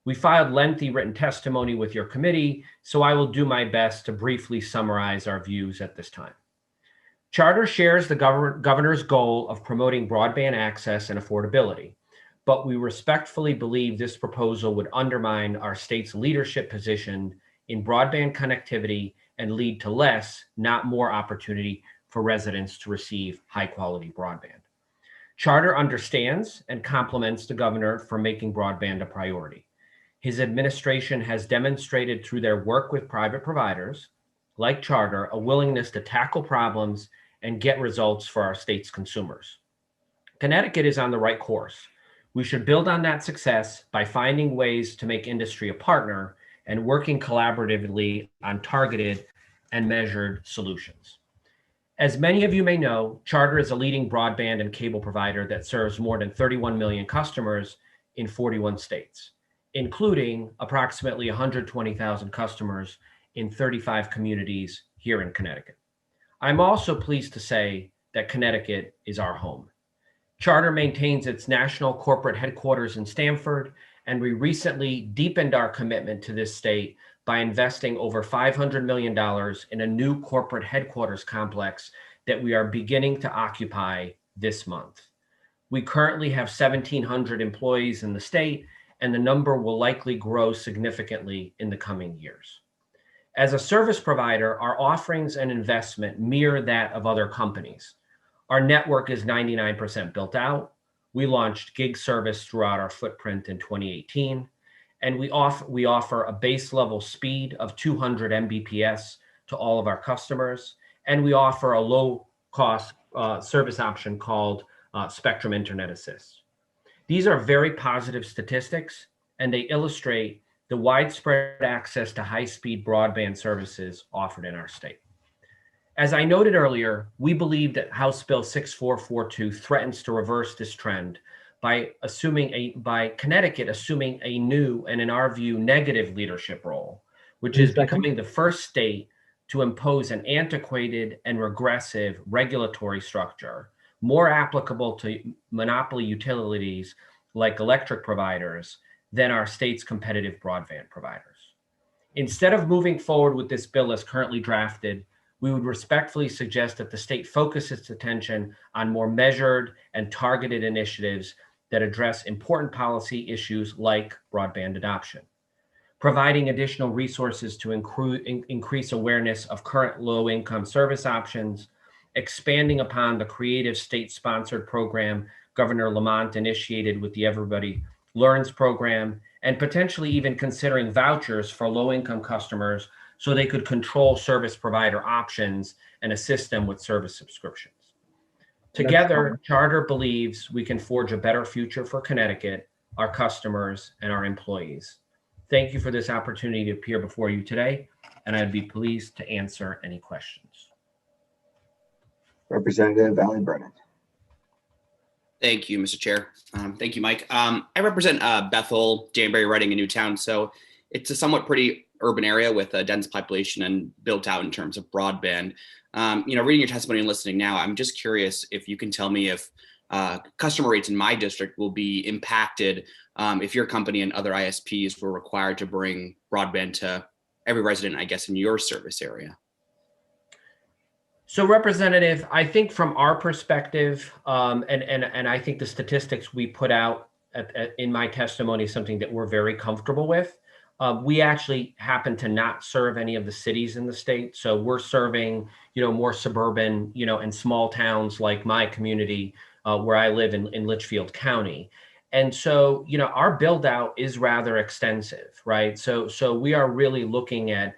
We filed lengthy written testimony with your committee, so I will do my best to briefly summarize our views at this time. Charter shares the governor's goal of promoting broadband access and affordability, but we respectfully believe this proposal would undermine our state's leadership position in broadband connectivity and lead to less, not more, opportunity for residents to receive high-quality broadband. Charter understands and compliments the governor for making broadband a priority. His administration has demonstrated through their work with private providers, like Charter, a willingness to tackle problems and get results for our state's consumers. Connecticut is on the right course. We should build on that success by finding ways to make industry a partner and working collaboratively on targeted and measured solutions. As many of you may know, Charter is a leading broadband and cable provider that serves more than 31 million customers in 41 states, including approximately 120,000 customers in 35 communities here in Connecticut. I'm also pleased to say that Connecticut is our home. Charter maintains its national corporate headquarters in Stamford, and we recently deepened our commitment to this state by investing over $500 million in a new corporate headquarters complex that we are beginning to occupy this month. We currently have 1,700 employees in the state, and the number will likely grow significantly in the coming years. As a service provider, our offerings and investment mirror that of other companies. Our network is 99% built out. We launched gig service throughout our footprint in 2018, and we offer a base level speed of 200 Mbps to all of our customers, and we offer a low cost service option called Spectrum Internet Assist. These are very positive statistics, and they illustrate the widespread access to high-speed broadband services offered in our state. As I noted earlier, we believe that House Bill 6442 threatens to reverse this trend by Connecticut assuming a new and, in our view, negative leadership role, which is becoming the first state to impose an antiquated and regressive regulatory structure more applicable to monopoly utilities like electric providers than our state's competitive broadband providers. Instead of moving forward with this bill as currently drafted, we would respectfully suggest that the state focus its attention on more measured and targeted initiatives that address important policy issues like broadband adoption, providing additional resources to increase awareness of current low-income service options, expanding upon the creative state-sponsored program Governor Lamont initiated with the Everybody Learns program, and potentially even considering vouchers for low-income customers so they could control service provider options and assist them with service subscriptions. Together, Charter believes we can forge a better future for Connecticut, our customers, and our employees. Thank you for this opportunity to appear before you today, and I'd be pleased to answer any questions. Representative Ali Brennan. Thank you, Mr. Chair. Thank you, Mike. I represent Bethel, Danbury, Reading, and Newtown. So it's a somewhat pretty urban area with a dense population and built out in terms of broadband. Reading your testimony and listening now, I'm just curious if you can tell me if customer rates in my district will be impacted if your company and other ISPs were required to bring broadband to every resident, I guess, in your service area. So, Representative, I think from our perspective, and I think the statistics we put out in my testimony is something that we're very comfortable with. We actually happen to not serve any of the cities in the state, so we're serving, more suburban, and small towns like my community where I live in Litchfield County. And so, our build out is rather extensive, right? So we are really looking at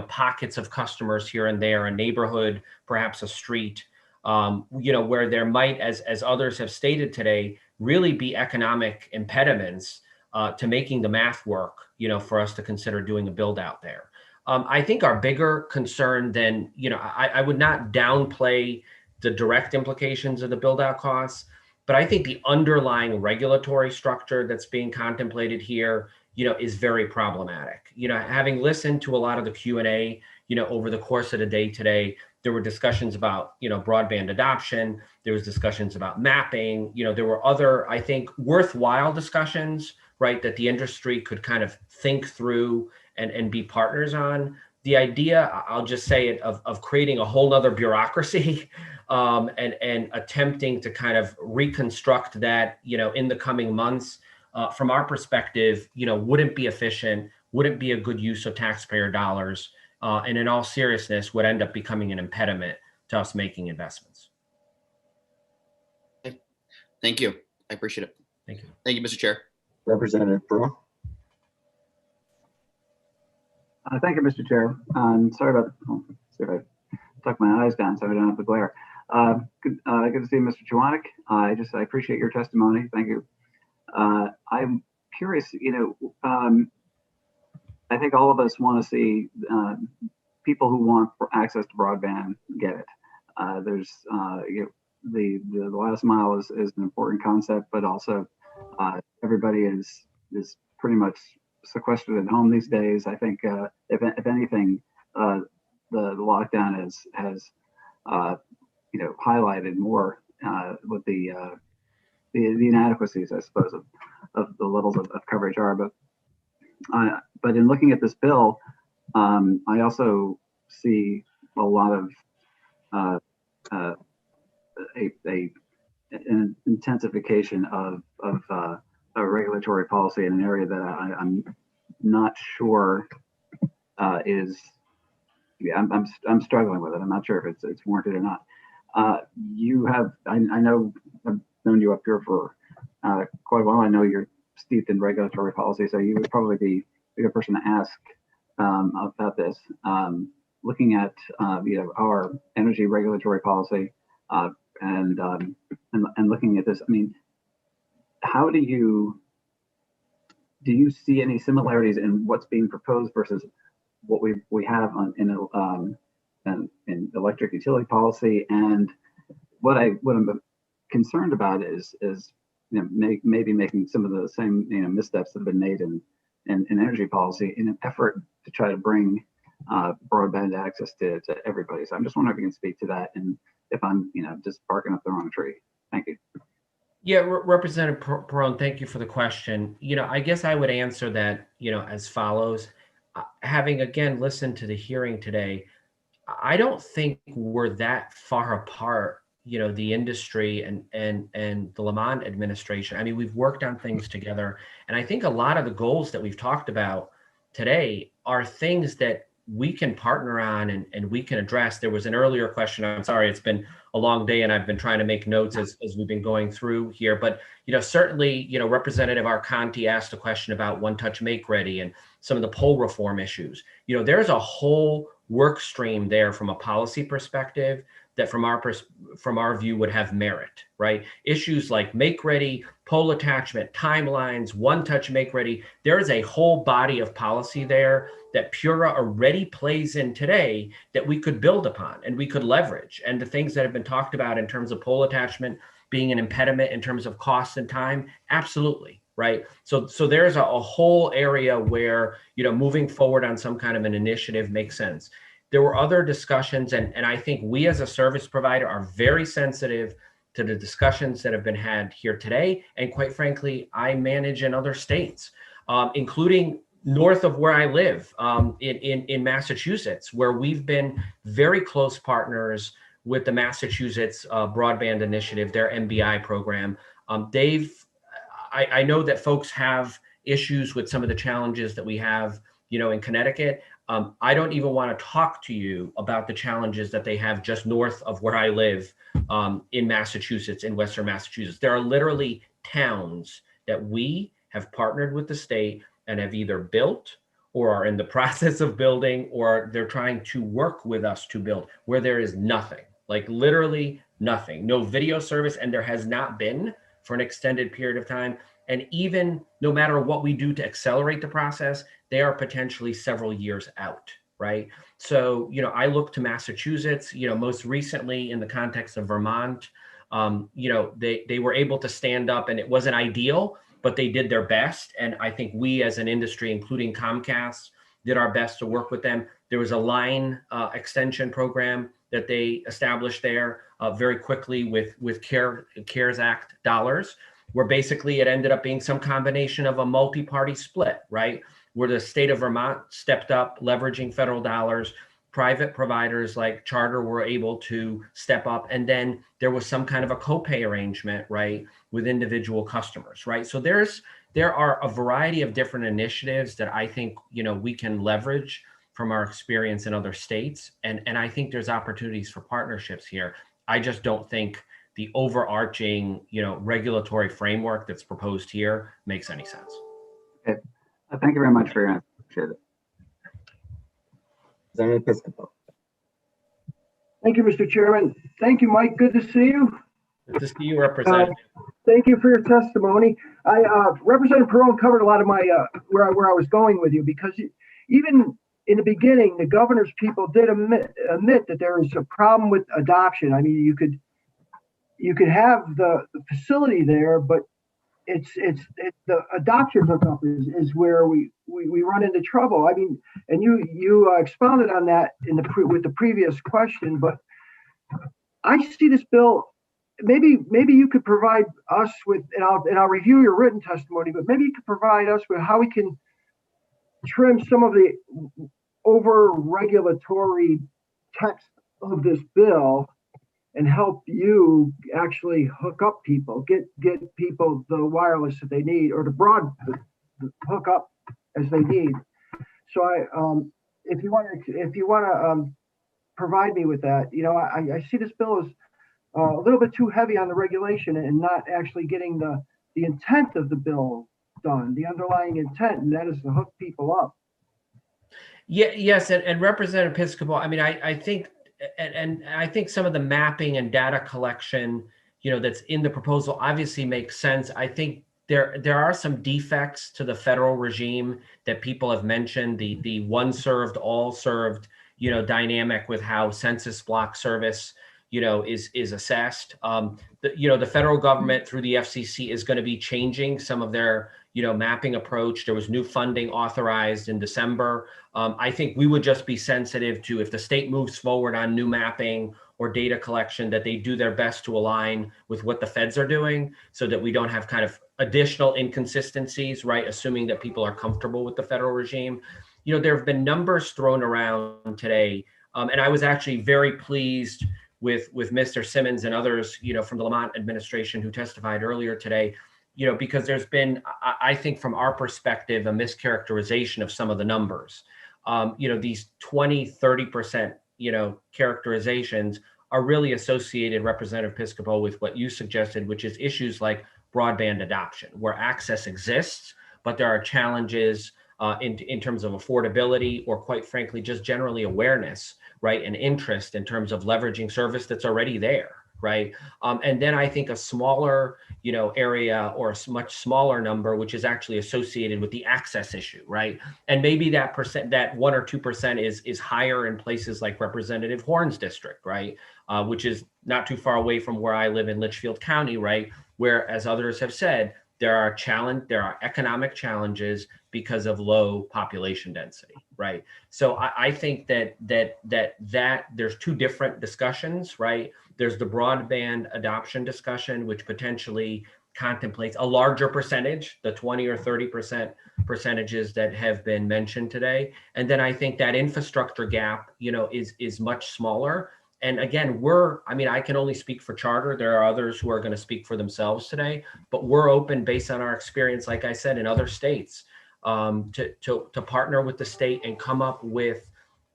pockets of customers here and there, a neighborhood, perhaps a street, where there might, as others have stated today, really be economic impediments to making the math work, for us to consider doing a build out there. I think our bigger concern than, I would not downplay the direct implications of the build out costs, but I think the underlying regulatory structure that's being contemplated here, is very problematic. Having listened to a lot of the Q&A, over the course of the day today, there were discussions about, broadband adoption. There was discussions about mapping. There were other, I think, worthwhile discussions, right, that the industry could kind of think through and be partners on. The idea, I'll just say it, of creating a whole nother bureaucracy and attempting to kind of reconstruct that, in the coming months, from our perspective, wouldn't be efficient, wouldn't be a good use of taxpayer dollars, and in all seriousness, would end up becoming an impediment to us making investments. Thank you. I appreciate it. Thank you. Thank you, Mr. Chair. Representative Brewer. Thank you, Mr. Chair. Sorry about, see if I tuck my eyes down so I don't have to glare. Good to see you, Mr. Chwanek. I appreciate your testimony. Thank you. I'm curious, I think all of us want to see people who want access to broadband get it. There's the last mile is an important concept, but also everybody is pretty much sequestered at home these days. I think if anything, the lockdown has highlighted more what the inadequacies, I suppose, of the levels of coverage are. But in looking at this bill, I also see a lot of an intensification of a regulatory policy in an area that I'm not sure is. Yeah, I'm struggling with it. I'm not sure if it's warranted or not. You have, I know I've known you up here for quite a while. I know you're steeped in regulatory policy, so you would probably be a good person to ask about this. Looking at our energy regulatory policy and looking at this, I mean, how do you see any similarities in what's being proposed versus what we have in electric utility policy? And what I'm concerned about is maybe making some of the same missteps that have been made in energy policy in an effort to try to bring broadband access to everybody. So I'm just wondering if you can speak to that, and if I'm just barking up the wrong tree. Thank you. Yeah, Representative Perone, thank you for the question. I guess I would answer that, as follows. Having again listened to the hearing today, I don't think we're that far apart, the industry and the Lamont administration. I mean, we've worked on things together, and I think a lot of the goals that we've talked about today are things that we can partner on and we can address. There was an earlier question. I'm sorry, it's been a long day and I've been trying to make notes as we've been going through here. But, certainly, Representative Arconti asked a question about one-touch make-ready and some of the poll reform issues. There's a whole work stream there from a policy perspective that from our view would have merit, right? Issues like make-ready, poll attachment, timelines, one-touch make-ready. There is a whole body of policy there that Pura already plays in today that we could build upon and we could leverage. And the things that have been talked about in terms of poll attachment being an impediment in terms of cost and time, absolutely, right? So there's a whole area where, moving forward on some kind of an initiative makes sense. There were other discussions, and I think we as a service provider are very sensitive to the discussions that have been had here today. And quite frankly, I manage in other states, including north of where I live in Massachusetts, where we've been very close partners with the Massachusetts Broadband Initiative, their MBI program. I know that folks have issues with some of the challenges that we have, in Connecticut. I don't even want to talk to you about the challenges that they have just north of where I live in Massachusetts, in Western Massachusetts. There are literally towns that we have partnered with the state and have either built or are in the process of building, or they're trying to work with us to build, where there is nothing, like literally nothing, no video service, and there has not been for an extended period of time. And even no matter what we do to accelerate the process, they are potentially several years out, right? So, I look to Massachusetts, most recently in the context of Vermont, they were able to stand up, and it wasn't ideal, but they did their best. And I think we as an industry, including Comcast, did our best to work with them. There was a line extension program that they established there very quickly with CARES Act dollars, where basically it ended up being some combination of a multi-party split, right? Where the state of Vermont stepped up, leveraging federal dollars, private providers like Charter were able to step up, and then there was some kind of a copay arrangement, right, with individual customers, right? So there are a variety of different initiatives that I think, we can leverage from our experience in other states. And I think there's opportunities for partnerships here. I just don't think the overarching, regulatory framework that's proposed here makes any sense. Okay. Thank you very much for your answer. Appreciate it. Representative Piscopo. Thank you, Mr. Chairman. Thank you, Mike. Good to see you. Good to see you, Representative. Thank you for your testimony. Representative Perone covered a lot of my where I was going with you, because even in the beginning, the governor's people did admit that there is a problem with adoption. I mean, you could have the facility there, but it's the adoption hookup is where we run into trouble. I mean, and you expounded on that with the previous question, but I see this bill. Maybe you could provide us with, and I'll review your written testimony, but maybe you could provide us with how we can trim some of the over regulatory text of this bill and help you actually hook up people, get people the wireless that they need, or the hook up as they need. So if you want to provide me with that, I see this bill as a little bit too heavy on the regulation and not actually getting the intent of the bill done, the underlying intent, and that is to hook people up. Yeah, yes, and Representative Piscopo, I mean, I think, and I think some of the mapping and data collection, that's in the proposal obviously makes sense. I think there are some defects to the federal regime that people have mentioned, the one served, all served, dynamic with how census block service, is assessed. The federal government through the FCC is going to be changing some of their, mapping approach. There was new funding authorized in December. I think we would just be sensitive to, if the state moves forward on new mapping or data collection, that they do their best to align with what the feds are doing so that we don't have kind of additional inconsistencies, right? Assuming that people are comfortable with the federal regime. There have been numbers thrown around today. And I was actually very pleased with Mr. Simmons and others, from the Lamont administration who testified earlier today, because there's been, I think from our perspective, a mischaracterization of some of the numbers. These 20, 30%, characterizations are really associated, Representative Piscopo, with what you suggested, which is issues like broadband adoption, where access exists, but there are challenges in terms of affordability, or quite frankly, just generally awareness, right, and interest in terms of leveraging service that's already there, right? And then I think a smaller, area, or a much smaller number, which is actually associated with the access issue, right? And maybe that 1 or 2% is higher in places like Representative Horn's district, right? Which is not too far away from where I live in Litchfield County, right? Where, as others have said, there are economic challenges because of low population density, right? So I think that there's two different discussions, right? There's the broadband adoption discussion, which potentially contemplates a larger percentage, the 20 or 30% percentages that have been mentioned today. And then I think that infrastructure gap, is much smaller. And again, I can only speak for Charter. There are others who are going to speak for themselves today, but we're open based on our experience, like I said, in other states, to partner with the state and come up with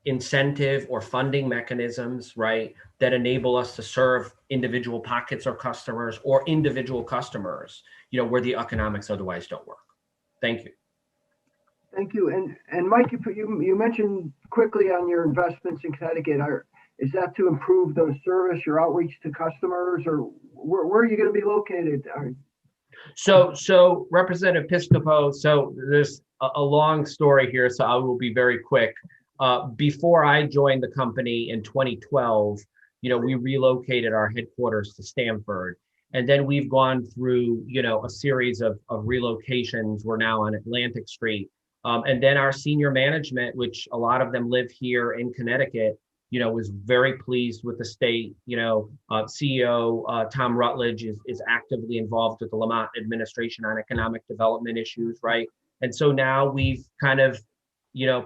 incentive or funding mechanisms, right, that enable us to serve individual pockets or customers, or individual customers, where the economics otherwise don't work. Thank you. Thank you. And Mike, you mentioned quickly on your investments in Connecticut. Is that to improve the service, your outreach to customers, or where are you going to be located? So Representative Piscopo, so there's a long story here, so I will be very quick. Before I joined the company in 2012, we relocated our headquarters to Stamford, and then we've gone through, a series of relocations. We're now on Atlantic Street, and then our senior management, which a lot of them live here in Connecticut, was very pleased with the state. CEO Tom Rutledge is actively involved with the Lamont administration on economic development issues, right? And so now we've kind of,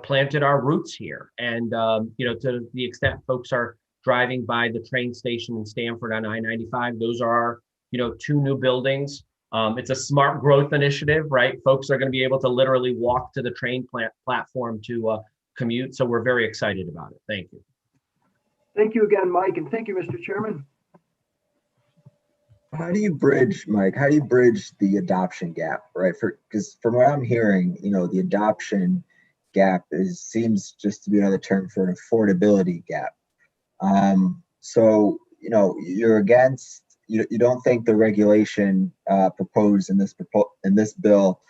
planted our roots here. And, to the extent folks are driving by the train station in Stamford on I-95, those are, 2 new buildings. It's a smart growth initiative, right? Folks are going to be able to literally walk to the train platform to commute. So we're very excited about it. Thank you. Thank you again, Mike, and thank you, Mr. Chairman. How do you bridge, Mike? How do you bridge the adoption gap, right? Because from what I'm hearing, the adoption gap seems just to be another term for an affordability gap. So you're against. You don't think the regulation proposed in this bill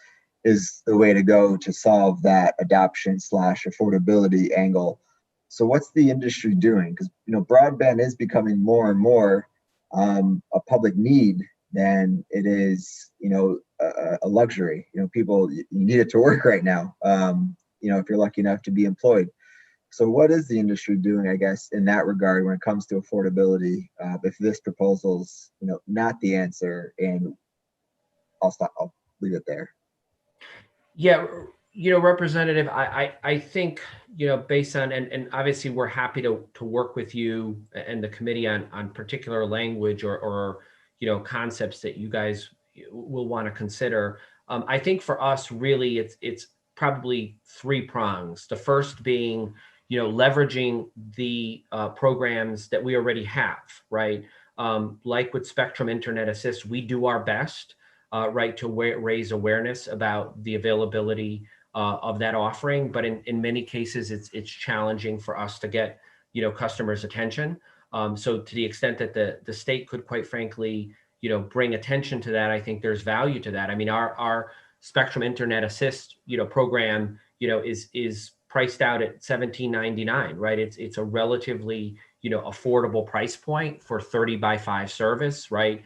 is the way to go to solve that adoption / affordability angle. So what's the industry doing? Because broadband is becoming more and more a public need than it is a luxury. People, you need it to work right now. If you're lucky enough to be employed. So what is the industry doing, I guess, in that regard when it comes to affordability? If this proposal's not the answer, and I'll leave it there. Yeah, Representative, I think, based on, and obviously we're happy to work with you and the committee on particular language or concepts that you guys will want to consider. I think for us, really, it's probably three prongs. The first being, leveraging the programs that we already have, right? Like with Spectrum Internet Assist, we do our best, right, to raise awareness about the availability of that offering, but in many cases, it's challenging for us to get, customers' attention. So to the extent that the state could, quite frankly, bring attention to that, I think there's value to that. I mean, our Spectrum Internet Assist, program, is priced out at $17.99, right? It's a relatively, affordable price point for 30 by 5 service, right?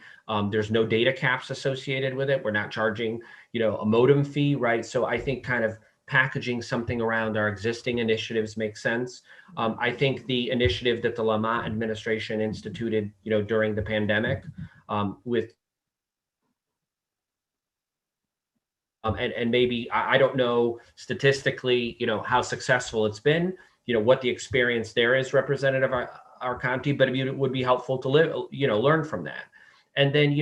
There's no data caps associated with it. We're not charging, a modem fee, right? So I think kind of packaging something around our existing initiatives makes sense. I think the initiative that the Lamont administration instituted, during the pandemic, with and maybe I don't know statistically, how successful it's been, what the experience there is, Representative Arconti, but it would be helpful to learn from that. And then,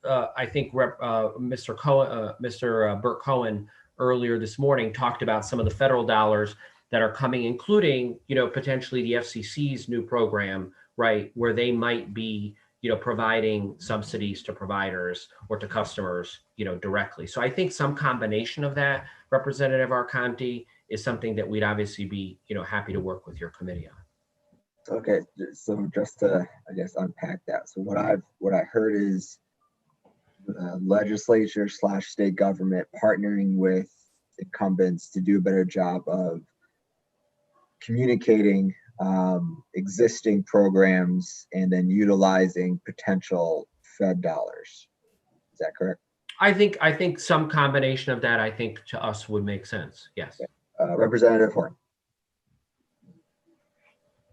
I think Mr. Bert Cohen earlier this morning talked about some of the federal dollars that are coming, including, potentially the FCC's new program, right, where they might be, providing subsidies to providers or to customers, directly. So I think some combination of that, Representative Arconti, is something that we'd obviously be, happy to work with your committee on. Okay, so just to, I guess, unpack that. So what I heard is legislature / state government partnering with incumbents to do a better job of communicating existing programs and then utilizing potential Fed dollars. Is that correct? I think some combination of that, I think, to us would make sense. Yes. Representative Horn.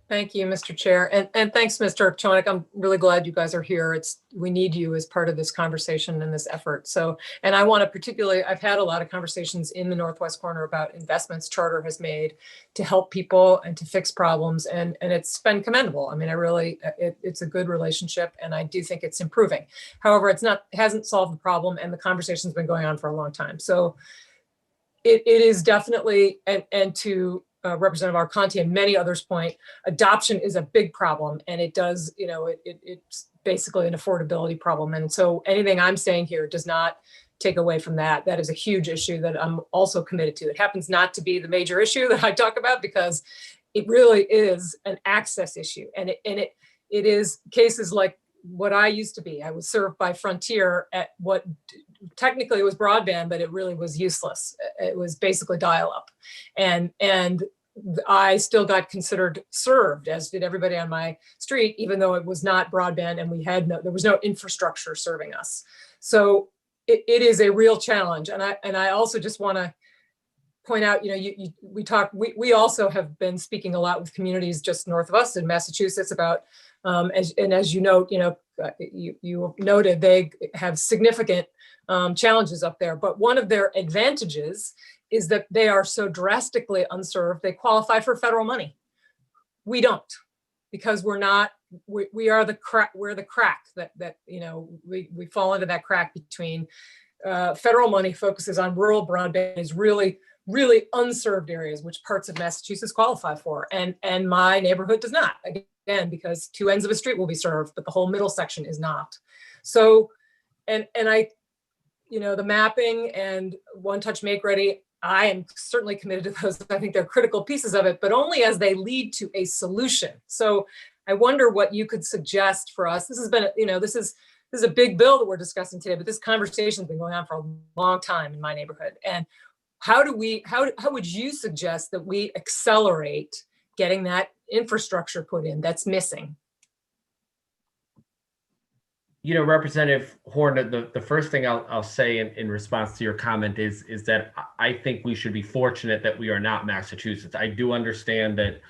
Thank you, Mr. Chair. And thanks, Mr. Chonik. I'm really glad you guys are here. We need you as part of this conversation and this effort. So, and I want to particularly, I've had a lot of conversations in the Northwest corner about investments Charter has made to help people and to fix problems. And it's been commendable. I mean, it's a good relationship and I do think it's improving. However, it hasn't solved the problem and the conversation's been going on for a long time. So it is definitely, and to Representative Arconti and many others' point, adoption is a big problem, and it does, it's basically an affordability problem. And so anything I'm saying here does not take away from that. That is a huge issue that I'm also committed to. It happens not to be the major issue that I talk about because it really is an access issue, and it is cases like what I used to be. I was served by Frontier at what technically was broadband, but it really was useless. It was basically dial-up. And I still got considered served, as did everybody on my street, even though it was not broadband and there was no infrastructure serving us. So it is a real challenge. And I also just want to point out, we also have been speaking a lot with communities just north of us in Massachusetts about, as you note, you noted they have significant challenges up there, but one of their advantages is that they are so drastically unserved, they qualify for federal money. We don't, because we're the crack that we fall into that crack between federal money focuses on rural broadband is really unserved areas, which parts of Massachusetts qualify for. And my neighborhood does not, again, because two ends of a street will be served, but the whole middle section is not. So, and I, the mapping and One Touch Make Ready, I am certainly committed to those. I think they're critical pieces of it, but only as they lead to a solution. So I wonder what you could suggest for us. This has been, this is a big bill that we're discussing today, but this conversation has been going on for a long time in my neighborhood. And how would you suggest that we accelerate getting that infrastructure put in that's missing? Representative Horn, the first thing I'll say in response to your comment is that I think we should be fortunate that we are not Massachusetts. I do understand that,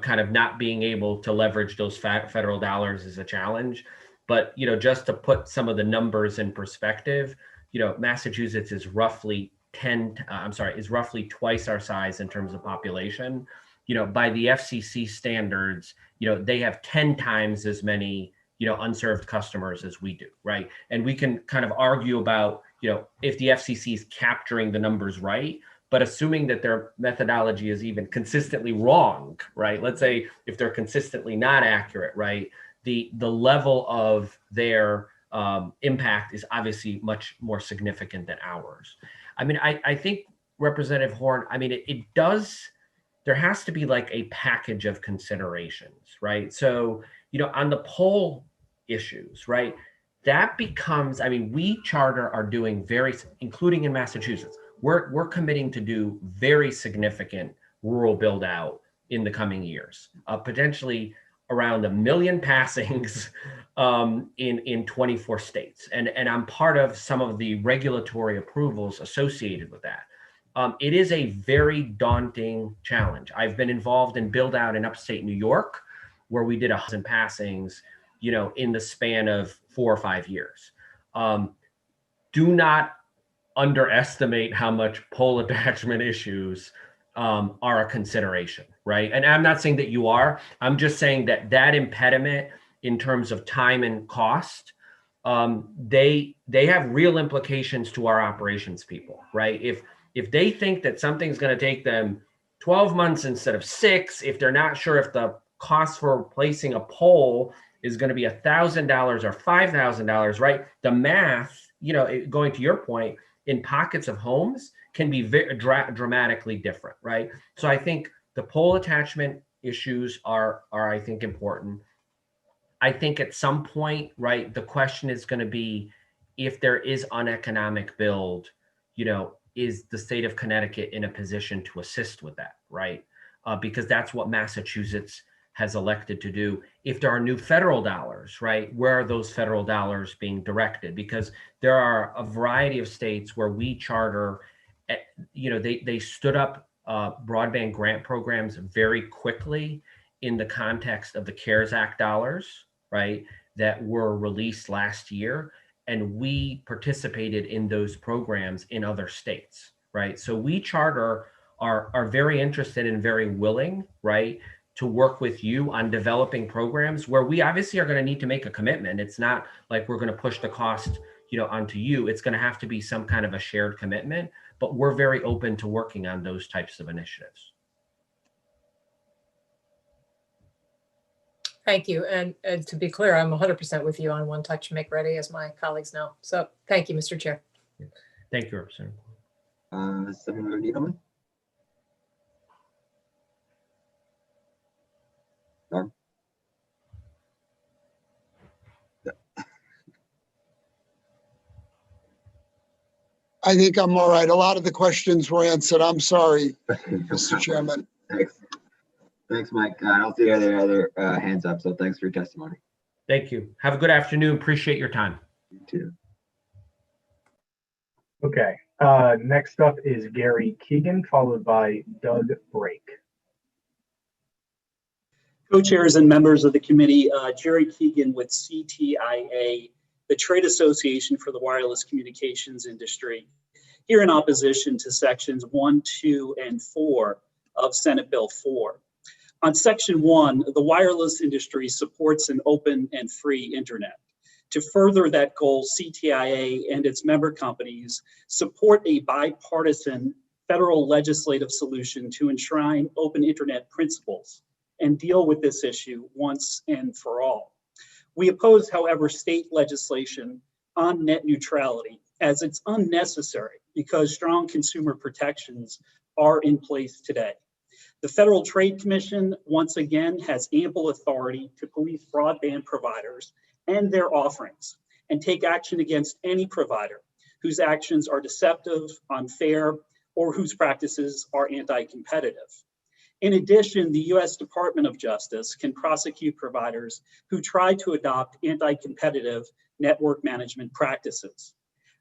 kind of not being able to leverage those federal dollars is a challenge. But, just to put some of the numbers in perspective, Massachusetts is roughly is roughly twice our size in terms of population. By the FCC standards, they have 10 times as many, unserved customers as we do, right? And we can kind of argue about, if the FCC is capturing the numbers right, but assuming that their methodology is even consistently wrong, right? Let's say if they're consistently not accurate, right? The level of their impact is obviously much more significant than ours. I mean, I think Representative Horn, I mean, there has to be like a package of considerations, right? So, on the poll issues, right? That becomes, I mean, we charter are doing including in Massachusetts, we're committing to do very significant rural build out in the coming years, potentially around 1 million passings in 24 states. And I'm part of some of the regulatory approvals associated with that. It is a very daunting challenge. I've been involved in build out in upstate New York, where we did 1,000 passings, in the span of 4 or 5 years. Do not underestimate how much pole attachment issues are a consideration, right? And I'm not saying that you are. I'm just saying that impediment in terms of time and cost, they have real implications to our operations people, right? If they think that something's going to take them 12 months instead of 6, if they're not sure if the cost for replacing a pole is going to be $1,000 or $5,000, right? The math, going to your point, in pockets of homes can be very dramatically different, right? So I think the pole attachment issues are I think important. I think at some point, right, the question is going to be, if there is uneconomic build, is the state of Connecticut in a position to assist with that, right? Because that's what Massachusetts has elected to do. If there are new federal dollars, right, where are those federal dollars being directed? Because there are a variety of states where we charter, they stood up broadband grant programs very quickly in the context of the CARES Act dollars, right, that were released last year. And we participated in those programs in other states, right? So we charter are very interested and very willing, right, to work with you on developing programs where we obviously are going to need to make a commitment. It's not like we're going to push the cost, onto you. It's going to have to be some kind of a shared commitment, but we're very open to working on those types of initiatives. Thank you. And to be clear, I'm 100% with you on One Touch Make Ready, as my colleagues know. So thank you, Mr. Chair. Thank you, Representative. Senator Needleman. Norm? I think I'm all right. A lot of the questions were answered. I'm sorry, Mr. Chairman. Thanks, Mike. I don't see any other hands up, so thanks for your testimony. Thank you. Have a good afternoon. Appreciate your time. You too. Okay. Next up is Gary Keegan, followed by Doug Brake. Co-chairs and members of the committee, Jerry Keegan with CTIA, the Trade Association for the Wireless Communications Industry, here in opposition to sections 1, 2, and 4 of Senate Bill 4. On section 1, the wireless industry supports an open and free internet. To further that goal, CTIA and its member companies support a bipartisan federal legislative solution to enshrine open internet principles and deal with this issue once and for all. We oppose, however, state legislation on net neutrality, as it's unnecessary because strong consumer protections are in place today. The Federal Trade Commission, once again, has ample authority to police broadband providers and their offerings and take action against any provider whose actions are deceptive, unfair, or whose practices are anti-competitive. In addition, the U.S. Department of Justice can prosecute providers who try to adopt anti-competitive network management practices.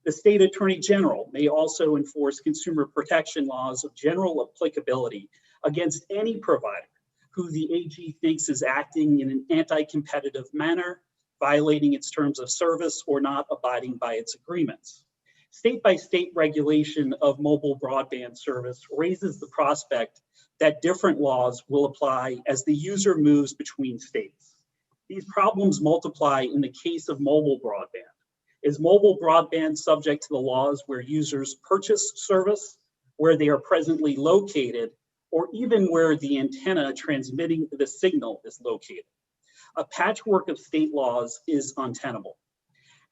The state attorney general may also enforce consumer protection laws of general applicability against any provider who the AG thinks is acting in an anti-competitive manner, violating its terms of service, or not abiding by its agreements. State-by-state regulation of mobile broadband service raises the prospect that different laws will apply as the user moves between states. These problems multiply in the case of mobile broadband. Is mobile broadband subject to the laws where users purchase service, where they are presently located, or even where the antenna transmitting the signal is located? A patchwork of state laws is untenable.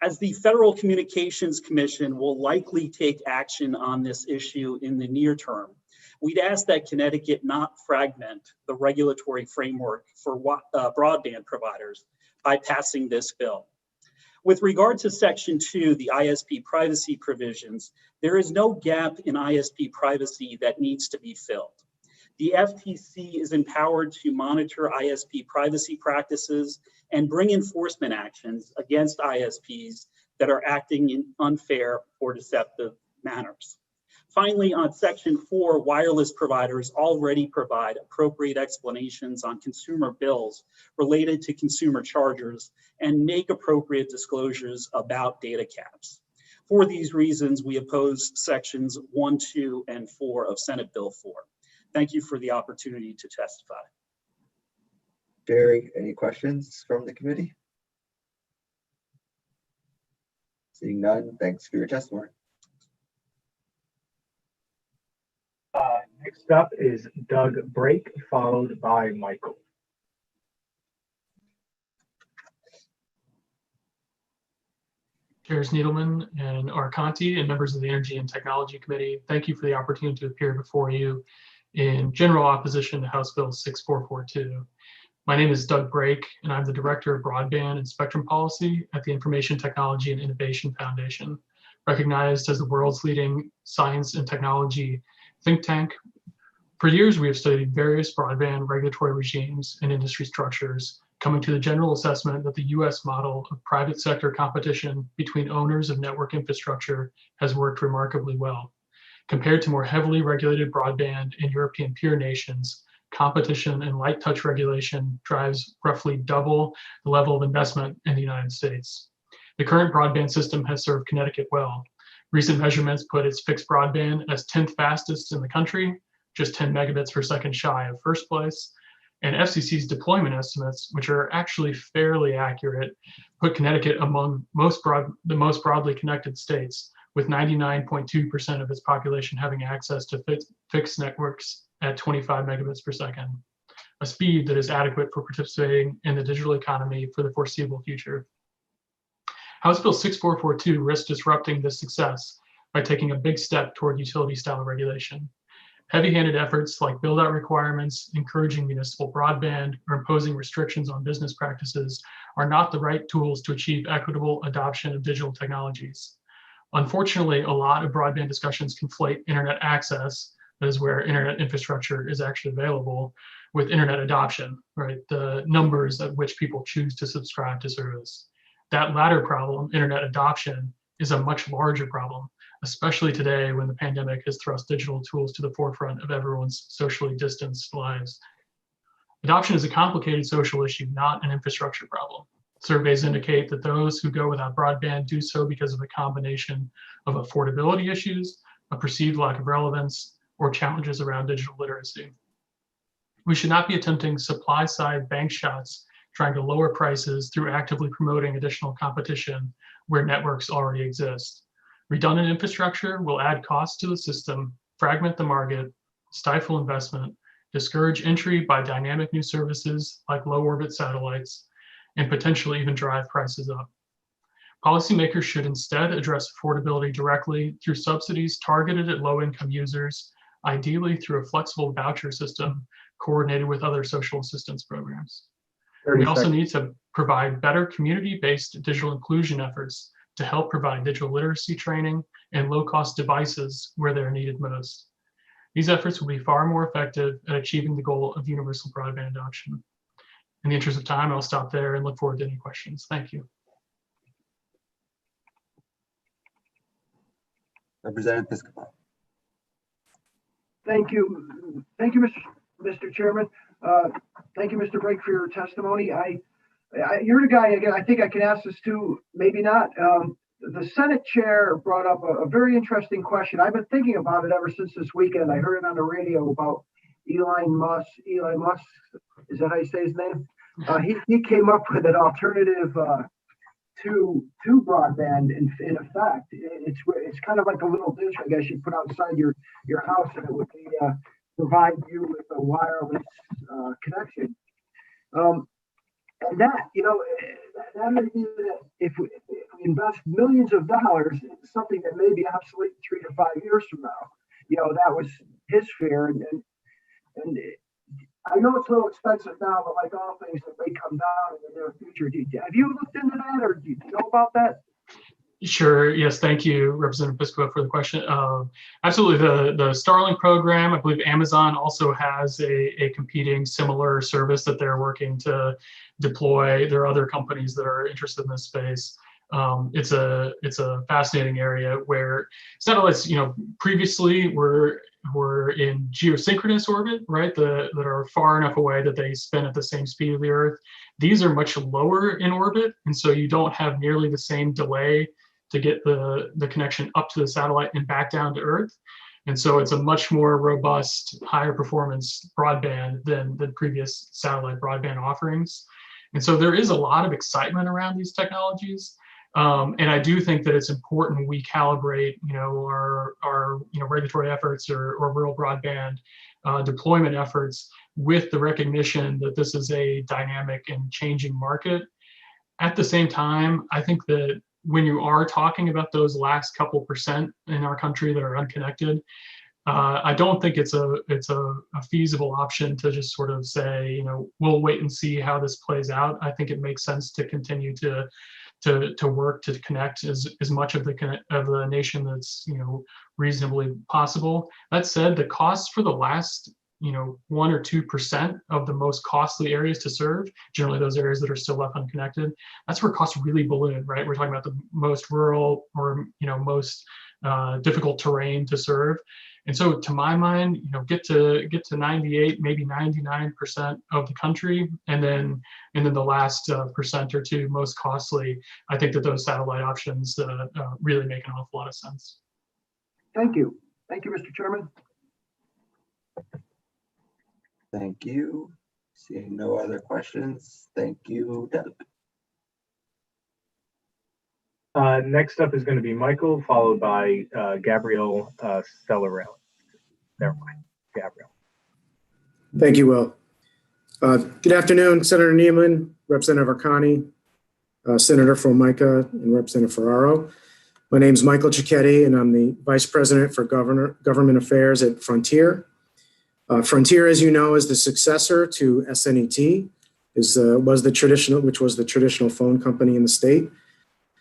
As the Federal Communications Commission will likely take action on this issue in the near term, we'd ask that Connecticut not fragment the regulatory framework for broadband providers by passing this bill. With regard to Section 2, the ISP privacy provisions, there is no gap in ISP privacy that needs to be filled. The FTC is empowered to monitor ISP privacy practices and bring enforcement actions against ISPs that are acting in unfair or deceptive manners. Finally, on Section 4, wireless providers already provide appropriate explanations on consumer bills related to consumer chargers and make appropriate disclosures about data caps. For these reasons, we oppose Sections 1, 2, and 4 of Senate Bill 4. Thank you for the opportunity to testify. Jerry, any questions from the committee? Seeing none, thanks for your testimony. Next up is Doug Brake, followed by Michael. Chairs Needleman and Arconti and members of the Energy and Technology Committee, thank you for the opportunity to appear before you in general opposition to House Bill 6442. My name is Doug Brake, and I'm the Director of Broadband and Spectrum Policy at the Information Technology and Innovation Foundation, recognized as the world's leading science and technology think tank. For years, we have studied various broadband regulatory regimes and industry structures, coming to the general assessment that the US model of private sector competition between owners of network infrastructure has worked remarkably well. Compared to more heavily regulated broadband in European peer nations, competition and light touch regulation drives roughly double the level of investment in the United States. The current broadband system has served Connecticut well. Recent measurements put its fixed broadband as 10th fastest in the country, just 10 megabits per second shy of first place. And FCC's deployment estimates, which are actually fairly accurate, put Connecticut among the most broadly connected states, with 99.2% of its population having access to fixed networks at 25 megabits per second, a speed that is adequate for participating in the digital economy for the foreseeable future. House Bill 6442 risks disrupting this success by taking a big step toward utility-style regulation. Heavy-handed efforts like build-out requirements, encouraging municipal broadband, or imposing restrictions on business practices are not the right tools to achieve equitable adoption of digital technologies. Unfortunately, a lot of broadband discussions conflate internet access, that is where internet infrastructure is actually available, with internet adoption, right? The numbers at which people choose to subscribe to service. That latter problem, internet adoption, is a much larger problem, especially today when the pandemic has thrust digital tools to the forefront of everyone's socially distanced lives. Adoption is a complicated social issue, not an infrastructure problem. Surveys indicate that those who go without broadband do so because of a combination of affordability issues, a perceived lack of relevance, or challenges around digital literacy. We should not be attempting supply-side bank shots trying to lower prices through actively promoting additional competition where networks already exist. Redundant infrastructure will add costs to the system, fragment the market, stifle investment, discourage entry by dynamic new services like low orbit satellites, and potentially even drive prices up. Policymakers should instead address affordability directly through subsidies targeted at low-income users, ideally through a flexible voucher system coordinated with other social assistance programs. We also need to provide better community-based digital inclusion efforts to help provide digital literacy training and low-cost devices where they're needed most. These efforts will be far more effective at achieving the goal of universal broadband adoption. In the interest of time, I'll stop there and look forward to any questions. Thank you. Representative Piscopo. Thank you. Thank you, Mr. Chairman. Thank you, Mr. Brake, for your testimony. You're the guy, again, I think I can ask this too, maybe not. the Senate chair brought up a very interesting question. I've been thinking about it ever since this weekend. I heard it on the radio about Elon Musk, is that how you say his name? He came up with an alternative to broadband. In effect, it's kind of like a little dish, I guess, you put outside your house, and it would be, provide you with a wireless connection. And that, that may be that if we invest millions of dollars in something that may be obsolete 3 to 5 years from now, that was his fear. And I know it's a little expensive now, but like all things, that may come down in the near future. Have you looked into that, or do you know about that? Sure. Yes. Thank you, Representative Piscopo, for the question. Absolutely. The Starlink program, I believe Amazon also has a competing similar service that they're working to deploy. There are other companies that are interested in this space. It's a fascinating area where satellites, previously were in geosynchronous orbit, right? That are far enough away that they spin at the same speed of the Earth. These are much lower in orbit, and so you don't have nearly the same delay to get the connection up to the satellite and back down to Earth. And so it's a much more robust, higher performance broadband than previous satellite broadband offerings. And so there is a lot of excitement around these technologies. And I do think that it's important we calibrate, our regulatory efforts or rural broadband deployment efforts with the recognition that this is a dynamic and changing market. At the same time, I think that when you are talking about those last couple percent in our country that are unconnected, I don't think it's a feasible option to just sort of say, we'll wait and see how this plays out. I think it makes sense to continue to work to connect as much of the nation that's reasonably possible. That said, the costs for the last 1 or 2% of the most costly areas to serve, generally those areas that are still left unconnected, that's where costs really balloon, right? We're talking about the most rural or most difficult terrain to serve. And so to my mind, get to 98, maybe 99% of the country, and then the last percent or two most costly. I think that those satellite options really make an awful lot of sense. Thank you. Thank you, Mr. Chairman. Thank you. Seeing no other questions. Thank you, Doug. Next up is going to be Michael, followed by Gabrielle Celarelli. Never mind, Gabrielle. Thank you, Will. Good afternoon, Senator Nealman, Representative Arcani, Senator Formica, and Representative Ferraro. My name is Michael Cicchetti, and I'm the Vice President for Government Affairs at Frontier. Frontier, as you know, is the successor to SNET, which was the traditional phone company in the state.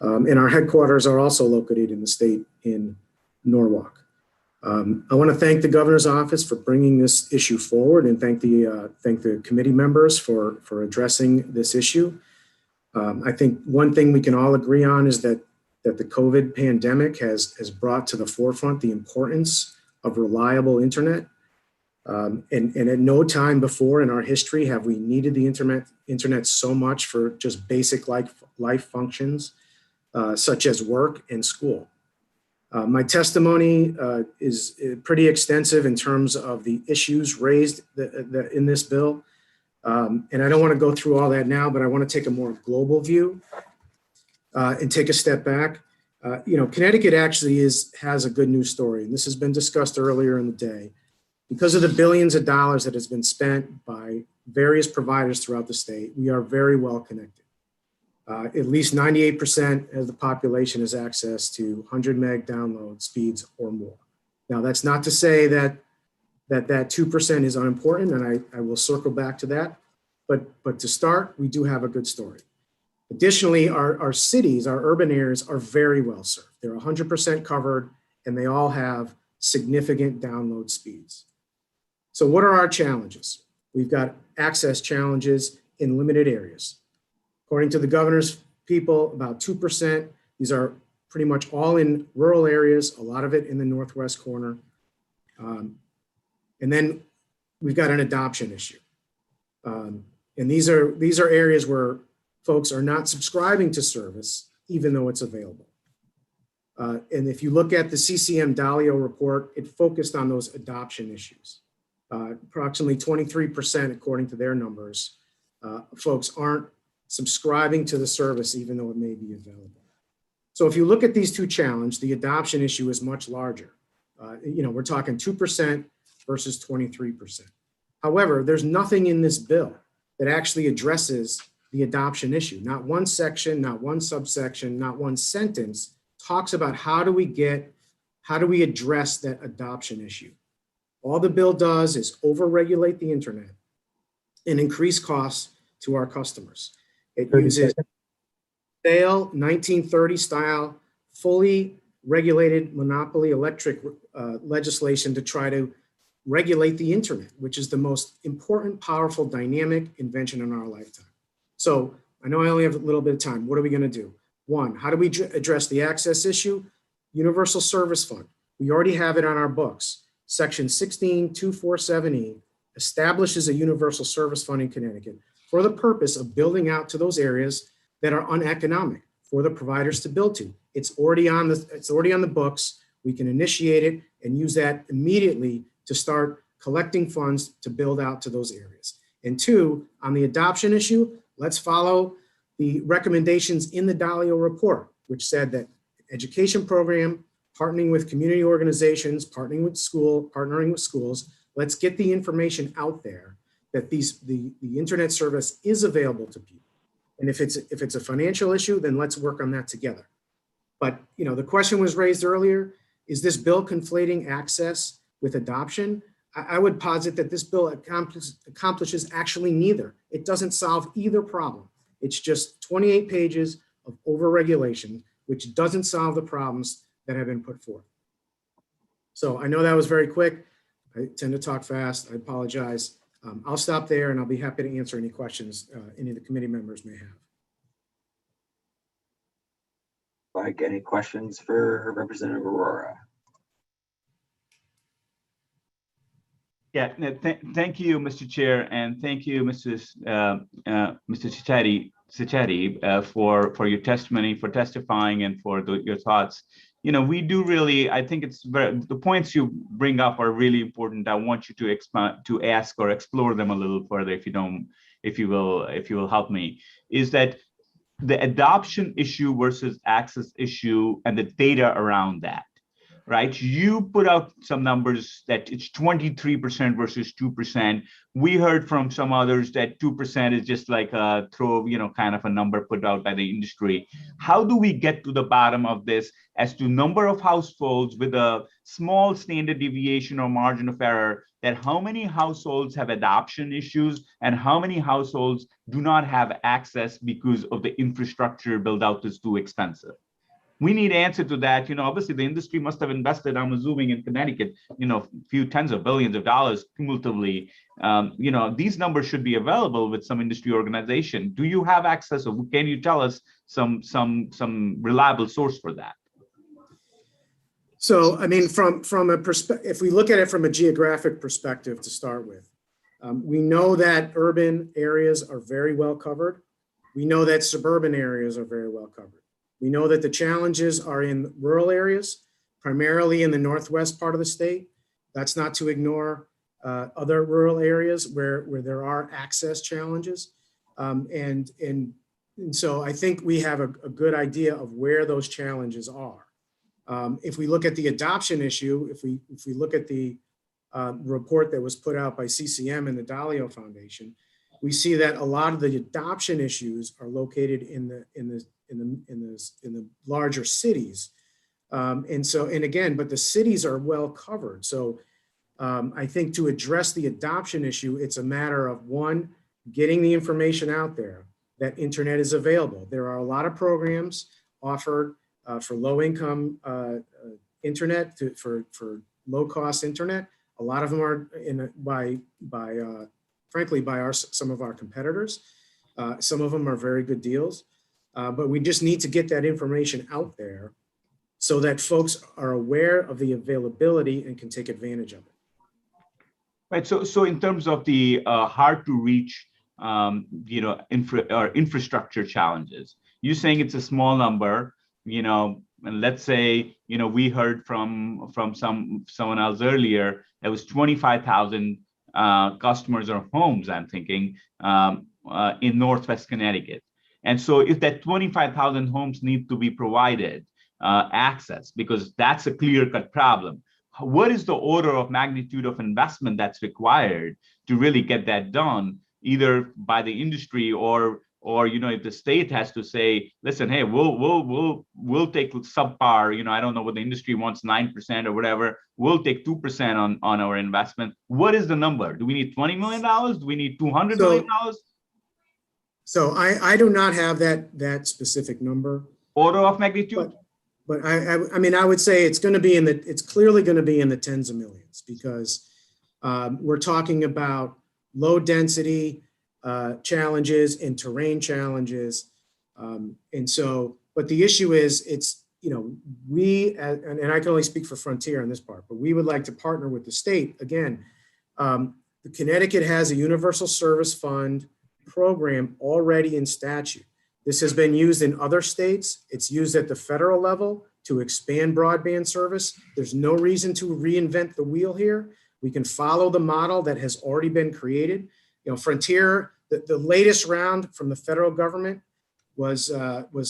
And our headquarters are also located in the state in Norwalk. I want to thank the governor's office for bringing this issue forward, and thank the committee members for addressing this issue. I think one thing we can all agree on is that the COVID pandemic has brought to the forefront the importance of reliable internet. And at no time before in our history have we needed the internet so much for just basic life functions, such as work and school. My testimony is pretty extensive in terms of the issues raised in this bill. And I don't want to go through all that now, but I want to take a more global view and take a step back. Connecticut actually has a good news story, and this has been discussed earlier in the day. Because of the billions of dollars that has been spent by various providers throughout the state, we are very well connected. At least 98% of the population has access to 100 meg download speeds or more. Now, that's not to say that 2% is unimportant, and I will circle back to that. But to start, we do have a good story. Additionally, our cities, our urban areas are very well served. They're 100% covered, and they all have significant download speeds. So what are our challenges? We've got access challenges in limited areas. According to the governor's people, about 2%. These are pretty much all in rural areas, a lot of it in the northwest corner. And then we've got an adoption issue. And these are areas where folks are not subscribing to service, even though it's available. And if you look at the CCM Dalio report, it focused on those adoption issues. Approximately 23%, according to their numbers, folks aren't subscribing to the service, even though it may be available. So if you look at these two challenges, the adoption issue is much larger. We're talking 2% versus 23%. However, there's nothing in this bill that actually addresses the adoption issue. Not one section, not one subsection, not one sentence talks about how do we address that adoption issue. All the bill does is overregulate the internet and increase costs to our customers. It uses stale 1930 style, fully regulated monopoly electric legislation to try to regulate the internet, which is the most important, powerful, dynamic invention in our lifetime. So I know I only have a little bit of time. What are we going to do? One, how do we address the access issue? Universal Service Fund. We already have it on our books. Section 16247E establishes a universal service fund in Connecticut for the purpose of building out to those areas that are uneconomic for the providers to build to. It's already on the books. We can initiate it and use that immediately to start collecting funds to build out to those areas. And two, on the adoption issue, let's follow the recommendations in the Dalio report, which said that education program, partnering with community organizations, partnering with schools, let's get the information out there that the internet service is available to people. And if it's a financial issue, then let's work on that together. But the question was raised earlier, is this bill conflating access with adoption? I would posit that this bill accomplishes actually neither. It doesn't solve either problem. It's just 28 pages of overregulation, which doesn't solve the problems that have been put forth. So I know that was very quick. I tend to talk fast. I apologize. I'll stop there and I'll be happy to answer any questions any of the committee members may have. Like, any questions for Representative Aurora? Yeah, no, thank you, Mr. Chair, and thank you, Mr. Cicchetti, for your testimony, for testifying, and for your thoughts. We do really, I think the points you bring up are really important. I want you to ask or explore them a little further, if you will help me. Is that the adoption issue versus access issue and the data around that? Right? You put out some numbers that it's 23% versus 2%. We heard from some others that 2% is just like a kind of a number put out by the industry. How do we get to the bottom of this as to number of households with a small standard deviation or margin of error, that how many households have adoption issues and how many households do not have access because of the infrastructure build out is too expensive? We need answer to that. Obviously the industry must have invested, I'm assuming, in Connecticut, a few tens of billions of dollars cumulatively. These numbers should be available with some industry organization. Do you have access, or can you tell us some reliable source for that? So, I mean, from a perspective, if we look at it from a geographic perspective to start with, we know that urban areas are very well covered. We know that suburban areas are very well covered. We know that the challenges are in rural areas, primarily in the northwest part of the state. That's not to ignore other rural areas where there are access challenges. And so I think we have a good idea of where those challenges are. If we look at the adoption issue, if we look at the report that was put out by CCM and the Dalio Foundation, we see that a lot of the adoption issues are located in the larger cities. But the cities are well covered. So I think to address the adoption issue, it's a matter of, one, getting the information out there that internet is available. There are a lot of programs offered for low income internet, for low cost internet. A lot of them are frankly by some of our competitors. Some of them are very good deals. But we just need to get that information out there so that folks are aware of the availability and can take advantage of it. Right. So in terms of the hard to reach, infrastructure challenges, you're saying it's a small number. and let's say, we heard from someone else earlier, there was 25,000 customers or homes, I'm thinking, in Northwest Connecticut. And so if that 25,000 homes need to be provided access, because that's a clear-cut problem, what is the order of magnitude of investment that's required to really get that done, either by the industry or if the state has to say, listen, hey, we'll take subpar, I don't know what the industry wants, 9% or whatever, we'll take 2% on our investment. What is the number? Do we need $20 million? Do we need $200 million? So I do not have that specific number. Order of magnitude? But I mean, I would say it's clearly going to be in the tens of millions, because we're talking about low density challenges and terrain challenges. And so, but the issue is, we, and I can only speak for Frontier on this part, but we would like to partner with the state. Again, the Connecticut has a universal service fund program already in statute. This has been used in other states. It's used at the federal level to expand broadband service. There's no reason to reinvent the wheel here. We can follow the model that has already been created. Frontier, the latest round from the federal government was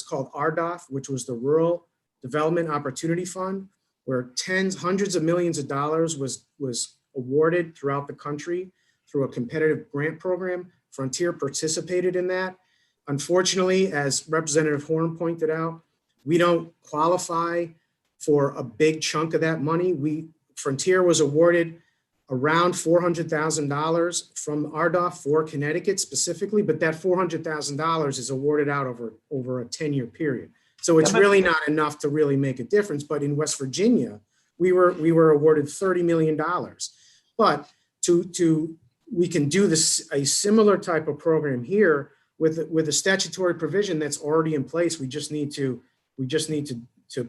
called RDOF, which was the Rural Development Opportunity Fund, where hundreds of millions of dollars was awarded throughout the country through a competitive grant program. Frontier participated in that. Unfortunately, as Representative Horn pointed out, we don't qualify for a big chunk of that money. Frontier was awarded around $400,000 from RDOF for Connecticut specifically, but that $400,000 is awarded out over a 10-year period. So it's really not enough to really make a difference. But in West Virginia, we were awarded $30 million. But we can do a similar type of program here with a statutory provision that's already in place. We just need to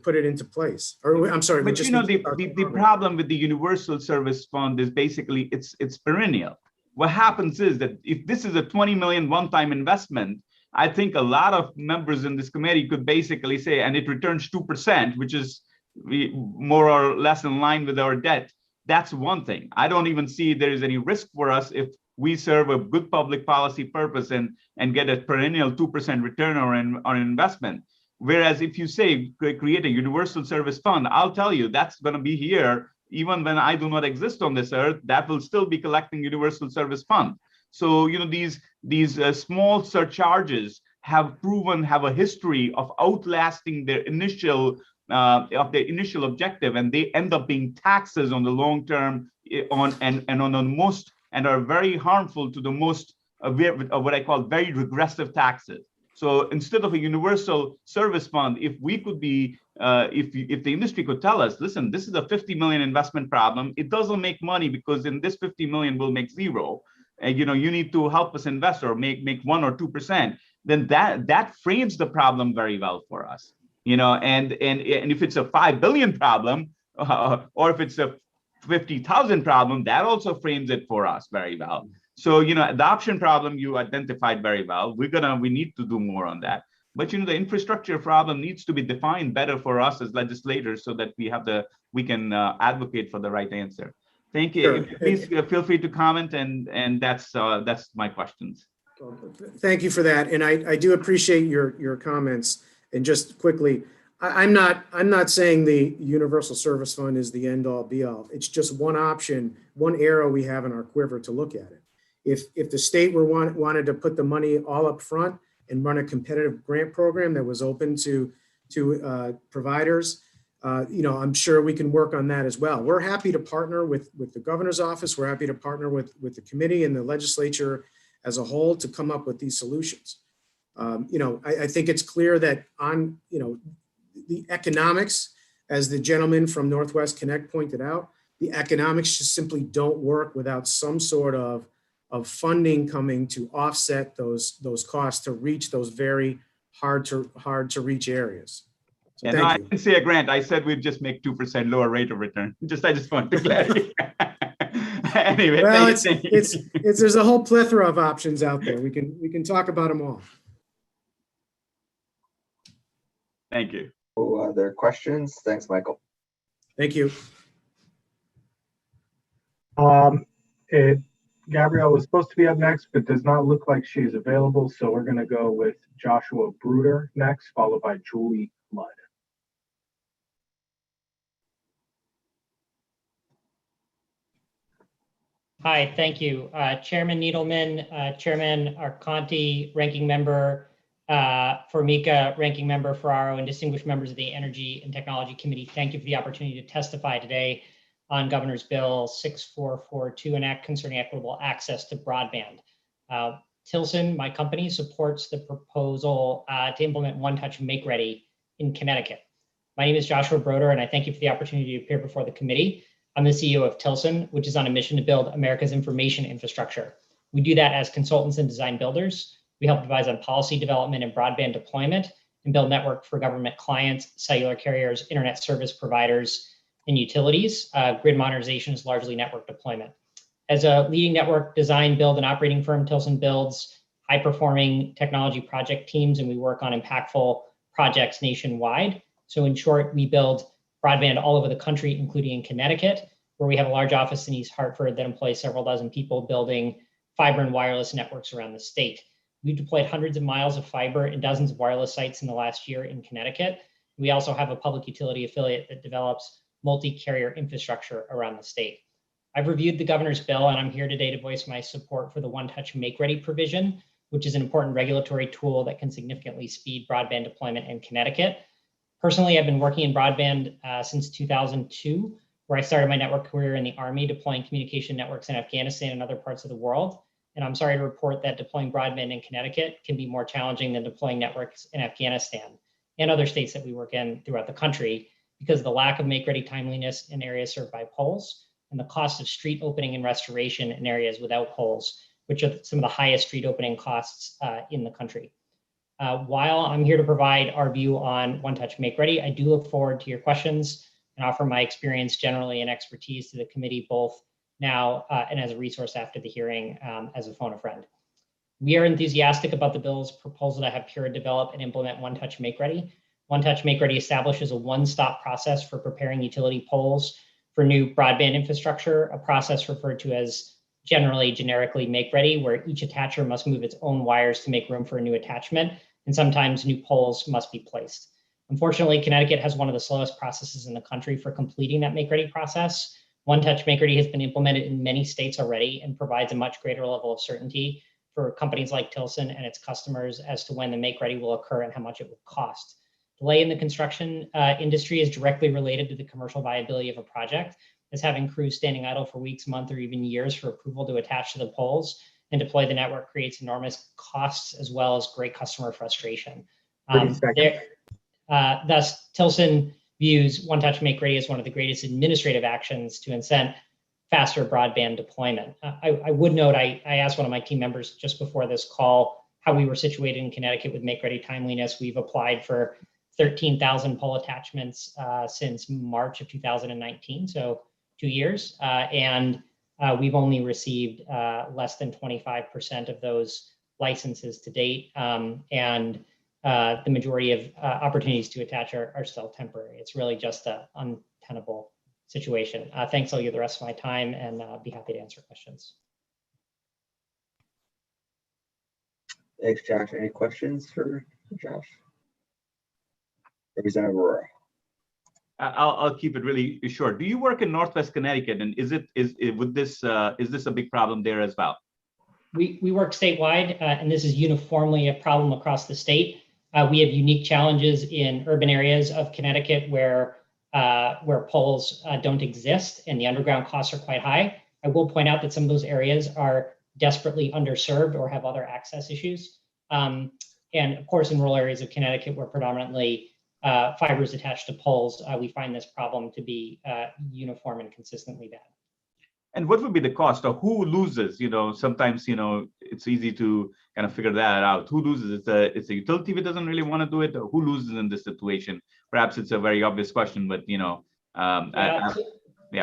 put it into place. Or I'm sorry. But the problem with the Universal Service Fund is basically it's perennial. What happens is that if this is a $20 million one-time investment, I think a lot of members in this committee could basically say, and it returns 2%, which is more or less in line with our debt. That's one thing. I don't even see there is any risk for us if we serve a good public policy purpose and get a perennial 2% return on investment. Whereas if you say create a universal service fund, I'll tell you that's going to be here even when I do not exist on this earth. That will still be collecting universal service fund. So these small surcharges have a history of outlasting their initial objective, and they end up being taxes on the long term and are very harmful to the most what I call very regressive taxes. So instead of a universal service fund, if we could be, if the industry could tell us, listen, this is a 50 million investment problem. It doesn't make money because in this 50 million we'll make zero. And you need to help us invest or make 1 or 2%. Then that frames the problem very well for us. And if it's a 5 billion problem, or if it's a 50,000 problem, that also frames it for us very well. So, adoption problem you identified very well. We need to do more on that. But, the infrastructure problem needs to be defined better for us as legislators so that we can advocate for the right answer. Thank you. Sure. Please feel free to comment, and that's my questions. Thank you for that. And I do appreciate your comments. And just quickly, I'm not saying the Universal Service Fund is the end all be all. It's just one option, one arrow we have in our quiver to look at it. If the state wanted to put the money all up front and run a competitive grant program that was open to providers, I'm sure we can work on that as well. We're happy to partner with the governor's office. We're happy to partner with the committee and the legislature as a whole to come up with these solutions. I think it's clear that on, the economics, as the gentleman from Northwest Connect pointed out, the economics just simply don't work without some sort of funding coming to offset those costs to reach those very hard to reach areas. So and I didn't say a grant. I said we'd just make 2% lower rate of return. I just want to clarify. Anyway, well, there's a whole plethora of options out there. We can talk about them all. Thank you. No other questions? Thanks, Michael. Thank you. Gabrielle was supposed to be up next, but does not look like she's available. So we're going to go with Joshua Bruder next, followed by Julie Mudd. Hi, thank you. Chairman Needleman, Chairman Arconti, Ranking Member Formica, Ranking Member Ferraro, and distinguished members of the Energy and Technology Committee. Thank you for the opportunity to testify today on Governor's Bill 6442, an act concerning equitable access to broadband. Tilson, my company, supports the proposal to implement One Touch Make Ready in Connecticut. My name is Joshua Broder, and I thank you for the opportunity to appear before the committee. I'm the CEO of Tilson, which is on a mission to build America's information infrastructure. We do that as consultants and design builders. We help advise on policy development and broadband deployment and build network for government clients, cellular carriers, internet service providers, and utilities. Grid modernization is largely network deployment. As a leading network design, build, and operating firm, Tilson builds high-performing technology project teams, and we work on impactful projects nationwide. So in short, we build broadband all over the country, including in Connecticut, where we have a large office in East Hartford that employs several dozen people building fiber and wireless networks around the state. We've deployed hundreds of miles of fiber and dozens of wireless sites in the last year in Connecticut. We also have a public utility affiliate that develops multi-carrier infrastructure around the state. I've reviewed the governor's bill, and I'm here today to voice my support for the One Touch Make Ready provision, which is an important regulatory tool that can significantly speed broadband deployment in Connecticut. Personally, I've been working in broadband since 2002, where I started my network career in the Army, deploying communication networks in Afghanistan and other parts of the world. And I'm sorry to report that deploying broadband in Connecticut can be more challenging than deploying networks in Afghanistan and other states that we work in throughout the country because of the lack of make-ready timeliness in areas served by poles and the cost of street opening and restoration in areas without poles, which are some of the highest street opening costs in the country. While I'm here to provide our view on One Touch Make Ready, I do look forward to your questions and offer my experience generally and expertise to the committee, both now and as a resource after the hearing as a phone a friend. We are enthusiastic about the bill's proposal to have Pura develop and implement One Touch Make Ready. One Touch Make Ready establishes a one-stop process for preparing utility poles for new broadband infrastructure, a process referred to as generically Make Ready, where each attacher must move its own wires to make room for a new attachment, and sometimes new poles must be placed. Unfortunately, Connecticut has one of the slowest processes in the country for completing that Make Ready process. One Touch Make Ready has been implemented in many states already and provides a much greater level of certainty for companies like Tilson and its customers as to when the Make Ready will occur and how much it will cost. Delay in the construction industry is directly related to the commercial viability of a project, as having crews standing idle for weeks, months, or even years for approval to attach to the poles and deploy the network creates enormous costs as well as great customer frustration. Thus, Tilson views One Touch Make Ready as one of the greatest administrative actions to incent faster broadband deployment. I would note, I asked one of my team members just before this call how we were situated in Connecticut with Make Ready timeliness. We've applied for 13,000 pole attachments since March of 2019, so 2 years, and we've only received less than 25% of those licenses to date, and the majority of opportunities to attach are still temporary. It's really just an untenable situation. Thanks, I'll give the rest of my time and be happy to answer questions. Thanks, Josh. Any questions for Josh? Representative Aurora. I'll keep it really short. Do you work in Northwest Connecticut, and is this a big problem there as well? We work statewide, and this is uniformly a problem across the state. We have unique challenges in urban areas of Connecticut where poles don't exist and the underground costs are quite high. I will point out that some of those areas are desperately underserved or have other access issues. And of course, in rural areas of Connecticut where predominantly fiber is attached to poles, we find this problem to be uniform and consistently bad. And what would be the cost, or who loses? Sometimes, it's easy to kind of figure that out. Who loses? It's a utility that doesn't really want to do it, or who loses in this situation? Perhaps it's a very obvious question, but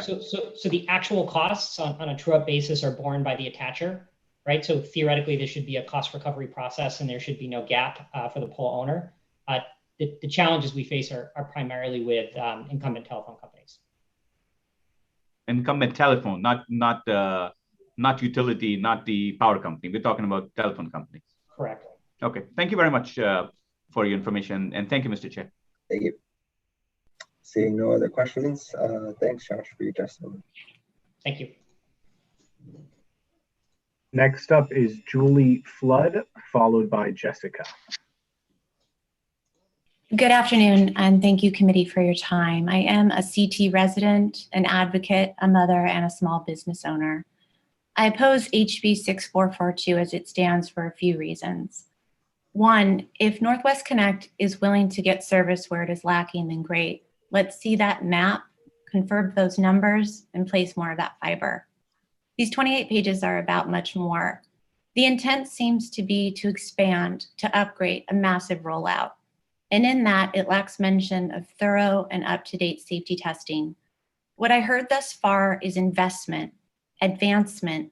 So the actual costs on a true-up basis are borne by the attacher, right? So theoretically, there should be a cost recovery process and there should be no gap for the pole owner. the challenges we face are primarily with incumbent telephone companies. Incumbent telephone, not utility, not the power company. We're talking about telephone companies. Correct. Okay, thank you very much for your information, and thank you, Mr. Chair. Thank you. Seeing no other questions, thanks, Josh, for your testimony. Thank you. Next up is Julie Flood, followed by Jessica. Good afternoon, and thank you, committee, for your time. I am a CT resident, an advocate, a mother, and a small business owner. I oppose HB 6442 as it stands for a few reasons. One, if Northwest Connect is willing to get service where it is lacking, then great. Let's see that map, confirm those numbers, and place more of that fiber. These 28 pages are about much more. The intent seems to be to expand, to upgrade a massive rollout. And in that, it lacks mention of thorough and up-to-date safety testing. What I heard thus far is investment, advancement,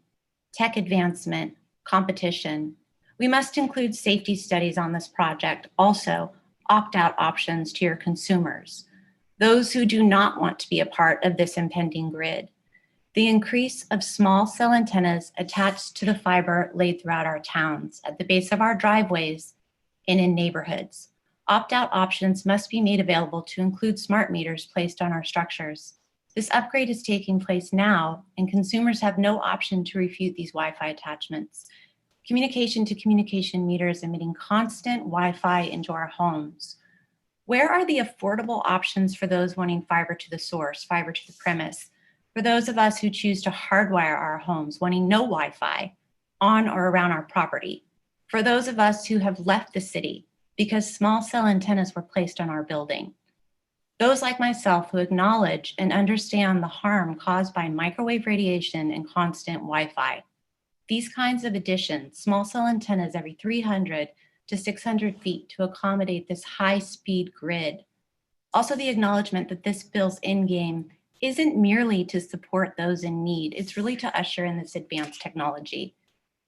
tech advancement, competition. We must include safety studies on this project, also opt-out options to your consumers, those who do not want to be a part of this impending grid. The increase of small cell antennas attached to the fiber laid throughout our towns, at the base of our driveways, and in neighborhoods. Opt-out options must be made available to include smart meters placed on our structures. This upgrade is taking place now, and consumers have no option to refute these Wi-Fi attachments. Communication-to-communication meters emitting constant Wi-Fi into our homes. Where are the affordable options for those wanting fiber to the source, fiber to the premise? For those of us who choose to hardwire our homes, wanting no Wi-Fi on or around our property. For those of us who have left the city because small cell antennas were placed on our building. Those like myself who acknowledge and understand the harm caused by microwave radiation and constant Wi-Fi. These kinds of additions, small cell antennas every 300 to 600 feet to accommodate this high-speed grid. Also the acknowledgement that this bill's endgame isn't merely to support those in need, it's really to usher in this advanced technology.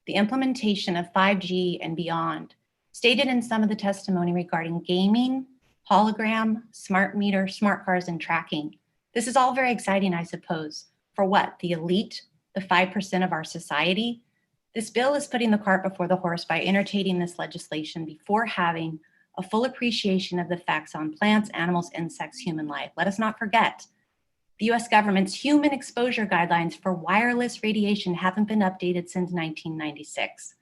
The implementation of 5G and beyond, stated in some of the testimony regarding gaming, hologram, smart meter, smart cars, and tracking. This is all very exciting, I suppose. For what? The elite, the 5% of our society? This bill is putting the cart before the horse by entertaining this legislation before having a full appreciation of the effects on plants, animals, insects, human life. Let us not forget, the US government's human exposure guidelines for wireless radiation haven't been updated since 1996.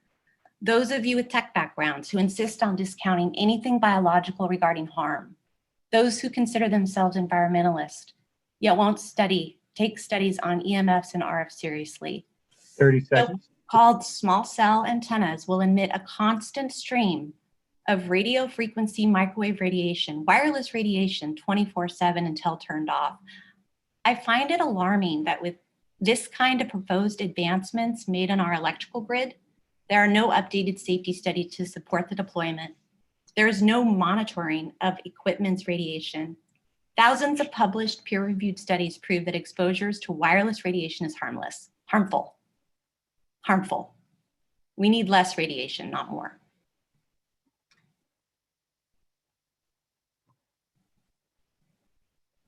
Those of you with tech backgrounds who insist on discounting anything biological regarding harm, those who consider themselves environmentalists, yet won't take studies on EMFs and RF seriously. 30 seconds. Called small cell antennas will emit a constant stream of radio frequency microwave radiation, wireless radiation 24/7 until turned off. I find it alarming that with this kind of proposed advancements made on our electrical grid, there are no updated safety studies to support the deployment. There is no monitoring of equipment's radiation. Thousands of published peer-reviewed studies prove that exposures to wireless radiation is harmful. We need less radiation, not more.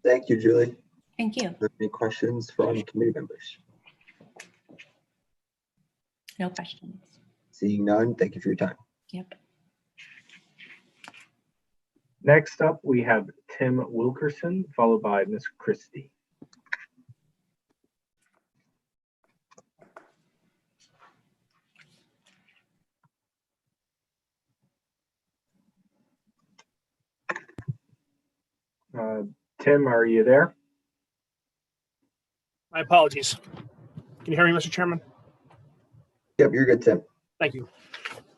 Thank you, Julie. Thank you. Are there any questions from committee members? No questions. Seeing none, thank you for your time. Yep. Next up, we have Tim Wilkerson, followed by Ms. Christie. Tim, are you there? My apologies. Can you hear me, Mr. Chairman? Yep, you're good, Tim. Thank you.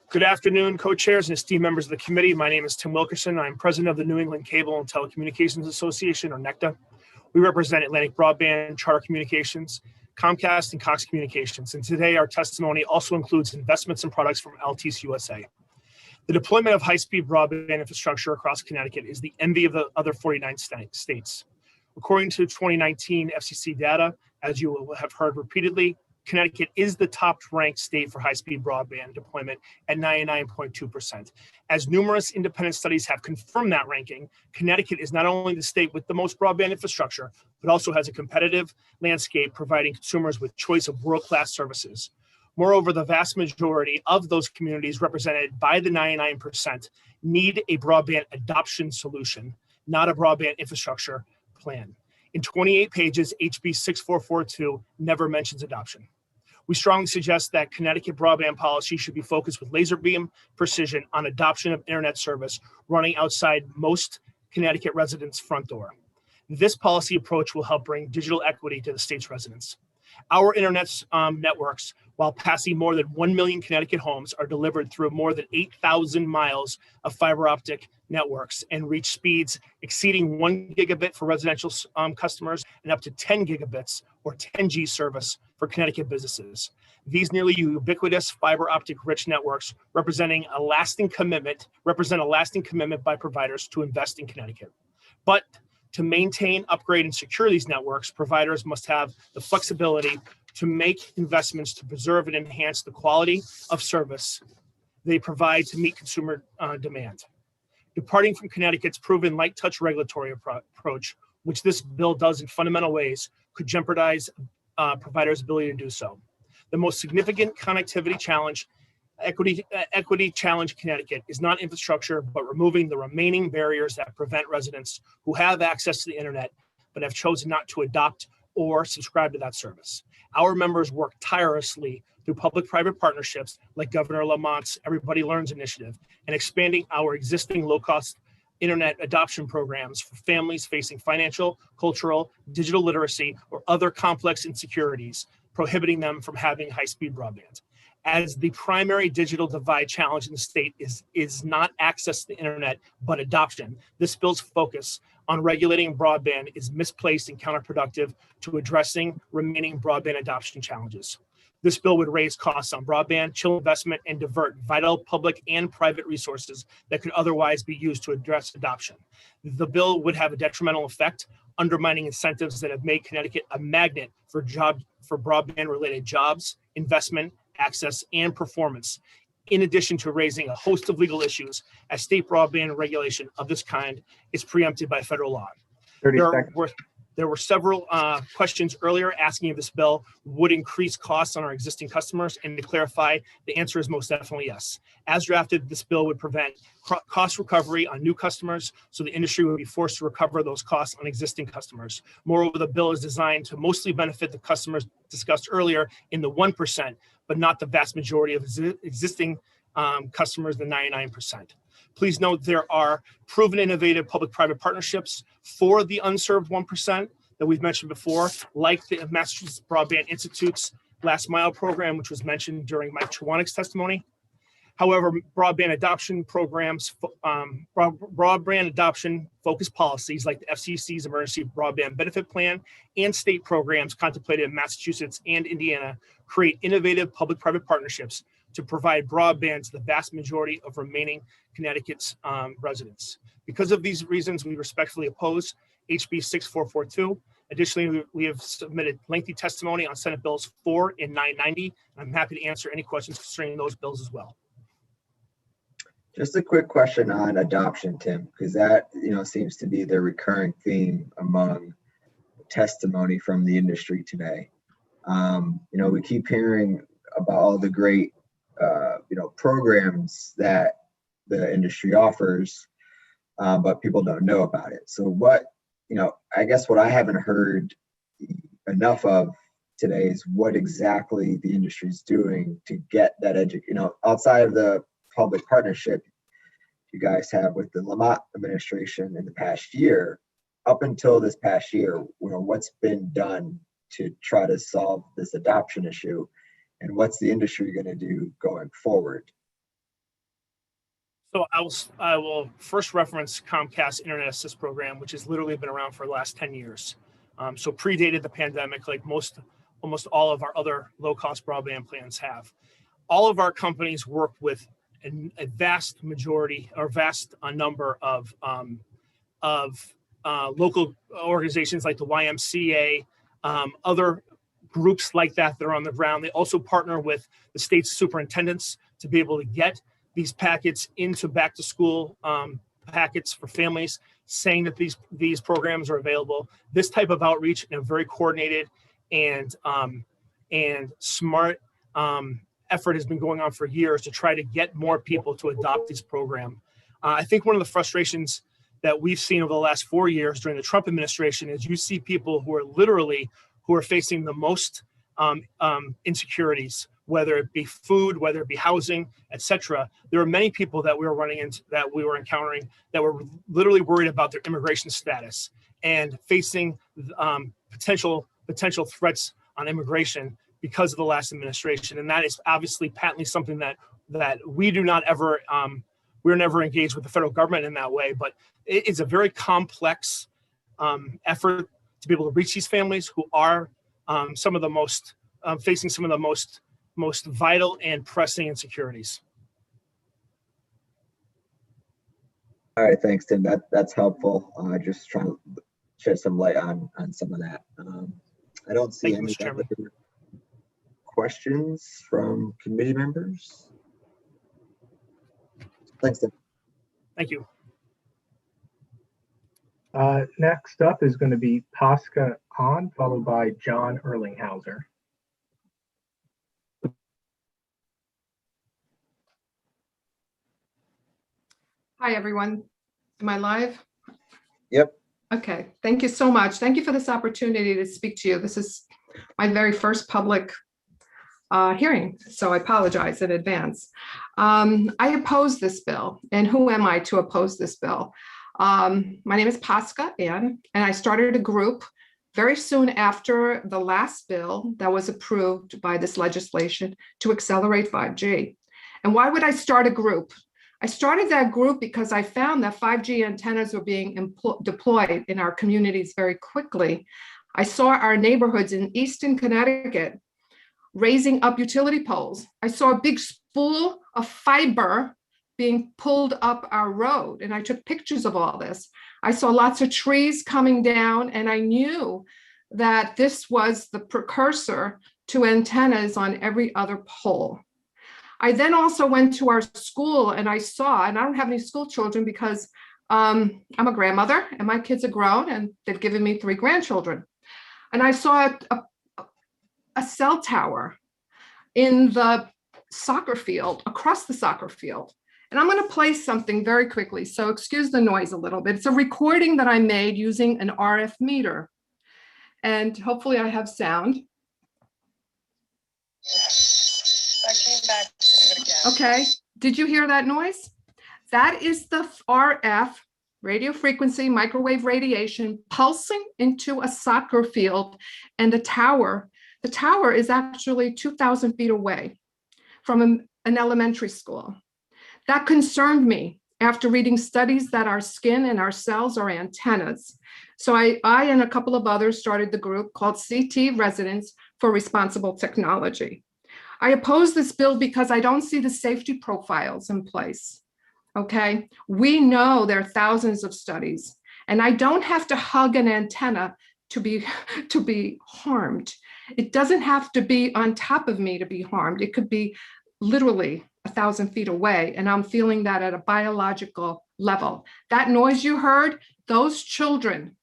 Good afternoon, co-chairs and esteemed members of the committee. My name is Tim Wilkerson. I'm president of the New England Cable and Telecommunications Association, or NECTA. We represent Atlantic Broadband, Charter Communications, Comcast, and Cox Communications. And today our testimony also includes investments and products from Altice USA. The deployment of high-speed broadband infrastructure across Connecticut is the envy of the other 49 states. According to 2019 FCC data, as you will have heard repeatedly, Connecticut is the top-ranked state for high-speed broadband deployment at 99.2%. As numerous independent studies have confirmed that ranking, Connecticut is not only the state with the most broadband infrastructure, but also has a competitive landscape providing consumers with choice of world-class services. Moreover, the vast majority of those communities represented by the 99% need a broadband adoption solution, not a broadband infrastructure plan. In 28 pages, HB 6442 never mentions adoption. We strongly suggest that Connecticut broadband policy should be focused with laser beam precision on adoption of internet service running outside most Connecticut residents' front door. This policy approach will help bring digital equity to the state's residents. Our internet networks, while passing more than 1 million Connecticut homes, are delivered through more than 8,000 miles of fiber optic networks and reach speeds exceeding 1 gigabit for residential customers and up to 10 gigabits or 10G service for Connecticut businesses. These nearly ubiquitous fiber optic rich networks represent a lasting commitment by providers to invest in Connecticut. But to maintain, upgrade, and secure these networks, providers must have the flexibility to make investments to preserve and enhance the quality of service they provide to meet consumer demand. Departing from Connecticut's proven light touch regulatory approach, which this bill does in fundamental ways, could jeopardize providers' ability to do so. The most significant connectivity challenge, equity challenge Connecticut is not infrastructure, but removing the remaining barriers that prevent residents who have access to the internet, but have chosen not to adopt or subscribe to that service. Our members work tirelessly through public-private partnerships like Governor Lamont's Everybody Learns initiative and expanding our existing low-cost internet adoption programs for families facing financial, cultural, digital literacy, or other complex insecurities, prohibiting them from having high-speed broadband. As the primary digital divide challenge in the state is not access to the internet, but adoption, this bill's focus on regulating broadband is misplaced and counterproductive to addressing remaining broadband adoption challenges. This bill would raise costs on broadband, chill investment, and divert vital public and private resources that could otherwise be used to address adoption. The bill would have a detrimental effect, undermining incentives that have made Connecticut a magnet for broadband-related jobs, investment, access, and performance, in addition to raising a host of legal issues, as state broadband regulation of this kind is preempted by federal law. There were several questions earlier asking if this bill would increase costs on our existing customers, and to clarify, the answer is most definitely yes. As drafted, this bill would prevent cost recovery on new customers, so the industry would be forced to recover those costs on existing customers. Moreover, the bill is designed to mostly benefit the customers discussed earlier in the 1%, but not the vast majority of existing customers, the 99%. Please note there are proven innovative public-private partnerships for the unserved 1% that we've mentioned before, like the Massachusetts Broadband Institute's Last Mile program, which was mentioned during Mike Chwanek's testimony. However, broadband adoption programs, broadband adoption focused policies like the FCC's Emergency Broadband Benefit Plan and state programs contemplated in Massachusetts and Indiana create innovative public-private partnerships to provide broadband to the vast majority of remaining Connecticut's residents. Because of these reasons, we respectfully oppose HB 6442. Additionally, we have submitted lengthy testimony on Senate Bills 4 and 990. I'm happy to answer any questions concerning those bills as well. Just a quick question on adoption, Tim, because that seems to be the recurring theme among testimony from the industry today. We keep hearing about all the great programs that the industry offers, but people don't know about it. So I guess what I haven't heard enough of today is what exactly the industry is doing to get that outside of the public partnership you guys have with the Lamont administration in the past year. Up until this past year, what's been done to try to solve this adoption issue, and what's the industry going to do going forward? So I will first reference Comcast Internet Assist program, which has literally been around for the last 10 years. So predated the pandemic, like almost all of our other low-cost broadband plans have. All of our companies work with a vast majority or vast number of local organizations like the YMCA, other groups like that that are on the ground. They also partner with the state's superintendents to be able to get these packets into back to school packets for families, saying that these programs are available. This type of outreach in a very coordinated and smart effort has been going on for years to try to get more people to adopt this program. I think one of the frustrations that we've seen over the last 4 years during the Trump administration is you see people who are facing the most insecurities, whether it be food, whether it be housing, etc. There are many people that we were encountering that were literally worried about their immigration status and facing potential threats on immigration because of the last administration. And that is obviously patently something that we do not ever, we're never engaged with the federal government in that way, but it's a very complex effort to be able to reach these families who are some of the most, facing some of the most vital and pressing insecurities. All right, thanks, Tim. That's helpful. Just trying to shed some light on some of that. I don't see any other questions from committee members. Thanks, Tim. Thank you. Next up is going to be Pasca Hahn, followed by John Erlinghauser. Hi, everyone. Am I live? Yep. Okay, thank you so much. Thank you for this opportunity to speak to you. This is my very first public hearing, so I apologize in advance. I oppose this bill, and who am I to oppose this bill? My name is Pasca Ann, and I started a group very soon after the last bill that was approved by this legislation to accelerate 5G. And why would I start a group? I started that group because I found that 5G antennas were being deployed in our communities very quickly. I saw our neighborhoods in Easton, Connecticut, raising up utility poles. I saw a big spool of fiber being pulled up our road, and I took pictures of all this. I saw lots of trees coming down, and I knew that this was the precursor to antennas on every other pole. I then also went to our school and I saw, and I don't have any school children because I'm a grandmother and my kids are grown and they've given me 3 grandchildren. And I saw a cell tower in the soccer field, across the soccer field. And I'm going to play something very quickly, so excuse the noise a little bit. It's a recording that I made using an RF meter. And hopefully I have sound. I came back to do it again. Okay, did you hear that noise? That is the RF, radio frequency, microwave radiation, pulsing into a soccer field. And the tower is actually 2,000 feet away from an elementary school. That concerned me after reading studies that our skin and our cells are antennas. So I and a couple of others started the group called CT Residents for Responsible Technology. I oppose this bill because I don't see the safety profiles in place, okay? We know there are thousands of studies, and I don't have to hug an antenna to be harmed. It doesn't have to be on top of me to be harmed. It could be literally 1,000 feet away, and I'm feeling that at a biological level. That noise you heard, those children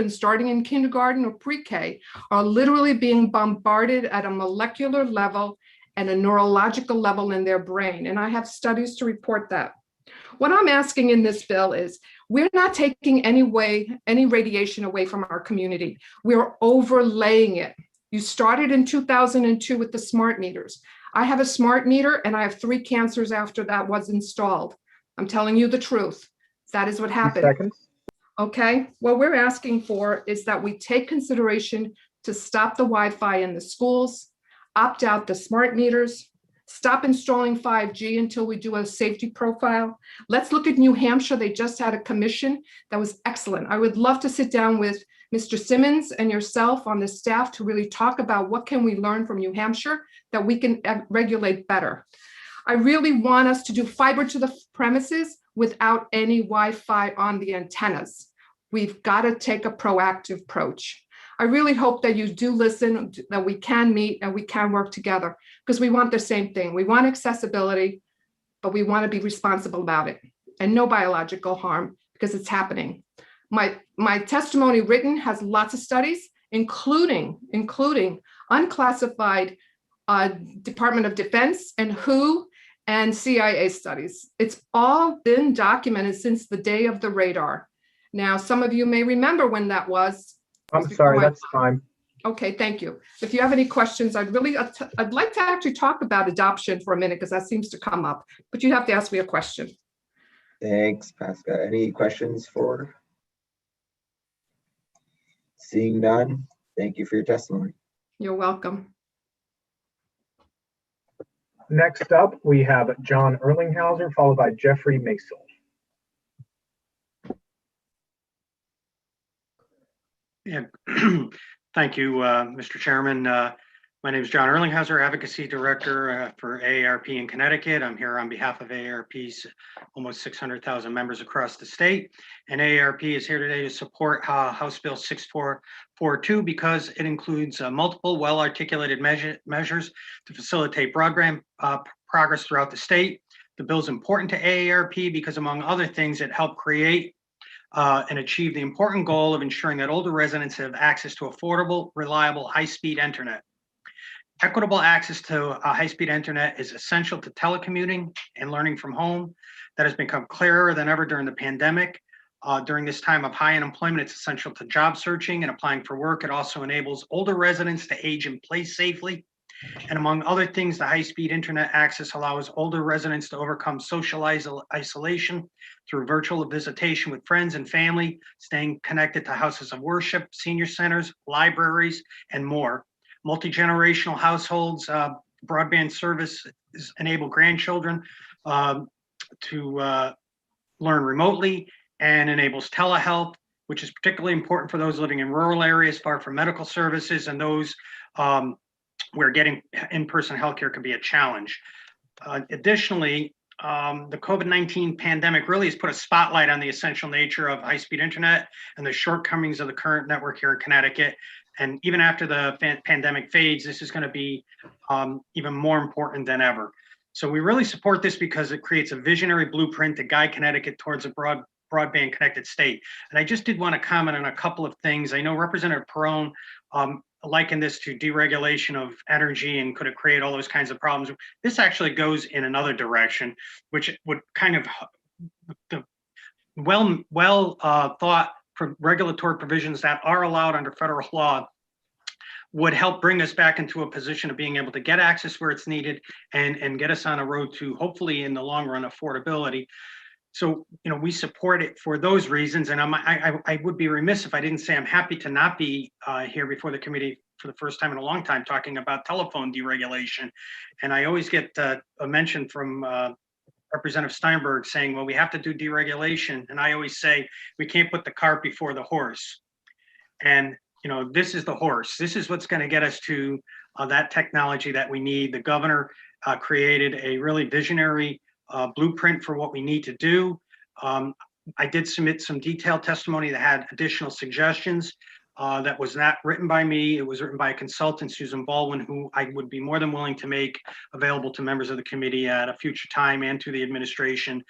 starting in kindergarten or pre-K are literally being bombarded at a molecular level and a neurological level in their brain. And I have studies to report that. What I'm asking in this bill is, we're not taking any radiation away from our community. We're overlaying it. You started in 2002 with the smart meters. I have a smart meter and I have 3 cancers after that was installed. I'm telling you the truth. That is what happened. 2 seconds. Okay, what we're asking for is that we take consideration to stop the Wi-Fi in the schools, opt out the smart meters, stop installing 5G until we do a safety profile. Let's look at New Hampshire. They just had a commission that was excellent. I would love to sit down with Mr. Simmons and yourself on the staff to really talk about what can we learn from New Hampshire that we can regulate better. I really want us to do fiber to the premises without any Wi-Fi on the antennas. We've got to take a proactive approach. I really hope that you do listen, that we can meet and we can work together, because we want the same thing. We want accessibility, but we want to be responsible about it, and no biological harm, because it's happening. My testimony written has lots of studies, including unclassified Department of Defense and WHO and CIA studies. It's all been documented since the day of the radar. Now, some of you may remember when that was. I'm sorry, that's time. Okay, thank you. If you have any questions, I'd like to actually talk about adoption for a minute, because that seems to come up, but you have to ask me a question. Thanks, Pascal. Any questions for? Seeing none, thank you for your testimony. You're welcome. Next up, we have John Erlinghauser, followed by Jeffrey Masel. Yeah, thank you, Mr. Chairman. My name is John Erlinghauser, Advocacy Director for AARP in Connecticut. I'm here on behalf of AARP's almost 600,000 members across the state. And AARP is here today to support House Bill 6442 because it includes multiple well-articulated measures to facilitate broadband progress throughout the state. The bill is important to AARP because, among other things, it helped create and achieve the important goal of ensuring that older residents have access to affordable, reliable, high-speed internet. Equitable access to high-speed internet is essential to telecommuting and learning from home. That has become clearer than ever during the pandemic. During this time of high unemployment, it's essential to job searching and applying for work. It also enables older residents to age in place safely. And among other things, the high-speed internet access allows older residents to overcome social isolation through virtual visitation with friends and family, staying connected to houses of worship, senior centers, libraries, and more. Multi-generational households, broadband services enable grandchildren to learn remotely, and enables telehealth, which is particularly important for those living in rural areas far from medical services and those where getting in-person healthcare can be a challenge. Additionally, the COVID-19 pandemic really has put a spotlight on the essential nature of high-speed internet and the shortcomings of the current network here in Connecticut. And even after the pandemic fades, this is going to be even more important than ever. So we really support this because it creates a visionary blueprint to guide Connecticut towards a broadband connected state. And I just did want to comment on a couple of things. I know Representative Perrone likened this to deregulation of energy and could it create all those kinds of problems. This actually goes in another direction, which would kind of the well thought regulatory provisions that are allowed under federal law would help bring us back into a position of being able to get access where it's needed and get us on a road to hopefully in the long run affordability. So, you know, we support it for those reasons. And I would be remiss if I didn't say I'm happy to not be here before the committee for the first time in a long time talking about telephone deregulation. And I always get a mention from Representative Steinberg saying, well, we have to do deregulation. And I always say, we can't put the cart before the horse. And, you know, this is the horse. This is what's going to get us to that technology that we need. The governor created a really visionary blueprint for what we need to do. I did submit some detailed testimony that had additional suggestions that was not written by me. It was written by a consultant, Susan Baldwin, who I would be more than willing to make available to members of the committee at a future time and to the administration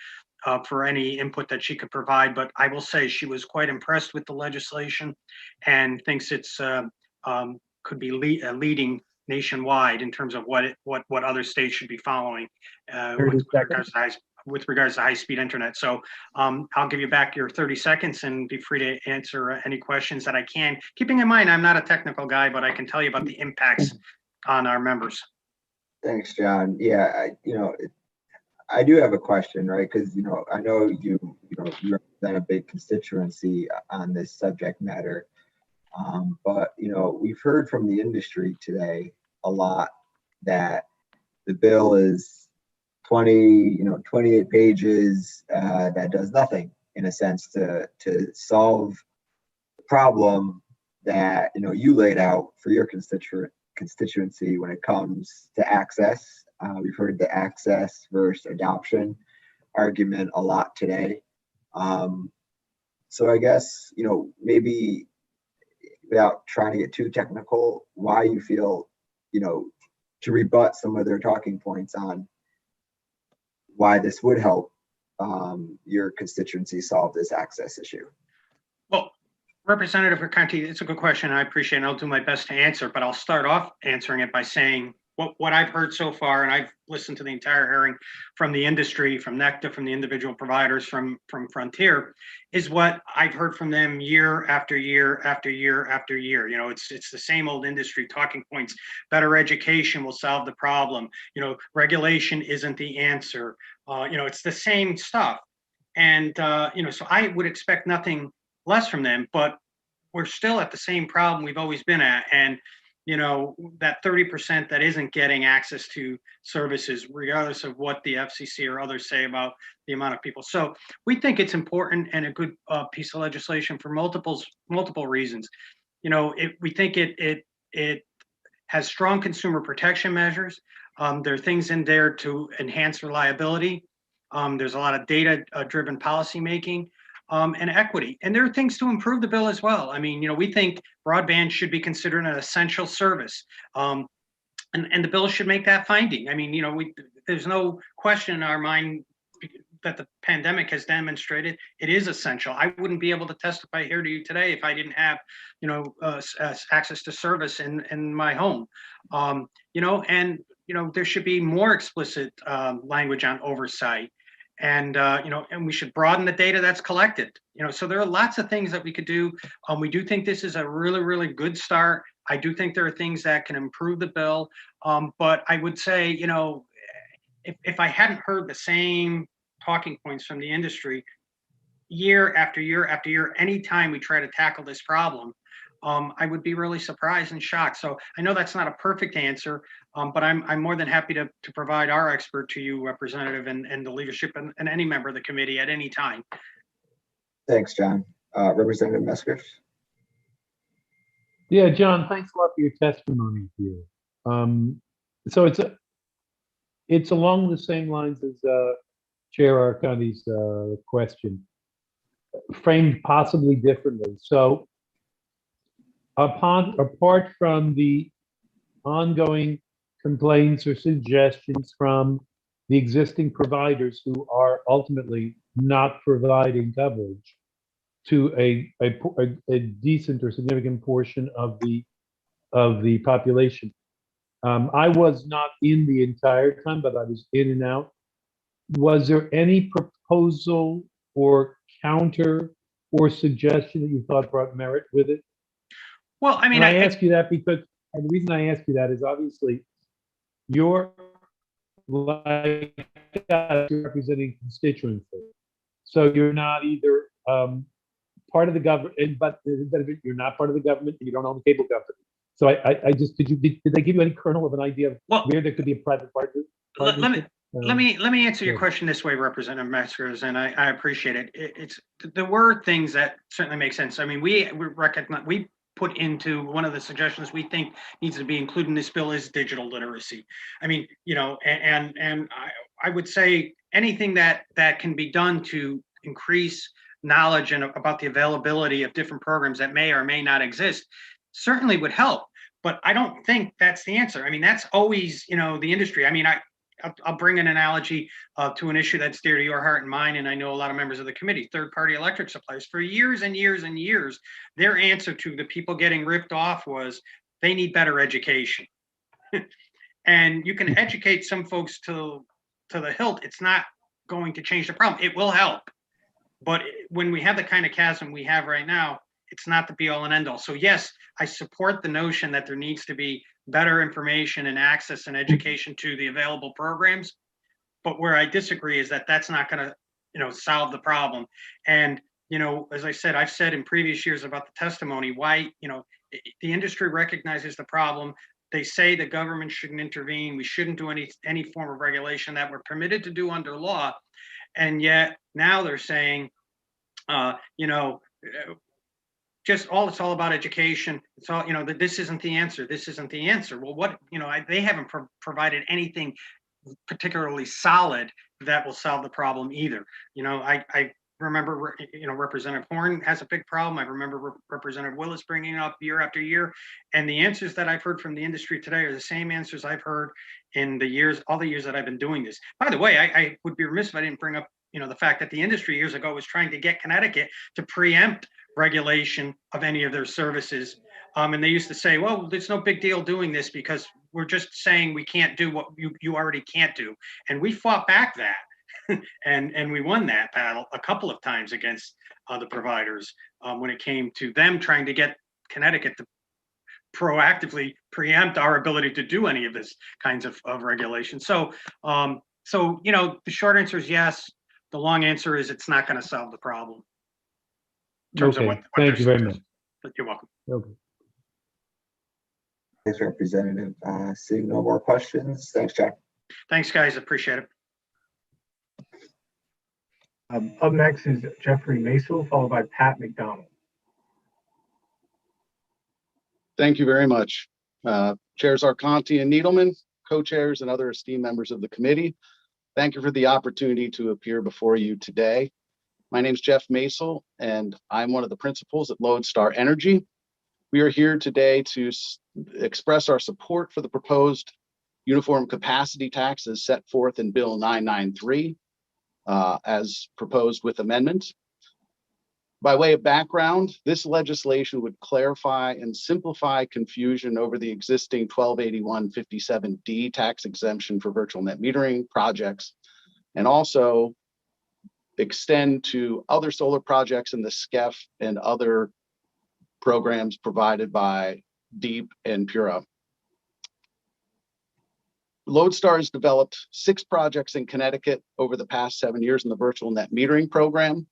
for any input that she could provide. But I will say she was quite impressed with the legislation and thinks it's could be leading nationwide in terms of what other states should be following with regards to high-speed internet. So I'll give you back your 30 seconds and be free to answer any questions that I can. Keeping in mind, I'm not a technical guy, but I can tell you about the impacts on our members. Thanks, John. Yeah, I do have a question, right? Because I know you represent a big constituency on this subject matter, but we've heard from the industry today a lot that the bill is 28 pages that does nothing in a sense to solve the problem that you laid out for your constituency when it comes to access. We've heard the access versus adoption argument a lot today. So I guess maybe without trying to get too technical, why you feel, to rebut some of their talking points on why this would help your constituency solve this access issue. Well, Representative Conti, it's a good question. I appreciate it. I'll do my best to answer, but I'll start off answering it by saying what I've heard so far, and I've listened to the entire hearing from the industry, from NECTA, from the individual providers, from Frontier, is what I've heard from them year after year after year after year. It's the same old industry talking points. Better education will solve the problem. Regulation isn't the answer. It's the same stuff. And, so I would expect nothing less from them, but we're still at the same problem we've always been at. And, that 30% that isn't getting access to services, regardless of what the FCC or others say about the amount of people. So we think it's important and a good piece of legislation for multiple reasons. We think it has strong consumer protection measures. There are things in there to enhance reliability. There's a lot of data-driven policymaking. And equity. And there are things to improve the bill as well. I mean, we think broadband should be considered an essential service. And the bill should make that finding. I mean, there's no question in our mind that the pandemic has demonstrated it is essential. I wouldn't be able to testify here to you today if I didn't have, access to service in my home. There should be more explicit language on oversight. And we should broaden the data that's collected. So there are lots of things that we could do. We do think this is a really, really good start. I do think there are things that can improve the bill. But I would say, if I hadn't heard the same talking points from the industry year after year after year, anytime we try to tackle this problem, I would be really surprised and shocked. So I know that's not a perfect answer, but I'm more than happy to provide our expert to you, Representative, and the leadership and any member of the committee at any time. Thanks, John. Representative Meskers. Yeah, John, thanks a lot for your testimony here. So it's along the same lines as Chair Arcondi's question, framed possibly differently. So apart from the ongoing complaints or suggestions from the existing providers who are ultimately not providing coverage to a decent or significant portion of the population. I was not in the entire time, but I was in and out. Was there any proposal or counter or suggestion that you thought brought merit with it? Well, I mean, I ask you that because, and the reason I ask you that is obviously you're representing constituency. So you're not either part of the government, but you're not part of the government and you don't own the cable company. So I just, did they give you any kernel of an idea of where there could be a private partnership? Let me answer your question this way, Representative Meskers, and I appreciate it. There were things that certainly make sense. I mean, we recognize, we put into one of the suggestions we think needs to be included in this bill is digital literacy. I mean, and I would say anything that can be done to increase knowledge and about the availability of different programs that may or may not exist certainly would help. But I don't think that's the answer. I mean, that's always, the industry. I mean, I'll bring an analogy to an issue that's dear to your heart and mine, and I know a lot of members of the committee, third-party electric suppliers. For years and years and years, their answer to the people getting ripped off was they need better education. And you can educate some folks to the hilt. It's not going to change the problem. It will help. But when we have the kind of chasm we have right now, it's not the be-all and end-all. So yes, I support the notion that there needs to be better information and access and education to the available programs. But where I disagree is that that's not going to, solve the problem. And, as I said, I've said in previous years about the testimony, why, the industry recognizes the problem. They say the government shouldn't intervene. We shouldn't do any form of regulation that we're permitted to do under law. And yet now they're saying, it's all about education. It's all, that this isn't the answer. This isn't the answer. Well, they haven't provided anything particularly solid that will solve the problem either. I remember, Representative Horn has a big problem. I remember Representative Willis bringing it up year after year. And the answers that I've heard from the industry today are the same answers I've heard in all the years that I've been doing this. By the way, I would be remiss if I didn't bring up, the fact that the industry years ago was trying to get Connecticut to preempt regulation of any of their services. And they used to say, well, there's no big deal doing this because we're just saying we can't do what you already can't do. And we fought back that. and we won that battle a couple of times against the providers when it came to them trying to get Connecticut to proactively preempt our ability to do any of this kinds of regulation. So, the short answer is yes. The long answer is it's not going to solve the problem. In terms of what thank you very much. But you're welcome. Okay. Thanks, Representative. Seeing no more questions. Thanks, Jack. Thanks, guys. Appreciate it. Up next is Jeffrey Masel, followed by Pat McDonald. Thank you very much. Chairs Arconti and Needleman, co-chairs and other esteemed members of the committee. Thank you for the opportunity to appear before you today. My name is Jeff Masel, and I'm one of the principals at Lodestar Energy. We are here today to express our support for the proposed uniform capacity tax as set forth in Bill 993. As proposed with amendments. By way of background, this legislation would clarify and simplify confusion over the existing 1281.57D tax exemption for virtual net metering projects, and also extend to other solar projects in the SCEF and other programs provided by DEEP and PURA. Lodestar has developed 6 projects in Connecticut over the past 7 years in the virtual net metering program.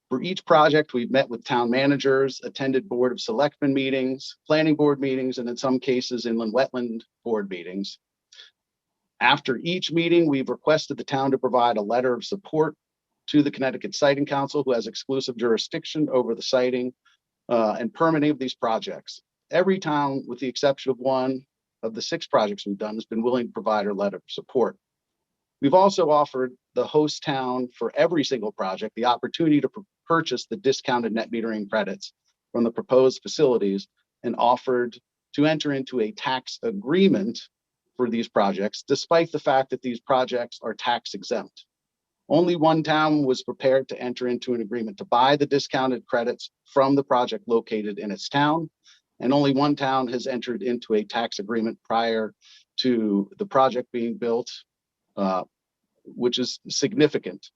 For each project, we've met with town managers, attended Board of Selectmen meetings, planning board meetings, and in some cases, inland wetland board meetings. After each meeting, we've requested the town to provide a letter of support to the Connecticut Siting Council, who has exclusive jurisdiction over the siting and permitting of these projects. Every town, with the exception of one of the 6 projects we've done, has been willing to provide a letter of support. We've also offered the host town for every single project the opportunity to purchase the discounted net metering credits from the proposed facilities and offered to enter into a tax agreement for these projects, despite the fact that these projects are tax exempt. Only one town was prepared to enter into an agreement to buy the discounted credits from the project located in its town. And only one town has entered into a tax agreement prior to the project being built, which is significant.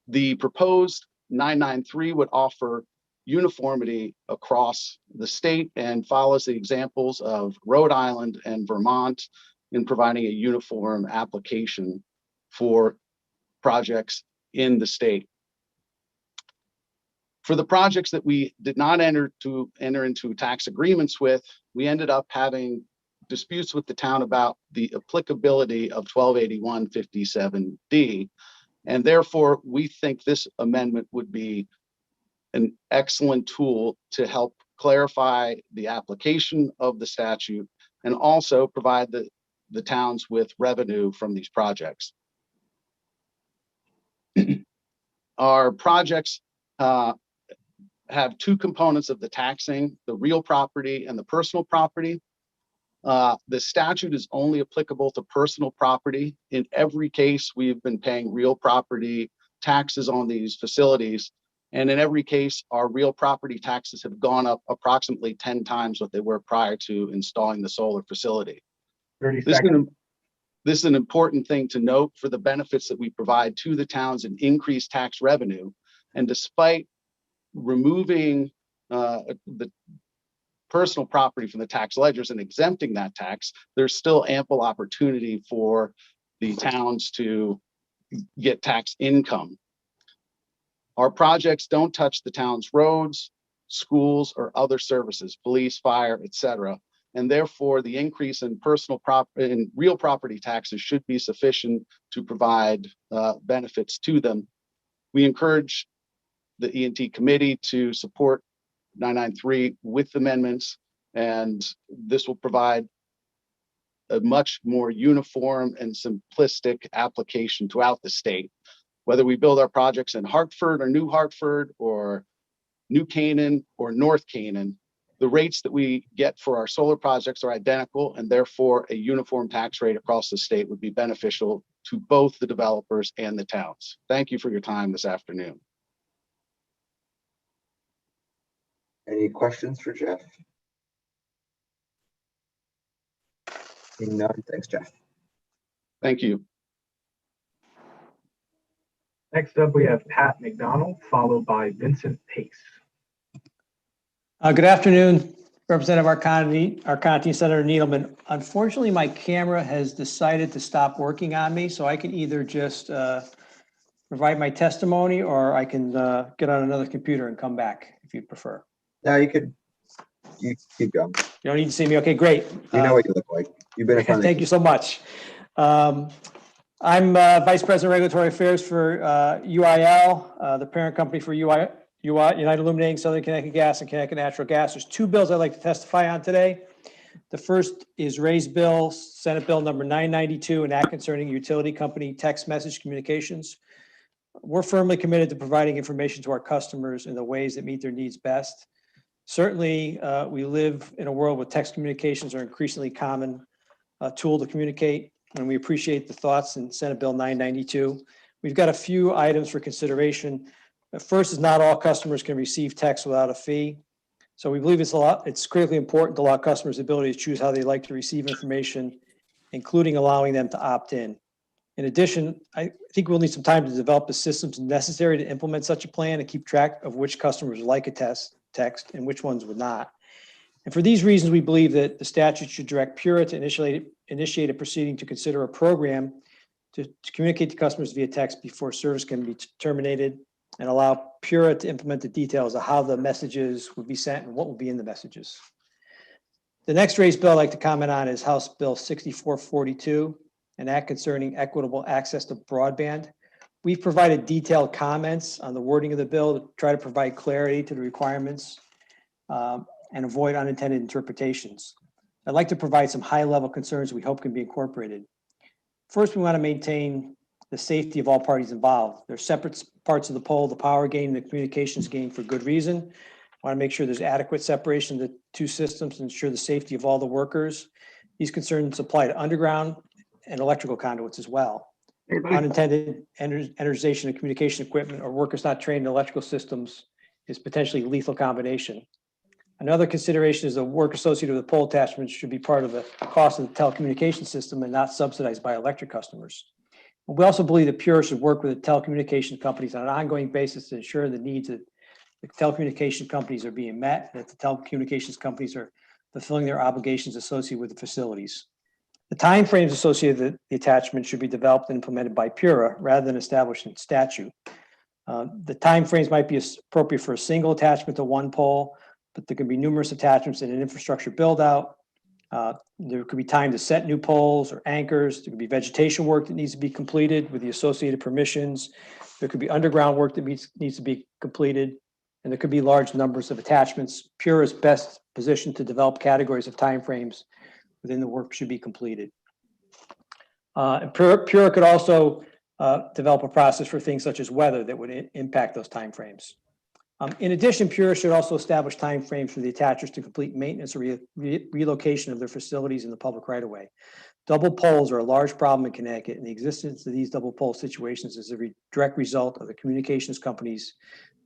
The proposed 993 would offer uniformity across the state and follows the examples of Rhode Island and Vermont in providing a uniform application for projects in the state. For the projects that we did not enter into tax agreements with, we ended up having disputes with the town about the applicability of 1281.57D. And therefore, we think this amendment would be an excellent tool to help clarify the application of the statute and also provide the towns with revenue from these projects. Our projects have 2 components of the taxing, the real property and the personal property. The statute is only applicable to personal property. In every case, we've been paying real property taxes on these facilities. And in every case, our real property taxes have gone up approximately 10 times what they were prior to installing the solar facility. 30 seconds. This is an important thing to note for the benefits that we provide to the towns and increased tax revenue. And despite removing the personal property from the tax ledgers and exempting that tax, there's still ample opportunity for the towns to get tax income. Our projects don't touch the town's roads, schools, or other services, police, fire, etc. And therefore, the increase in real property taxes should be sufficient to provide benefits to them. We encourage the E&T committee to support 993 with amendments, and this will provide a much more uniform and simplistic application throughout the state. Whether we build our projects in Hartford or New Hartford or New Canaan or North Canaan, the rates that we get for our solar projects are identical, and therefore a uniform tax rate across the state would be beneficial to both the developers and the towns. Thank you for your time this afternoon. Any questions for Jeff? Seeing none, thanks, Jeff. Thank you. Next up, we have Pat McDonald, followed by Vincent Pace. Good afternoon, Representative Arconti, Senator Needleman. Unfortunately, my camera has decided to stop working on me, so I can either just provide my testimony or I can get on another computer and come back if you prefer. No, you keep going. You don't need to see me. Okay, great. You know what you look like. You've been in front of Thank you so much. I'm Vice President of Regulatory Affairs for UIL, the parent company for UI, United Illuminating, Southern Connecticut Gas, and Connecticut Natural Gas. There's two bills I'd like to testify on today. The first is raised bill, Senate Bill number 992, and that concerning utility company text message communications. We're firmly committed to providing information to our customers in the ways that meet their needs best. Certainly, we live in a world where text communications are increasingly common tool to communicate, and we appreciate the thoughts in Senate Bill 992. We've got a few items for consideration. The first is not all customers can receive text without a fee. So we believe it's critically important to allow customers the ability to choose how they like to receive information, including allowing them to opt in. In addition, I think we'll need some time to develop the systems necessary to implement such a plan and keep track of which customers like a text and which ones would not. And for these reasons, we believe that the statute should direct PURA to initiate a proceeding to consider a program to communicate to customers via text before service can be terminated, and allow PURA to implement the details of how the messages would be sent and what will be in the messages. The next raised bill I'd like to comment on is House Bill 6442, an act concerning equitable access to broadband. We've provided detailed comments on the wording of the bill to try to provide clarity to the requirements and avoid unintended interpretations. I'd like to provide some high-level concerns we hope can be incorporated. First, we want to maintain the safety of all parties involved. There's separate parts of the pole, the power gain and the communications gain, for good reason. I want to make sure there's adequate separation of the two systems to ensure the safety of all the workers. These concerns apply to underground and electrical conduits as well. Unintended energization of communication equipment or workers not trained in electrical systems is potentially a lethal combination. Another consideration is the work associated with the pole attachments should be part of the cost of the telecommunications system and not subsidized by electric customers. We also believe that PURA should work with the telecommunication companies on an ongoing basis to ensure the needs of the telecommunication companies are being met, and that the telecommunications companies are fulfilling their obligations associated with the facilities. The timeframes associated with the attachment should be developed and implemented by PURA rather than established in statute. The timeframes might be appropriate for a single attachment to one pole, but there can be numerous attachments in an infrastructure build out. There could be time to set new poles or anchors. There could be vegetation work that needs to be completed with the associated permissions. There could be underground work that needs to be completed, and there could be large numbers of attachments. PURA is best positioned to develop categories of timeframes within the work should be completed. And PURA could also develop a process for things such as weather that would impact those timeframes. In addition, PURA should also establish timeframes for the attachers to complete maintenance or relocation of their facilities in the public right-of-way. Double poles are a large problem in Connecticut, and the existence of these double pole situations is a direct result of the communications companies'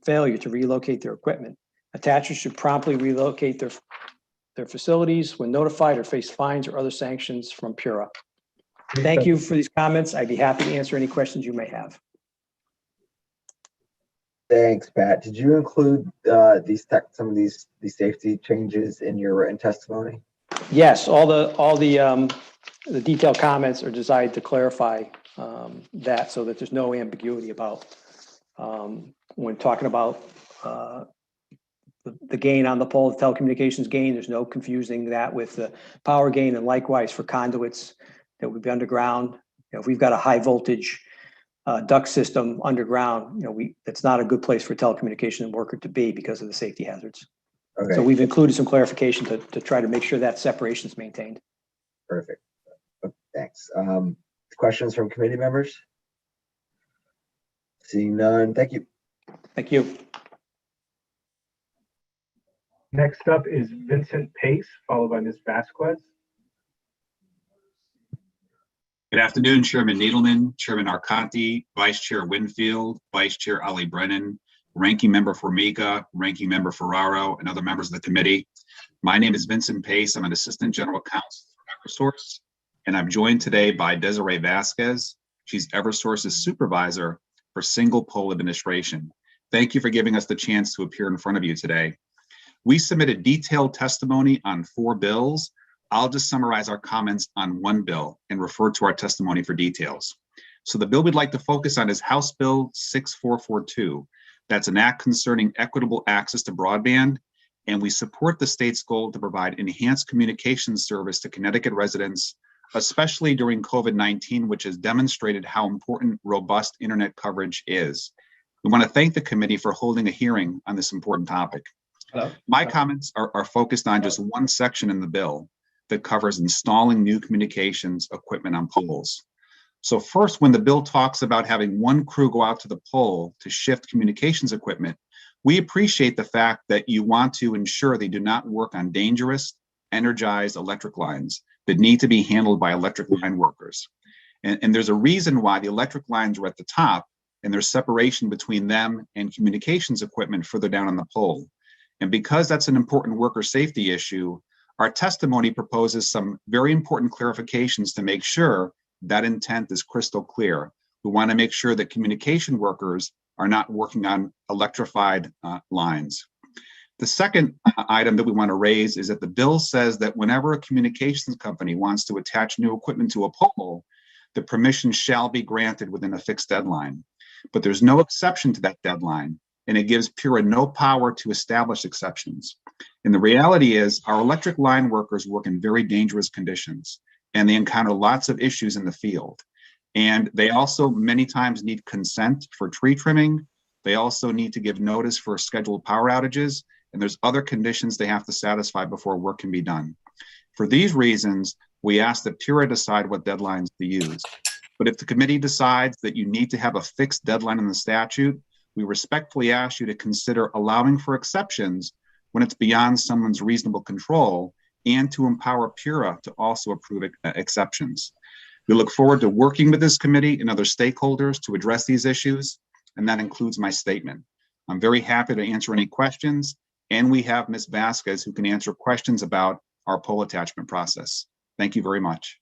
failure to relocate their equipment. Attachers should promptly relocate their facilities when notified or face fines or other sanctions from PURA. Thank you for these comments. I'd be happy to answer any questions you may have. Thanks, Pat. Did you include some of these safety changes in your written testimony? Yes, all the detailed comments are designed to clarify that, so that there's no ambiguity about when talking about the gain on the pole, the telecommunications gain. There's no confusing that with the power gain, and likewise for conduits that would be underground. If we've got a high voltage duct system underground, that's not a good place for a telecommunication worker to be because of the safety hazards. Okay. So we've included some clarification to try to make sure that separation is maintained. Perfect. Thanks. Questions from committee members? Seeing none, thank you. Thank you. Next up is Vincent Pace, followed by Ms. Vasquez. Good afternoon, Chairman Needleman, Chairman Arconti, Vice Chair Winfield, Vice Chair Ali Brennan, Ranking Member Formica, Ranking Member Ferraro, and other members of the committee. My name is Vincent Pace. I'm an Assistant General Counsel for Eversource, and I'm joined today by Desiree Vasquez. She's Eversource's supervisor for single pole administration. Thank you for giving us the chance to appear in front of you today. We submitted detailed testimony on 4 bills. I'll just summarize our comments on 1 bill and refer to our testimony for details. So the bill we'd like to focus on is House Bill 6442. That's an act concerning equitable access to broadband, and we support the state's goal to provide enhanced communication service to Connecticut residents, especially during COVID-19, which has demonstrated how important robust internet coverage is. We want to thank the committee for holding a hearing on this important topic. Hello. My comments are focused on just one section in the bill that covers installing new communications equipment on poles. So first, when the bill talks about having one crew go out to the pole to shift communications equipment, we appreciate the fact that you want to ensure they do not work on dangerous, energized electric lines that need to be handled by electric line workers. And there's a reason why the electric lines are at the top and there's separation between them and communications equipment further down on the pole. And because that's an important worker safety issue, our testimony proposes some very important clarifications to make sure that intent is crystal clear. We want to make sure that communication workers are not working on electrified lines. The second item that we want to raise is that the bill says that whenever a communications company wants to attach new equipment to a pole, the permission shall be granted within a fixed deadline. But there's no exception to that deadline, and it gives PURA no power to establish exceptions. And the reality is our electric line workers work in very dangerous conditions, and they encounter lots of issues in the field. And they also many times need consent for tree trimming. They also need to give notice for scheduled power outages, and there's other conditions they have to satisfy before work can be done. For these reasons, we ask that PURA decide what deadlines to use. But if the committee decides that you need to have a fixed deadline in the statute, we respectfully ask you to consider allowing for exceptions when it's beyond someone's reasonable control, and to empower PURA to also approve exceptions. We look forward to working with this committee and other stakeholders to address these issues, and that includes my statement. I'm very happy to answer any questions, and we have Ms. Vasquez who can answer questions about our pole attachment process. Thank you very much.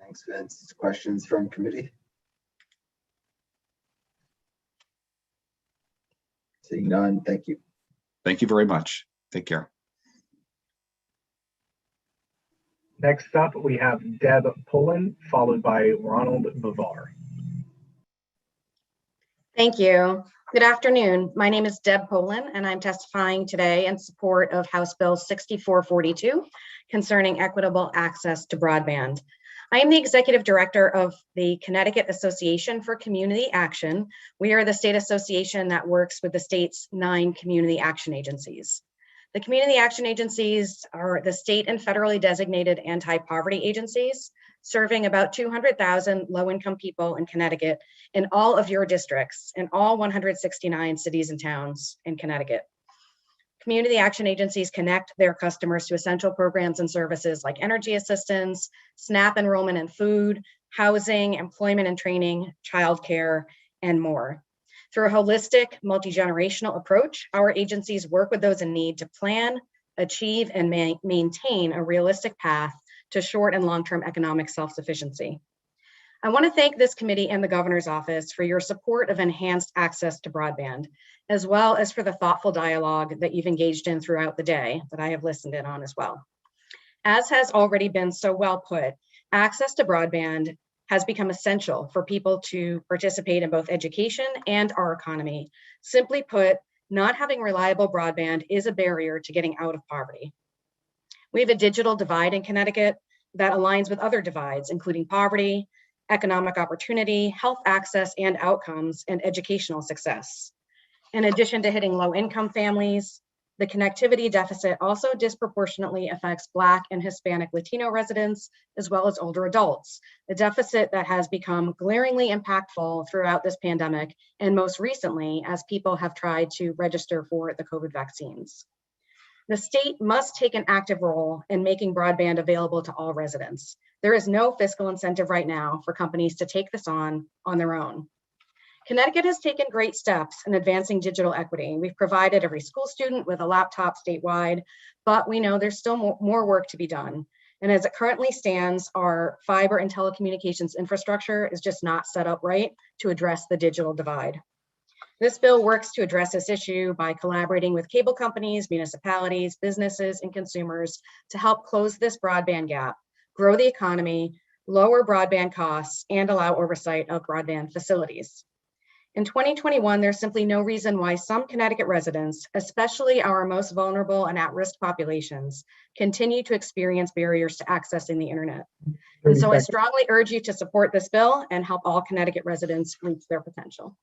Thanks, Vince. Questions from committee? Seeing none, thank you. Thank you very much. Take care. Next up, we have Deb Pullen, followed by Ronald Bavar. Thank you. Good afternoon. My name is Deb Pullen, and I'm testifying today in support of House Bill 6442 concerning equitable access to broadband. I am the executive director of the Connecticut Association for Community Action. We are the state association that works with the state's 9 community action agencies. The community action agencies are the state and federally designated anti-poverty agencies, serving about 200,000 low-income people in Connecticut in all of your districts, in all 169 cities and towns in Connecticut. Community action agencies connect their customers to essential programs and services like energy assistance, SNAP enrollment and food, housing, employment and training, childcare, and more. Through a holistic, multi-generational approach, our agencies work with those in need to plan, achieve, and maintain a realistic path to short and long-term economic self-sufficiency. I want to thank this committee and the governor's office for your support of enhanced access to broadband, as well as for the thoughtful dialogue that you've engaged in throughout the day that I have listened in on as well. As has already been so well put, access to broadband has become essential for people to participate in both education and our economy. Simply put, not having reliable broadband is a barrier to getting out of poverty. We have a digital divide in Connecticut that aligns with other divides, including poverty, economic opportunity, health access and outcomes, and educational success. In addition to hitting low-income families, The connectivity deficit also disproportionately affects Black and Hispanic Latino residents, as well as older adults, a deficit that has become glaringly impactful throughout this pandemic, and most recently as people have tried to register for the COVID vaccines. The state must take an active role in making broadband available to all residents. There is no fiscal incentive right now for companies to take this on their own. Connecticut has taken great steps in advancing digital equity. We've provided every school student with a laptop statewide, but we know there's still more work to be done. And as it currently stands, our fiber and telecommunications infrastructure is just not set up right to address the digital divide. This bill works to address this issue by collaborating with cable companies, municipalities, businesses, and consumers to help close this broadband gap, grow the economy, lower broadband costs, and allow oversight of broadband facilities. In 2021, there's simply no reason why some Connecticut residents, especially our most vulnerable and at-risk populations, continue to experience barriers to accessing the internet. And so I strongly urge you to support this bill and help all Connecticut residents reach their potential.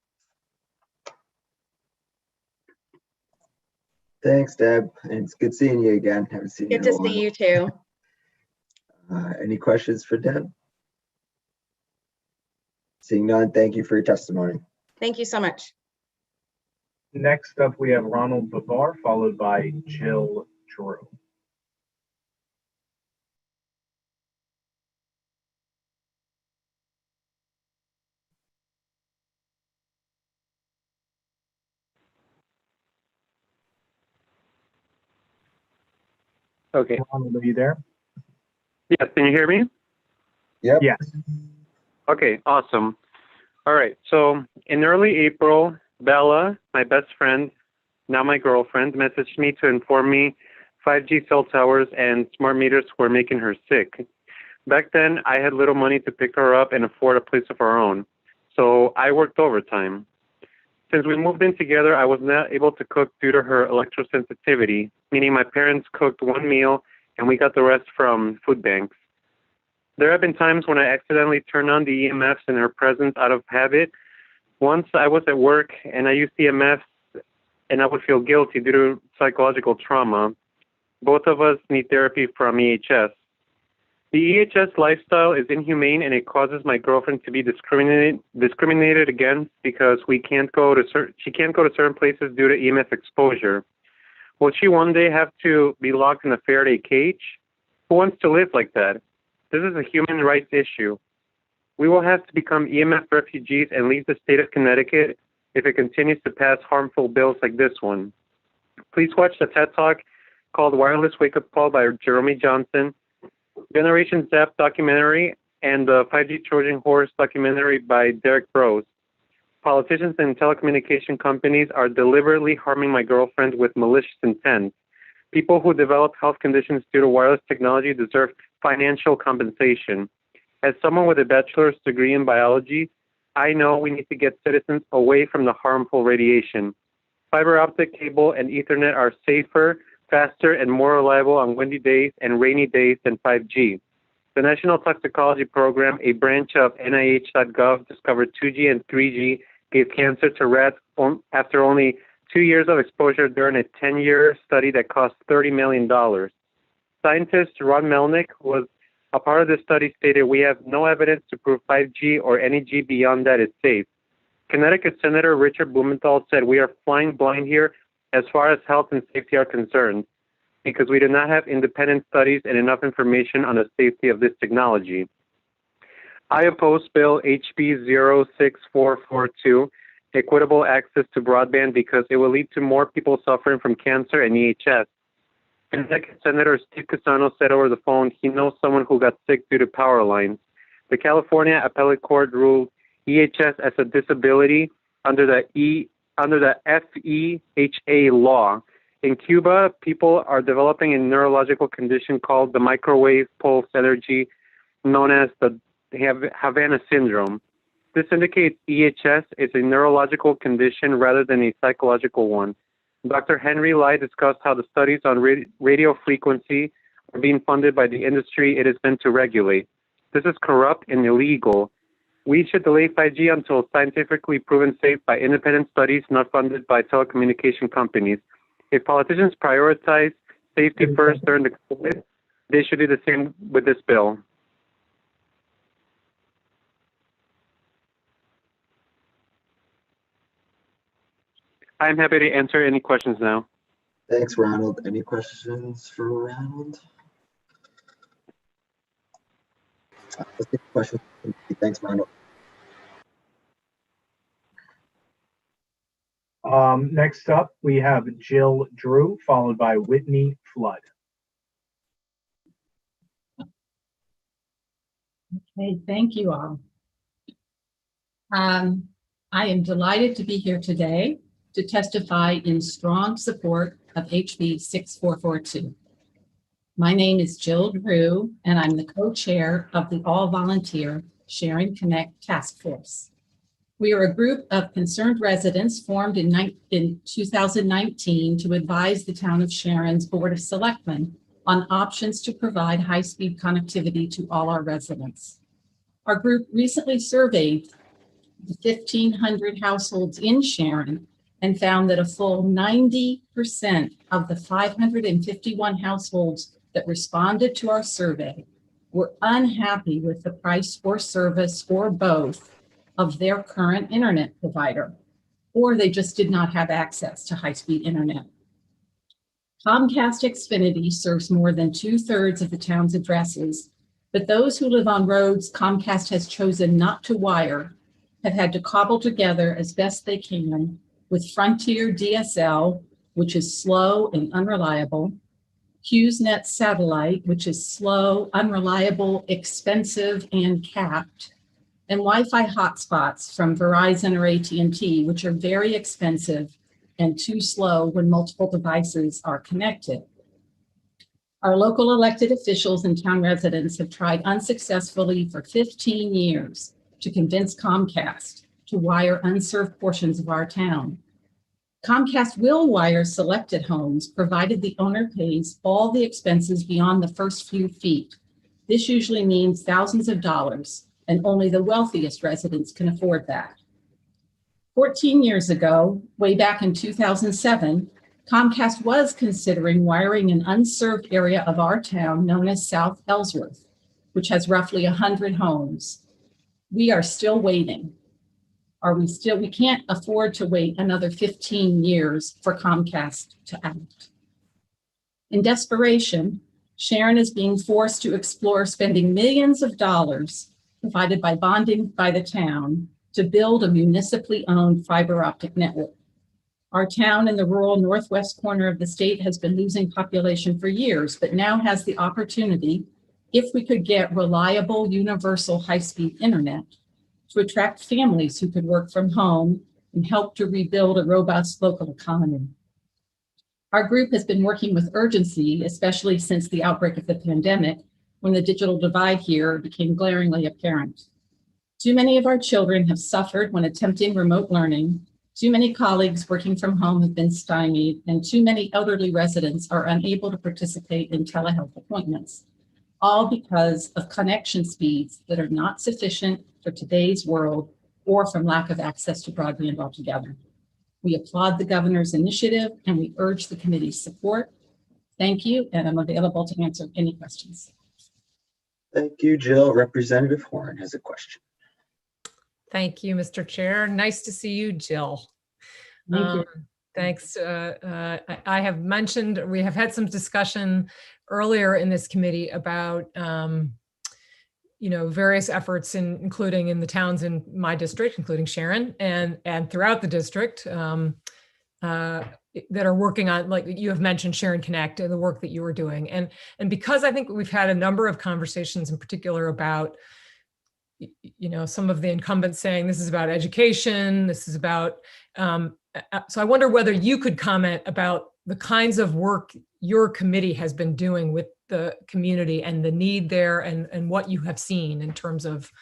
Thanks, Deb. And it's good seeing you again. Haven't seen you in a Good to while. see you too. Any questions for Deb? Seeing none, thank you for your testimony. Thank you so much. Next up, we have Ronald Bavar, followed by Jill Drew. Okay. Ronald, are you there? Yes, can you hear me? Yep. Yes. Okay, awesome. All right, so in early April, Bella, my best friend, now my girlfriend, messaged me to inform me 5G cell towers and smart meters were making her sick. Back then, I had little money to pick her up and afford a place of our own, so I worked overtime. Since we moved in together, I was not able to cook due to her electrosensitivity, meaning my parents cooked one meal and we got the rest from food banks. There have been times when I accidentally turned on the EMFs in her presence out of habit. Once I was at work and I used EMFs and I would feel guilty due to psychological trauma. Both of us need therapy from EHS. The EHS lifestyle is inhumane and it causes my girlfriend to be discriminated against because she can't go to certain places due to EMF exposure. Will she one day have to be locked in a Faraday cage? Who wants to live like that? This is a human rights issue. We will have to become EMF refugees and leave the state of Connecticut if it continues to pass harmful bills like this one. Please watch the TED Talk called Wireless Wake Up Call by Jeremy Johnson, Generation Zap documentary, and the 5G Trojan Horse documentary by Derek Bros. Politicians and telecommunication companies are deliberately harming my girlfriend with malicious intent. People who develop health conditions due to wireless technology deserve financial compensation. As someone with a bachelor's degree in biology, I know we need to get citizens away from the harmful radiation. Fiber optic cable and Ethernet are safer, faster, and more reliable on windy days and rainy days than 5G. The National Toxicology Program, a branch of NIH.gov, discovered 2G and 3G gave cancer to rats after only 2 years of exposure during a 10-year study that cost $30 million. Scientist Ron Melnick, who was a part of this study, stated, "We have no evidence to prove 5G or any G beyond that is safe." Connecticut Senator Richard Blumenthal said, "We are flying blind here as far as health and safety are concerned, because we do not have independent studies and enough information on the safety of this technology." I oppose Bill HB 06442, equitable access to broadband, because it will lead to more people suffering from cancer and EHS. Connecticut Senator Steve Casano said over the phone he knows someone who got sick due to power lines. The California Appellate Court ruled EHS as a disability under the FEHA law. In Cuba, people are developing a neurological condition called the microwave pulse energy, known as the Havana syndrome. This indicates EHS is a neurological condition rather than a psychological one. Dr. Henry Lai discussed how the studies on radio frequency are being funded by the industry it is meant to regulate. This is corrupt and illegal. We should delay 5G until scientifically proven safe by independent studies not funded by telecommunication companies. If politicians prioritize safety first during the COVID, they should do the same with this bill. I'm happy to answer any questions now. Thanks, Ronald. Any questions for Ronald? Let's take a question. Thanks, Ronald. Next up, we have Jill Drew, followed by Whitney Flood. Okay, thank you all. I am delighted to be here today to testify in strong support of HB 6442. My name is Jill Drew, and I'm the co-chair of the all-volunteer Sharing Connect Task Force. We are a group of concerned residents formed in 2019 to advise the town of Sharon's Board of Selectmen on options to provide high-speed connectivity to all our residents. Our group recently surveyed the 1,500 households in Sharon and found that a full 90% of the 551 households that responded to our survey were unhappy with the price or service or both of their current internet provider, or they just did not have access to high-speed internet. Comcast Xfinity serves more than 2/3 of the town's addresses, but those who live on roads Comcast has chosen not to wire have had to cobble together as best they can with Frontier DSL, which is slow and unreliable, HughesNet Satellite, which is slow, unreliable, expensive, and capped, and Wi-Fi hotspots from Verizon or AT&T, which are very expensive and too slow when multiple devices are connected. Our local elected officials and town residents have tried unsuccessfully for 15 years to convince Comcast to wire unserved portions of our town. Comcast will wire selected homes, provided the owner pays all the expenses beyond the first few feet. This usually means thousands of dollars, and only the wealthiest residents can afford that. 14 years ago, way back in 2007, Comcast was considering wiring an unserved area of our town known as South Ellsworth, which has roughly 100 homes. We are still waiting. We can't afford to wait another 15 years for Comcast to act. In desperation, Sharon is being forced to explore spending millions of dollars provided by bonding by the town to build a municipally owned fiber optic network. Our town in the rural northwest corner of the state has been losing population for years, but now has the opportunity, if we could get reliable, universal high-speed internet, to attract families who could work from home and help to rebuild a robust local economy. Our group has been working with urgency, especially since the outbreak of the pandemic, when the digital divide here became glaringly apparent. Too many of our children have suffered when attempting remote learning. Too many colleagues working from home have been stymied, and too many elderly residents are unable to participate in telehealth appointments, all because of connection speeds that are not sufficient for today's world or from lack of access to broadband altogether. We applaud the governor's initiative and we urge the committee's support. Thank you, and I'm available to answer any questions. Thank you, Jill. Representative Horn has a question. Thank you, Mr. Chair. Nice to see you, Jill. Thank you. Thanks. I have mentioned, we have had some discussion earlier in this committee about various efforts, including in the towns in my district, including Sharon, and throughout the district that are working on, like you have mentioned, Sharon Connect and the work that you are doing. And because I think we've had a number of conversations in particular about, some of the incumbents saying this is about education, this is about, so I wonder whether you could comment about the kinds of work your committee has been doing with the community and the need there, and what you have seen in terms of,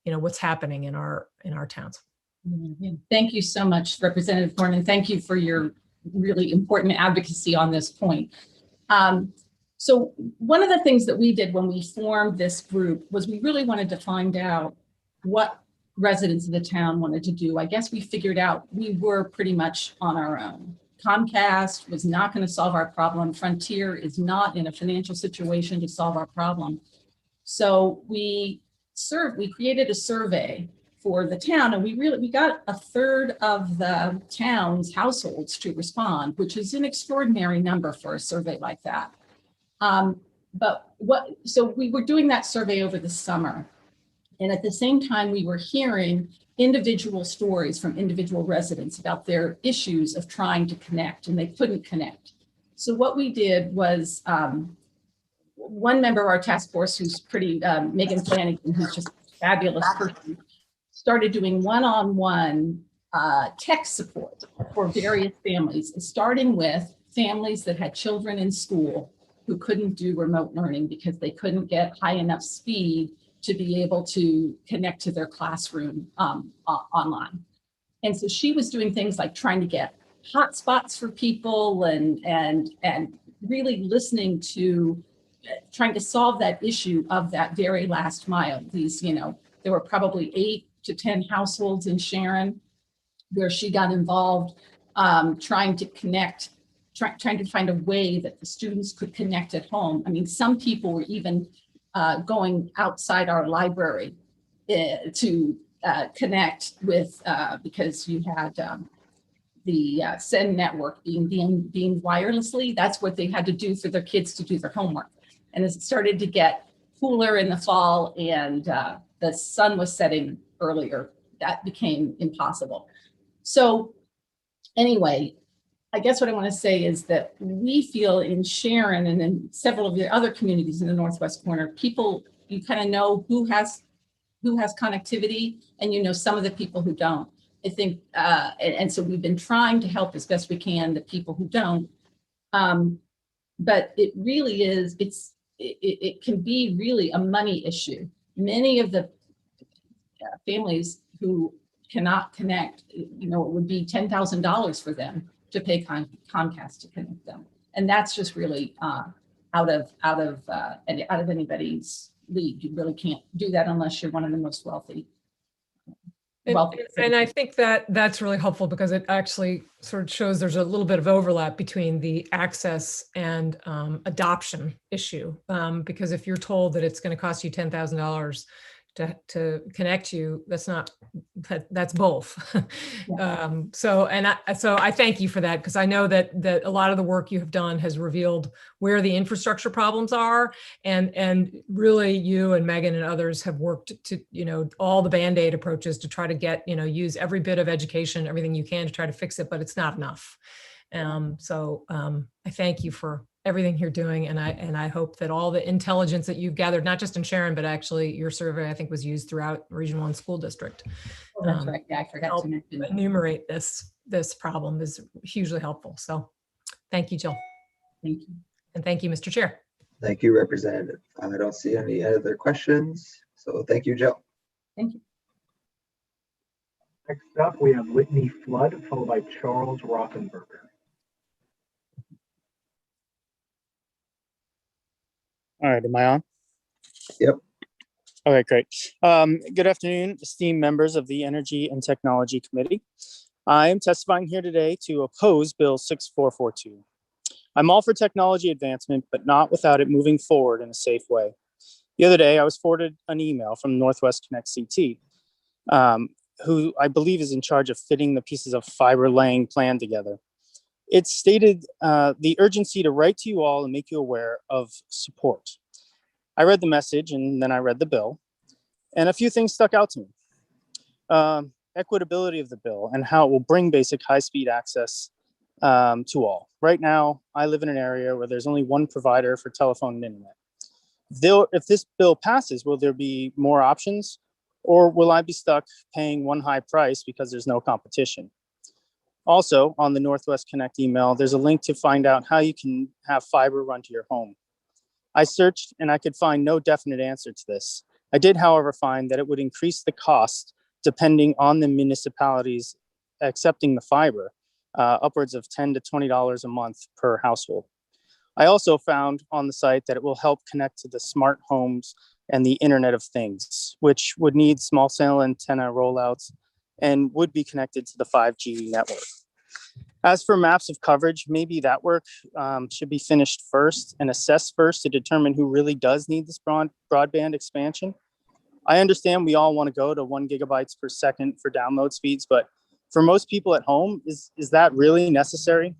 what's happening in our towns. Thank you so much, Representative Horn, and thank you for your really important advocacy on this point. So one of the things that we did when we formed this group was we really wanted to find out what residents of the town wanted to do. I guess we figured out we were pretty much on our own. Comcast was not going to solve our problem. Frontier is not in a financial situation to solve our problem. So we created a survey for the town, and we got a third of the town's households to respond, which is an extraordinary number for a survey like that. So we were doing that survey over the summer. And at the same time, we were hearing individual stories from individual residents about their issues of trying to connect, and they couldn't connect. So what we did was, one member of our task force, who's pretty, Megan Flanagan, who's just a fabulous person, started doing one-on-one tech support for various families, starting with families that had children in school who couldn't do remote learning because they couldn't get high enough speed to be able to connect to their classroom online. And so she was doing things like trying to get hotspots for people and really listening to, trying to solve that issue of that very last mile. These, there were probably 8 to 10 households in Sharon where she got involved, trying to connect, trying to find a way that the students could connect at home. I mean, some people were even going outside our library to connect with, because you had the SEND network being wirelessly. That's what they had to do for their kids to do their homework. And as it started to get cooler in the fall and the sun was setting earlier, that became impossible. So anyway, I guess what I want to say is that we feel in Sharon and in several of the other communities in the Northwest corner, people, you kind of know who has connectivity, and some of the people who don't. I think, and so we've been trying to help as best we can the people who don't. But it really is, it can be really a money issue. Many of the families who cannot connect, it would be $10,000 for them to pay Comcast to connect them, and that's just really out of anybody's league. You really can't do that unless you're one of the most wealthy. And I think that that's really helpful because it actually sort of shows there's a little bit of overlap between the access and adoption issue. Because if you're told that it's going to cost you $10,000 to connect you, that's both. So I thank you for that, because I know that a lot of the work you have done has revealed where the infrastructure problems are, and really you and Megan and others have worked to all the Band-Aid approaches to try to get use every bit of education, everything you can to try to fix it, but it's not enough. So I thank you for everything you're doing, and I hope that all the intelligence that you've gathered, not just in Sharon, but actually your survey, I think, was used throughout Region 1 School District. Oh, that's right. Yeah, I forgot to mention that. Enumerate this problem is hugely helpful. So thank you, Jill. Thank you. And thank you, Mr. Chair. Thank you, Representative. I don't see any other questions, so thank you, Jill. Thank you. Next up, we have Whitney Flood, followed by Charles Rothenberger. All right, am I on? Yep. Okay, great. Good afternoon, esteemed members of the Energy and Technology Committee. I am testifying here today to oppose Bill 6442. I'm all for technology advancement, but not without it moving forward in a safe way. The other day, I was forwarded an email from Northwest Connect CT, who I believe is in charge of fitting the pieces of fiber laying plan together. It stated the urgency to write to you all and make you aware of support. I read the message and then I read the bill, and a few things stuck out to me. Equitability of the bill and how it will bring basic high-speed access to all. Right now, I live in an area where there's only one provider for telephone and internet. If this bill passes, will there be more options, or will I be stuck paying one high price because there's no competition? Also, on the Northwest Connect email, there's a link to find out how you can have fiber run to your home. I searched and I could find no definite answer to this. I did, however, find that it would increase the cost depending on the municipalities accepting the fiber, upwards of $10 to $20 a month per household. I also found on the site that it will help connect to the smart homes and the Internet of Things, which would need small cell antenna rollouts and would be connected to the 5G network. As for maps of coverage, maybe that work should be finished first and assessed first to determine who really does need this broadband expansion. I understand we all want to go to 1 gigabytes per second for download speeds, but for most people at home, is that really necessary?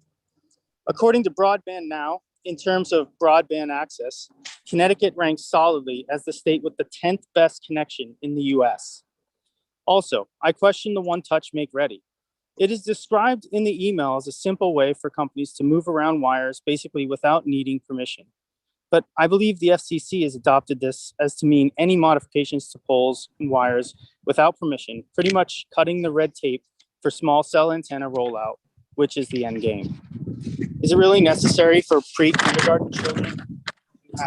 According to Broadband Now, in terms of broadband access, Connecticut ranks solidly as the state with the 10th best connection in the US. Also, I question the one touch make ready. It is described in the email as a simple way for companies to move around wires basically without needing permission. But I believe the FCC has adopted this as to mean any modifications to poles and wires without permission, pretty much cutting the red tape for small cell antenna rollout, which is the end game. Is it really necessary for pre-kindergarten children to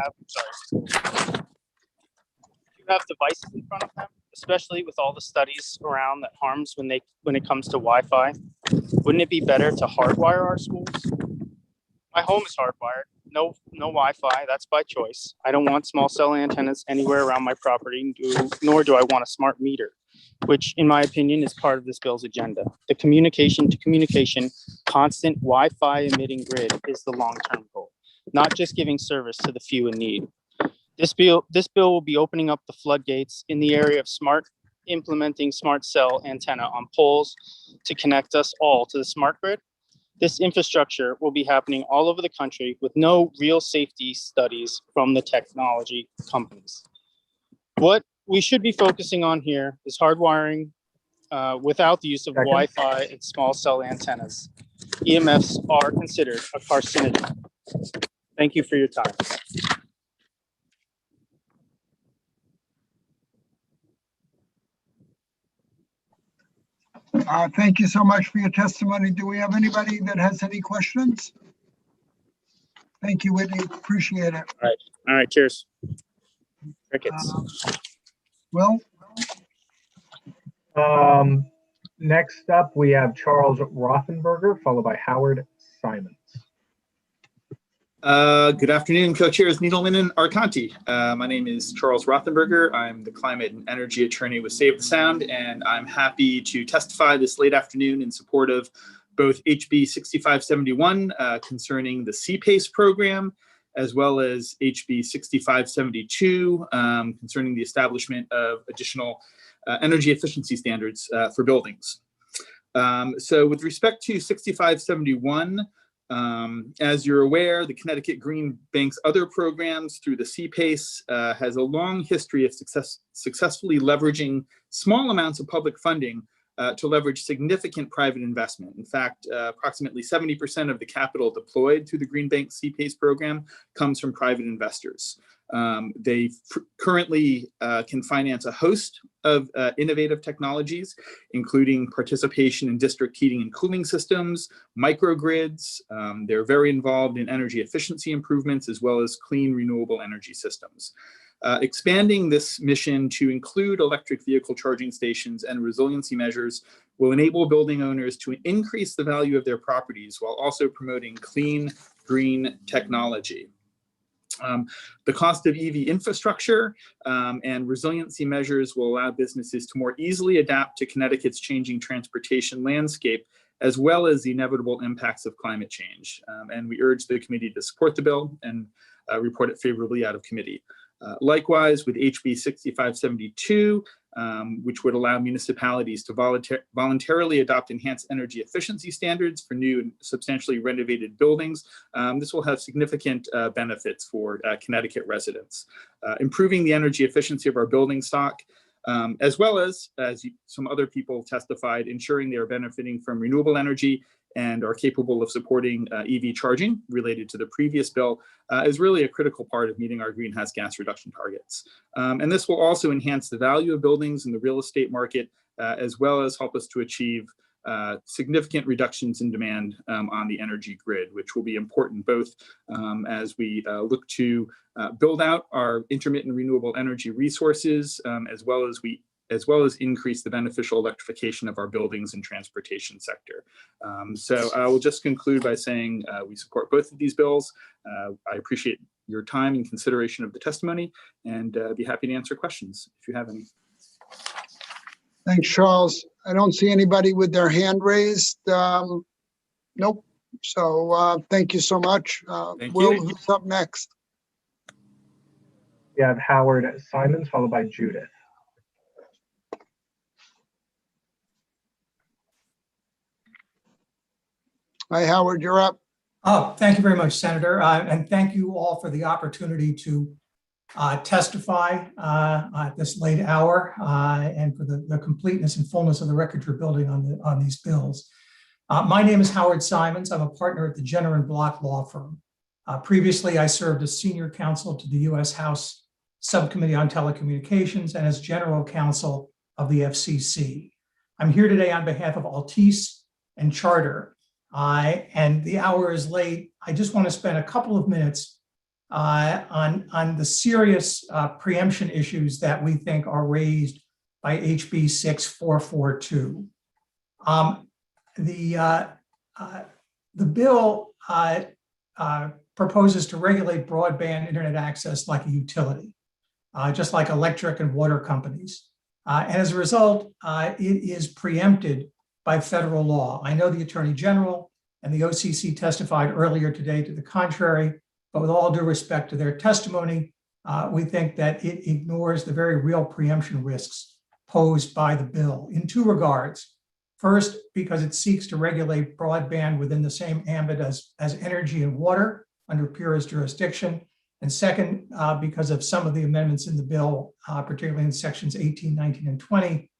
have devices in front of them, especially with all the studies around that harms when it comes to Wi-Fi? Wouldn't it be better to hardwire our schools? My home is hardwired. No Wi-Fi, that's by choice. I don't want small cell antennas anywhere around my property, nor do I want a smart meter, which in my opinion is part of this bill's agenda. The communication to communication, constant Wi-Fi emitting grid is the long-term goal, not just giving service to the few in need. This bill will be opening up the floodgates in the area of implementing smart cell antenna on poles to connect us all to the smart grid. This infrastructure will be happening all over the country with no real safety studies from the technology companies. What we should be focusing on here is hardwiring without the use of Wi-Fi and small cell antennas. EMFs are considered a carcinogen. Thank you for your time. Thank you so much for your testimony. Do we have anybody that has any questions? Thank you, Whitney. Appreciate it. All right. Cheers. Crickets. Well, next up, we have Charles Rothenberger, followed by Howard Simons. Good afternoon, co-chairs Needleman and Arconti. My name is Charles Rothenberger. I'm the climate and energy attorney with Save the Sound, and I'm happy to testify this late afternoon in support of both HB 6571 concerning the CPACE program, as well as HB 6572 concerning the establishment of additional energy efficiency standards for buildings. So with respect to 6571, as you're aware, the Connecticut Green Bank's other programs through the CPACE has a long history of successfully leveraging small amounts of public funding to leverage significant private investment. In fact, approximately 70% of the capital deployed through the Green Bank CPACE program comes from private investors. They currently can finance a host of innovative technologies, including participation in district heating and cooling systems, microgrids. They're very involved in energy efficiency improvements, as well as clean renewable energy systems. Expanding this mission to include electric vehicle charging stations and resiliency measures will enable building owners to increase the value of their properties while also promoting clean, green technology. The cost of EV infrastructure and resiliency measures will allow businesses to more easily adapt to Connecticut's changing transportation landscape, as well as the inevitable impacts of climate change. And we urge the committee to support the bill and report it favorably out of committee. Likewise, with HB 6572, which would allow municipalities to voluntarily adopt enhanced energy efficiency standards for new and substantially renovated buildings. This will have significant benefits for Connecticut residents. Improving the energy efficiency of our building stock, as well as some other people testified, ensuring they are benefiting from renewable energy and are capable of supporting EV charging related to the previous bill is really a critical part of meeting our greenhouse gas reduction targets. And this will also enhance the value of buildings in the real estate market, as well as help us to achieve significant reductions in demand on the energy grid, which will be important both as we look to build out our intermittent renewable energy resources, as well as increase the beneficial electrification of our buildings and transportation sector. So I will just conclude by saying we support both of these bills. I appreciate your time and consideration of the testimony, and be happy to answer questions if you have any. thanks, Charles. I don't see anybody with their hand raised. Nope. So thank you so much. Thank Will, you. who's up next? We have Howard Simons, followed by Judith. Hi, Howard, you're up. Oh, thank you very much, Senator. And thank you all for the opportunity to testify at this late hour and for the completeness and fullness of the record you're building on these bills. My name is Howard Simons. I'm a partner at the Jenner and Block law firm. Previously, I served as senior counsel to the U.S. House Subcommittee on Telecommunications and as general counsel of the FCC. I'm here today on behalf of Altice and Charter. And the hour is late. I just want to spend a couple of minutes on the serious preemption issues that we think are raised by HB 6442. The bill proposes to regulate broadband internet access like a utility, just like electric and water companies. And as a result, it is preempted by federal law. I know the Attorney General and the OCC testified earlier today to the contrary, but with all due respect to their testimony, we think that it ignores the very real preemption risks posed by the bill in two regards. First, because it seeks to regulate broadband within the same ambit as energy and water under PURA's jurisdiction. And second, because of some of the amendments in the bill, particularly in sections 18, 19, and 20,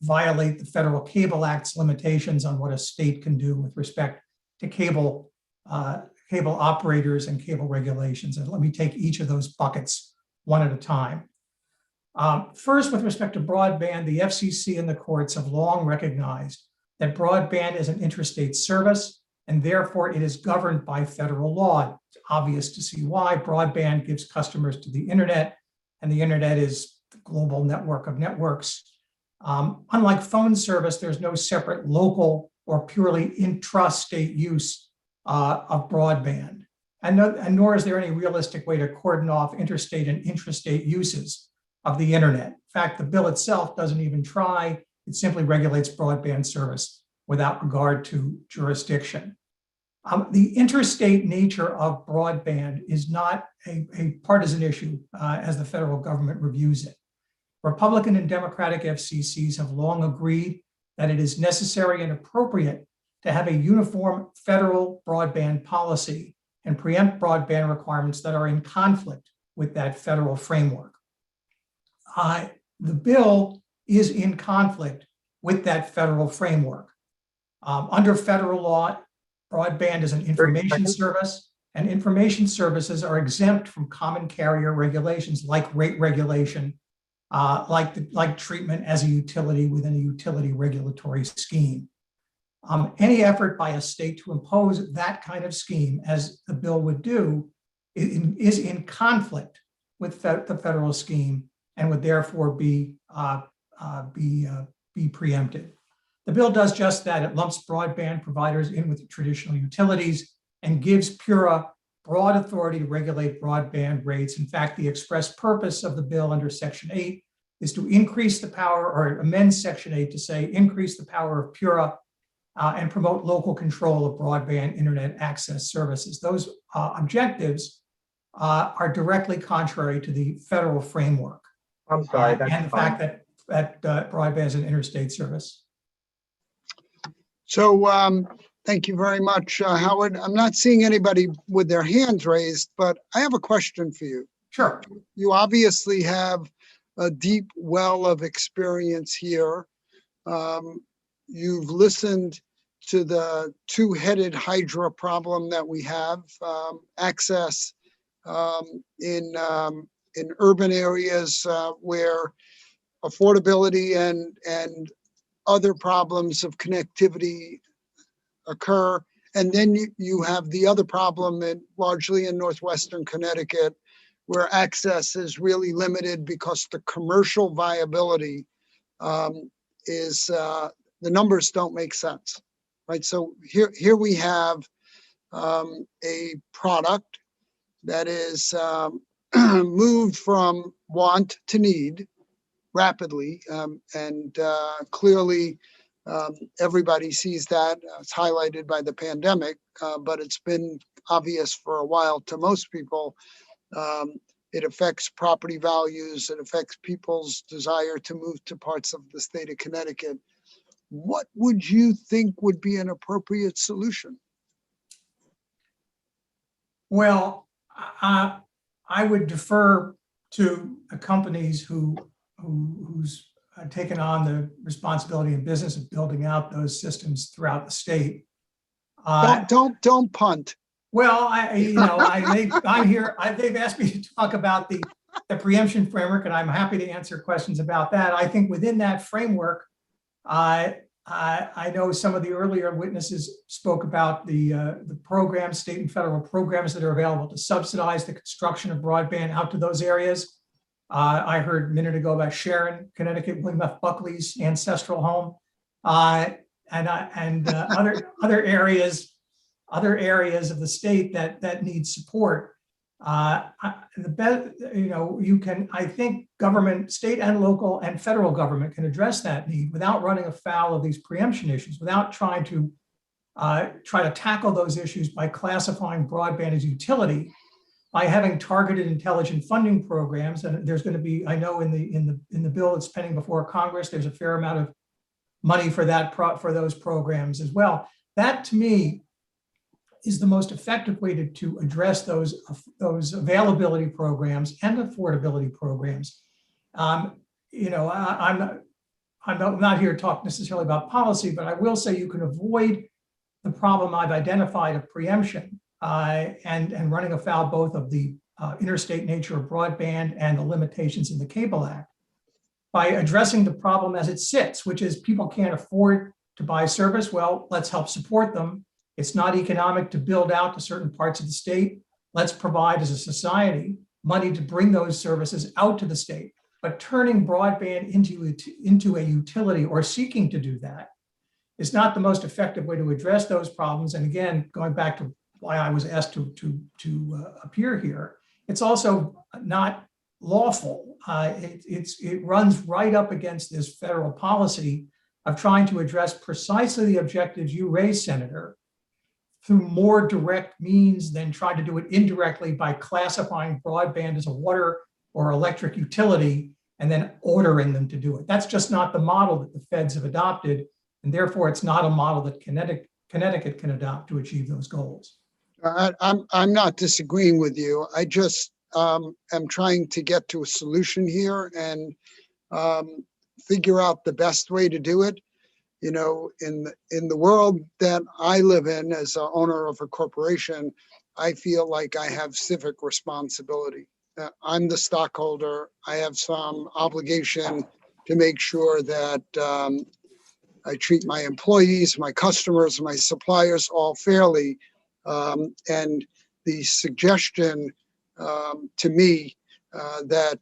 violate the Federal Cable Act's limitations on what a state can do with respect to cable operators and cable regulations. And let me take each of those buckets one at a time. First, with respect to broadband, the FCC and the courts have long recognized that broadband is an interstate service, and therefore it is governed by federal law. It's obvious to see why. Broadband gives customers to the internet, and the internet is the global network of networks. Unlike phone service, there's no separate local or purely intrastate use of broadband. And nor is there any realistic way to cordon off interstate and intrastate uses of the internet. In fact, the bill itself doesn't even try. It simply regulates broadband service without regard to jurisdiction. The interstate nature of broadband is not a partisan issue as the federal government reviews it. Republican and Democratic FCCs have long agreed that it is necessary and appropriate to have a uniform federal broadband policy and preempt broadband requirements that are in conflict with that federal framework. The bill is in conflict with that federal framework. Under federal law, broadband is an information service, and information services are exempt from common carrier regulations like rate regulation, like treatment as a utility within a utility regulatory scheme. Any effort by a state to impose that kind of scheme, as the bill would do, is in conflict with the federal scheme and would therefore be preempted. The bill does just that. It lumps broadband providers in with the traditional utilities and gives PURA broad authority to regulate broadband rates. In fact, the express purpose of the bill under Section 8 is to increase the power, or amend Section 8 to say increase the power of PURA and promote local control of broadband internet access services. Those objectives are directly contrary to the federal framework. I'm sorry, that's and the fine. fact that broadband is an interstate service. So thank you very much, Howard. I'm not seeing anybody with their hands raised, but I have a question for you. Sure. You obviously have a deep well of experience here. You've listened to the two-headed hydra problem that we have, access in urban areas where affordability and other problems of connectivity occur. And then you have the other problem largely in northwestern Connecticut, where access is really limited because the commercial viability is, the numbers don't make sense, right? So here we have a product that is moved from want to need rapidly, and clearly Everybody sees that. It's highlighted by the pandemic, but it's been obvious for a while to most people. It affects property values. It affects people's desire to move to parts of the state of Connecticut. What would you think would be an appropriate solution? Well, I would defer to the companies who's taken on the responsibility and business of building out those systems throughout the state. Don't punt. Well, I'm here. They've asked me to talk about the preemption framework, and I'm happy to answer questions about that. I think within that framework, I know some of the earlier witnesses spoke about the programs, state and federal programs that are available to subsidize the construction of broadband out to those areas. I heard a minute ago about Sharon, Connecticut, William F. Buckley's ancestral home, and other areas of the state that need support. I think government, state and local and federal government can address that need without running afoul of these preemption issues, without trying to tackle those issues by classifying broadband as utility, by having targeted intelligent funding programs. And there's going to be, I know in the bill that's pending before Congress, there's a fair amount of money for that for those programs as well. That to me is the most effective way to address those availability programs and affordability programs. I'm not here to talk necessarily about policy, but I will say you can avoid the problem I've identified of preemption and running afoul both of the interstate nature of broadband and the limitations in the Cable Act by addressing the problem as it sits, which is people can't afford to buy service. Well, let's help support them. It's not economic to build out to certain parts of the state. Let's provide as a society money to bring those services out to the state. But turning broadband into a utility or seeking to do that is not the most effective way to address those problems. And again, going back to why I was asked to appear here, it's also not lawful. It runs right up against this federal policy of trying to address precisely the objectives you raised, Senator, through more direct means than try to do it indirectly by classifying broadband as a water or electric utility and then ordering them to do it. That's just not the model that the feds have adopted, and therefore it's not a model that Connecticut can adopt to achieve those goals. I'm not disagreeing with you. I just am trying to get to a solution here and figure out the best way to do it. You know, in the world that I live in as an owner of a corporation, I feel like I have civic responsibility. I'm the stockholder. I have some obligation to make sure that I treat my employees, my customers, my suppliers all fairly. And the suggestion to me that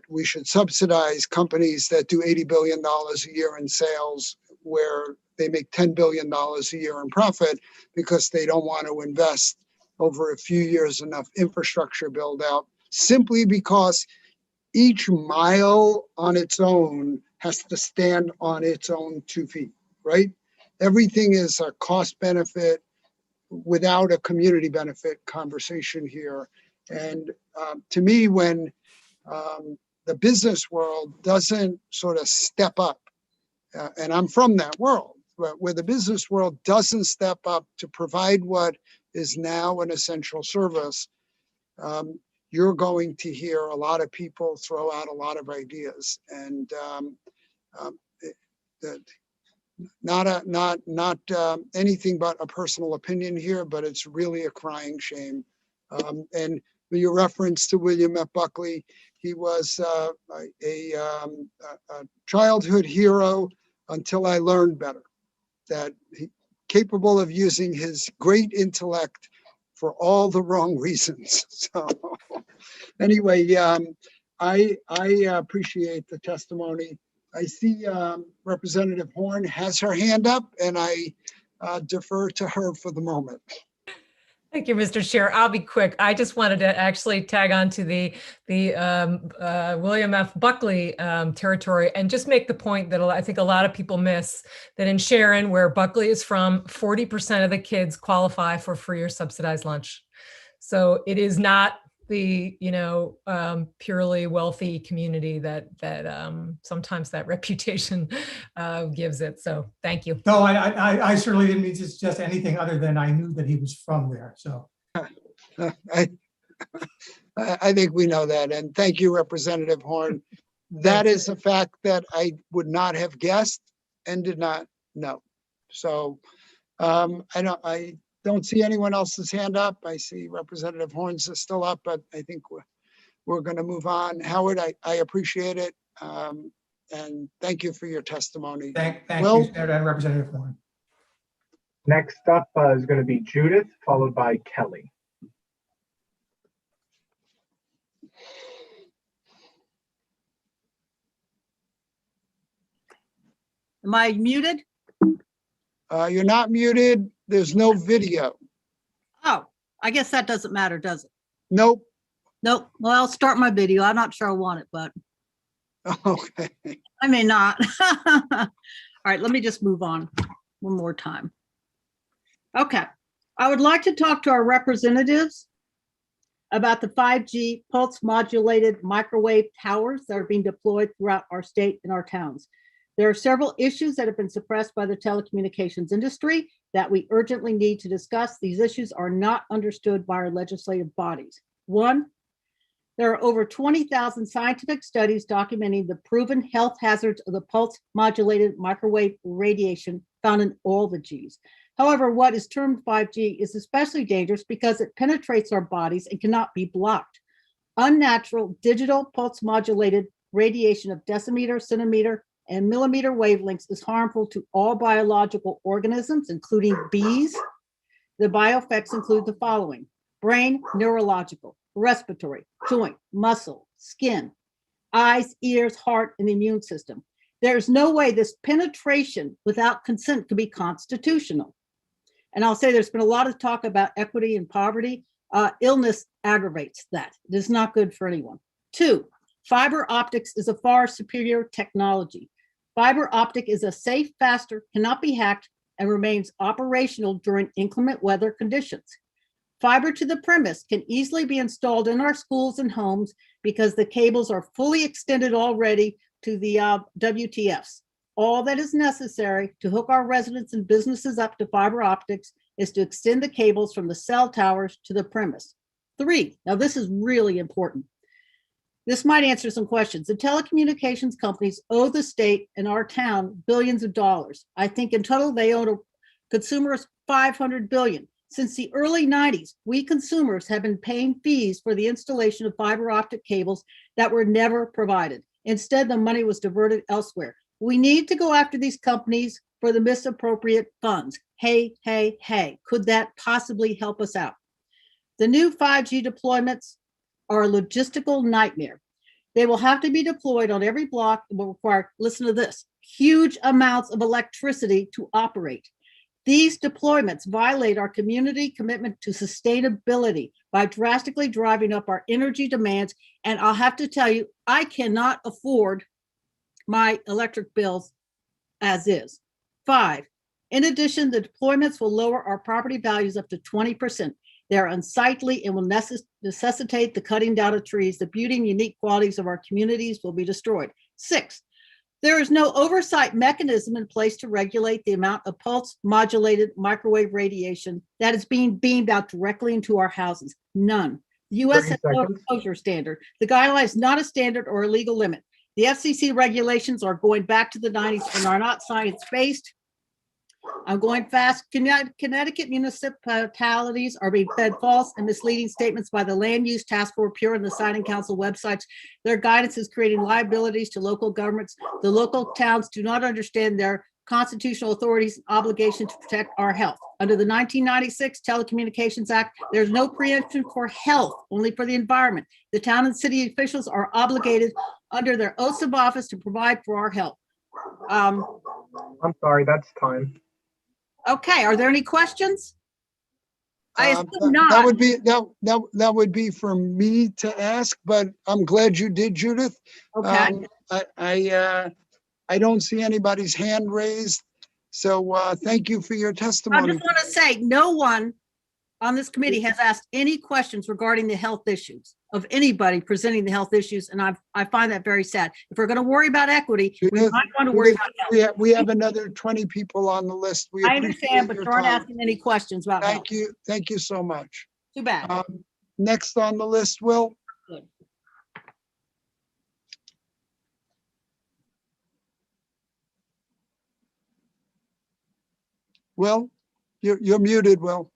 we should subsidize companies that do $80 billion a year in sales, where they make $10 billion a year in profit because they don't want to invest over a few years enough infrastructure build out, simply because each mile on its own has to stand on its own 2 feet, right? Everything is a cost benefit without a community benefit conversation here. And to me, when the business world doesn't sort of step up, and I'm from that world, where the business world doesn't step up to provide what is now an essential service, you're going to hear a lot of people throw out a lot of ideas, and not anything but a personal opinion here, but it's really a crying shame. And your reference to William F. Buckley, he was a childhood hero until I learned better, that he capable of using his great intellect for all the wrong reasons. So anyway, I appreciate the testimony. I see Representative Horn has her hand up, and I defer to her for the moment. Thank you, Mr. Chair. I'll be quick. I just wanted to actually tag on to the William F. Buckley territory and just make the point that I think a lot of people miss that in Sharon, where Buckley is from, 40% of the kids qualify for free or subsidized lunch. So it is not the purely wealthy community that sometimes that reputation gives it. So thank you. No, I certainly didn't mean to suggest anything other than I knew that he was from there. So I think we know that. And thank you, Representative Horn. That is a fact that I would not have guessed and did not know. So I don't see anyone else's hand up. I see Representative Horn's is still up, but I think we're going to move on. Howard, I appreciate it. And thank you for your testimony. thank you, Senator and Representative Horn. Next up is going to be Judith, followed by Kelly. Am I muted? You're not muted. There's no video. Oh, I guess that doesn't matter, does it? Nope. Nope. Well, I'll start my video. I'm not sure I want it, but okay. I may not. All right, let me just move on one more time. Okay. I would like to talk to our representatives about the 5G pulse modulated microwave towers that are being deployed throughout our state and our towns. There are several issues that have been suppressed by the telecommunications industry that we urgently need to discuss. These issues are not understood by our legislative bodies. One, there are over 20,000 scientific studies documenting the proven health hazards of the pulse modulated microwave radiation found in all the Gs. However, what is termed 5G is especially dangerous because it penetrates our bodies and cannot be blocked. Unnatural digital pulse modulated radiation of decimeter, centimeter, and millimeter wavelengths is harmful to all biological organisms, including bees. The bioeffects include the following: brain, neurological, respiratory, joint, muscle, skin, eyes, ears, heart, and the immune system. There's no way this penetration without consent could be constitutional. And I'll say there's been a lot of talk about equity and poverty. Illness aggravates that. It is not good for anyone. Two, fiber optics is a far superior technology. Fiber optic is a safe, faster, cannot be hacked, and remains operational during inclement weather conditions. Fiber to the premise can easily be installed in our schools and homes because the cables are fully extended already to the WTFs. All that is necessary to hook our residents and businesses up to fiber optics is to extend the cables from the cell towers to the premise. Three, now this is really important. This might answer some questions. The telecommunications companies owe the state and our town billions of dollars. I think in total they owe consumers $500 billion. Since the early 90s, we consumers have been paying fees for the installation of fiber optic cables that were never provided. Instead, the money was diverted elsewhere. We need to go after these companies for the misappropriate funds. Hey, hey, hey, could that possibly help us out? The new 5G deployments are a logistical nightmare. They will have to be deployed on every block and will require, listen to this, huge amounts of electricity to operate. These deployments violate our community commitment to sustainability by drastically driving up our energy demands. And I'll have to tell you, I cannot afford my electric bills as is. 5, in addition, the deployments will lower our property values up to 20%. They're unsightly and will necessitate the cutting down of trees. The beauty and unique qualities of our communities will be destroyed. 6, there is no oversight mechanism in place to regulate the amount of pulse modulated microwave radiation that is being beamed out directly into our houses. None. The U.S. has no exposure standard. The guideline is not a standard or a legal limit. The FCC regulations are going back to the 90s and are not science-based. I'm going fast. Connecticut municipalities are being fed false and misleading statements by the Land Use Task Force, Pure, and the Siting Council websites. Their guidance is creating liabilities to local governments. The local towns do not understand their constitutional authority's obligation to protect our health. Under the 1996 Telecommunications Act, there's no preemption for health, only for the environment. The town and city officials are obligated under their oaths of office to provide for our health. I'm sorry, that's time. Okay, are there any questions? I That assume not. would be, that would be for me to ask, but I'm glad you did, Judith. Okay. I don't see anybody's hand raised. So thank you for your I testimony. just want to say, no one on this committee has asked any questions regarding the health issues of anybody presenting the health issues, and I find that very sad. If we're going to worry about equity, we Judith, might want to worry about health. We have another 20 people on the list. We I appreciate understand, but your you aren't time. asking any questions about health. Thank you. Thank you so much. Too bad. Next on the list, Will. Good. Will, you're muted, Will.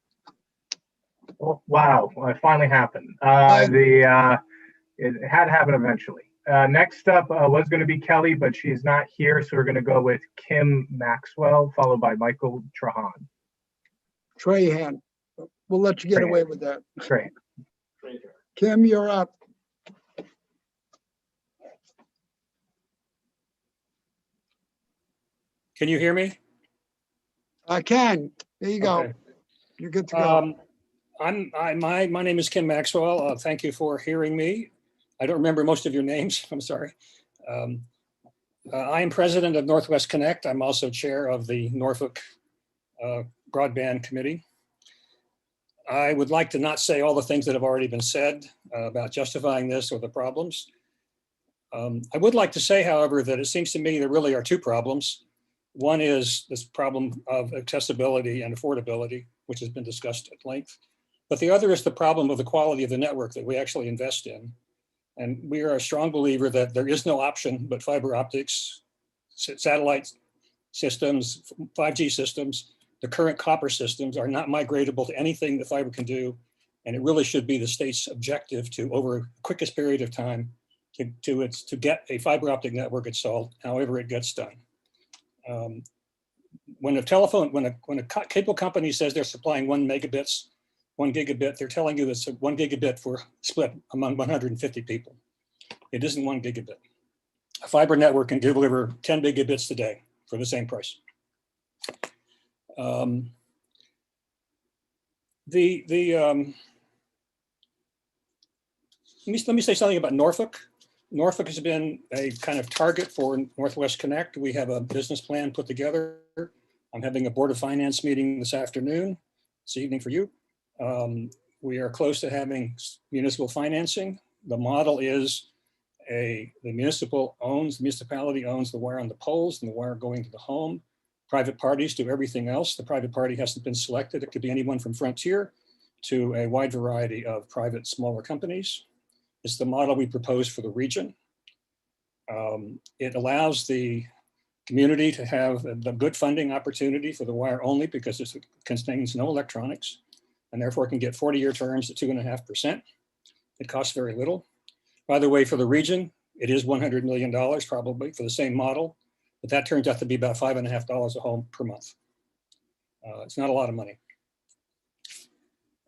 Oh, wow, it finally happened. It had to happen eventually. Next up was going to be Kelly, but she's not here, so we're going to go with Kim Maxwell, followed by Michael Trahan. Trahan. We'll let you get away with that. Great. Kim, you're up. Can you hear me? I can. There you go. Okay. You're good to go. My name is Kim Maxwell. Thank you for hearing me. I don't remember most of your names. I'm sorry. I am president of Northwest Connect. I'm also chair of the Norfolk Broadband Committee. I would like to not say all the things that have already been said about justifying this or the problems. I would like to say, however, that it seems to me there really are two problems. One is this problem of accessibility and affordability, which has been discussed at length. But the other is the problem of the quality of the network that we actually invest in. And we are a strong believer that there is no option but fiber optics, satellite systems, 5G systems. The current copper systems are not migratable to anything that fiber can do. And it really should be the state's objective to, over the quickest period of time, to get a fiber optic network installed, however it gets done. When a cable company says they're supplying 1 gigabit, they're telling you it's 1 gigabit for split among 150 people. It isn't 1 gigabit. A fiber network can deliver 10 gigabits today for the same price. Let me say something about Norfolk. Norfolk has been a kind of target for Northwest Connect. We have a business plan put together. I'm having a Board of Finance meeting this evening for you. We are close to having municipal financing. The model is the municipality owns the wire on the poles and the wire going to the home. Private parties do everything else. The private party hasn't been selected. It could be anyone from Frontier to a wide variety of private smaller companies. It's the model we propose for the region. It allows the community to have the good funding opportunity for the wire only because it contains no electronics and therefore can get 40-year terms at 2.5%. It costs very little. By the way, for the region, it is $100 million probably for the same model, but that turns out to be about $5.50 a home per month. It's not a lot of money.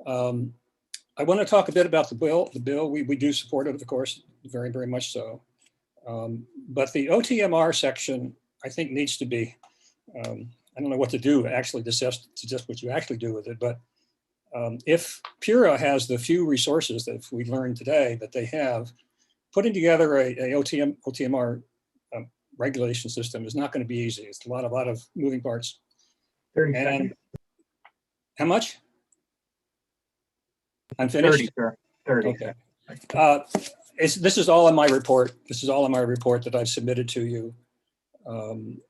I want to talk a bit about the bill. We do support it, of course, very, very much so. But the OTMR section, I think, needs to be, I don't know what to do actually to suggest what you actually do with it, but if PURA has the few resources that we learned today that they have, putting together a OTMR regulation system is not going to be easy. It's a lot of moving parts. 30 seconds. How much? I'm finished? 30, sir. 30. Okay. This is all in my report. This is all in my report that I've submitted to you. And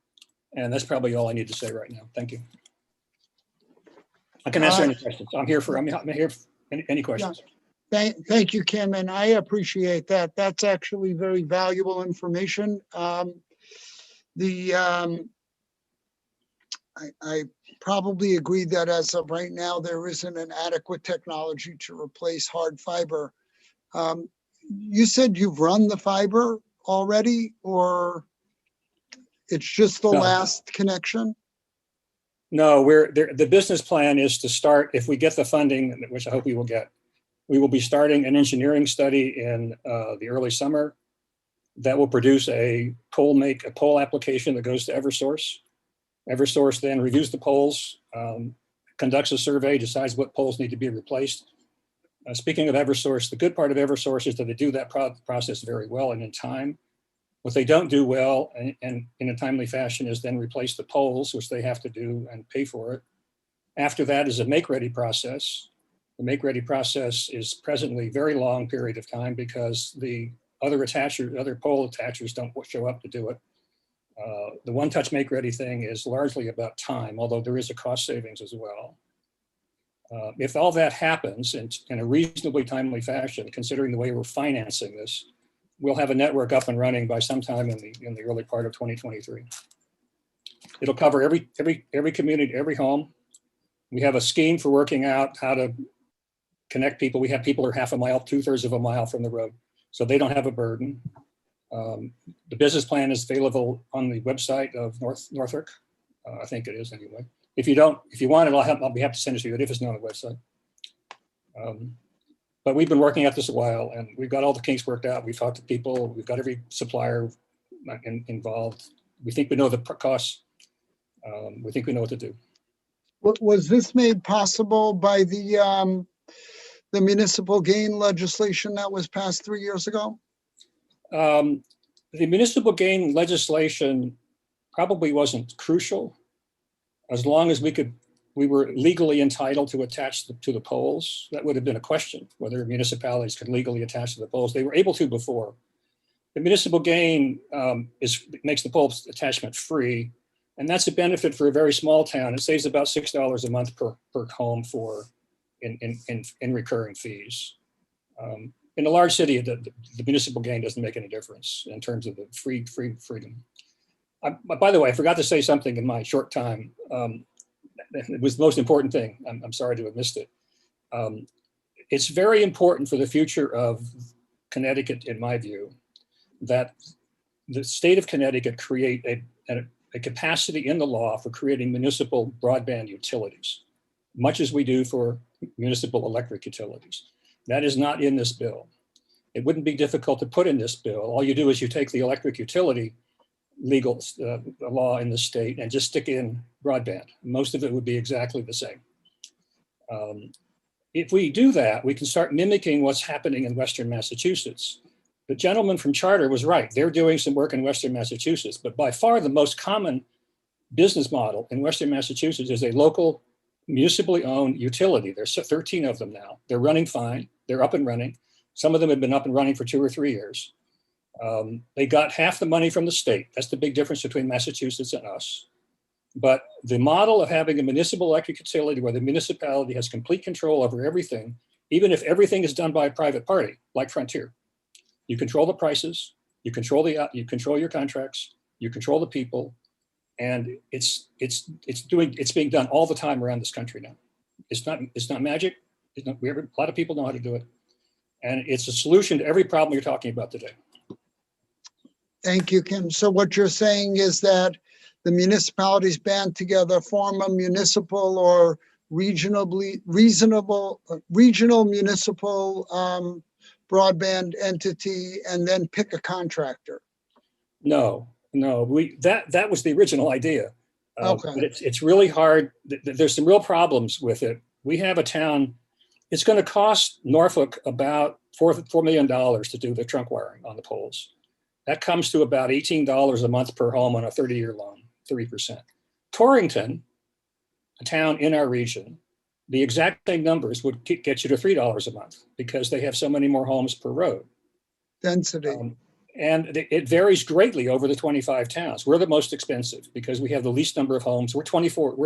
that's probably all I need to say right now. Thank you. I can answer any questions. I'm here for any questions. Thank you, Kim, and I appreciate that. That's actually very valuable information. I probably agree that as of right now, there isn't an adequate technology to replace hard fiber. You said you've run the fiber already, or it's just the last connection? No, the business plan is to start, if we get the funding, which I hope we will get, we will be starting an engineering study in the early summer that will produce a poll application that goes to Eversource. Eversource then reviews the polls, conducts a survey, decides what poles need to be replaced. Speaking of Eversource, the good part of Eversource is that they do that process very well and in time. What they don't do well and in a timely fashion is then replace the poles, which they have to do and pay for it. After that is a make-ready process. The make-ready process is presently a very long period of time because the other pole attachers don't show up to do it. The one-touch make-ready thing is largely about time, although there is a cost savings as well. If all that happens in a reasonably timely fashion, considering the way we're financing this, we'll have a network up and running by sometime in the early part of 2023. It'll cover every community, every home. We have a scheme for working out how to connect people. We have people who are half a mile, 2/3 of a mile from the road, so they don't have a burden. The business plan is available on the website of Norfolk. I think it is anyway. If you want it, I'll be happy to send it to you if it's not on the website. But we've been working at this a while and we've got all the kinks worked out. We've talked to people, we've got every supplier involved. We think we know the costs. We think we know what to do. Was this made possible by the municipal gain legislation that was passed 3 years ago? The municipal gain legislation probably wasn't crucial. As long as we were legally entitled to attach to the poles, that would have been a question, whether municipalities could legally attach to the poles. They were able to before. The municipal gain makes the pole attachment free, and that's a benefit for a very small town. It saves about $6 a month per home in recurring fees. In a large city, the municipal gain doesn't make any difference in terms of the freedom. By the way, I forgot to say something in my short time. It was the most important thing. I'm sorry to have missed it. It's very important for the future of Connecticut, in my view, that the state of Connecticut create a capacity in the law for creating municipal broadband utilities, much as we do for municipal electric utilities. That is not in this bill. It wouldn't be difficult to put in this bill. All you do is you take the electric utility legal law in the state and just stick in broadband. Most of it would be exactly the same. If we do that, we can start mimicking what's happening in Western Massachusetts. The gentleman from Charter was right. They're doing some work in Western Massachusetts, but by far the most common business model in Western Massachusetts is a local municipally owned utility. There's 13 of them now. They're running fine. They're up and running. Some of them have been up and running for 2 or 3 years. They got half the money from the state. That's the big difference between Massachusetts and us. But the model of having a municipal electric utility where the municipality has complete control over everything, even if everything is done by a private party, like Frontier, you control the prices, you control your contracts, you control the people, and it's being done all the time around this country now. It's not magic. A lot of people know how to do it, and it's a solution to every problem you're talking about today. Thank you, Kim. So what you're saying is that the municipalities band together, form a municipal or regional municipal broadband entity, and then pick a contractor. No, that was the original idea. Okay. But it's really hard. There's some real problems with it. We have a town. It's going to cost Norfolk about $4 million to do the trunk wiring on the poles. That comes to about $18 a month per home on a 30-year loan, 3%. Torrington, a town in our region, the exact same numbers would get you to $3 a month because they have so many more homes per road. Density. And it varies greatly over the 25 towns. We're the most expensive because we have the least number of homes. We're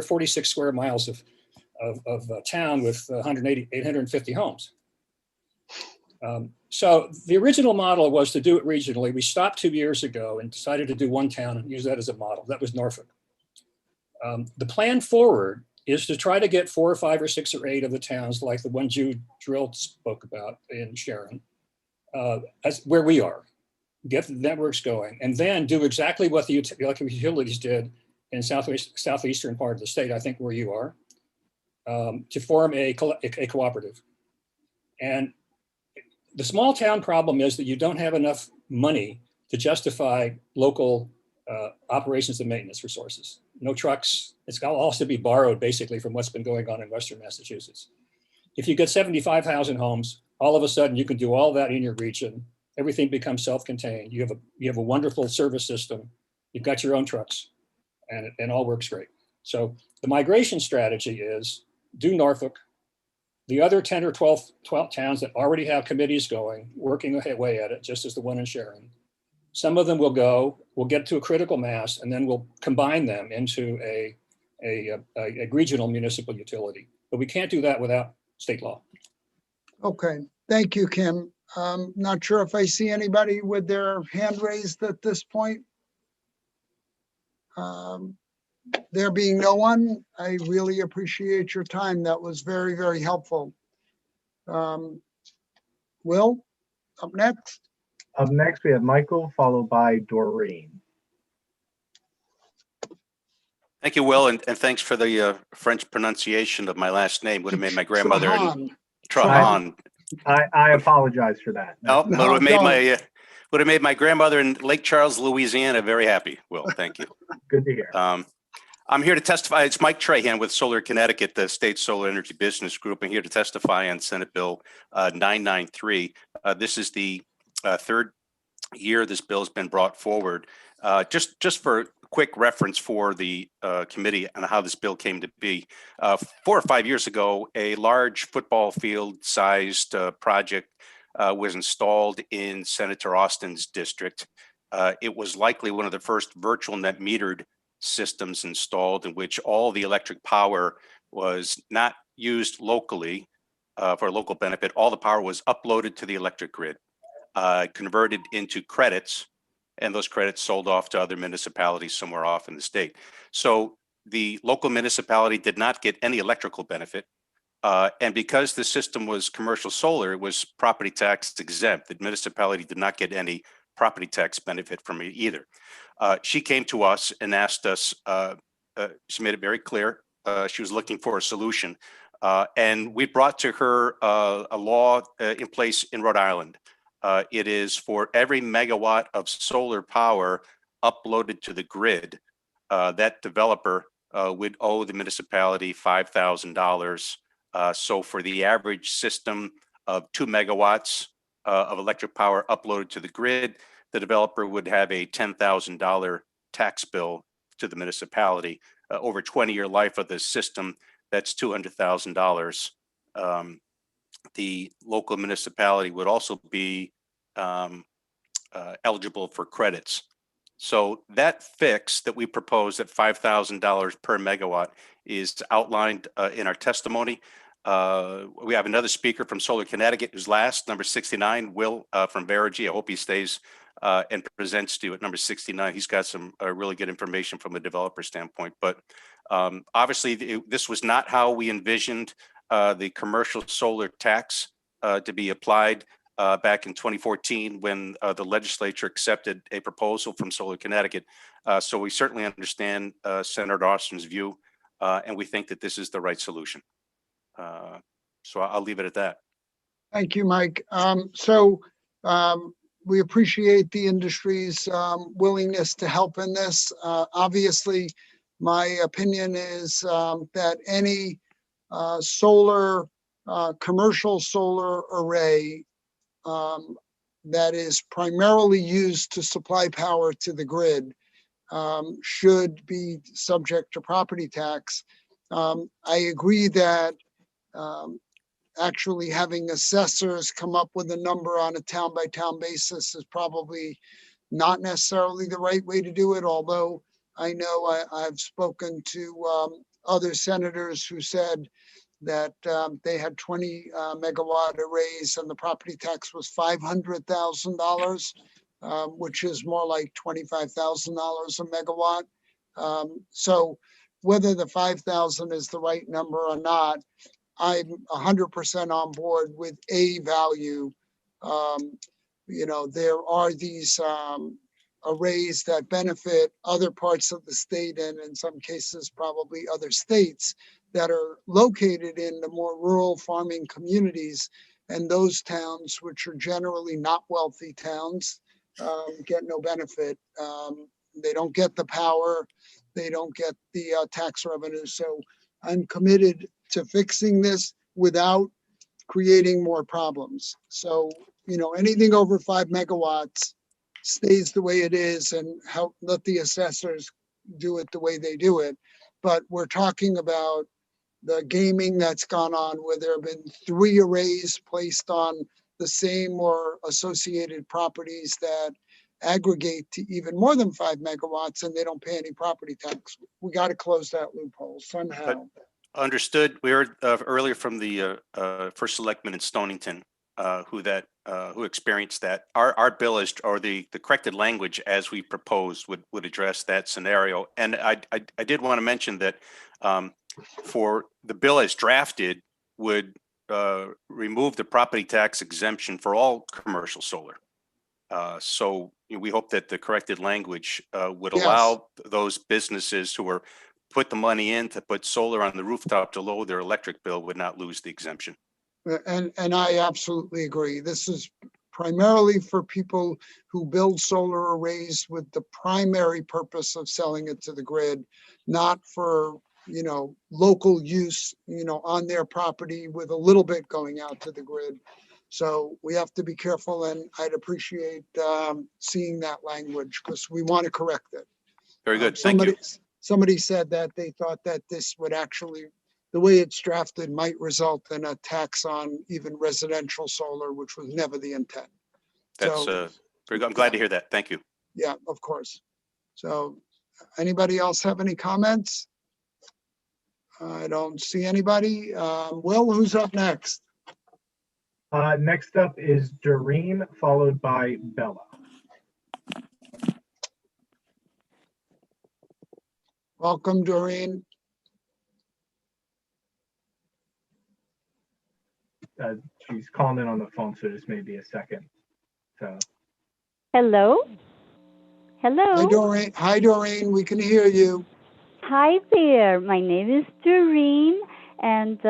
46 square miles of town with 850 homes. So the original model was to do it regionally. We stopped 2 years ago and decided to do one town and use that as a model. That was Norfolk. The plan forward is to try to get 4 or 5 or 6 or 8 of the towns like the one Jude Drill spoke about in Sharon, as where we are, get the networks going, and then do exactly what the electric utilities did in southeastern part of the state, I think where you are, to form a cooperative. And the small town problem is that you don't have enough money to justify local operations and maintenance resources. no trucks. It's got also be borrowed basically from what's been going on in Western Massachusetts. If you get 75 housing homes, all of a sudden you can do all that in your region. Everything becomes self-contained. You have a wonderful service system. You've got your own trucks, and it all works great. So the migration strategy is do Norfolk. The other 10 or 12 towns that already have committees going, working away at it, just as the one in Sharon. Some of them will go, we'll get to a critical mass, and then we'll combine them into a regional municipal utility. But we can't do that without state law. Okay, thank you, Kim. Not sure if I see anybody with their hand raised at this point. There being no one, I really appreciate your time. That was very, very helpful. Will, up next. Up next, we have Michael, followed by Doreen. Thank you, Will, and thanks for the French pronunciation of my last name. Would have made my grandmother and Trahan. I apologize for that. No, would have made my grandmother in Lake Charles, Louisiana, very happy. Will, thank you. Good to hear. I'm here to testify. It's Mike Trahan with Solar Connecticut, the State Solar Energy Business Group. I'm here to testify on Senate Bill 993. This is the third year this bill has been brought forward. Just for quick reference for the committee on how this bill came to be, 4 or 5 years ago, a large football field sized project was installed in Senator Austin's district. It was likely one of the first virtual net metered systems installed in which all the electric power was not used locally for local benefit. All the power was uploaded to the electric grid, converted into credits, and those credits sold off to other municipalities somewhere off in the state. So the local municipality did not get any electrical benefit. And because the system was commercial solar, it was property tax exempt. The municipality did not get any property tax benefit from it either. She came to us and asked us, she made it very clear, she was looking for a solution. And we brought to her a law in place in Rhode Island. It is for every megawatt of solar power uploaded to the grid, that developer would owe the municipality $5,000. So for the average system of 2 megawatts of electric power uploaded to the grid, the developer would have a $10,000 tax bill to the municipality. Over 20-year life of the system, that's $200,000. The local municipality would also be eligible for credits. So that fix that we propose at $5,000 per megawatt is outlined in our testimony. We have another speaker from Solar Connecticut who's last, number 69, Will from Verigy. I hope he stays and presents to you at number 69. He's got some really good information from a developer standpoint. But obviously, this was not how we envisioned the commercial solar tax to be applied back in 2014 when the legislature accepted a proposal from Solar Connecticut. So we certainly understand Senator Austin's view, and we think that this is the right solution. So I'll leave it at that. Thank you, Mike. We appreciate the industry's willingness to help in this. Obviously, my opinion is that any commercial solar array that is primarily used to supply power to the grid should be subject to property tax. I agree that actually having assessors come up with a number on a town-by-town basis is probably not necessarily the right way to do it, although I know I've spoken to other senators who said that they had 20 megawatt arrays and the property tax was $500,000, which is more like $25,000 a megawatt. So whether the 5,000 is the right number or not, I'm 100% on board with a value. There are these arrays that benefit other parts of the state and in some cases probably other states that are located in the more rural farming communities, and those towns, which are generally not wealthy towns, get no benefit. They don't get the power. They don't get the tax revenue. So I'm committed to fixing this without creating more problems. So, you know, anything over 5 megawatts stays the way it is and help let the assessors do it the way they do it. But we're talking about the gaming that's gone on where there have been 3 arrays placed on the same or associated properties that aggregate to even more than 5 megawatts and they don't pay any property tax. We got to close that loophole somehow. Understood. We heard earlier from the first selectman in Stonington who experienced that. Our bill is, or the corrected language as we proposed would address that scenario. And I did want to mention that for the bill as drafted would remove the property tax exemption for all commercial solar. So we hope that the corrected language would allow those businesses who are put the money in to put solar on the rooftop to lower their electric bill would not lose the exemption. And I absolutely agree. This is primarily for people who build solar arrays with the primary purpose of selling it to the grid, not for, you know, local use, you know, on their property with a little bit going out to the grid. So we have to be careful, and I'd appreciate seeing that language because we want to correct it. Very good. Thank you. Somebody said that they thought that this would actually, the way it's drafted might result in a tax on even residential solar, which was never the intent. That's very good. I'm glad to hear that. Thank you. Yeah, of course. So anybody else have any comments? I don't see anybody. Will, who's up next? Next up is Doreen, followed by Bella. Welcome, Doreen. She's calling in on the phone, so this may be a second. So. Hello? Hello? Hi, Doreen. Hi, Doreen. We can hear you. Hi there. My name is Doreen, and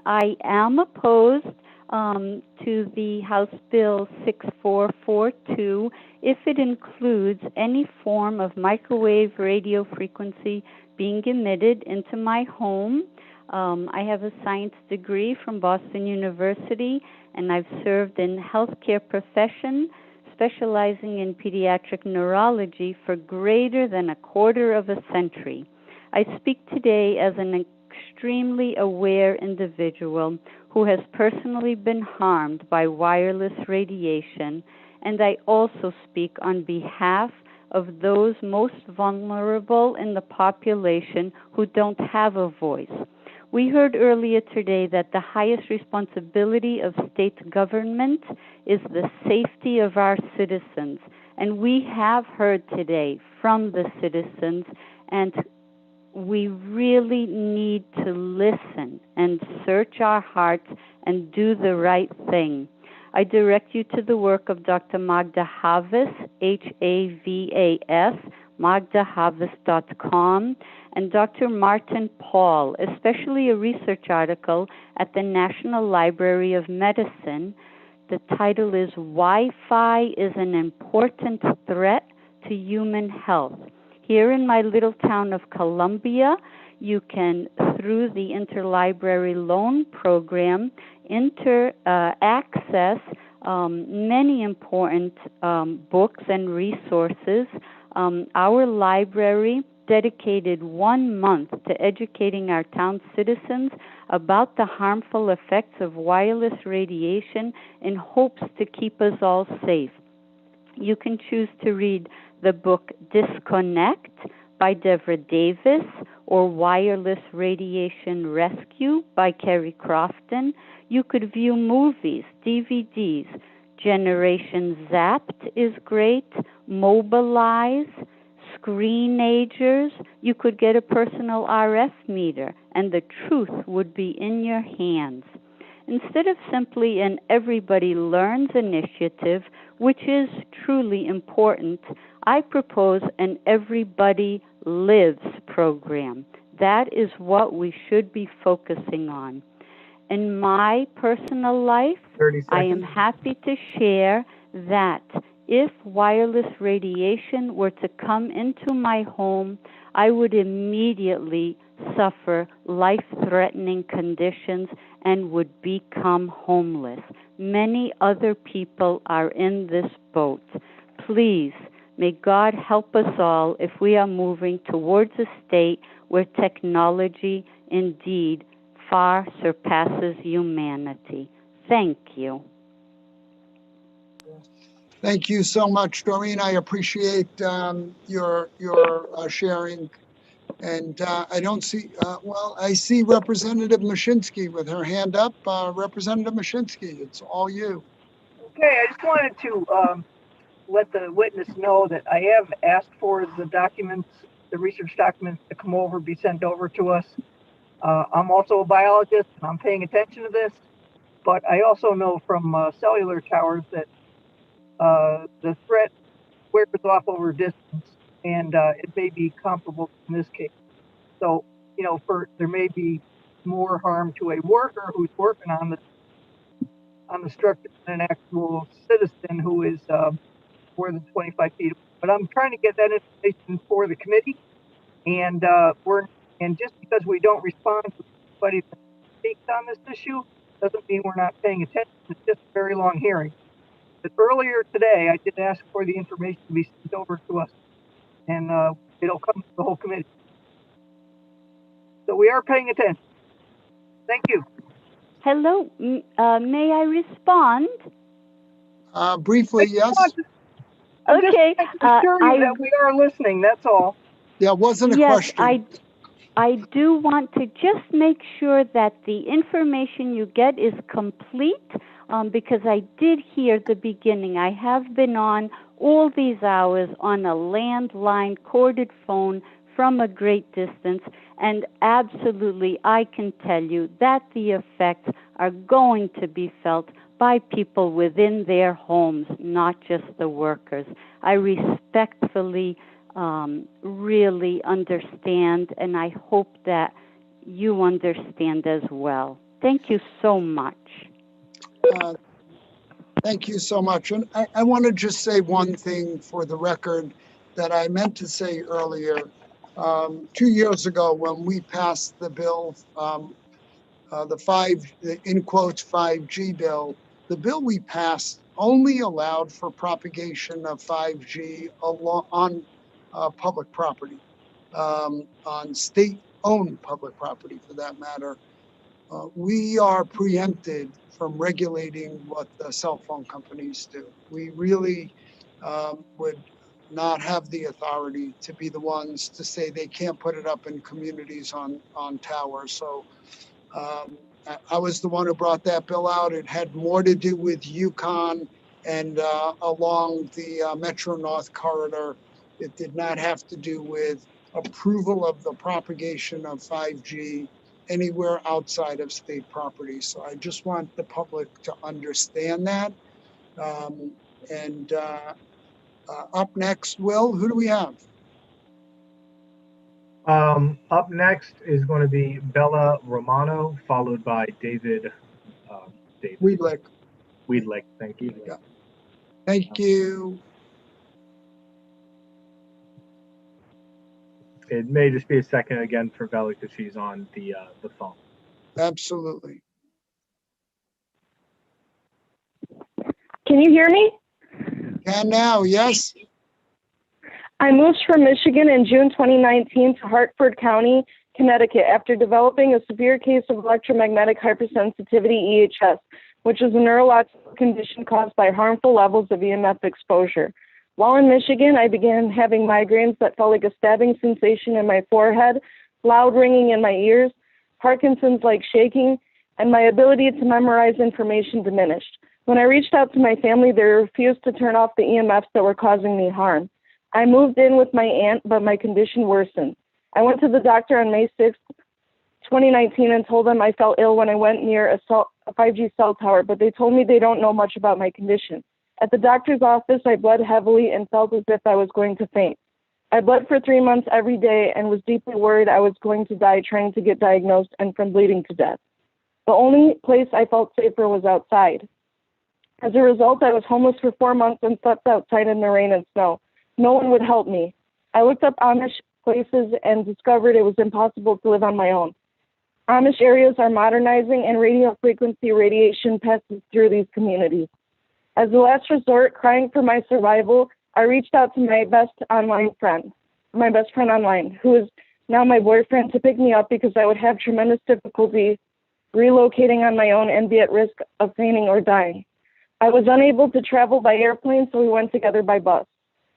I am opposed to the House Bill 6442 if it includes any form of microwave radio frequency being emitted into my home. I have a science degree from Boston University, and I've served in healthcare profession, specializing in pediatric neurology for greater than a quarter of a century. I speak today as an extremely aware individual who has personally been harmed by wireless radiation, and I also speak on behalf of those most vulnerable in the population who don't have a voice. We heard earlier today that the highest responsibility of state government is the safety of our citizens, and we have heard today from the citizens, and we really need to listen and search our hearts and do the right thing. I direct you to the work of Dr. Magda Havas, Havas, magdahavas.com, and Dr. Martin Paul, especially a research article at the National Library of Medicine. The title is Wi-Fi is an Important Threat to Human Health. Here in my little town of Columbia, you can, through the Interlibrary Loan Program, access many important books and resources. Our library dedicated 1 month to educating our town citizens about the harmful effects of wireless radiation in hopes to keep us all safe. You can choose to read the book Disconnect by Deborah Davis or Wireless Radiation Rescue by Kerry Crofton. You could view movies, DVDs. Generation Zapped is great. Mobilize, Screenagers. You could get a personal RF meter, and the truth would be in your hands. Instead of simply an Everybody Learns initiative, which is truly important, I propose an Everybody Lives program. That is what we should be focusing on. In my personal life, I am happy to share that if wireless radiation were to come into my home, I would immediately suffer life-threatening conditions and would become homeless. Many other people are in this boat. Please, may God help us all if we are moving towards a state where technology indeed far surpasses humanity. Thank you. Thank you so much, Doreen. I appreciate your sharing. And I don't see, well, I see Representative Mashinsky with her hand up. Representative Mashinsky, it's all you. Okay, I just wanted to let the witness know that I have asked for the documents, the research documents to come over, be sent over to us. I'm also a biologist and I'm paying attention to this, but I also know from cellular towers that the threat wears off over distance, and it may be comparable in this case. So, you know, there may be more harm to a worker who's working on the structure than an actual citizen who is more than 25 feet. But I'm trying to get that information for the committee, and just because we don't respond to anybody that speaks on this issue doesn't mean we're not paying attention. It's just a very long hearing. But earlier today, I did ask for the information to be sent over to us, and it'll come to the whole committee. So we are paying attention. Thank you. Hello, may I respond? Briefly, yes. Okay. Just assure you that we are listening, that's all. Yeah, it wasn't a yes, question. I do want to just make sure that the information you get is complete, because I did hear the beginning. I have been on all these hours on a landline corded phone from a great distance, and absolutely I can tell you that the effects are going to be felt by people within their homes, not just the workers. I respectfully really understand, and I hope that you understand as well. Thank you so much. Thank you so much. And I want to just say one thing for the record that I meant to say earlier. 2 years ago, when we passed the bill, the in quotes 5G bill, the bill we passed only allowed for propagation of 5G on public property, on state-owned public property for that matter. We are preempted from regulating what the cell phone companies do. We really would not have the authority to be the ones to say they can't put it up in communities on towers. So I was the one who brought that bill out. It had more to do with Yukon and along the Metro North corridor. It did not have to do with approval of the propagation of 5G anywhere outside of state property. So I just want the public to understand that. Up next, Will, who do we have? Up next is going to be Bella Romano, followed by David Weedlick. Weedlick, thank you. Yeah. Thank you. It may just be a second again for Bella because she's on the phone. Absolutely. Can you hear me? Can now, yes. I moved from Michigan in June 2019 to Hartford County, Connecticut, after developing a severe case of electromagnetic hypersensitivity, EHS, which is a neurological condition caused by harmful levels of EMF exposure. While in Michigan, I began having migraines that felt like a stabbing sensation in my forehead, loud ringing in my ears, Parkinson's-like shaking, and my ability to memorize information diminished. When I reached out to my family, they refused to turn off the EMFs that were causing me harm. I moved in with my aunt, but my condition worsened. I went to the doctor on May 6th, 2019, and told them I felt ill when I went near a 5G cell tower, but they told me they don't know much about my condition. At the doctor's office, I bled heavily and felt as if I was going to faint. I bled for 3 months every day and was deeply worried I was going to die trying to get diagnosed and from bleeding to death. The only place I felt safer was outside. As a result, I was homeless for 4 months and slept outside in the rain and snow. No one would help me. I looked up Amish places and discovered it was impossible to live on my own. Amish areas are modernizing and radio frequency radiation passes through these communities. As a last resort, crying for my survival, I reached out to my best friend online, who is now my boyfriend, to pick me up because I would have tremendous difficulty relocating on my own and be at risk of fainting or dying. I was unable to travel by airplane, so we went together by bus.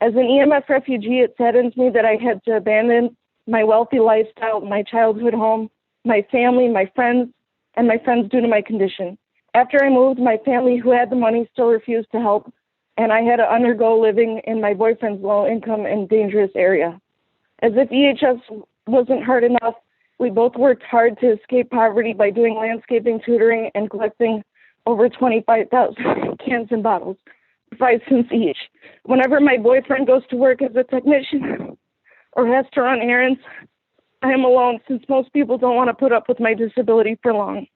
As an EMF refugee, it saddens me that I had to abandon my wealthy lifestyle, my childhood home, my family, my friends due to my condition. After I moved, my family who had the money still refused to help, and I had to undergo living in my boyfriend's low-income and dangerous area. As if EHS wasn't hard enough, we both worked hard to escape poverty by doing landscaping, tutoring, and collecting over 25,000 cans and bottles, 5 cents each. Whenever my boyfriend goes to work as a technician or has to run errands, I am alone since most people don't want to put up with my disability for long.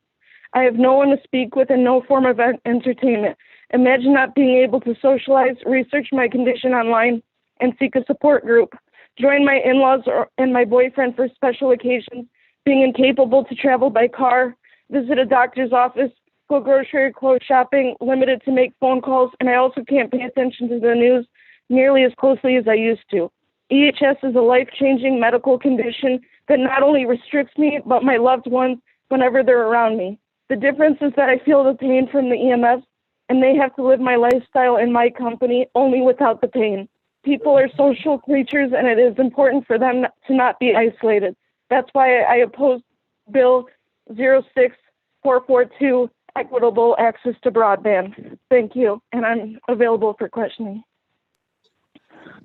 I have no one to speak with and no form of entertainment. Imagine not being able to socialize, research my condition online, and seek a support group. Join my in-laws and my boyfriend for special occasions, being incapable to travel by car, visit a doctor's office, go grocery or clothes shopping, limited to make phone calls, and I also can't pay attention to the news nearly as closely as I used to. EHS is a life-changing medical condition that not only restricts me, but my loved ones whenever they're around me. The difference is that I feel the pain from the EMS, and they have to live my lifestyle in my company only without the pain. People are social creatures, and it is important for them to not be isolated. That's why I oppose Bill 06442, equitable access to broadband. Thank you, and I'm available for questioning.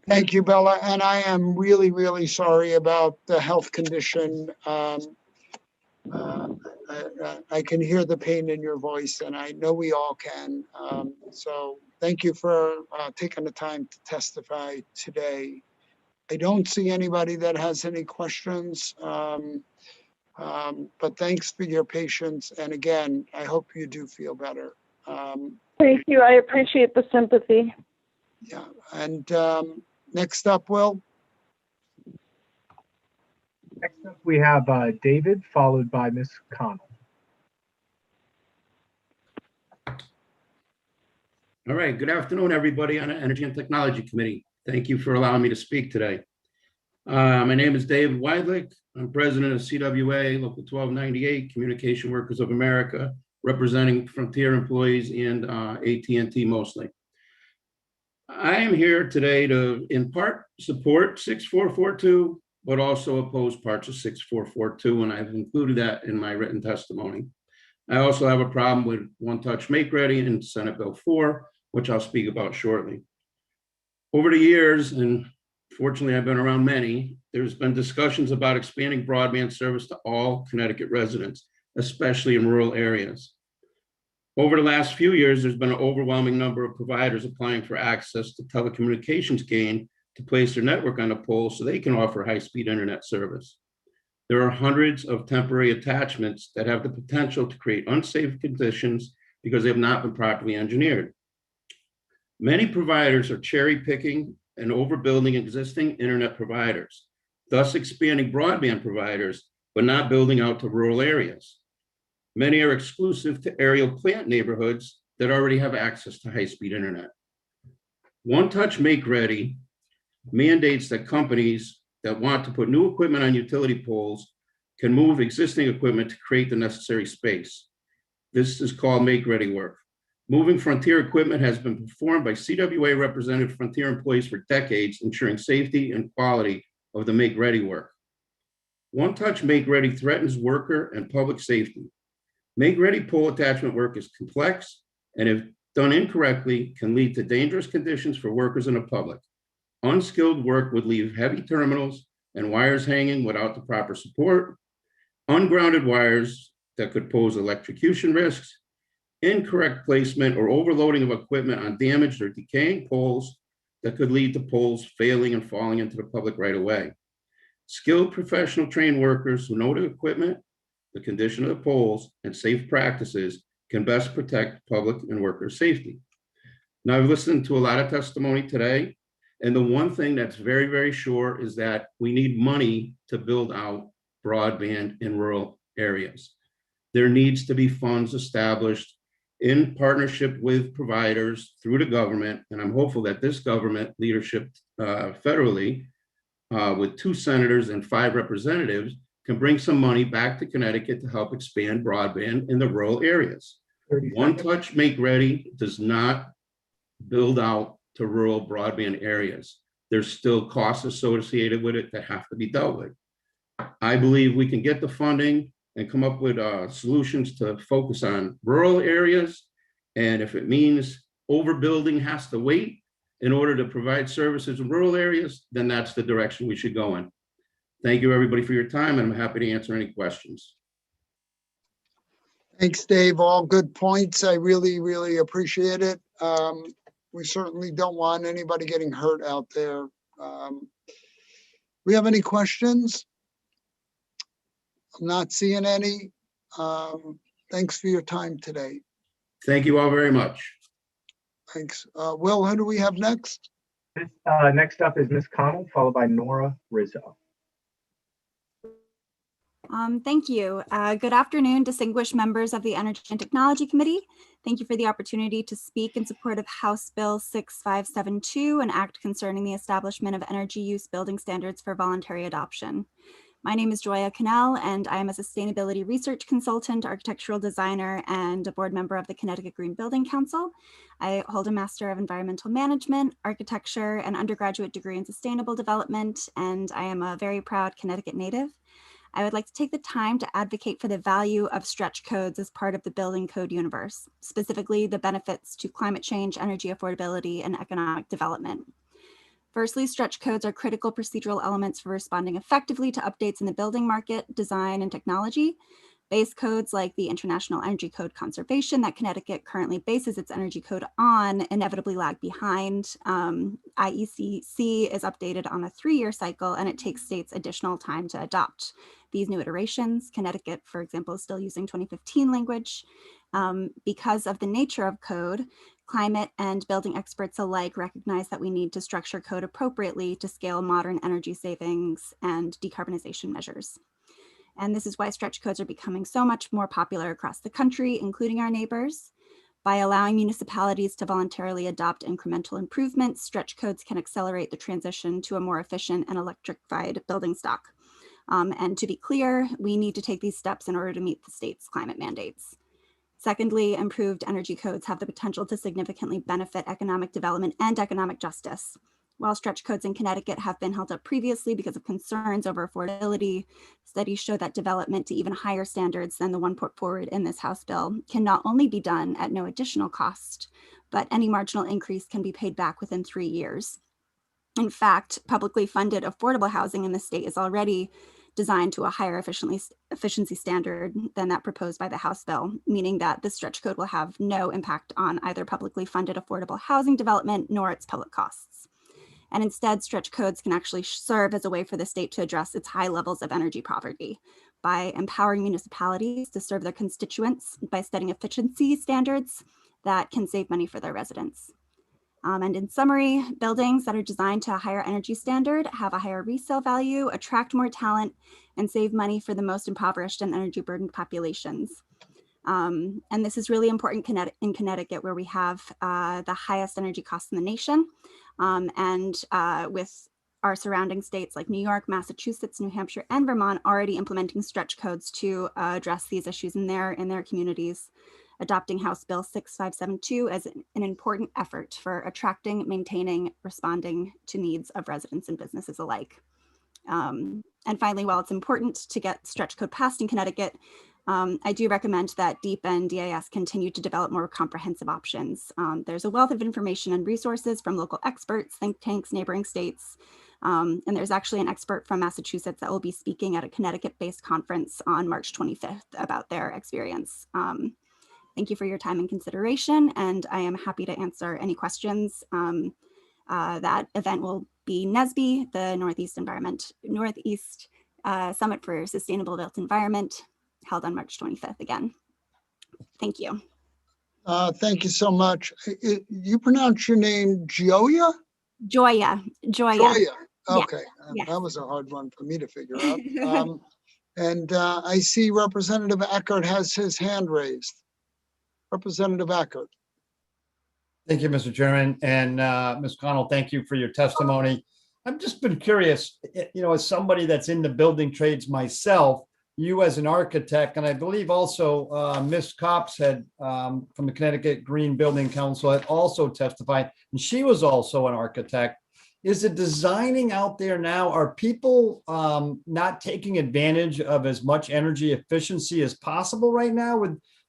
Thank you, Bella. And I am really, really sorry about the health condition. I can hear the pain in your voice, and I know we all can. So thank you for taking the time to testify today. I don't see anybody that has any questions, but thanks for your patience. And again, I hope you do feel better. Thank you. I appreciate the sympathy. Yeah. And next up, Will. Next up, we have David, followed by Ms. Connell. All right, good afternoon, everybody on the Energy and Technology Committee. Thank you for allowing me to speak today. My name is David Weidlich. I'm president of CWA, Local 1298, Communication Workers of America, representing Frontier employees and AT&T mostly. I am here today to, in part, support 6442, but also oppose parts of 6442, and I've included that in my written testimony. I also have a problem with One Touch Make Ready and Senate Bill 4, which I'll speak about shortly. Over the years, and fortunately I've been around many, there's been discussions about expanding broadband service to all Connecticut residents, especially in rural areas. Over the last few years, there's been an overwhelming number of providers applying for access to telecommunications gain to place their network on a pole so they can offer high-speed internet service. There are hundreds of temporary attachments that have the potential to create unsafe conditions because they have not been properly engineered. Many providers are cherry picking and overbuilding existing internet providers, thus expanding broadband providers, but not building out to rural areas. Many are exclusive to aerial plant neighborhoods that already have access to high-speed internet. One Touch Make Ready mandates that companies that want to put new equipment on utility poles can move existing equipment to create the necessary space. This is called Make Ready work. Moving Frontier equipment has been performed by CWA represented Frontier employees for decades, ensuring safety and quality of the Make Ready work. One Touch Make Ready threatens worker and public safety. Make Ready pole attachment work is complex, and if done incorrectly, can lead to dangerous conditions for workers and the public. Unskilled work would leave heavy terminals and wires hanging without the proper support, ungrounded wires that could pose electrocution risks, incorrect placement or overloading of equipment on damaged or decaying poles that could lead to poles failing and falling into the public right away. Skilled professional trained workers who know the equipment, the condition of the poles, and safe practices can best protect public and worker safety. Now, I've listened to a lot of testimony today, and the one thing that's very, very sure is that we need money to build out broadband in rural areas. There needs to be funds established in partnership with providers through the government, and I'm hopeful that this government leadership federally, with 2 senators and 5 representatives, can bring some money back to Connecticut to help expand broadband in the rural areas. One touch make ready does not build out to rural broadband areas. There's still costs associated with it that have to be dealt with. I believe we can get the funding and come up with solutions to focus on rural areas. And if it means overbuilding has to wait in order to provide services in rural areas, then that's the direction we should go in. Thank you, everybody, for your time, and I'm happy to answer any questions. Thanks, Dave. All good points. I really, really appreciate it. We certainly don't want anybody getting hurt out there. We have any questions? I'm not seeing any. Thanks for your time today. Thank you all very much. Thanks. Will, who do we have next? Next up is Ms. Connell, followed by Nora Rizzo. Thank you. Good afternoon, distinguished members of the Energy and Technology Committee. Thank you for the opportunity to speak in support of House Bill 6572, an act concerning the establishment of energy use building standards for voluntary adoption. My name is Joya Cannell, and I am a sustainability research consultant, architectural designer, and a board member of the Connecticut Green Building Council. I hold a Master of Environmental Management, Architecture, and undergraduate degree in Sustainable Development, and I am a very proud Connecticut native. I would like to take the time to advocate for the value of stretch codes as part of the building code universe, specifically the benefits to climate change, energy affordability, and economic development. Firstly, stretch codes are critical procedural elements for responding effectively to updates in the building market, design, and technology. Base codes like the International Energy Code Conservation that Connecticut currently bases its energy code on inevitably lag behind. IECC is updated on a 3-year cycle, and it takes states additional time to adopt these new iterations. Connecticut, for example, is still using 2015 language. Because of the nature of code, climate and building experts alike recognize that we need to structure code appropriately to scale modern energy savings and decarbonization measures. And this is why stretch codes are becoming so much more popular across the country, including our neighbors. By allowing municipalities to voluntarily adopt incremental improvements, stretch codes can accelerate the transition to a more efficient and electrified building stock. And to be clear, we need to take these steps in order to meet the state's climate mandates. Secondly, improved energy codes have the potential to significantly benefit economic development and economic justice. While stretch codes in Connecticut have been held up previously because of concerns over affordability, studies show that development to even higher standards than the one put forward in this House bill can not only be done at no additional cost, but any marginal increase can be paid back within 3 years. In fact, publicly funded affordable housing in the state is already designed to a higher efficiency standard than that proposed by the House bill, meaning that the stretch code will have no impact on either publicly funded affordable housing development nor its public costs. And instead, stretch codes can actually serve as a way for the state to address its high levels of energy poverty by empowering municipalities to serve their constituents by setting efficiency standards that can save money for their residents. And in summary, buildings that are designed to a higher energy standard have a higher resale value, attract more talent, and save money for the most impoverished and energy burdened populations. And this is really important in Connecticut, where we have the highest energy costs in the nation. With our surrounding states like New York, Massachusetts, New Hampshire, and Vermont already implementing stretch codes to address these issues in their communities. Adopting House Bill 6572 as an important effort for attracting, maintaining, responding to needs of residents and businesses alike. And finally, while it's important to get stretch code passed in Connecticut, I do recommend that DEEP and DIS continue to develop more comprehensive options. There's a wealth of information and resources from local experts, think tanks, neighboring states, and there's actually an expert from Massachusetts that will be speaking at a Connecticut-based conference on March 25th about their experience. Thank you for your time and consideration, and I am happy to answer any questions. That event will be NSBE, the Northeast Summit for Sustainable Built Environment, held on March 25th again. Thank you. Thank you so much. You pronounce your name Gioia? Joya. Joya. Yeah. Okay, Yeah. that was a hard one for me to figure out. And I see Representative Eckert has his hand raised. Representative Eckert. Thank you, Mr. Chairman. And Ms. Connell, thank you for your testimony. I've just been curious, as somebody that's in the building trades myself, you as an architect, and I believe also Ms. Cops had from the Connecticut Green Building Council had also testified, and she was also an architect. Is the designing out there now, are people not taking advantage of as much energy efficiency as possible right now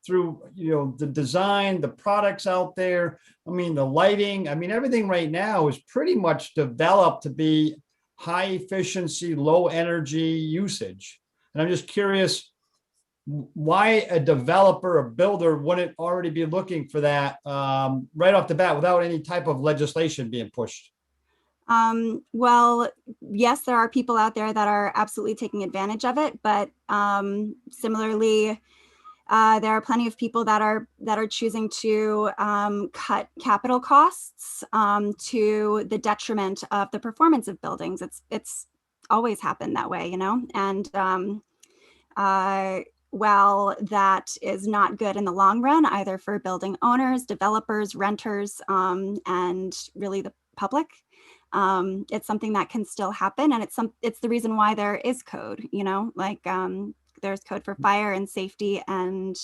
through the design, the products out there? I mean, the lighting, I mean, everything right now is pretty much developed to be high efficiency, low energy usage. And I'm just curious why a developer or builder wouldn't already be looking for that right off the bat without any type of legislation being pushed. Well, yes, there are people out there that are absolutely taking advantage of it, but similarly, there are plenty of people that are choosing to cut capital costs to the detriment of the performance of buildings. It's always happened that way, and while that is not good in the long run, either for building owners, developers, renters, and really the public, it's something that can still happen, and it's the reason why there is code. There's code for fire and safety and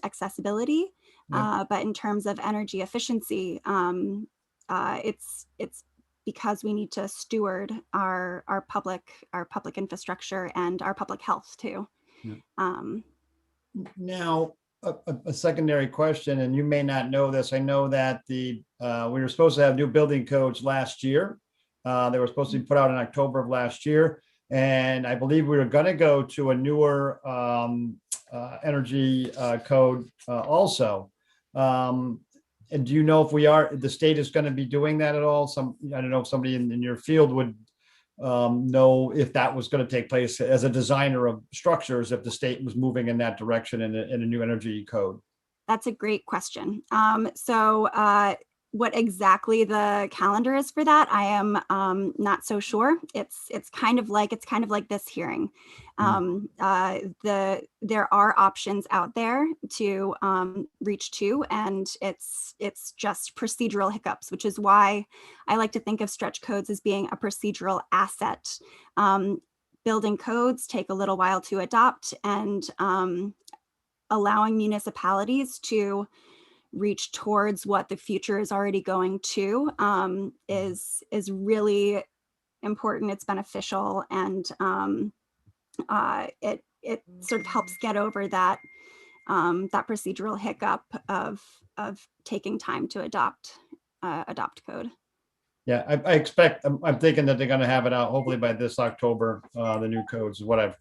accessibility, but in terms of energy efficiency, it's because we need to steward our public infrastructure and our public health too. Now, a secondary question, and you may not know this. I know that we were supposed to have new building codes last year. They were supposed to be put out in October of last year. And I believe we were going to go to a newer energy code also. And do you know if the state is going to be doing that at all? I don't know if somebody in your field would know if that was going to take place as a designer of structures, if the state was moving in that direction in a new energy code. That's a great question. So what exactly the calendar is for that, I am not so sure. It's kind of like this hearing. There are options out there to reach to, and it's just procedural hiccups, which is why I like to think of stretch codes as being a procedural asset. Building codes take a little while to adopt, and allowing municipalities to reach towards what the future is already going to is really important. It's beneficial, and it sort of helps get over that procedural hiccup of taking time to adopt code. Yeah, I expect, I'm thinking that they're going to have it out hopefully by this October. The new codes is what I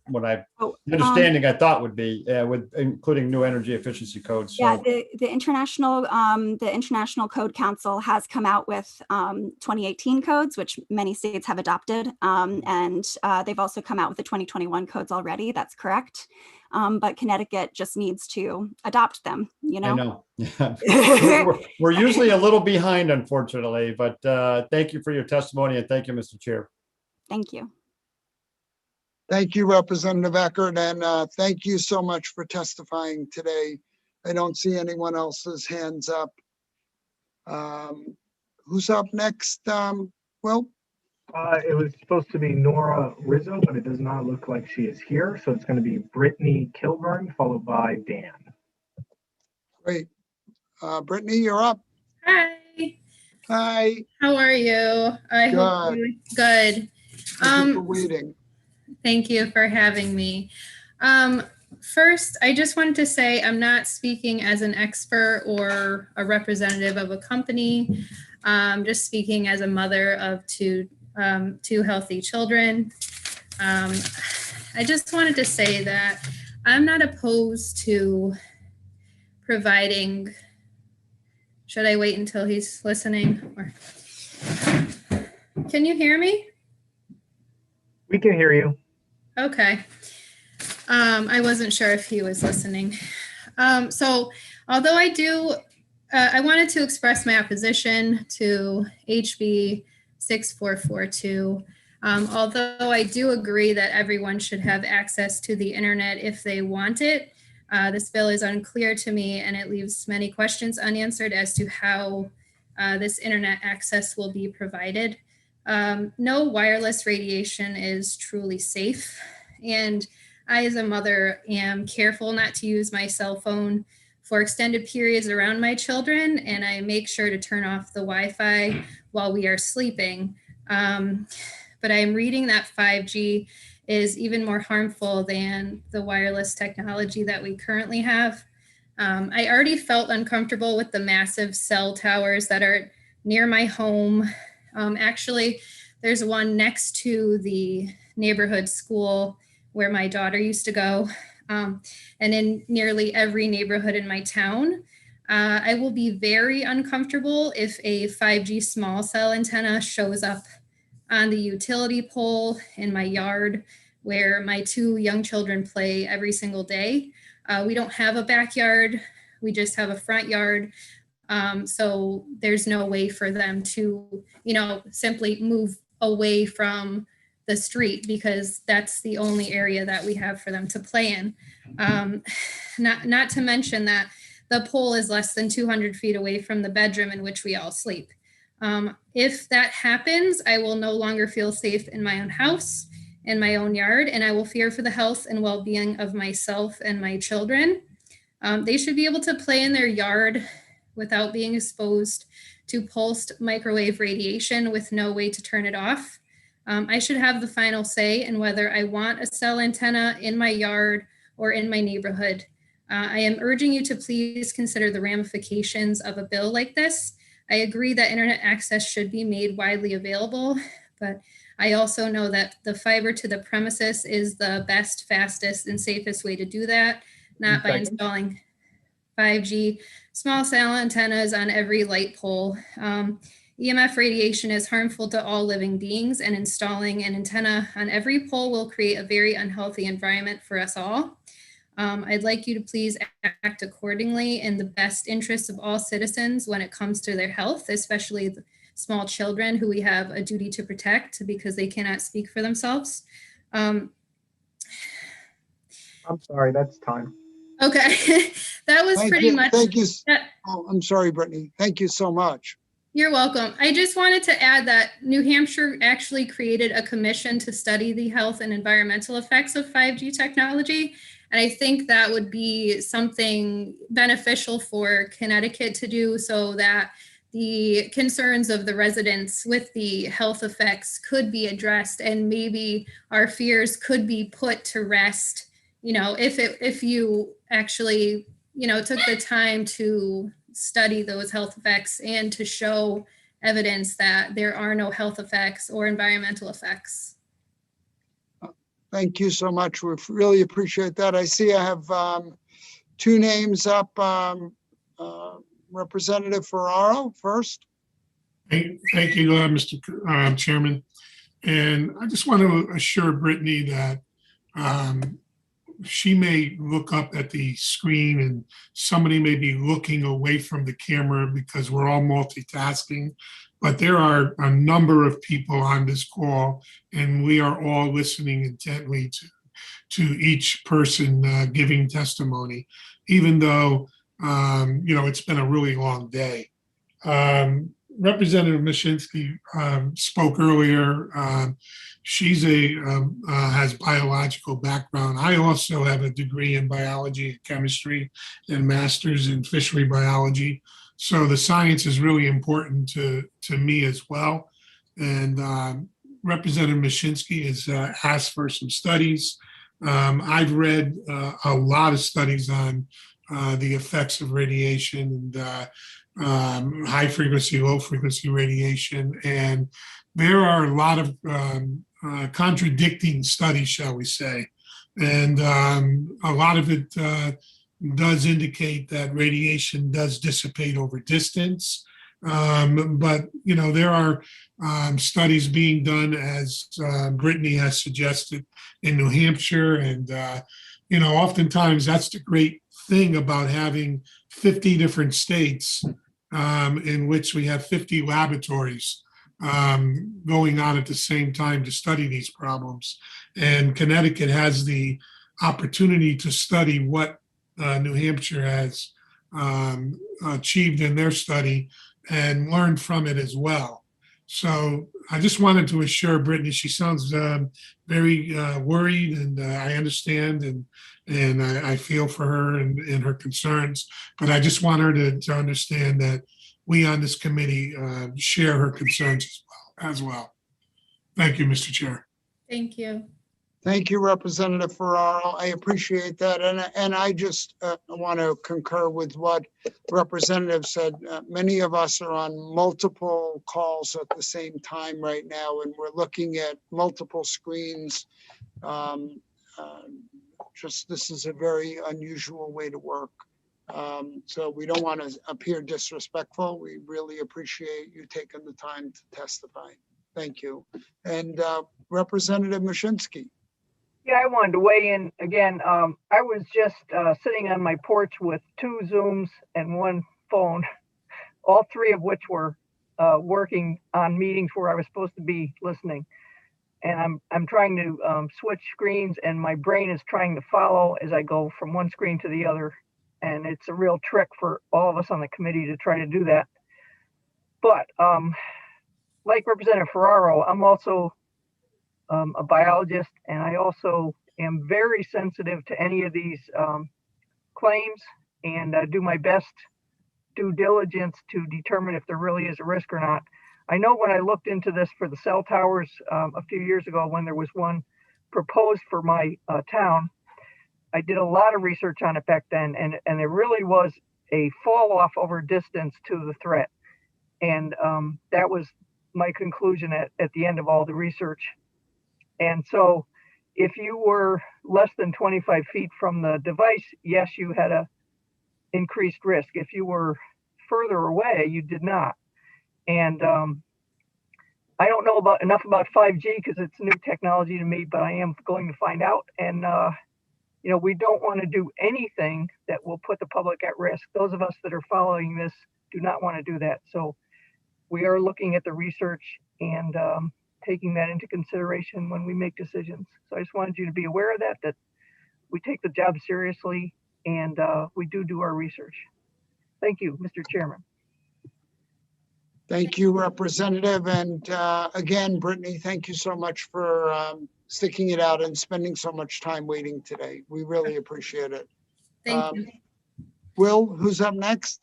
understanding I thought would be with including new energy efficiency codes. So. Yeah, the International Code Council has come out with 2018 codes, which many states have adopted, and they've also come out with the 2021 codes already. That's correct. But Connecticut just needs to adopt them, I know. Yeah. we're usually a little behind, unfortunately, but thank you for your testimony, and thank you, Mr. Chair. Thank you. Thank you, Representative Eckert, and thank you so much for testifying today. I don't see anyone else's hands up. Who's up next? Will? It was supposed to be Nora Rizzo, but it does not look like she is here. So it's going to be Brittany Kilburn, followed by Dan. Great. Brittany, you're up. Hi. Hi. How are you? I hope you're good. Thank you for waiting. Thank you for having me. First, I just wanted to say I'm not speaking as an expert or a representative of a company. I'm just speaking as a mother of two healthy children. I just wanted to say that I'm not opposed to providing. Should I wait until he's listening? Or can you hear me? We can hear you. Okay. I wasn't sure if he was listening. So Although I wanted to express my opposition to HB 6442. Although I do agree that everyone should have access to the internet if they want it, this bill is unclear to me and it leaves many questions unanswered as to how this internet access will be provided. No wireless radiation is truly safe. And I, as a mother, am careful not to use my cell phone for extended periods around my children, and I make sure to turn off the Wi-Fi while we are sleeping. But I'm reading that 5G is even more harmful than the wireless technology that we currently have. I already felt uncomfortable with the massive cell towers that are near my home. Actually, there's one next to the neighborhood school where my daughter used to go. And in nearly every neighborhood in my town. I will be very uncomfortable if a 5G small cell antenna shows up on the utility pole in my yard where my 2 young children play every single day. We don't have a backyard, we just have a front yard. So there's no way for them to, simply move away from the street because that's the only area that we have for them to play in. Not to mention that the pole is less than 200 feet away from the bedroom in which we all sleep. If that happens, I will no longer feel safe in my own house, in my own yard, and I will fear for the health and well-being of myself and my children. They should be able to play in their yard without being exposed to pulsed microwave radiation with no way to turn it off. I should have the final say in whether I want a cell antenna in my yard or in my neighborhood. I am urging you to please consider the ramifications of a bill like this. I agree that internet access should be made widely available, but I also know that the fiber to the premises is the best, fastest, and safest way to do that, not by installing 5G small cell antennas on every light pole. EMF radiation is harmful to all living beings, and installing an antenna on every pole will create a very unhealthy environment for us all. I'd like you to please act accordingly in the best interest of all citizens when it comes to their health, especially the small children who we have a duty to protect because they cannot speak for themselves. I'm sorry, that's time. Okay, that was pretty much. Thank you. Oh, I'm sorry, Brittany. Thank you so much. You're welcome. I just wanted to add that New Hampshire actually created a commission to study the health and environmental effects of 5G technology. And I think that would be something beneficial for Connecticut to do so that the concerns of the residents with the health effects could be addressed and maybe our fears could be put to rest, if you actually, took the time to study those health effects and to show evidence that there are no health effects or environmental effects. Thank you so much. We really appreciate that. I see I have 2 names up. Representative Ferraro first. Thank you, Mr. Chairman. And I just want to assure Brittany that she may look up at the screen and somebody may be looking away from the camera because we're all multitasking, but there are a number of people on this call and we are all listening intently to each person giving testimony, even though, it's been a really long day. Representative Mashinsky spoke earlier. She's has biological background. I also have a degree in biology and chemistry and master's in fishery biology. So the science is really important to me as well. And Representative Mashinsky has asked for some studies. I've read a lot of studies on the effects of radiation and high frequency, low frequency radiation. And there are a lot of contradicting studies, shall we say. And a lot of it does indicate that radiation does dissipate over distance. But, there are studies being done, as Brittany has suggested, in New Hampshire. And, oftentimes that's the great thing about having 50 different states in which we have 50 laboratories going on at the same time to study these problems. And Connecticut has the opportunity to study what New Hampshire has achieved in their study and learn from it as well. So I just wanted to assure Brittany, she sounds very worried, and I understand, and I feel for her and her concerns, but I just want her to understand that we on this committee share her concerns as well. Thank you, Mr. Chair. Thank you. Thank you, Representative Ferraro. I appreciate that. And I just want to concur with what Representative said. Many of us are on multiple calls at the same time right now, and we're looking at multiple screens. Just this is a very unusual way to work. So we don't want to appear disrespectful. We really appreciate you taking the time to testify. Thank you. And Representative Mashinsky. Yeah, I wanted to weigh in again. I was just sitting on my porch with 2 Zooms and 1 phone, all 3 of which were working on meetings where I was supposed to be listening. And I'm trying to switch screens, and my brain is trying to follow as I go from one screen to the other. And it's a real trick for all of us on the committee to try to do that. But like Representative Ferraro, I'm also a biologist, and I also am very sensitive to any of these claims, and do my best due diligence to determine if there really is a risk or not. I know when I looked into this for the cell towers a few years ago, when there was one proposed for my town, I did a lot of research on it back then, and there really was a fall off over distance to the threat. And that was my conclusion at the end of all the research. And so if you were less than 25 feet from the device, yes, you had a increased risk. If you were further away, you did not. And I don't know enough about 5G because it's new technology to me, but I am going to find out. And you know, we don't want to do anything that will put the public at risk. Those of us that are following this do not want to do that. So we are looking at the research and taking that into consideration when we make decisions. So I just wanted you to be aware of that we take the job seriously, and we do our research. Thank you, Mr. Chairman. Thank you, Representative. And again, Brittany, thank you so much for sticking it out and spending so much time waiting today. We really appreciate it. Thank you. Will, who's up next?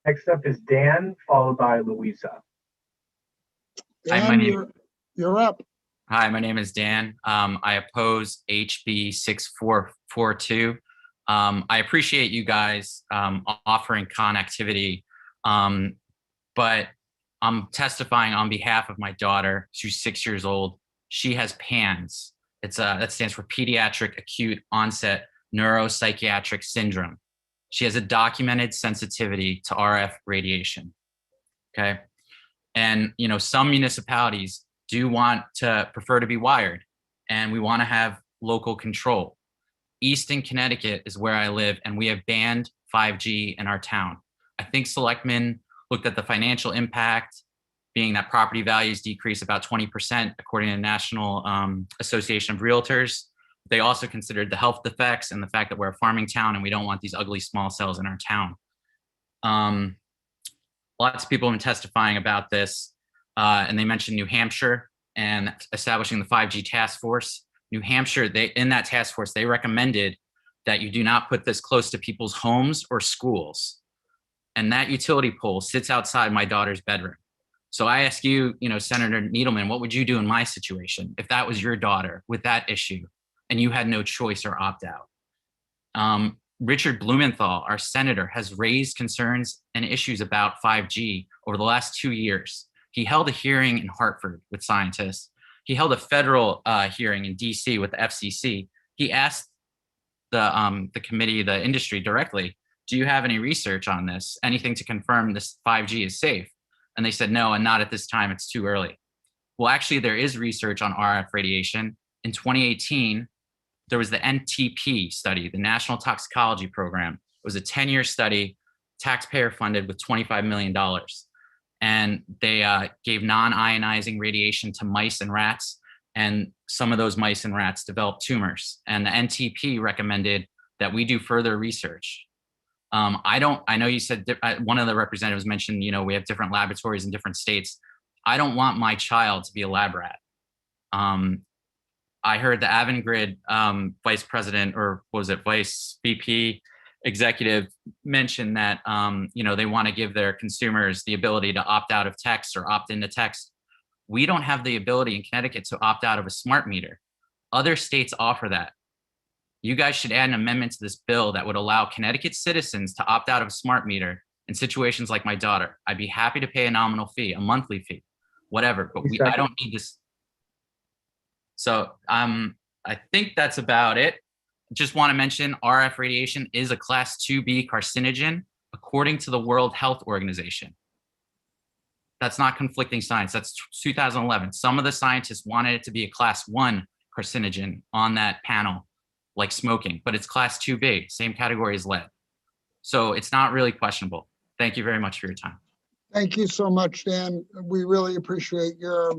Next up is Dan, followed by Louisa. Dan, you're up. Hi, my name is Dan. I oppose HB 6442. I appreciate you guys offering connectivity, but I'm testifying on behalf of my daughter. She's 6 years old. She has PANS. That stands for Pediatric Acute Onset Neuropsychiatric Syndrome. She has a documented sensitivity to RF radiation. Okay. And, you know, some municipalities do want to prefer to be wired, and we want to have local control. Easton, Connecticut is where I live, and we have banned 5G in our town. I think selectmen looked at the financial impact, being that property values decrease about 20%, according to the National Association of Realtors. They also considered the health effects and the fact that we're a farming town and we don't want these ugly small cells in our town. Lots of people have been testifying about this, and they mentioned New Hampshire and establishing the 5G task force. New Hampshire, in that task force, they recommended that you do not put this close to people's homes or schools. And that utility pole sits outside my daughter's bedroom. So I ask you, Senator Needleman, what would you do in my situation if that was your daughter with that issue and you had no choice or opt out? Richard Blumenthal, our senator, has raised concerns and issues about 5G over the last 2 years. He held a hearing in Hartford with scientists. He held a federal hearing in DC with the FCC. He asked the committee, the industry directly, do you have any research on this? Anything to confirm this 5G is safe? And they said, no, and not at this time, it's too early. Well, actually, there is research on RF radiation. In 2018, there was the NTP study, the National Toxicology Program. It was a 10-year study taxpayer funded with $25 million. And they gave non-ionizing radiation to mice and rats. And some of those mice and rats developed tumors. And the NTP recommended that we do further research. I know you said, one of the representatives mentioned, we have different laboratories in different states. I don't want my child to be a lab rat. I heard the Avangrid vice president, or was it vice VP executive, mention that, they want to give their consumers the ability to opt out of text or opt into text. We don't have the ability in Connecticut to opt out of a smart meter. Other states offer that. You guys should add an amendment to this bill that would allow Connecticut citizens to opt out of a smart meter in situations like my daughter. I'd be happy to pay a nominal fee, a monthly fee, whatever, but I don't need this. So I think that's about it. Just want to mention RF radiation is a class 2B carcinogen according to the World Health Organization. That's not conflicting science. That's 2011. Some of the scientists wanted it to be a class 1 carcinogen on that panel, like smoking, but it's class 2B, same category as lead. So it's not really questionable. Thank you very much for your time. Thank you so much, Dan. We really appreciate your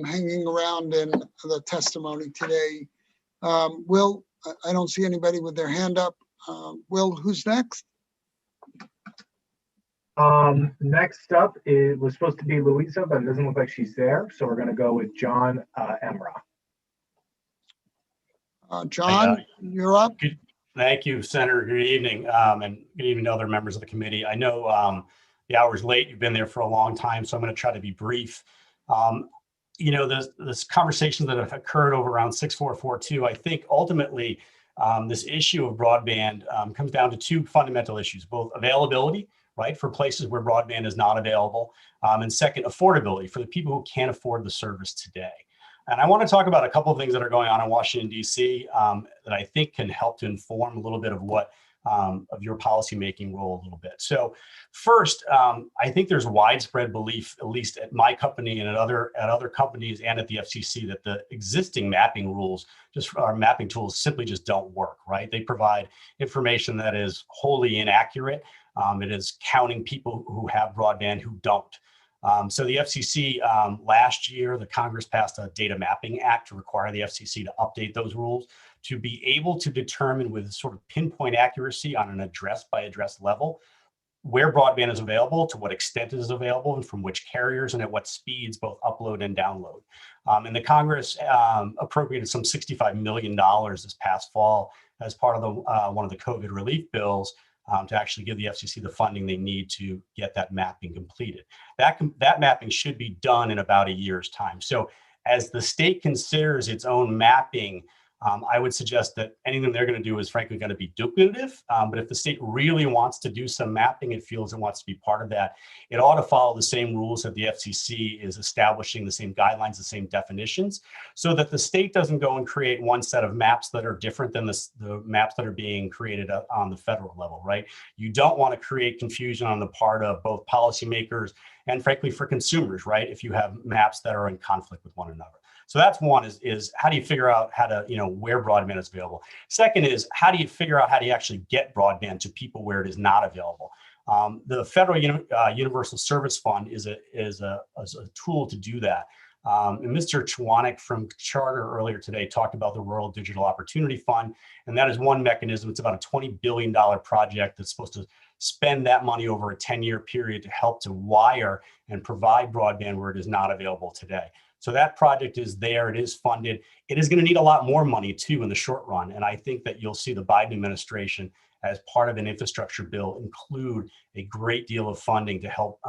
hanging around in the testimony today. Will, I don't see anybody with their hand up. Will, who's next? Next up, it was supposed to be Louisa, but it doesn't look like she's there. So we're going to go with John Emra. John, you're up. Thank you, Senator. Good evening, and good evening to other members of the committee. I know the hour's late. You've been there for a long time, so I'm going to try to be brief. This conversations that have occurred over around 6442, I think ultimately this issue of broadband comes down to two fundamental issues, both availability, right, for places where broadband is not available, and second, affordability for the people who can't afford the service today. And I want to talk about a couple of things that are going on in Washington, D.C. That I think can help to inform a little bit of what of your policymaking role a little bit. So first, I think there's widespread belief, at least at my company and at other companies and at the FCC, that the existing mapping rules, our mapping tools simply just don't work, right? They provide information that is wholly inaccurate. It is counting people who have broadband who don't. So the FCC, last year, the Congress passed a data mapping act to require the FCC to update those rules to be able to determine with sort of pinpoint accuracy on an address by address level where broadband is available, to what extent it is available, and from which carriers and at what speeds, both upload and download. And the Congress appropriated some $65 million this past fall as part of the one of the COVID relief bills to actually give the FCC the funding they need to get that mapping completed. That mapping should be done in about a year's time. So as the state considers its own mapping, I would suggest that anything they're going to do is frankly going to be duplicative. But if the state really wants to do some mapping and feels it wants to be part of that, it ought to follow the same rules that the FCC is establishing, the same guidelines, the same definitions, so that the state doesn't go and create one set of maps that are different than the maps that are being created on the federal level, right? You don't want to create confusion on the part of both policymakers and frankly for consumers, right? If you have maps that are in conflict with one another. So that's one is how do you figure out how to, where broadband is available? Second is how do you figure out how do you actually get broadband to people where it is not available? The Federal Universal Service Fund is a tool to do that. And Mr. Chwanek from Charter earlier today talked about the Rural Digital Opportunity Fund, and that is one mechanism. It's about a $20 billion project that's supposed to spend that money over a 10-year period to help to wire and provide broadband where it is not available today. So that project is there, it is funded. It is going to need a lot more money too in the short run. And I think that you'll see the Biden administration as part of an infrastructure bill include a great deal of funding to help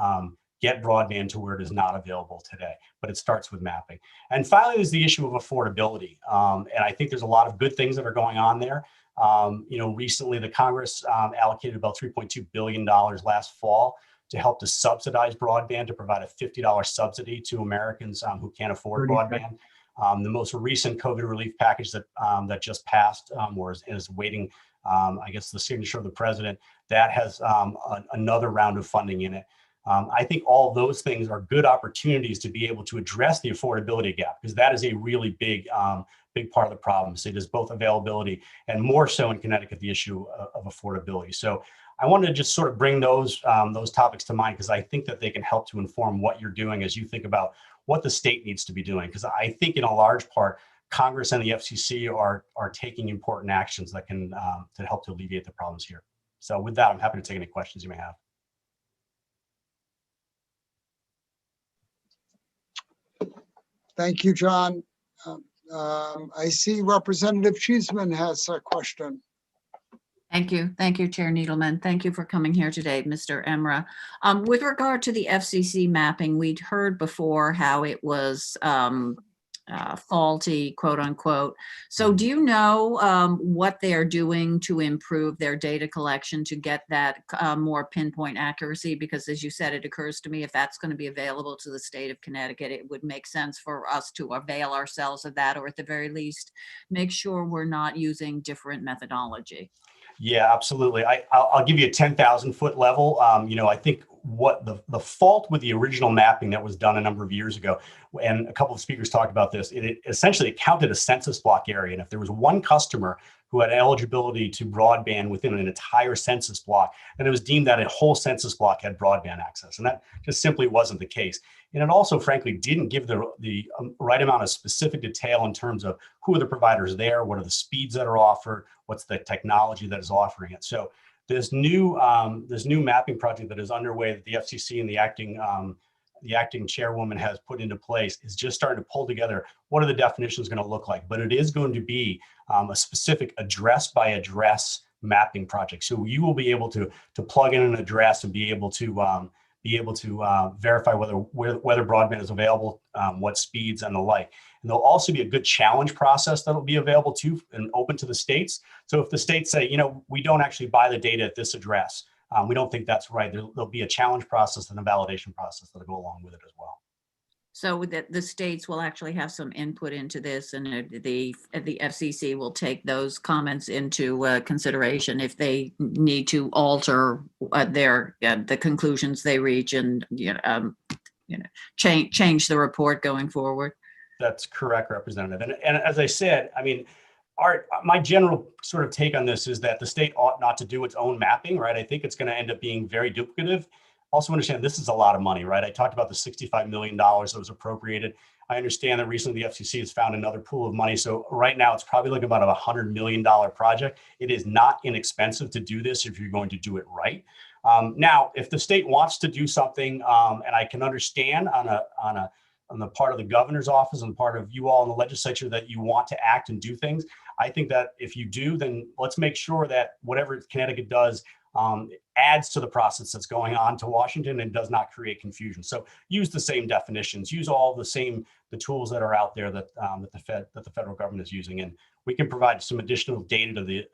get broadband to where it is not available today. But it starts with mapping. And finally, there's the issue of affordability. And I think there's a lot of good things that are going on there. Recently the Congress allocated about $3.2 billion last fall to help to subsidize broadband, to provide a $50 subsidy to Americans who can't afford broadband. The most recent COVID relief package that just passed or is waiting, I guess, the signature of the president, that has another round of funding in it. I think all those things are good opportunities to be able to address the affordability gap, because that is a really big part of the problem. So it is both availability and more so in Connecticut, the issue of affordability. So I wanted to just sort of bring those topics to mind because I think that they can help to inform what you're doing as you think about what the state needs to be doing. Because I think in a large part, Congress and the FCC are taking important actions that can to help to alleviate the problems here. So with that, I'm happy to take any questions you may have. Thank you, John. I see Representative Cheeseman has a question. Thank you. Thank you, Chair Needleman. Thank you for coming here today, Mr. Emra. With regard to the FCC mapping, we'd heard before how it was faulty, quote unquote. So do you know what they're doing to improve their data collection to get that more pinpoint accuracy? Because as you said, it occurs to me if that's going to be available to the state of Connecticut, it would make sense for us to avail ourselves of that, or at the very least, make sure we're not using different methodology. Yeah, absolutely. I'll give you a 10,000 foot level. I think what the fault with the original mapping that was done a number of years ago, and a couple of speakers talked about this, it essentially counted a census block area. And if there was one customer who had eligibility to broadband within an entire census block, then it was deemed that a whole census block had broadband access. And that just simply wasn't the case. And it also, frankly, didn't give the right amount of specific detail in terms of who are the providers there, what are the speeds that are offered, what's the technology that is offering it. So this new mapping project that is underway that the FCC and the acting chairwoman has put into place is just starting to pull together what are the definitions going to look like. But it is going to be a specific address by address mapping project. So you will be able to plug in an address and be able to verify whether broadband is available, what speeds and the like. And there'll also be a good challenge process that'll be available to and open to the states. So if the states say, we don't actually buy the data at this address, we don't think that's right, there'll be a challenge process and a validation process that'll go along with it as well. So that the states will actually have some input into this, and the FCC will take those comments into consideration if they need to alter the conclusions they reach and change the report going forward. That's correct, Representative. And as I said, my general sort of take on this is that the state ought not to do its own mapping, right? I think it's going to end up being very duplicative. Also understand this is a lot of money, right? I talked about the $65 million that was appropriated. I understand that recently the FCC has found another pool of money. So right now it's probably like about a $100 million project. It is not inexpensive to do this if you're going to do it right. Now, if the state wants to do something, and I can understand on the part of the governor's office and part of you all in the legislature that you want to act and do things, I think that if you do, then let's make sure that whatever Connecticut does adds to the process that's going on to Washington and does not create confusion. So use the same definitions, use all the tools that are out there that the federal government is using, and we can provide some additional data to the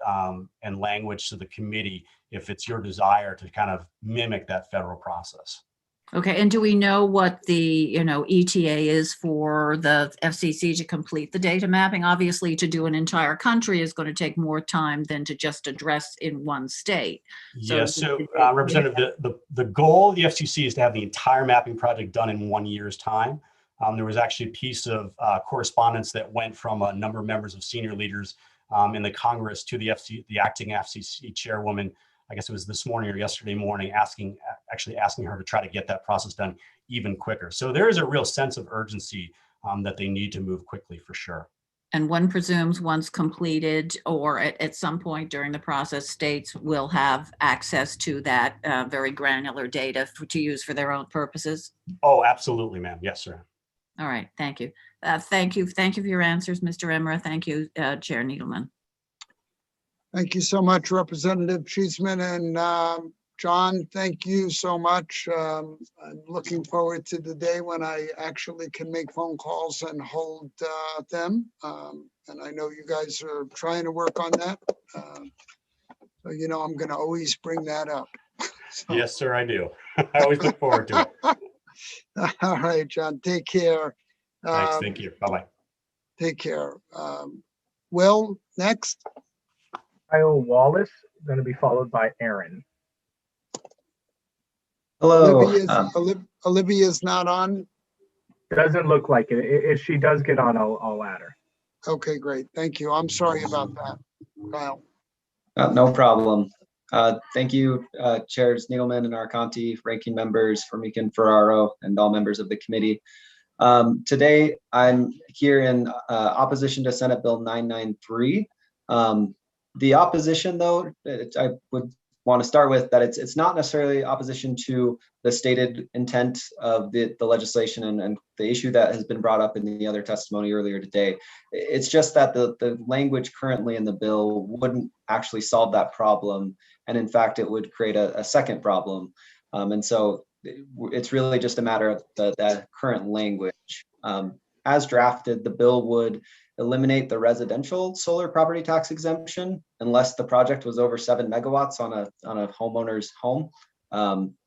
and language to the committee if it's your desire to kind of mimic that federal process. Okay, and do we know what the ETA is for the FCC to complete the data mapping? Obviously, to do an entire country is going to take more time than to just address in one state. Yes, so Representative, the goal of the FCC is to have the entire mapping project done in 1 year's time. There was actually a piece of correspondence that went from a number of members of senior leaders in the Congress to the acting FCC chairwoman. I guess it was this morning or yesterday morning, asking her to try to get that process done even quicker. So there is a real sense of urgency that they need to move quickly for sure. And one presumes once completed or at some point during the process, states will have access to that very granular data to use for their own purposes? Oh, absolutely, ma'am. Yes, sir. All right. Thank you. Thank you. Thank you for your answers, Mr. Emra. Thank you, Chair Needleman. Thank you so much, Representative Cheeseman. And John, thank you so much. I'm looking forward to the day when I actually can make phone calls and hold them. And I know you guys are trying to work on that. So, I'm going to always bring that up. So. Yes, sir, I do. I always look forward to it. All right, John, take care. Thanks, thank you. Bye-bye. Take care. Will, next. Kyle Wallace, going to be followed by Aaron. Hello. Olivia's not on. Doesn't look like it. If she does get on, I'll add her. Okay, great. Thank you. I'm sorry about that, Kyle. No problem. Thank you, Chairs Needleman and Arconti, ranking members, Formica and Ferraro, and all members of the committee. Today, I'm here in opposition to Senate Bill 993. The opposition, though, I would want to start with that it's not necessarily opposition to the stated intent of the legislation and the issue that has been brought up in the other testimony earlier today. It's just that the language currently in the bill wouldn't actually solve that problem. And in fact, it would create a second problem. And so it's really just a matter of the current language. As drafted, the bill would eliminate the residential solar property tax exemption unless the project was over 7 megawatts on a homeowner's home.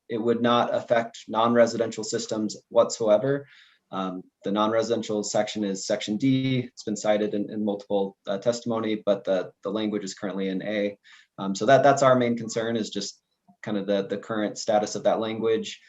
It would not affect non-residential systems whatsoever. The non-residential section is section D. It's been cited in multiple testimony, but the language is currently in A. So that's our main concern, is just kind of the current status of that language.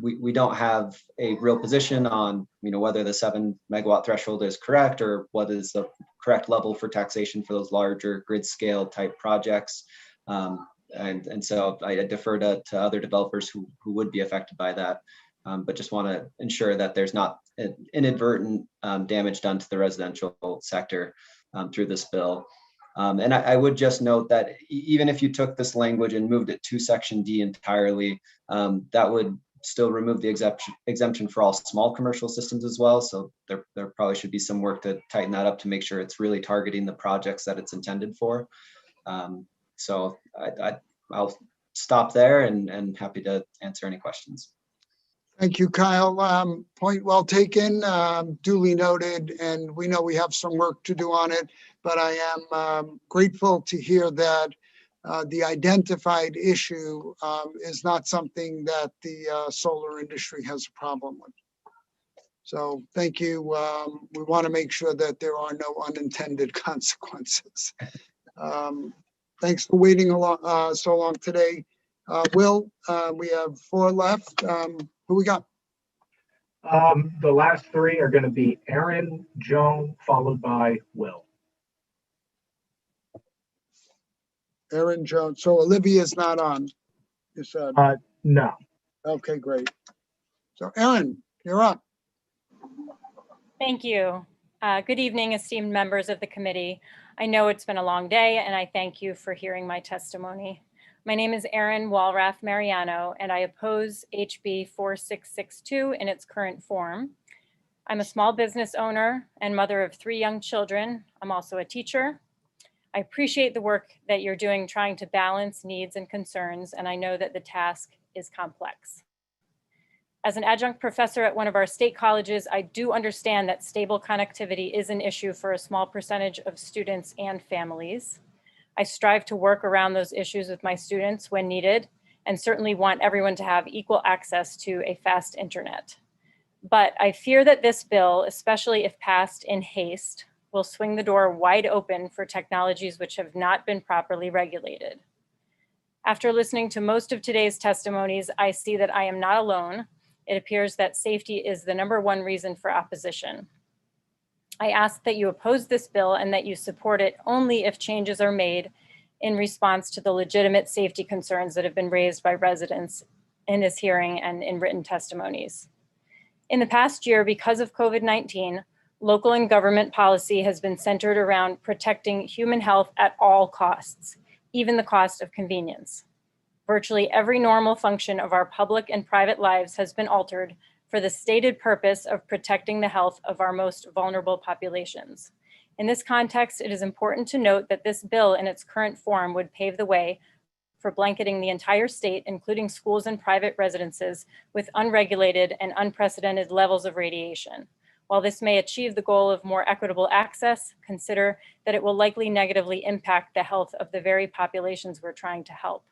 We don't have a real position on whether the 7 megawatt threshold is correct or what is the correct level for taxation for those larger grid scale type projects. And so I defer to other developers who would be affected by that, but just want to ensure that there's not an inadvertent damage done to the residential sector through this bill. And I would just note that even if you took this language and moved it to section D entirely, that would still remove the exemption for all small commercial systems as well. So there probably should be some work to tighten that up to make sure it's really targeting the projects that it's intended for. So I'll stop there and happy to answer any questions. Thank you, Kyle. Point well taken, duly noted, and we know we have some work to do on it, but I am grateful to hear that the identified issue is not something that the solar industry has a problem with. So thank you. We want to make sure that there are no unintended consequences. Thanks for waiting so long today. Will, we have 4 left. Who we got? The last 3 are going to be Aaron, Joan, followed by Will. Aaron, Joan. So Olivia's not on, you said? No. Okay, great. So Aaron, you're up. Thank you. Good evening, esteemed members of the committee. I know it's been a long day, and I thank you for hearing my testimony. My name is Erin Walrath Mariano, and I oppose HB 4662 in its current form. I'm a small business owner and mother of 3 young children. I'm also a teacher. I appreciate the work that you're doing trying to balance needs and concerns, and I know that the task is complex. As an adjunct professor at one of our state colleges, I do understand that stable connectivity is an issue for a small percentage of students and families. I strive to work around those issues with my students when needed, and certainly want everyone to have equal access to a fast internet. But I fear that this bill, especially if passed in haste, will swing the door wide open for technologies which have not been properly regulated. After listening to most of today's testimonies, I see that I am not alone. It appears that safety is the #1 reason for opposition. I ask that you oppose this bill and that you support it only if changes are made in response to the legitimate safety concerns that have been raised by residents in this hearing and in written testimonies. In the past year, because of COVID-19, local and government policy has been centered around protecting human health at all costs, even the cost of convenience. Virtually every normal function of our public and private lives has been altered for the stated purpose of protecting the health of our most vulnerable populations. In this context, it is important to note that this bill in its current form would pave the way for blanketing the entire state, including schools and private residences, with unregulated and unprecedented levels of radiation. While this may achieve the goal of more equitable access, consider that it will likely negatively impact the health of the very populations we're trying to help.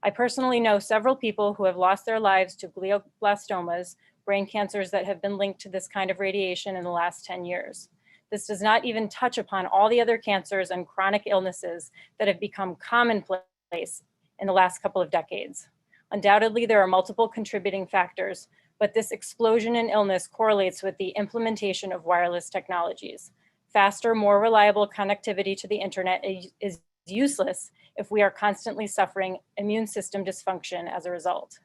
I personally know several people who have lost their lives to glioblastomas, brain cancers that have been linked to this kind of radiation in the last 10 years. This does not even touch upon all the other cancers and chronic illnesses that have become commonplace in the last couple of decades. Undoubtedly, there are multiple contributing factors, but this explosion in illness correlates with the implementation of wireless technologies. Faster, more reliable connectivity to the internet is useless if we are constantly suffering immune system dysfunction as a result.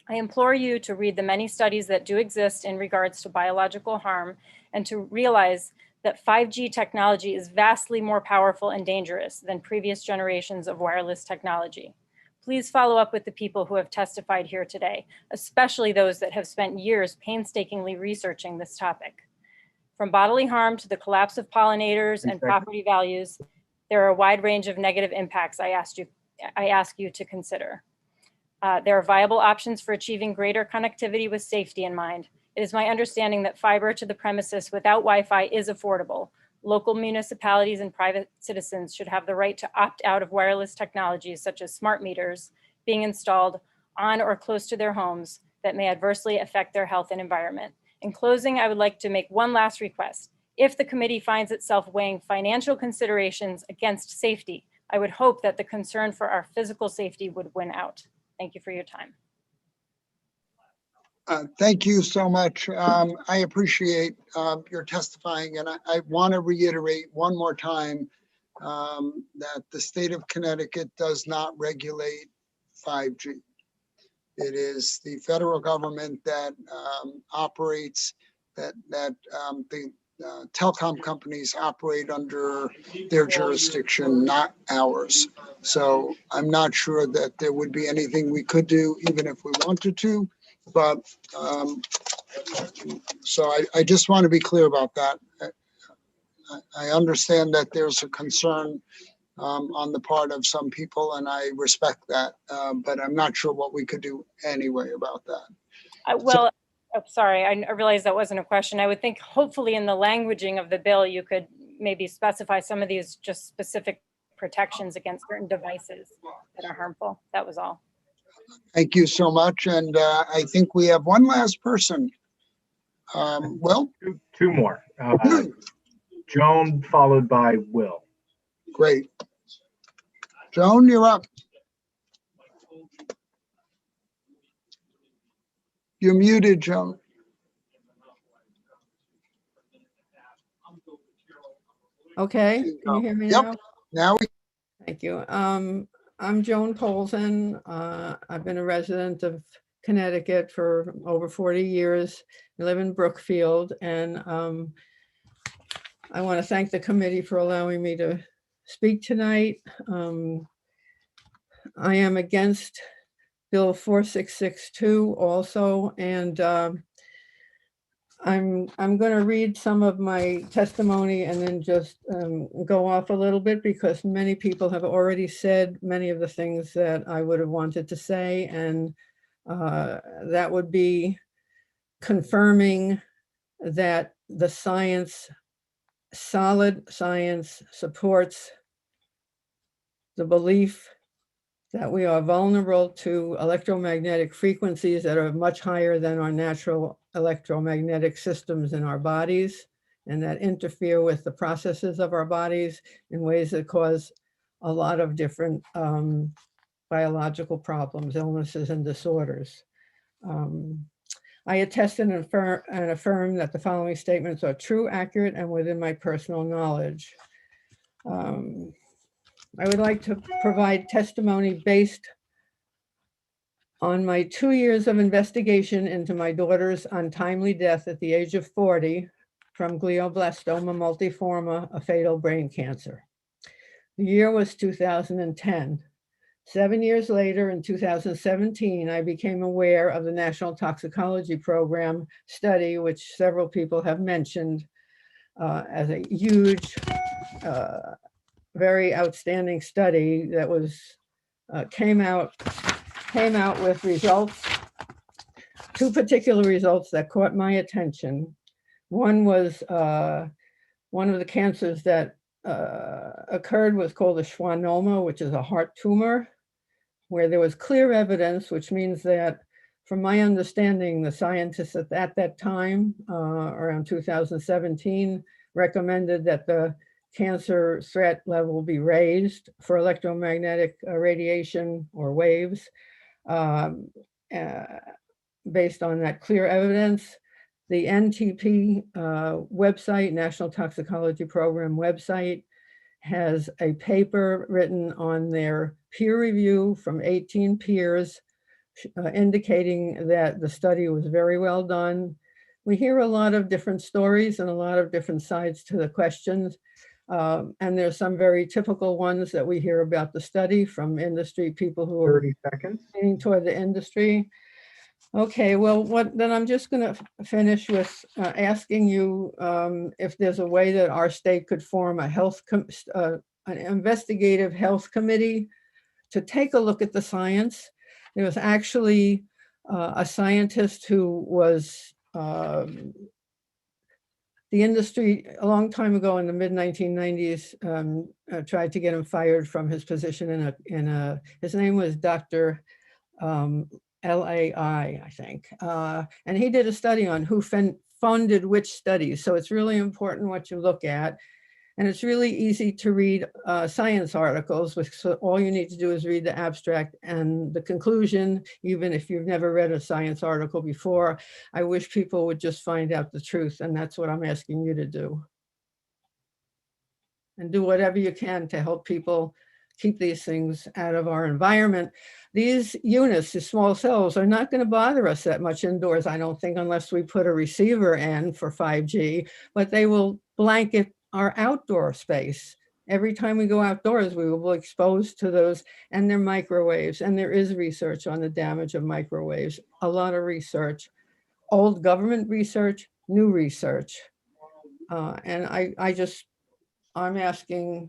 I implore you to read the many studies that do exist in regards to biological harm and to realize that 5G technology is vastly more powerful and dangerous than previous generations of wireless technology. Please follow up with the people who have testified here today, especially those that have spent years painstakingly researching this topic. From bodily harm to the collapse of pollinators and property values, there are a wide range of negative impacts I ask you to consider. There are viable options for achieving greater connectivity with safety in mind. It is my understanding that fiber to the premises without Wi-Fi is affordable. Local municipalities and private citizens should have the right to opt out of wireless technologies such as smart meters being installed on or close to their homes that may adversely affect their health and environment. In closing, I would like to make one last request. If the committee finds itself weighing financial considerations against safety, I would hope that the concern for our physical safety would win out. Thank you for your time. Thank you so much. I appreciate your testifying, and I want to reiterate one more time that the state of Connecticut does not regulate 5G. It is the federal government that operates, that the telecom companies operate under their jurisdiction, not ours. So I'm not sure that there would be anything we could do, even if we wanted to. But so I just want to be clear about that. I understand that there's a concern on the part of some people, and I respect that. But I'm not sure what we could do anyway about that. Well, oh, sorry, I realized that wasn't a question. I would think hopefully in the languaging of the bill, you could maybe specify some of these just specific protections against certain devices that are harmful. That was all. Thank you so much. And I think we have one last person. Will? Two more. Joan followed by Will. Great. Joan, you're up. You're muted, Joan. Okay, can you hear me now? Now we. Thank you. I'm Joan Polson. I've been a resident of Connecticut for over 40 years. I live in Brookfield, and I want to thank the committee for allowing me to speak tonight. I am against Bill 4662 also, and I'm going to read some of my testimony and then just go off a little bit, because many people have already said many of the things that I would have wanted to say, and that would be confirming that the solid science supports the belief that we are vulnerable to electromagnetic frequencies that are much higher than our natural electromagnetic systems in our bodies, and that interfere with the processes of our bodies in ways that cause a lot of different biological problems, illnesses, and disorders. I attest and affirm that the following statements are true, accurate, and within my personal knowledge. I would like to provide testimony based on my 2 years of investigation into my daughter's untimely death at the age of 40 from glioblastoma multiforme, a fatal brain cancer. The year was 2010. 7 years later, in 2017, I became aware of the National Toxicology Program study, which several people have mentioned as a huge, very outstanding study that was came out with results, two particular results that caught my attention. One was one of the cancers that occurred was called a schwannoma, which is a heart tumor, where there was clear evidence, which means that, from my understanding, the scientists at that time, around 2017, recommended that the cancer threat level be raised for electromagnetic radiation or waves. Based on that clear evidence, the NTP website, National Toxicology Program website, has a paper written on their peer review from 18 peers indicating that the study was very well done. We hear a lot of different stories and a lot of different sides to the questions. And there's some very typical ones that we hear about the study from industry people who are 30 seconds. leaning toward the industry. Okay, well, then I'm just going to finish with asking you if there's a way that our state could form an investigative health committee to take a look at the science. There was actually a scientist who was the industry a long time ago in the mid 1990s tried to get him fired from his position his name was Dr. LAI, I think. And he did a study on who funded which studies. So it's really important what you look at. And it's really easy to read science articles, so all you need to do is read the abstract and the conclusion, even if you've never read a science article before. I wish people would just find out the truth, and that's what I'm asking you to do. And do whatever you can to help people keep these things out of our environment. These units, the small cells, are not going to bother us that much indoors, I don't think, unless we put a receiver in for 5G, but they will blanket our outdoor space. Every time we go outdoors, we will be exposed to those, and they're microwaves. And there is research on the damage of microwaves, a lot of research, old government research, new research. And I'm asking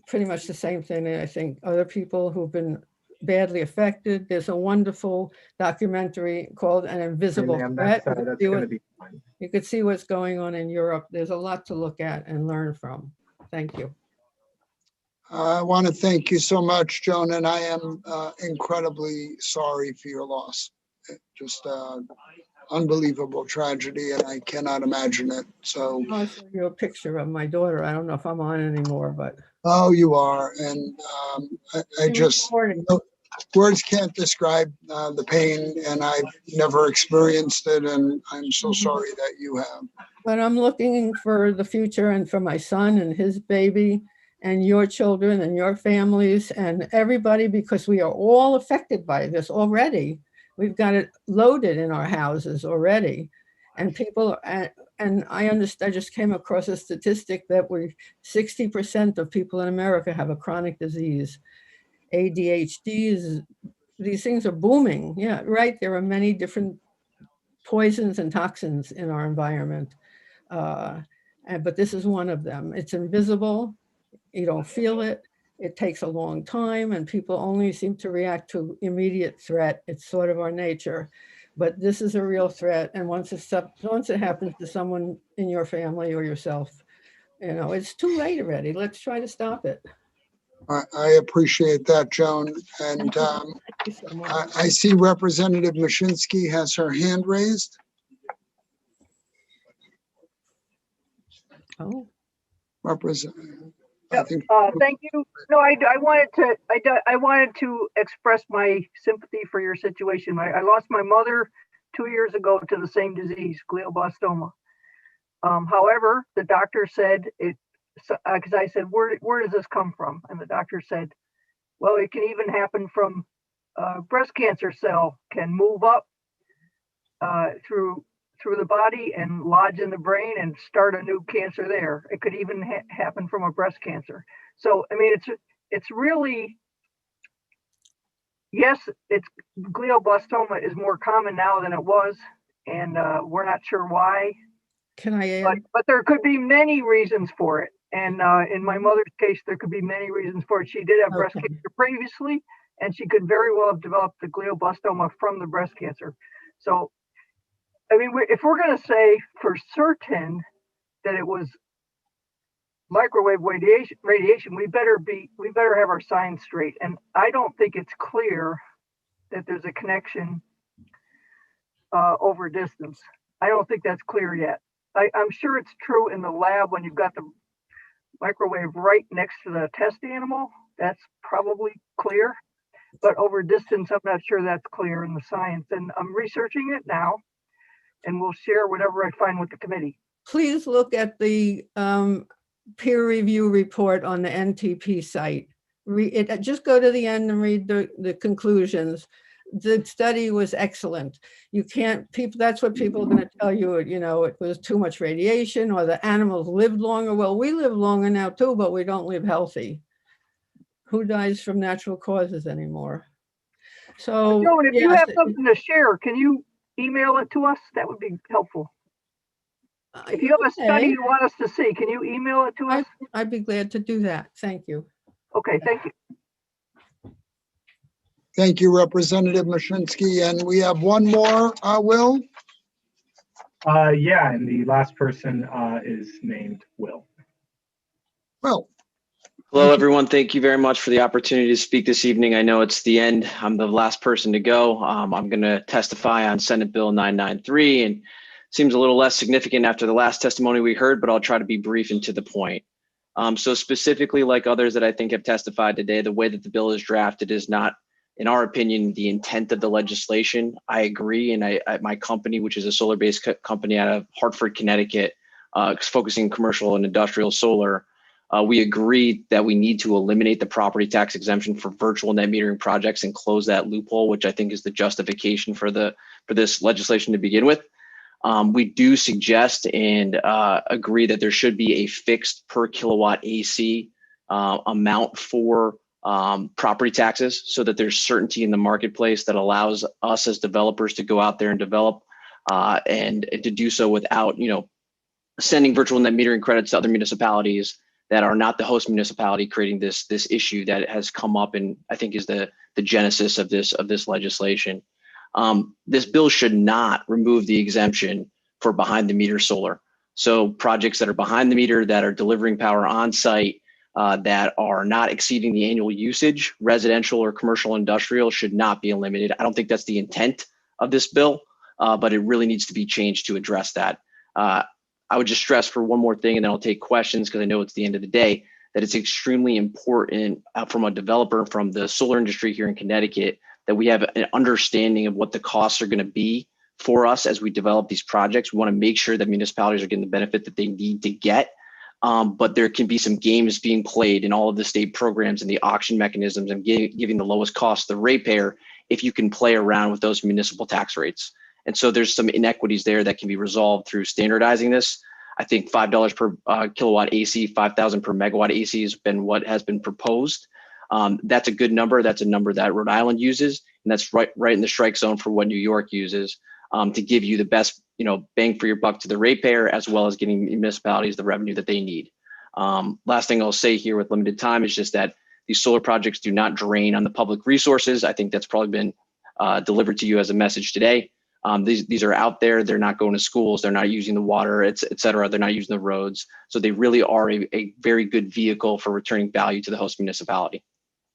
pretty much the same thing that I think other people who've been badly affected. There's a wonderful documentary called An Invisible Threat. You could see what's going on in Europe. There's a lot to look at and learn from. Thank you. I want to thank you so much, Joan, and I am incredibly sorry for your loss. Just unbelievable tragedy, and I cannot imagine it. So I'll show you a picture of my daughter. I don't know if I'm on anymore, but oh, you are, and I just words can't describe the pain, and I've never experienced it, and I'm so sorry that you have. But I'm looking for the future and for my son and his baby and your children and your families and everybody, because we are all affected by this already. We've got it loaded in our houses already. And people, and I understand, I just came across a statistic that 60% of people in America have a chronic disease. ADHD, these things are booming. Yeah, right. There are many different poisons and toxins in our environment. But this is one of them. It's invisible. You don't feel it. It takes a long time, and people only seem to react to immediate threat. It's sort of our nature. But this is a real threat. And once it happens to someone in your family or yourself, it's too late already. Let's try to stop it. I appreciate that, Joan. And I see Representative Mashinsky has her hand raised. Oh. Representative. Thank you. No, I wanted to express my sympathy for your situation. I lost my mother 2 years ago to the same disease, glioblastoma. However, the doctor said because I said, where does this come from? And the doctor said, well, it can even happen from breast cancer cell can move up through the body and lodge in the brain and start a new cancer there. It could even happen from a breast cancer. So, I mean, it's really, yes, glioblastoma is more common now than it was, and we're not sure why. Can I add? But there could be many reasons for it. And in my mother's case, there could be many reasons for it. She did have breast cancer previously, and she could very well have developed the glioblastoma from the breast cancer. So, I mean, if we're going to say for certain that it was microwave radiation, we better have our science straight. And I don't think it's clear that there's a connection over distance. I don't think that's clear yet. I'm sure it's true in the lab when you've got the microwave right next to the test animal. That's probably clear. But over distance, I'm not sure that's clear in the science. And I'm researching it now, and we'll share whatever I find with the committee. Please look at the peer review report on the NTP site. Just go to the end and read the conclusions. The study was excellent. You can't, that's what people are going to tell you, it was too much radiation or the animals lived longer. Well, we live longer now too, but we don't live healthy. Who dies from natural causes anymore? So, Joan, if you yes, have something to share, can you email it to us? That would be helpful. If you have a study you want us to see, can you email it to us? I'd be glad to do that. Thank you. Okay, thank you. Thank you, Representative Mashinsky. And we have one more, Will? Yeah, and the last person is named Will. Will. Hello, everyone. Thank you very much for the opportunity to speak this evening. I know it's the end. I'm the last person to go. I'm going to testify on Senate Bill 993, and seems a little less significant after the last testimony we heard, but I'll try to be brief and to the point. So specifically, like others that I think have testified today, the way that the bill is drafted is not, in our opinion, the intent of the legislation. I agree, and my company, which is a solar-based company out of Hartford, Connecticut, focusing commercial and industrial solar, we agree that we need to eliminate the property tax exemption for virtual net metering projects and close that loophole, which I think is the justification for this legislation to begin with. We do suggest and agree that there should be a fixed per kilowatt AC amount for property taxes, so that there's certainty in the marketplace that allows us as developers to go out there and develop and to do so without, sending virtual net metering credits to other municipalities that are not the host municipality, creating this issue that has come up and I think is the genesis of this legislation. This bill should not remove the exemption for behind the meter solar. So projects that are behind the meter, that are delivering power on site, that are not exceeding the annual usage, residential or commercial industrial, should not be eliminated. I don't think that's the intent of this bill, but it really needs to be changed to address that. I would just stress for one more thing, and then I'll take questions because I know it's the end of the day, that it's extremely important from a developer, from the solar industry here in Connecticut, that we have an understanding of what the costs are going to be for us as we develop these projects. We want to make sure that municipalities are getting the benefit that they need to get. But there can be some games being played in all of the state programs and the auction mechanisms and giving the lowest cost to the ratepayer if you can play around with those municipal tax rates. And so there's some inequities there that can be resolved through standardizing this. I think $5 per kilowatt AC, 5,000 per megawatt AC has been what has been proposed. That's a good number. That's a number that Rhode Island uses, and that's right in the strike zone for what New York uses, to give you the best, bang for your buck to the ratepayer, as well as getting municipalities the revenue that they need. Last thing I'll say here with limited time is just that these solar projects do not drain on the public resources. I think that's probably been delivered to you as a message today. These are out there. They're not going to schools. They're not using the water, et cetera. They're not using the roads. So they really are a very good vehicle for returning value to the host municipality.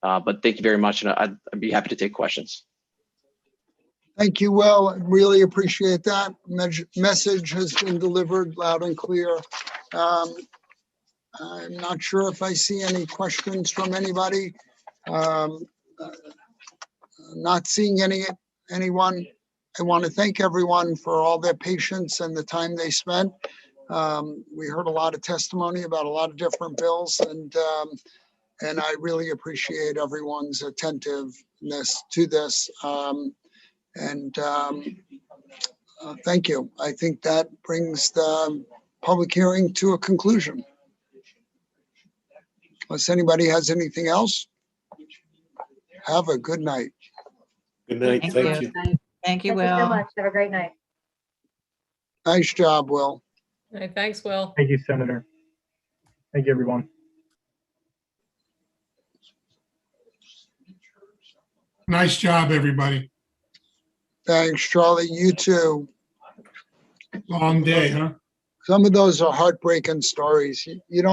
But thank you very much, and I'd be happy to take questions. Thank you, Will. I really appreciate that. Message has been delivered loud and clear. I'm not sure if I see any questions from anybody. Not seeing anyone. I want to thank everyone for all their patience and the time they spent. We heard a lot of testimony about a lot of different bills, and I really appreciate everyone's attentiveness to this. Thank you. I think that brings the public hearing to a conclusion. Unless anybody has anything else, have a good night. Good night. Thank you. Thank you, Thank you so Will. much. Have a great night. Nice job, Will. All right, thanks, Will. Thank you, Senator. Thank you, everyone. Nice job, everybody. Thanks, Charlie. You too. Long day, huh? Some of those are heartbreaking stories. You don't